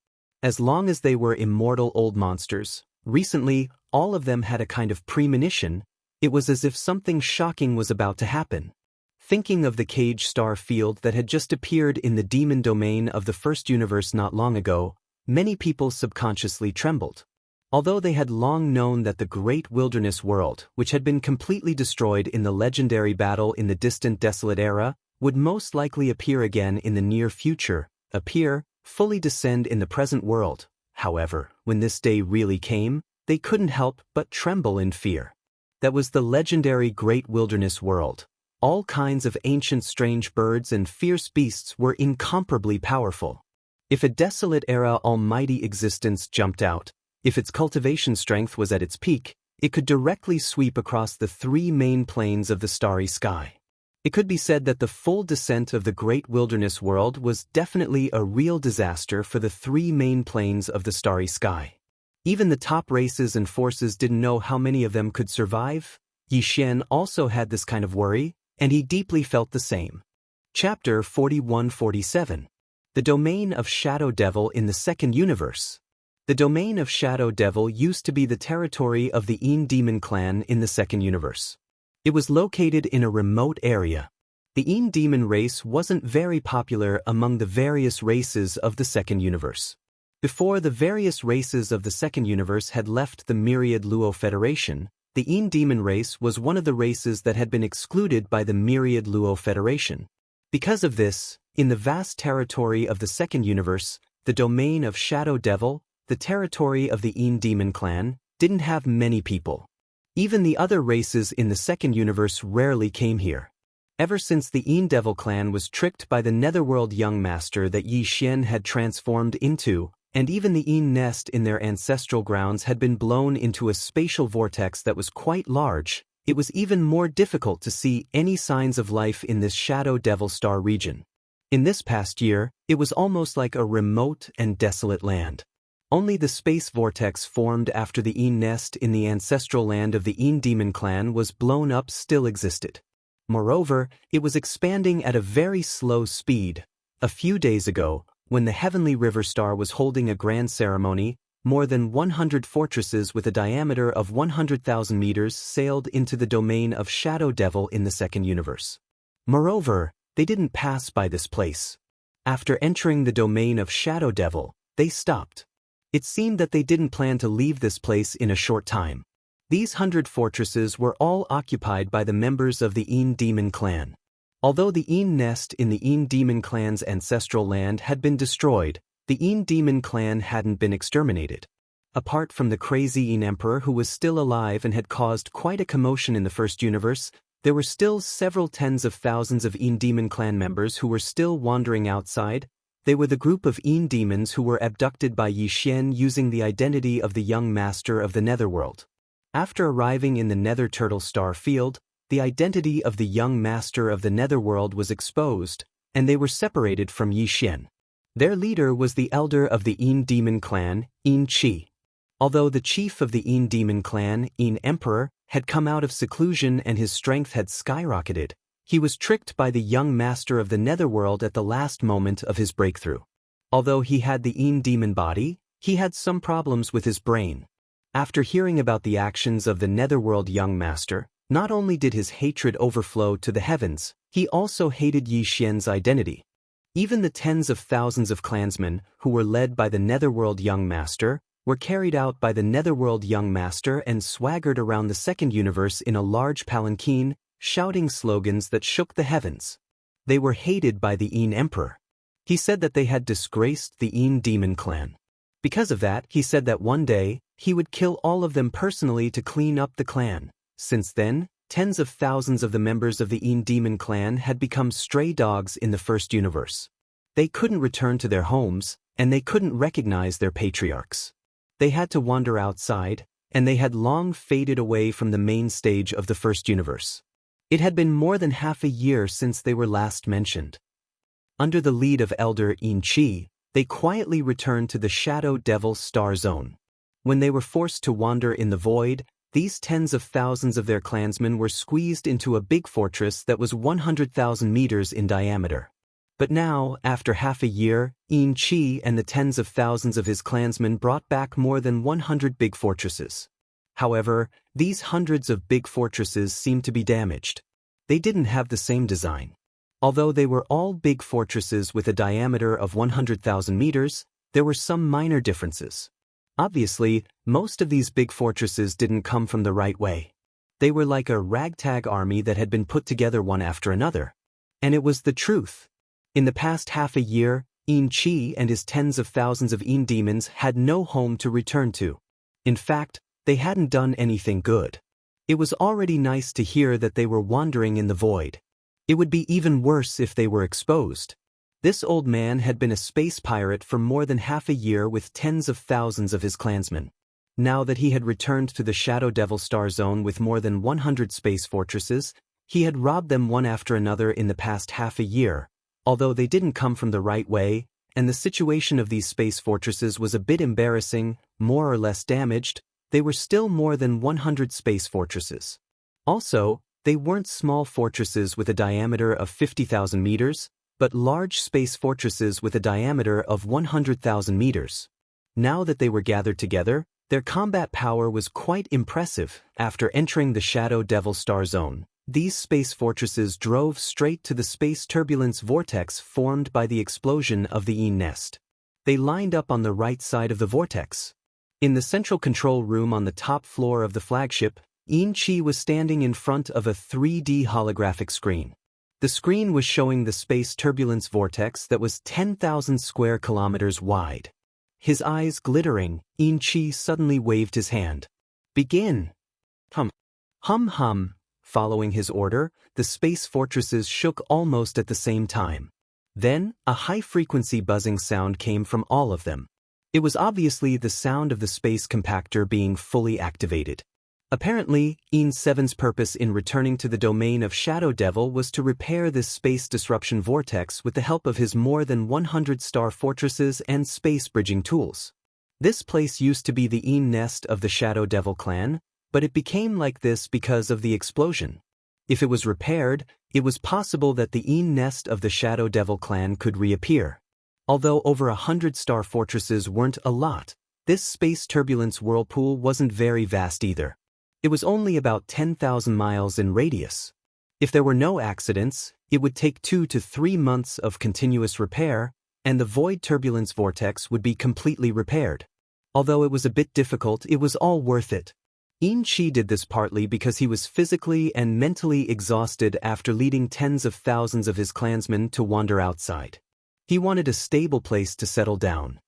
As long as they were immortal old monsters, recently, all of them had a kind of premonition. It was as if something shocking was about to happen. Thinking of the Cage Star Field that had just appeared in the demon domain of the First Universe not long ago, many people subconsciously trembled. Although they had long known that the great wilderness world, which had been completely destroyed in the legendary battle in the distant desolate era, would most likely appear again in the near future, fully descend in the present world. However, when this day really came, they couldn't help but tremble in fear. That was the legendary Great Wilderness World. All kinds of ancient strange birds and fierce beasts were incomparably powerful. If a desolate era almighty existence jumped out, if its cultivation strength was at its peak, it could directly sweep across the three main planes of the starry sky. It could be said that the full descent of the Great Wilderness World was definitely a real disaster for the three main planes of the starry sky. Even the top races and forces didn't know how many of them could survive. Yi Xian also had this kind of worry, and he deeply felt the same. Chapter 41-47. The Domain of Shadow Devil in the Second Universe. The domain of Shadow Devil used to be the territory of the Yin Demon clan in the Second Universe. It was located in a remote area. The Yin Demon race wasn't very popular among the various races of the Second Universe. Before the various races of the Second Universe had left the myriad Luo Federation, the Yin Demon race was one of the races that had been excluded by the myriad Luo Federation. Because of this, in the vast territory of the Second Universe, the domain of Shadow Devil, the territory of the Yin Demon clan, didn't have many people. Even the other races in the Second Universe rarely came here. Ever since the Yin Devil clan was tricked by the Netherworld Young Master that Yi Xian had transformed into, and even the Yin nest in their ancestral grounds had been blown into a spatial vortex that was quite large, it was even more difficult to see any signs of life in this Shadow Devil star region. In this past year, it was almost like a remote and desolate land. Only the space vortex formed after the Yin nest in the ancestral land of the Yin Demon clan was blown up still existed. Moreover, it was expanding at a very slow speed. A few days ago, when the Heavenly River Star was holding a grand ceremony, more than 100 fortresses with a diameter of 100,000 meters sailed into the domain of Shadow Devil in the Second Universe. Moreover, they didn't pass by this place. After entering the domain of Shadow Devil, they stopped. It seemed that they didn't plan to leave this place in a short time. These 100 fortresses were all occupied by the members of the Een Demon clan. Although the Een nest in the Een Demon clan's ancestral land had been destroyed, the Een Demon clan hadn't been exterminated. Apart from the crazy Een Emperor who was still alive and had caused quite a commotion in the first universe, there were still several tens of thousands of Een Demon clan members who were still wandering outside. They were the group of Een demons who were abducted by Yixian using the identity of the young master of the Netherworld. After arriving in the Nether Turtle Star Field, the identity of the young master of the Netherworld was exposed, and they were separated from Yixian. Their leader was the elder of the Een Demon clan, Een Chi. Although the chief of the Een Demon clan, Een Emperor, had come out of seclusion and his strength had skyrocketed, he was tricked by the young master of the Netherworld at the last moment of his breakthrough. Although he had the Een Demon body, he had some problems with his brain. After hearing about the actions of the Netherworld young master, not only did his hatred overflow to the heavens, he also hated Yixian's identity. Even the tens of thousands of clansmen, who were led by the Netherworld young master, were carried out by the Netherworld young master and swaggered around the second universe in a large palanquin, shouting slogans that shook the heavens. They were hated by the Een Emperor. He said that they had disgraced the Een Demon clan. Because of that, he said that one day, he would kill all of them personally to clean up the clan. Since then, tens of thousands of the members of the Een Demon clan had become stray dogs in the first universe. They couldn't return to their homes, and they couldn't recognize their patriarchs. They had to wander outside, and they had long faded away from the main stage of the first universe. It had been more than half a year since they were last mentioned. Under the lead of Elder Een Chi, they quietly returned to the Shadow Devil Star Zone. When they were forced to wander in the void, these tens of thousands of their clansmen were squeezed into a big fortress that was 100,000 meters in diameter. But now, after half a year, Een Chi and the tens of thousands of his clansmen brought back more than 100 big fortresses. However, these hundreds of big fortresses seemed to be damaged. They didn't have the same design. Although they were all big fortresses with a diameter of 100,000 meters, there were some minor differences. Obviously, most of these big fortresses didn't come from the right way. They were like a ragtag army that had been put together one after another. And it was the truth. In the past half a year, Een Chi and his tens of thousands of Een demons had no home to return to. In fact, they hadn't done anything good. It was already nice to hear that they were wandering in the void. It would be even worse if they were exposed. This old man had been a space pirate for more than half a year with tens of thousands of his clansmen. Now that he had returned to the Shadow Devil Star Zone with more than 100 space fortresses, he had robbed them one after another in the past half a year. Although they didn't come from the right way, and the situation of these space fortresses was a bit embarrassing, more or less damaged, they were still more than 100 space fortresses. Also, they weren't small fortresses with a diameter of 50,000 meters, but large space fortresses with a diameter of 100,000 meters. Now that they were gathered together, their combat power was quite impressive. After entering the Shadow Devil Star Zone, these space fortresses drove straight to the space turbulence vortex formed by the explosion of the Een nest. They lined up on the right side of the vortex. In the central control room on the top floor of the flagship, Een Chi was standing in front of a 3D holographic screen. The screen was showing the space turbulence vortex that was 10,000 square kilometers wide. His eyes glittering, Een Chi suddenly waved his hand. Begin! Hum. Hum hum. Following his order, the space fortresses shook almost at the same time. Then, a high-frequency buzzing sound came from all of them. It was obviously the sound of the space compactor being fully activated. Apparently, Een 7's purpose in returning to the domain of Shadow Devil was to repair this space disruption vortex with the help of his more than 100 star fortresses and space bridging tools. This place used to be the Een nest of the Shadow Devil clan, but it became like this because of the explosion. If it was repaired, it was possible that the Een nest of the Shadow Devil clan could reappear. Although over 100 star fortresses weren't a lot, this space turbulence whirlpool wasn't very vast either. It was only about 10,000 miles in radius. If there were no accidents, it would take 2 to 3 months of continuous repair, and the void turbulence vortex would be completely repaired. Although it was a bit difficult, it was all worth it. Xianxia did this partly because he was physically and mentally exhausted after leading tens of thousands of his clansmen to wander outside. He wanted a stable place to settle down.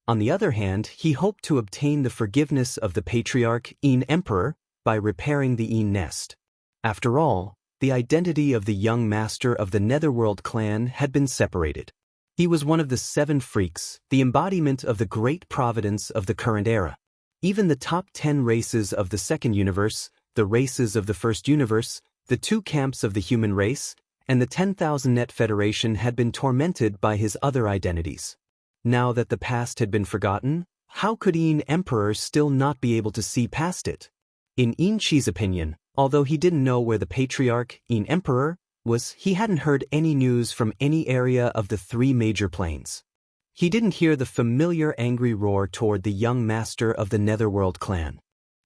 On the other hand, he hoped to obtain the forgiveness of the patriarch, Emperor, by repairing the nest. After all, the identity of the young master of the Netherworld clan had been separated. He was one of the 7 freaks, the embodiment of the great providence of the current era. Even the top 10 races of the second universe, the races of the first universe, the 2 camps of the human race, and the 10,000 Net Federation had been tormented by his other identities. Now that the past had been forgotten, how could Emperor still not be able to see past it? In Xianxia's opinion, although he didn't know where the patriarch, Emperor, was, he hadn't heard any news from any area of the 3 major planes. He didn't hear the familiar angry roar toward the young master of the Netherworld clan.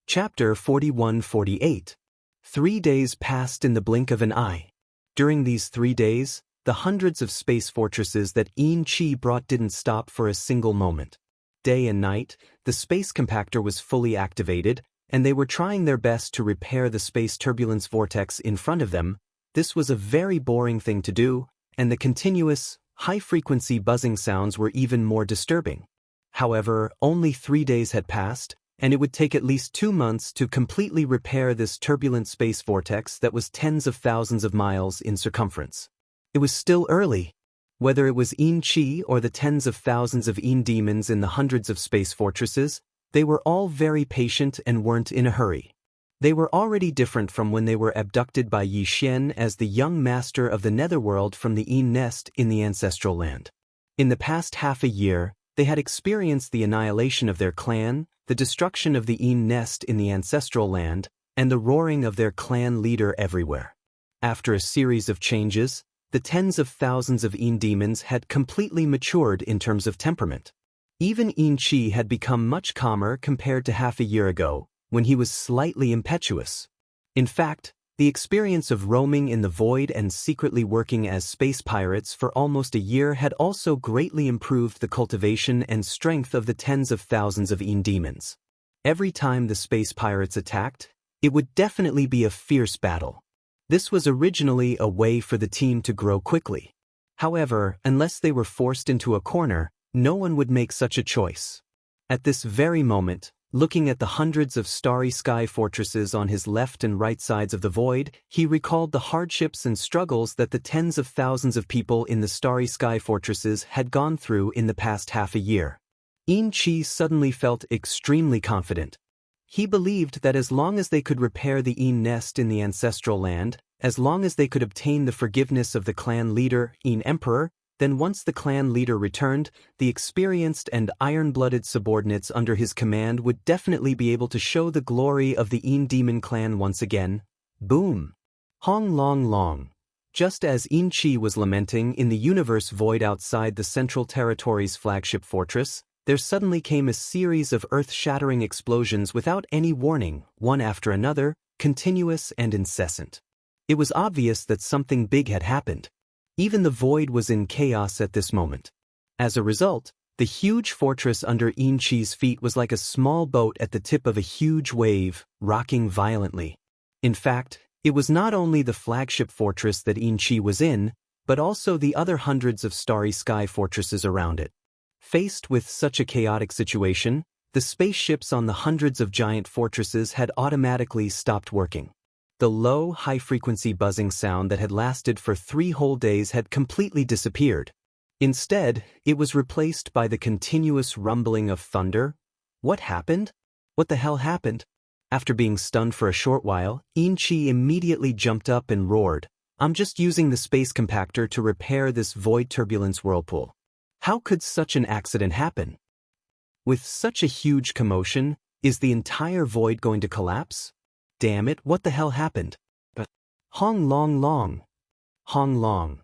Chapter 41-48. 3 days passed in the blink of an eye. During these 3 days, the hundreds of space fortresses that Xianxia brought didn't stop for a single moment. Day and night, the space compactor was fully activated, and they were trying their best to repair the space turbulence vortex in front of them. This was a very boring thing to do, and the continuous, high-frequency buzzing sounds were even more disturbing. However, only 3 days had passed, and it would take at least 2 months to completely repair this turbulent space vortex that was tens of thousands of miles in circumference. It was still early. Whether it was Xianxia or the tens of thousands of demons in the hundreds of space fortresses, they were all very patient and weren't in a hurry. They were already different from when they were abducted by Xian as the young master of the Netherworld from the nest in the ancestral land. In the past half a year, they had experienced the annihilation of their clan, the destruction of the nest in the ancestral land, and the roaring of their clan leader everywhere. After a series of changes, the tens of thousands of demons had completely matured in terms of temperament. Even Xianxia had become much calmer compared to half a year ago, when he was slightly impetuous. In fact, the experience of roaming in the void and secretly working as space pirates for almost a year had also greatly improved the cultivation and strength of the tens of thousands of demons. Every time the space pirates attacked, it would definitely be a fierce battle. This was originally a way for the team to grow quickly. However, unless they were forced into a corner, no one would make such a choice. At this very moment, looking at the hundreds of starry sky fortresses on his left and right sides of the void, he recalled the hardships and struggles that the tens of thousands of people in the starry sky fortresses had gone through in the past half a year. Xianxia suddenly felt extremely confident. He believed that as long as they could repair the nest in the ancestral land, as long as they could obtain the forgiveness of the clan leader, Emperor, then once the clan leader returned, the experienced and iron-blooded subordinates under his command would definitely be able to show the glory of the demon clan once again. Boom! Hong long long. Just as Xianxia was lamenting in the universe void outside the Central Territory's flagship fortress, there suddenly came a series of earth-shattering explosions without any warning, one after another, continuous and incessant. It was obvious that something big had happened. Even the void was in chaos at this moment. As a result, the huge fortress under Xianxia's feet was like a small boat at the tip of a huge wave, rocking violently. In fact, it was not only the flagship fortress that Xianxia was in, but also the other hundreds of starry sky fortresses around it. Faced with such a chaotic situation, the spaceships on the hundreds of giant fortresses had automatically stopped working. The low, high-frequency buzzing sound that had lasted for 3 whole days had completely disappeared. Instead, it was replaced by the continuous rumbling of thunder. What happened? What the hell happened? After being stunned for a short while, Xianxia immediately jumped up and roared, "I'm just using the space compactor to repair this void turbulence whirlpool. How could such an accident happen? With such a huge commotion, is the entire void going to collapse? Damn it, what the hell happened?" But Hong long long. Hong long.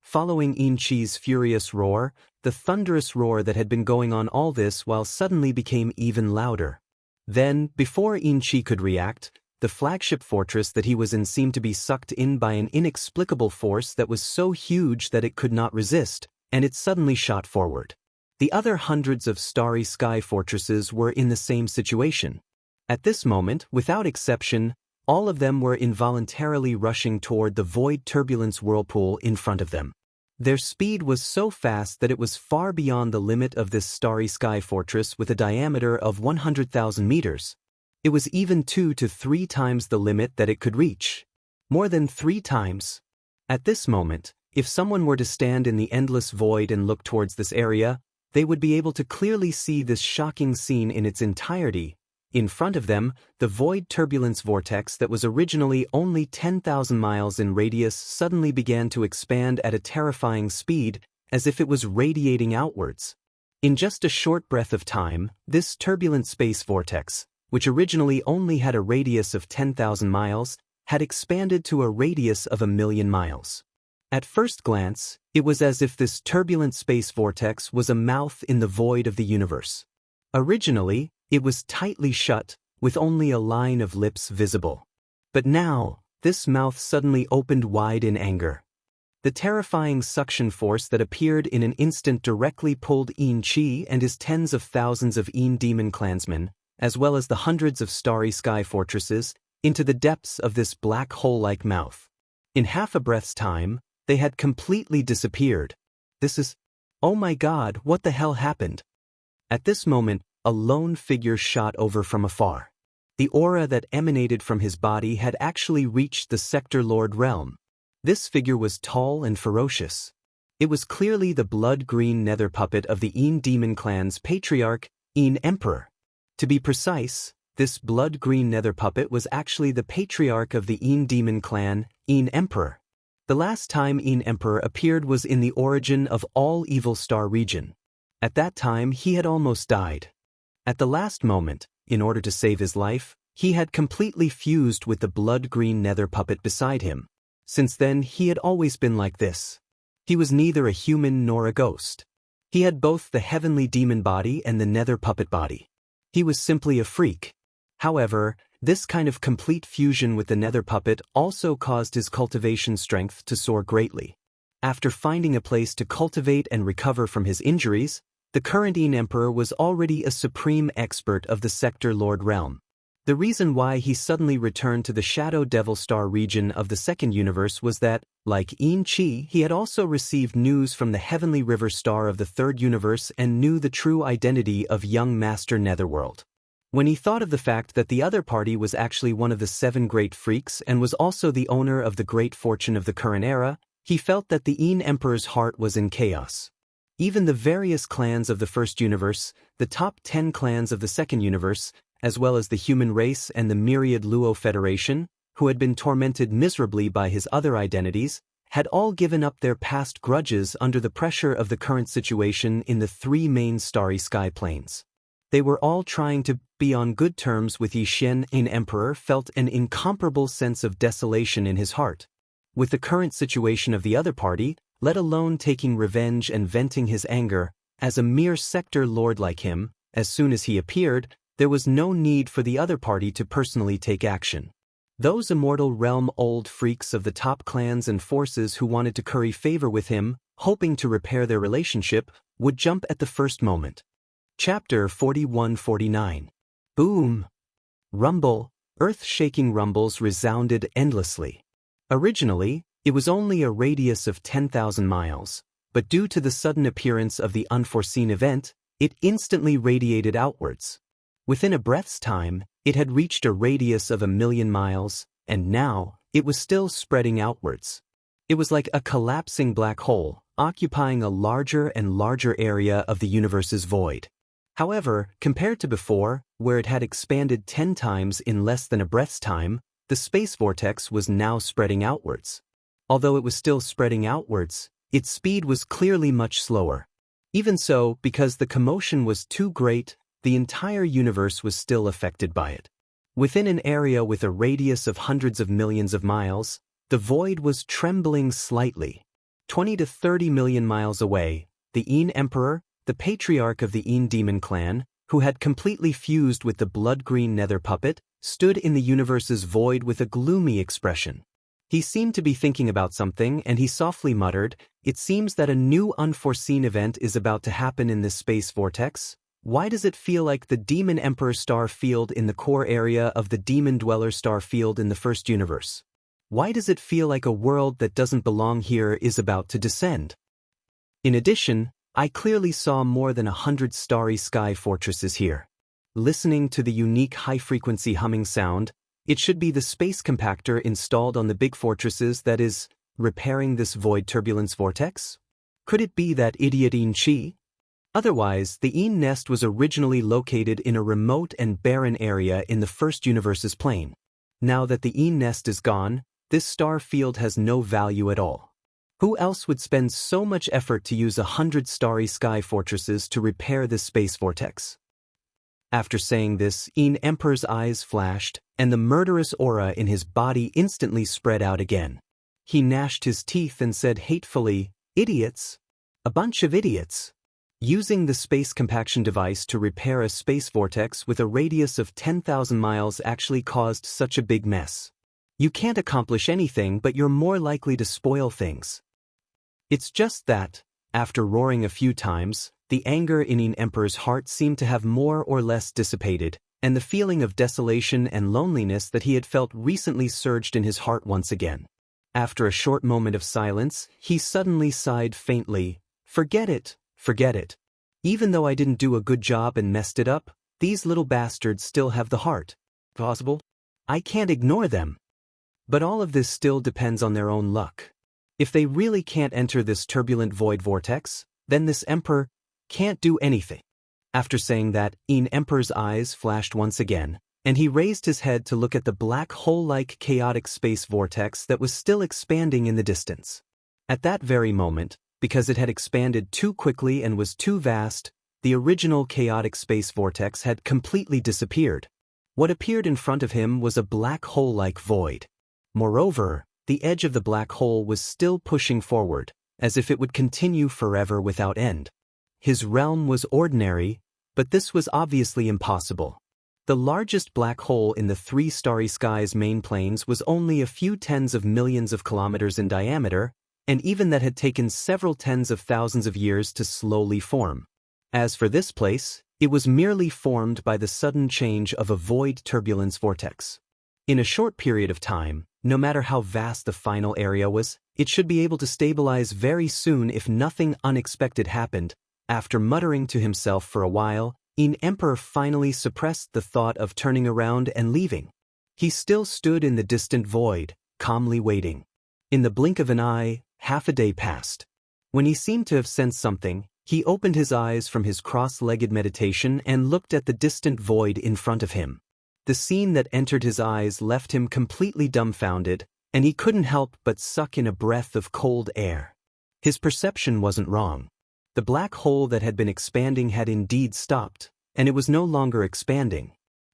Following Xianxia's furious roar, the thunderous roar that had been going on all this while suddenly became even louder. Then, before Xianxia could react, the flagship fortress that he was in seemed to be sucked in by an inexplicable force that was so huge that it could not resist, and it suddenly shot forward. The other hundreds of starry sky fortresses were in the same situation. At this moment, without exception, all of them were involuntarily rushing toward the void turbulence whirlpool in front of them. Their speed was so fast that it was far beyond the limit of this starry sky fortress with a diameter of 100,000 meters. It was even 2 to 3 times the limit that it could reach. More than 3 times. At this moment, if someone were to stand in the endless void and look towards this area, they would be able to clearly see this shocking scene in its entirety. In front of them, the void turbulence vortex that was originally only 10,000 miles in radius suddenly began to expand at a terrifying speed, as if it was radiating outwards. In just a short breath of time, this turbulent space vortex, which originally only had a radius of 10,000 miles, had expanded to a radius of 1,000,000 miles. At first glance, it was as if this turbulent space vortex was a mouth in the void of the universe. Originally, it was tightly shut, with only a line of lips visible. But now, this mouth suddenly opened wide in anger. The terrifying suction force that appeared in an instant directly pulled Xianxia and his tens of thousands of demon clansmen, as well as the hundreds of starry sky fortresses, into the depths of this black hole-like mouth. In half a breath's time, they had completely disappeared. Oh my God, what the hell happened? At this moment, a lone figure shot over from afar. The aura that emanated from his body had actually reached the Sector Lord realm. This figure was tall and ferocious. It was clearly the blood-green nether puppet of the Demon clan's patriarch, Emperor. To be precise, this blood-green nether puppet was actually the patriarch of the Demon clan, Emperor. The last time Emperor appeared was in the origin of all Evil Star region. At that time he had almost died. At the last moment, in order to save his life, he had completely fused with the blood-green nether puppet beside him. Since then he had always been like this. He was neither a human nor a ghost. He had both the heavenly demon body and the nether puppet body. He was simply a freak. However, this kind of complete fusion with the nether puppet also caused his cultivation strength to soar greatly. After finding a place to cultivate and recover from his injuries, the current Emperor was already a supreme expert of the Sector Lord realm. The reason why he suddenly returned to the Shadow Devil Star region of the second universe was that, like Xianxia, he had also received news from the Heavenly River Star of the third universe and knew the true identity of young Master Netherworld. When he thought of the fact that the other party was actually one of the 7 great freaks and was also the owner of the great fortune of the current era, he felt that the Emperor's heart was in chaos. Even the various clans of the first universe, the top 10 clans of the second universe, as well as the human race and the myriad Luo Federation, who had been tormented miserably by his other identities, had all given up their past grudges under the pressure of the current situation in the 3 main starry sky planes. They were all trying to be on good terms with Yixian. Emperor felt an incomparable sense of desolation in his heart. With the current situation of the other party, let alone taking revenge and venting his anger, as a mere sector lord like him, as soon as he appeared, there was no need for the other party to personally take action. Those immortal realm old freaks of the top clans and forces who wanted to curry favor with him, hoping to repair their relationship, would jump at the first moment. Chapter 41-49. Boom! Rumble, earth-shaking rumbles resounded endlessly. Originally, it was only a radius of 10,000 miles, but due to the sudden appearance of the unforeseen event, it instantly radiated outwards. Within a breath's time, it had reached a radius of 1,000,000 miles, and now, it was still spreading outwards. It was like a collapsing black hole, occupying a larger and larger area of the universe's void. However, compared to before, where it had expanded 10 times in less than a breath's time, the space vortex was now spreading outwards. Although it was still spreading outwards, its speed was clearly much slower. Even so, because the commotion was too great, the entire universe was still affected by it. Within an area with a radius of hundreds of millions of miles, the void was trembling slightly. 20 to 30 million miles away, the Emperor, the patriarch of the Demon clan, who had completely fused with the blood-green nether puppet, stood in the universe's void with a gloomy expression. He seemed to be thinking about something, and he softly muttered, "It seems that a new unforeseen event is about to happen in this space vortex. Why does it feel like the Demon Emperor star field in the core area of the Demon Dweller star field in the first universe? Why does it feel like a world that doesn't belong here is about to descend? In addition, I clearly saw more than 100 starry sky fortresses here. Listening to the unique high-frequency humming sound, it should be the space compactor installed on the big fortresses that is repairing this void turbulence vortex? Could it be that idiot Xianxia? Otherwise, the Yin nest was originally located in a remote and barren area in the first universe's plane. Now that the Yin nest is gone, this star field has no value at all. Who else would spend so much effort to use 100 starry sky fortresses to repair this space vortex? After saying this, Yin Emperor's eyes flashed, and the murderous aura in his body instantly spread out again. He gnashed his teeth and said hatefully, "Idiots! A bunch of idiots! Using the space compaction device to repair a space vortex with a radius of 10,000 miles actually caused such a big mess. You can't accomplish anything, but you're more likely to spoil things." It's just that, after roaring a few times, the anger in Yin Emperor's heart seemed to have more or less dissipated, and the feeling of desolation and loneliness that he had felt recently surged in his heart once again. After a short moment of silence, he suddenly sighed faintly, "Forget it, forget it. Even though I didn't do a good job and messed it up, these little bastards still have the heart. Possible? I can't ignore them. But all of this still depends on their own luck. If they really can't enter this turbulent void vortex, then this emperor can't do anything." After saying that, Yin Emperor's eyes flashed once again, and he raised his head to look at the black hole-like chaotic space vortex that was still expanding in the distance. At that very moment, because it had expanded too quickly and was too vast, the original chaotic space vortex had completely disappeared. What appeared in front of him was a black hole-like void. Moreover, the edge of the black hole was still pushing forward, as if it would continue forever without end. His realm was ordinary, but this was obviously impossible. The largest black hole in the three starry skies main planes was only a few tens of millions of kilometers in diameter, and even that had taken several tens of thousands of years to slowly form. As for this place, it was merely formed by the sudden change of a void turbulence vortex. In a short period of time, no matter how vast the final area was, it should be able to stabilize very soon if nothing unexpected happened. After muttering to himself for a while, Yin Emperor finally suppressed the thought of turning around and leaving. He still stood in the distant void, calmly waiting. In the blink of an eye, half a day passed. When he seemed to have sensed something, he opened his eyes from his cross-legged meditation and looked at the distant void in front of him. The scene that entered his eyes left him completely dumbfounded, and he couldn't help but suck in a breath of cold air. His perception wasn't wrong. The black hole that had been expanding had indeed stopped, and it was no longer expanding.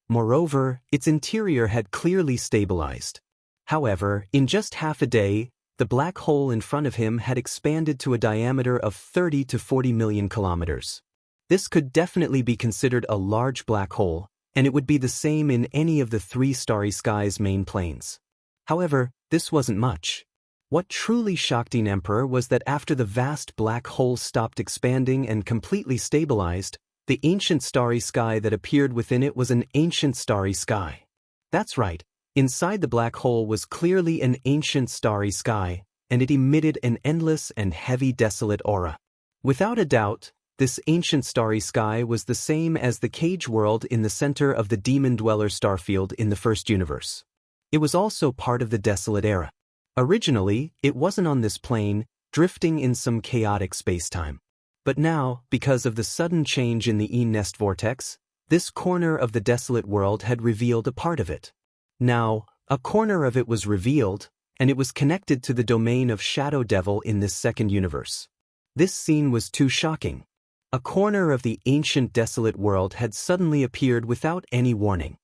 Moreover, its interior had clearly stabilized. However, in just half a day, the black hole in front of him had expanded to a diameter of 30 to 40 million kilometers. This could definitely be considered a large black hole, and it would be the same in any of the three starry skies main planes. However, this wasn't much. What truly shocked Yin Emperor was that after the vast black hole stopped expanding and completely stabilized, the ancient starry sky that appeared within it was an ancient starry sky. That's right, inside the black hole was clearly an ancient starry sky, and it emitted an endless and heavy desolate aura. Without a doubt, this ancient starry sky was the same as the cage world in the center of the Demon Dweller starfield in the first universe. It was also part of the desolate era. Originally, it wasn't on this plane, drifting in some chaotic spacetime. But now, because of the sudden change in the Yin nest vortex, this corner of the desolate world had revealed a part of it. Now, a corner of it was revealed, and it was connected to the domain of Shadow Devil in this second universe. This scene was too shocking. A corner of the ancient desolate world had suddenly appeared without any warning.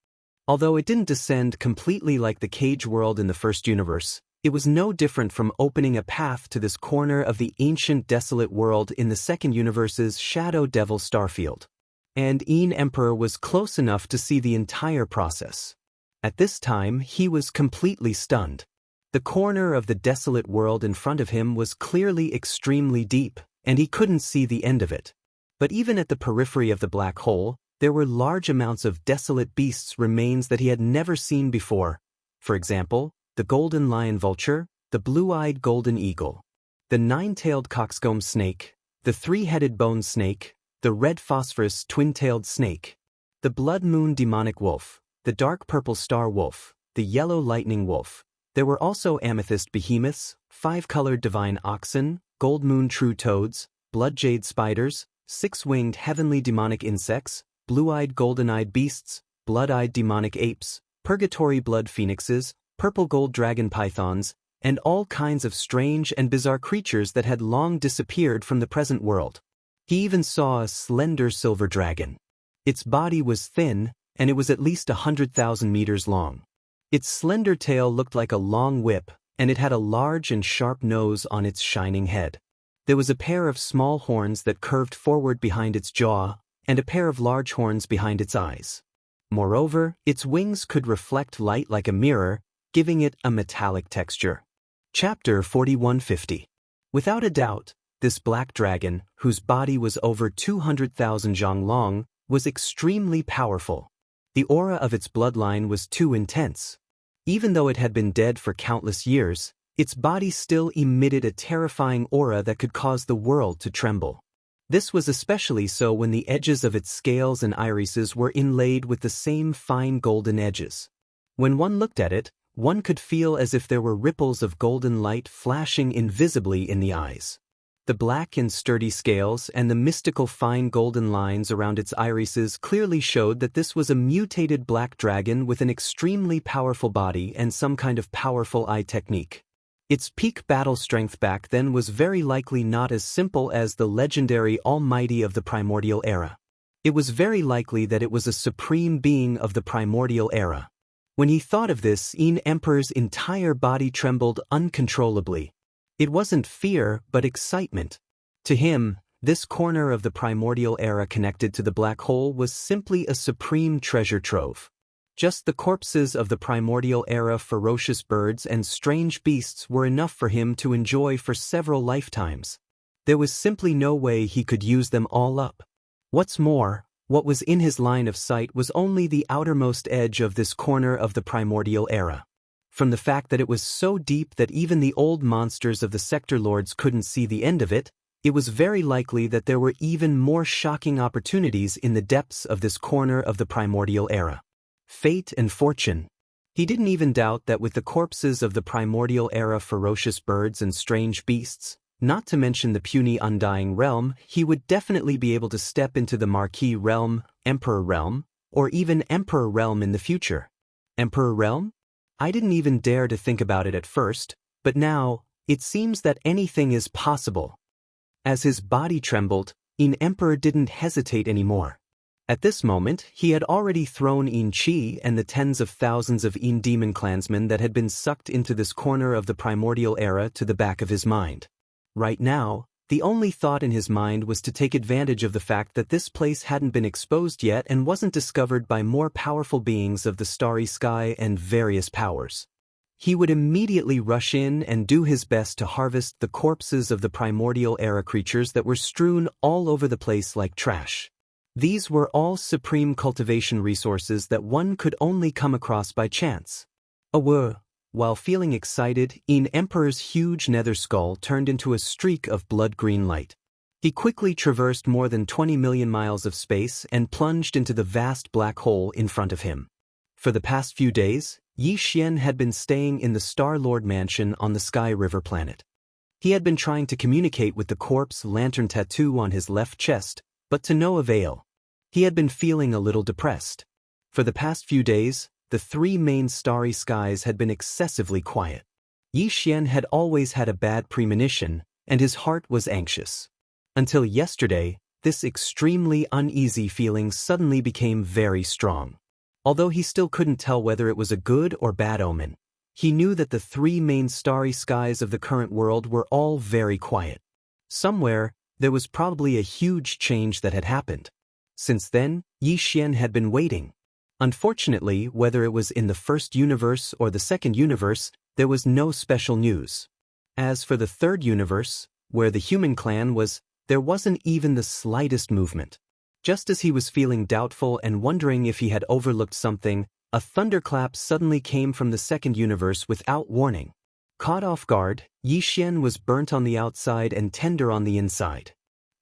Although it didn't descend completely like the cage world in the first universe, it was no different from opening a path to this corner of the ancient desolate world in the second universe's Shadow Devil starfield. And Yin Emperor was close enough to see the entire process. At this time, he was completely stunned. The corner of the desolate world in front of him was clearly extremely deep, and he couldn't see the end of it. But even at the periphery of the black hole, there were large amounts of desolate beasts' remains that he had never seen before. For example, the golden lion vulture, the blue-eyed golden eagle, the nine-tailed coxcomb snake, the three-headed bone snake, the red phosphorus twin-tailed snake, the blood moon demonic wolf, the dark purple star wolf, the yellow lightning wolf. There were also amethyst behemoths, five-colored divine oxen, gold moon true toads, blood jade spiders, six-winged heavenly demonic insects, blue-eyed golden-eyed beasts, blood-eyed demonic apes, purgatory blood phoenixes, purple gold dragon pythons, and all kinds of strange and bizarre creatures that had long disappeared from the present world. He even saw a slender silver dragon. Its body was thin, and it was at least 100,000 meters long. Its slender tail looked like a long whip, and it had a large and sharp nose on its shining head. There was a pair of small horns that curved forward behind its jaw, and a pair of large horns behind its eyes. Moreover, its wings could reflect light like a mirror, giving it a metallic texture. Chapter 4150. Without a doubt, this black dragon, whose body was over 200,000 zhang long, was extremely powerful. The aura of its bloodline was too intense. Even though it had been dead for countless years, its body still emitted a terrifying aura that could cause the world to tremble. This was especially so when the edges of its scales and irises were inlaid with the same fine golden edges. When one looked at it, one could feel as if there were ripples of golden light flashing invisibly in the eyes. The black and sturdy scales and the mystical fine golden lines around its irises clearly showed that this was a mutated black dragon with an extremely powerful body and some kind of powerful eye technique. Its peak battle strength back then was very likely not as simple as the legendary Almighty of the Primordial Era. It was very likely that it was a supreme being of the Primordial Era. When he thought of this, Yin Emperor's entire body trembled uncontrollably. It wasn't fear, but excitement. To him, this corner of the Primordial Era connected to the black hole was simply a supreme treasure trove. Just the corpses of the Primordial Era ferocious birds and strange beasts were enough for him to enjoy for several lifetimes. There was simply no way he could use them all up. What's more, what was in his line of sight was only the outermost edge of this corner of the Primordial Era. From the fact that it was so deep that even the old monsters of the sector lords couldn't see the end of it, it was very likely that there were even more shocking opportunities in the depths of this corner of the Primordial Era. Fate and fortune. He didn't even doubt that with the corpses of the Primordial Era ferocious birds and strange beasts, not to mention the puny Undying Realm, he would definitely be able to step into the Marquis Realm, Emperor Realm, or even Emperor Realm in the future. Emperor Realm? I didn't even dare to think about it at first, but now, it seems that anything is possible. As his body trembled, Yin Emperor didn't hesitate anymore. At this moment, he had already thrown Yin Qi and the tens of thousands of Yin demon clansmen that had been sucked into this corner of the Primordial Era to the back of his mind. Right now, the only thought in his mind was to take advantage of the fact that this place hadn't been exposed yet and wasn't discovered by more powerful beings of the starry sky and various powers. He would immediately rush in and do his best to harvest the corpses of the Primordial Era creatures that were strewn all over the place like trash. These were all supreme cultivation resources that one could only come across by chance. While feeling excited, Yin Emperor's huge nether skull turned into a streak of blood-green light. He quickly traversed more than 20 million miles of space and plunged into the vast black hole in front of him. For the past few days, Yi Xian had been staying in the Star-Lord Mansion on the Sky River planet. He had been trying to communicate with the corpse lantern tattoo on his left chest, but to no avail. He had been feeling a little depressed. For the past few days, the three main starry skies had been excessively quiet. Yi Xian had always had a bad premonition, and his heart was anxious. Until yesterday, this extremely uneasy feeling suddenly became very strong. Although he still couldn't tell whether it was a good or bad omen, he knew that the three main starry skies of the current world were all very quiet. Somewhere, there was probably a huge change that had happened. Since then, Yi Xian had been waiting. Unfortunately, whether it was in the first universe or the second universe, there was no special news. As for the third universe, where the human clan was, there wasn't even the slightest movement. Just as he was feeling doubtful and wondering if he had overlooked something, a thunderclap suddenly came from the second universe without warning. Caught off guard, Yixian was burnt on the outside and tender on the inside.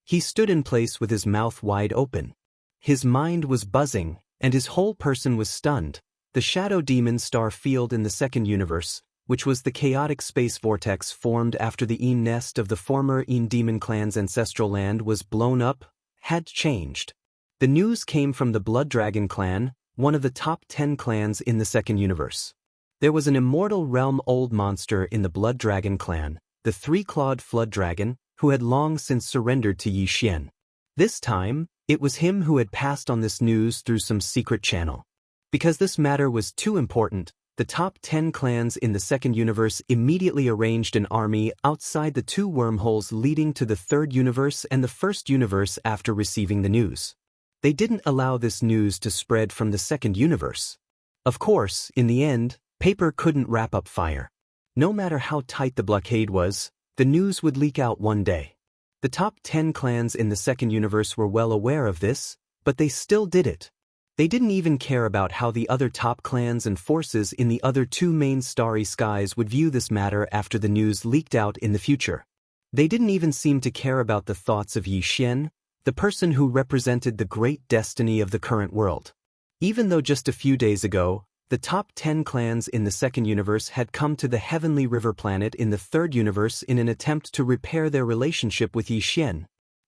He stood in place with his mouth wide open. His mind was buzzing, and his whole person was stunned. The shadow demon star field in the second universe, which was the chaotic space vortex formed after the Yin nest of the former Yin demon clan's ancestral land was blown up, had changed. The news came from the Blood Dragon clan, one of the top 10 clans in the second universe. There was an immortal realm old monster in the Blood Dragon clan, the three-clawed Flood Dragon, who had long since surrendered to Yixian. This time, it was him who had passed on this news through some secret channel. Because this matter was too important, the top 10 clans in the second universe immediately arranged an army outside the two wormholes leading to the third universe and the first universe after receiving the news. They didn't allow this news to spread from the second universe. Of course, in the end, paper couldn't wrap up fire. No matter how tight the blockade was, the news would leak out one day. The top 10 clans in the second universe were well aware of this, but they still did it. They didn't even care about how the other top clans and forces in the other two main starry skies would view this matter after the news leaked out in the future. They didn't even seem to care about the thoughts of Yixian, the person who represented the great destiny of the current world. Even though just a few days ago, the top 10 clans in the second universe had come to the Heavenly River planet in the third universe in an attempt to repair their relationship with Yixian.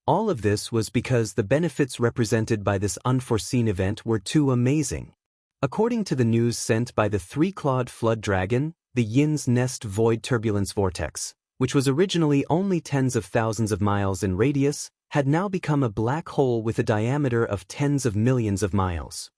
All of this was because the benefits represented by this unforeseen event were too amazing. According to the news sent by the three-clawed Flood Dragon, the Yin's Nest Void Turbulence Vortex, which was originally only tens of thousands of miles in radius, had now become a black hole with a diameter of tens of millions of miles.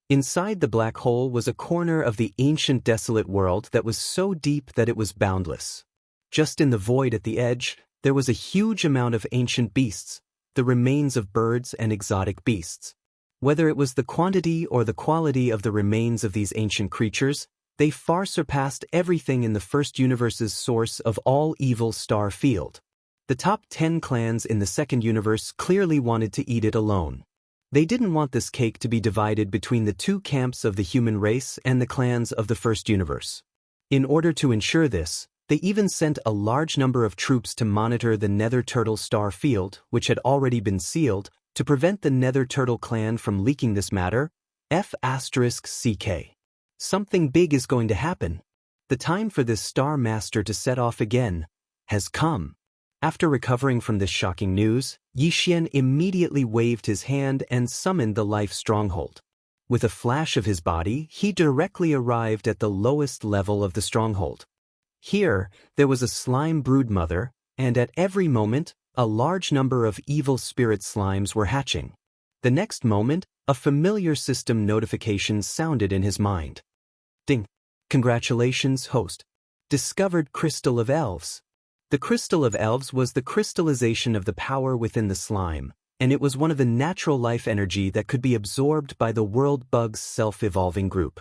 Inside the black hole was a corner of the ancient desolate world that was so deep that it was boundless. Just in the void at the edge, there was a huge amount of ancient beasts, the remains of birds and exotic beasts. Whether it was the quantity or the quality of the remains of these ancient creatures, they far surpassed everything in the first universe's source of all evil star field. The top 10 clans in the second universe clearly wanted to eat it alone. They didn't want this cake to be divided between the two camps of the human race and the clans of the first universe. In order to ensure this, they even sent a large number of troops to monitor the Nether Turtle star field, which had already been sealed, to prevent the Nether Turtle clan from leaking this matter. F***CK. Something big is going to happen. The time for this Star Master to set off again has come. After recovering from this shocking news, Yixian immediately waved his hand and summoned the Life Stronghold. With a flash of his body, he directly arrived at the lowest level of the stronghold. Here, there was a slime broodmother, and at every moment, a large number of evil spirit slimes were hatching. The next moment, a familiar system notification sounded in his mind. Ding! Congratulations, host. Discovered Crystal of Elves. The Crystal of Elves was the crystallization of the power within the slime, and it was one of the natural life energy that could be absorbed by the world bug's self-evolving group.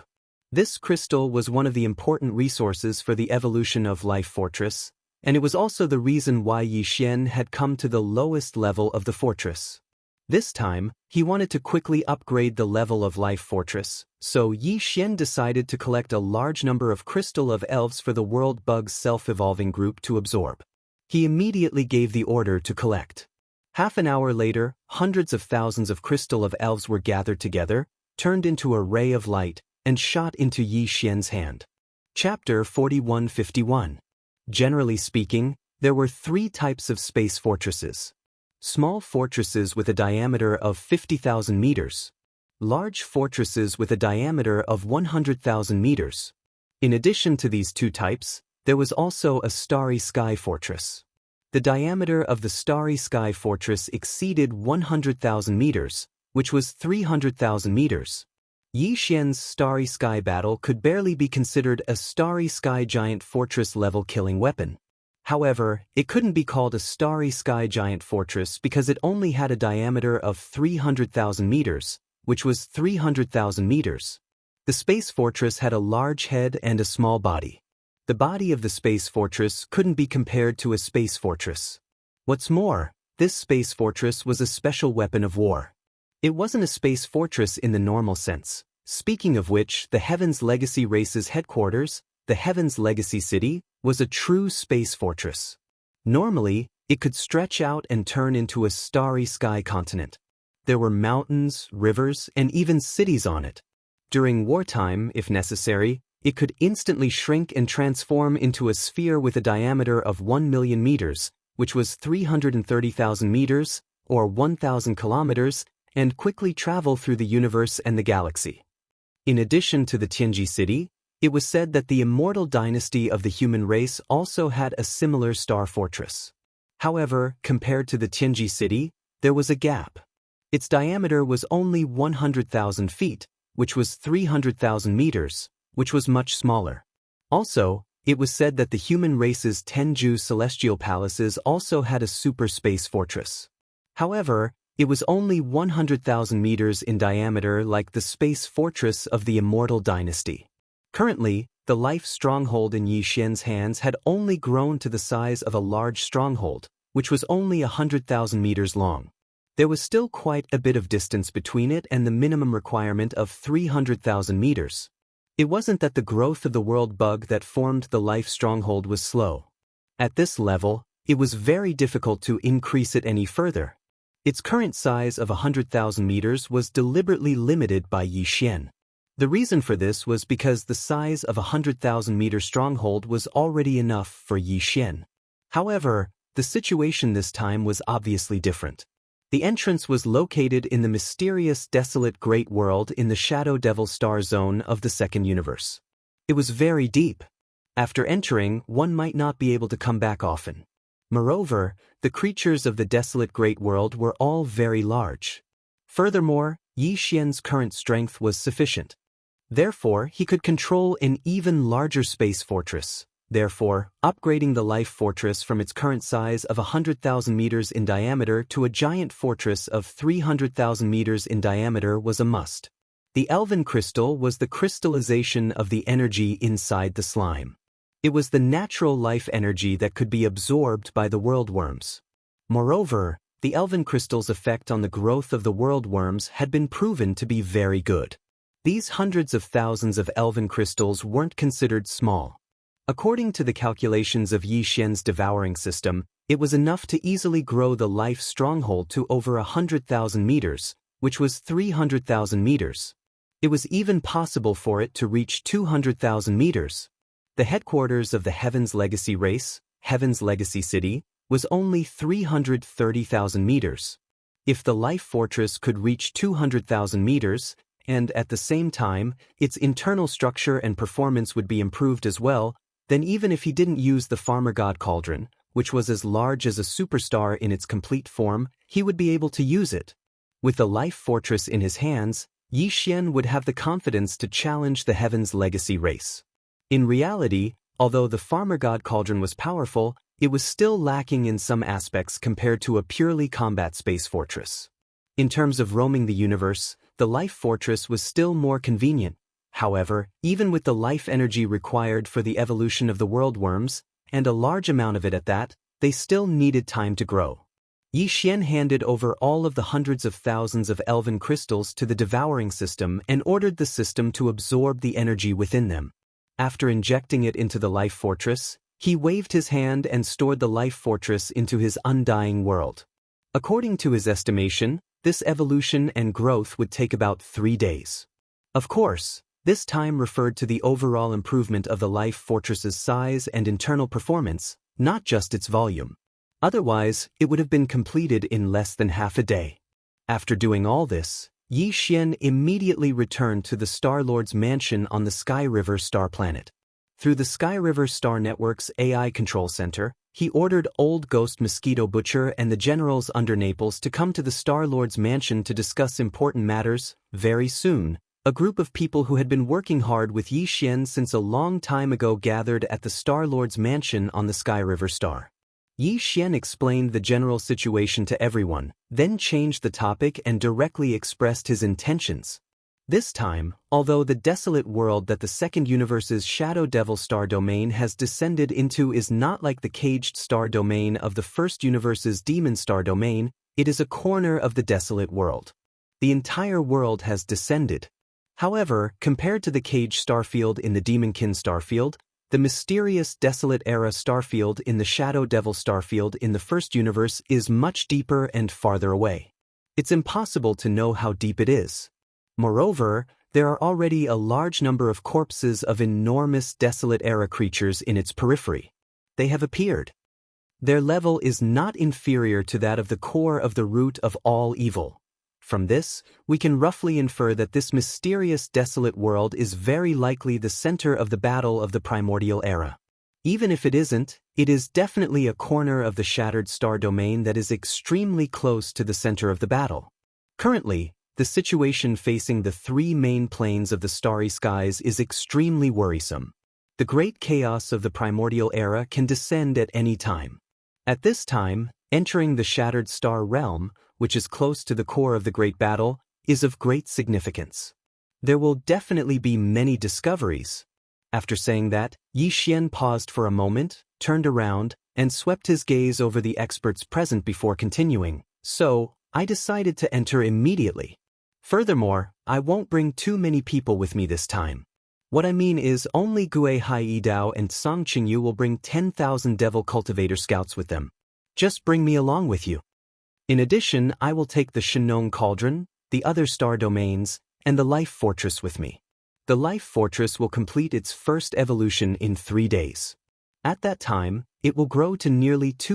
This crystal was one of the important resources for the evolution of Life Fortress, and it was also the reason why Yixian had come to the lowest level of the fortress. This time, he wanted to quickly upgrade the level of Life Fortress, so Yixian decided to collect a large number of Crystal of Elves for the world bug's self-evolving group to absorb. He immediately gave the order to collect. Half an hour later, hundreds of thousands of Crystal of Elves were gathered together, turned into a ray of light, and shot into Yixian's hand. Chapter 4151. Generally speaking, there were three types of space fortresses. Small fortresses with a diameter of 50,000 meters. Large fortresses with a diameter of 100,000 meters. In addition to these two types, there was also a Starry Sky Fortress. The diameter of the Starry Sky Fortress exceeded 100,000 meters, which was 300,000 meters. Yixian's Starry Sky Battle could barely be considered a Starry Sky Giant Fortress level killing weapon. However, it couldn't be called a Starry Sky Giant Fortress because it only had a diameter of 300,000 meters, which was 300,000 meters. The Space Fortress had a large head and a small body. The body of the space fortress couldn't be compared to a space fortress. What's more, this space fortress was a special weapon of war. It wasn't a space fortress in the normal sense. Speaking of which, the Heaven's Legacy race's headquarters, the Heaven's Legacy City, was a true space fortress. Normally, it could stretch out and turn into a starry sky continent. There were mountains, rivers, and even cities on it. During wartime, if necessary, it could instantly shrink and transform into a sphere with a diameter of 1 million meters, which was 330,000 meters, or 1,000 kilometers, and quickly travel through the universe and the galaxy. In addition to the Tianji city, it was said that the immortal dynasty of the human race also had a similar star fortress. However, compared to the Tianji city, there was a gap. Its diameter was only 100,000 feet, which was 300,000 meters, which was much smaller. Also, it was said that the human race's Tenju celestial palaces also had a super space fortress. However, it was only 100,000 meters in diameter, like the space fortress of the immortal dynasty. Currently, the life stronghold in Yixian's hands had only grown to the size of a large stronghold, which was only 100,000 meters long. There was still quite a bit of distance between it and the minimum requirement of 300,000 meters. It wasn't that the growth of the world bug that formed the life stronghold was slow. At this level, it was very difficult to increase it any further. Its current size of 100,000 meters was deliberately limited by Yixian. The reason for this was because the size of a 100,000-meter stronghold was already enough for Yixian. However, the situation this time was obviously different. The entrance was located in the mysterious desolate great world in the Shadow Devil star zone of the second universe. It was very deep. After entering, one might not be able to come back often. Moreover, the creatures of the desolate great world were all very large. Furthermore, Yixian's current strength was sufficient. Therefore, he could control an even larger space fortress. Therefore, upgrading the life fortress from its current size of 100,000 meters in diameter to a giant fortress of 300,000 meters in diameter was a must. The elven crystal was the crystallization of the energy inside the slime. It was the natural life energy that could be absorbed by the worldworms. Moreover, the elven crystal's effect on the growth of the worldworms had been proven to be very good. These hundreds of thousands of elven crystals weren't considered small. According to the calculations of Yixian's devouring system, it was enough to easily grow the life stronghold to over 100,000 meters, which was 300,000 meters. It was even possible for it to reach 200,000 meters. The headquarters of the Heaven's Legacy race, Heaven's Legacy City, was only 330,000 meters. If the life fortress could reach 200,000 meters, and at the same time, its internal structure and performance would be improved as well, then even if he didn't use the Farmer God Cauldron, which was as large as a superstar in its complete form, he would be able to use it. With the life fortress in his hands, Yixian would have the confidence to challenge the Heaven's Legacy race. In reality, although the Farmer God Cauldron was powerful, it was still lacking in some aspects compared to a purely combat space fortress. In terms of roaming the universe, the life fortress was still more convenient. However, even with the life energy required for the evolution of the worldworms, and a large amount of it at that, they still needed time to grow. Yixian handed over all of the hundreds of thousands of elven crystals to the devouring system and ordered the system to absorb the energy within them. After injecting it into the life fortress, he waved his hand and stored the life fortress into his undying world. According to his estimation, this evolution and growth would take about 3 days. Of course, this time referred to the overall improvement of the life fortress's size and internal performance, not just its volume. Otherwise, it would have been completed in less than half a day. After doing all this, Yixian immediately returned to the Star-Lord's mansion on the Sky River star planet. Through the Sky River Star Network's AI control center, he ordered Old Ghost Mosquito Butcher and the generals under Naples to come to the Star-Lord's mansion to discuss important matters. Very soon, a group of people who had been working hard with Yixian since a long time ago gathered at the Star-Lord's mansion on the Sky River Star. Yixian explained the general situation to everyone, then changed the topic and directly expressed his intentions. This time, although the desolate world that the second universe's Shadow Devil star domain has descended into is not like the caged star domain of the first universe's demon star domain, it is a corner of the desolate world. The entire world has descended. However, compared to the caged starfield in the Demonkin starfield, the mysterious Desolate Era starfield in the Shadow Devil starfield in the first universe is much deeper and farther away. It's impossible to know how deep it is. Moreover, there are already a large number of corpses of enormous Desolate Era creatures in its periphery. They have appeared. Their level is not inferior to that of the core of the root of all evil. From this, we can roughly infer that this mysterious desolate world is very likely the center of the battle of the primordial era. Even if it isn't, it is definitely a corner of the shattered star domain that is extremely close to the center of the battle. Currently, the situation facing the three main planes of the starry skies is extremely worrisome. The great chaos of the primordial era can descend at any time. At this time, entering the shattered star realm, which is close to the core of the great battle, is of great significance. There will definitely be many discoveries. After saying that, Xianxia paused for a moment, turned around, and swept his gaze over the experts present before continuing. So, I decided to enter immediately. Furthermore, I won't bring too many people with me this time. What I mean is only Gue Hai Yidao and Song Qingyu will bring 10,000 Devil Cultivator scouts with them. Just bring me along with you. In addition, I will take the Shenong Cauldron, the other star domains, and the Life Fortress with me. The Life Fortress will complete its first evolution in 3 days. At that time, it will grow to nearly 2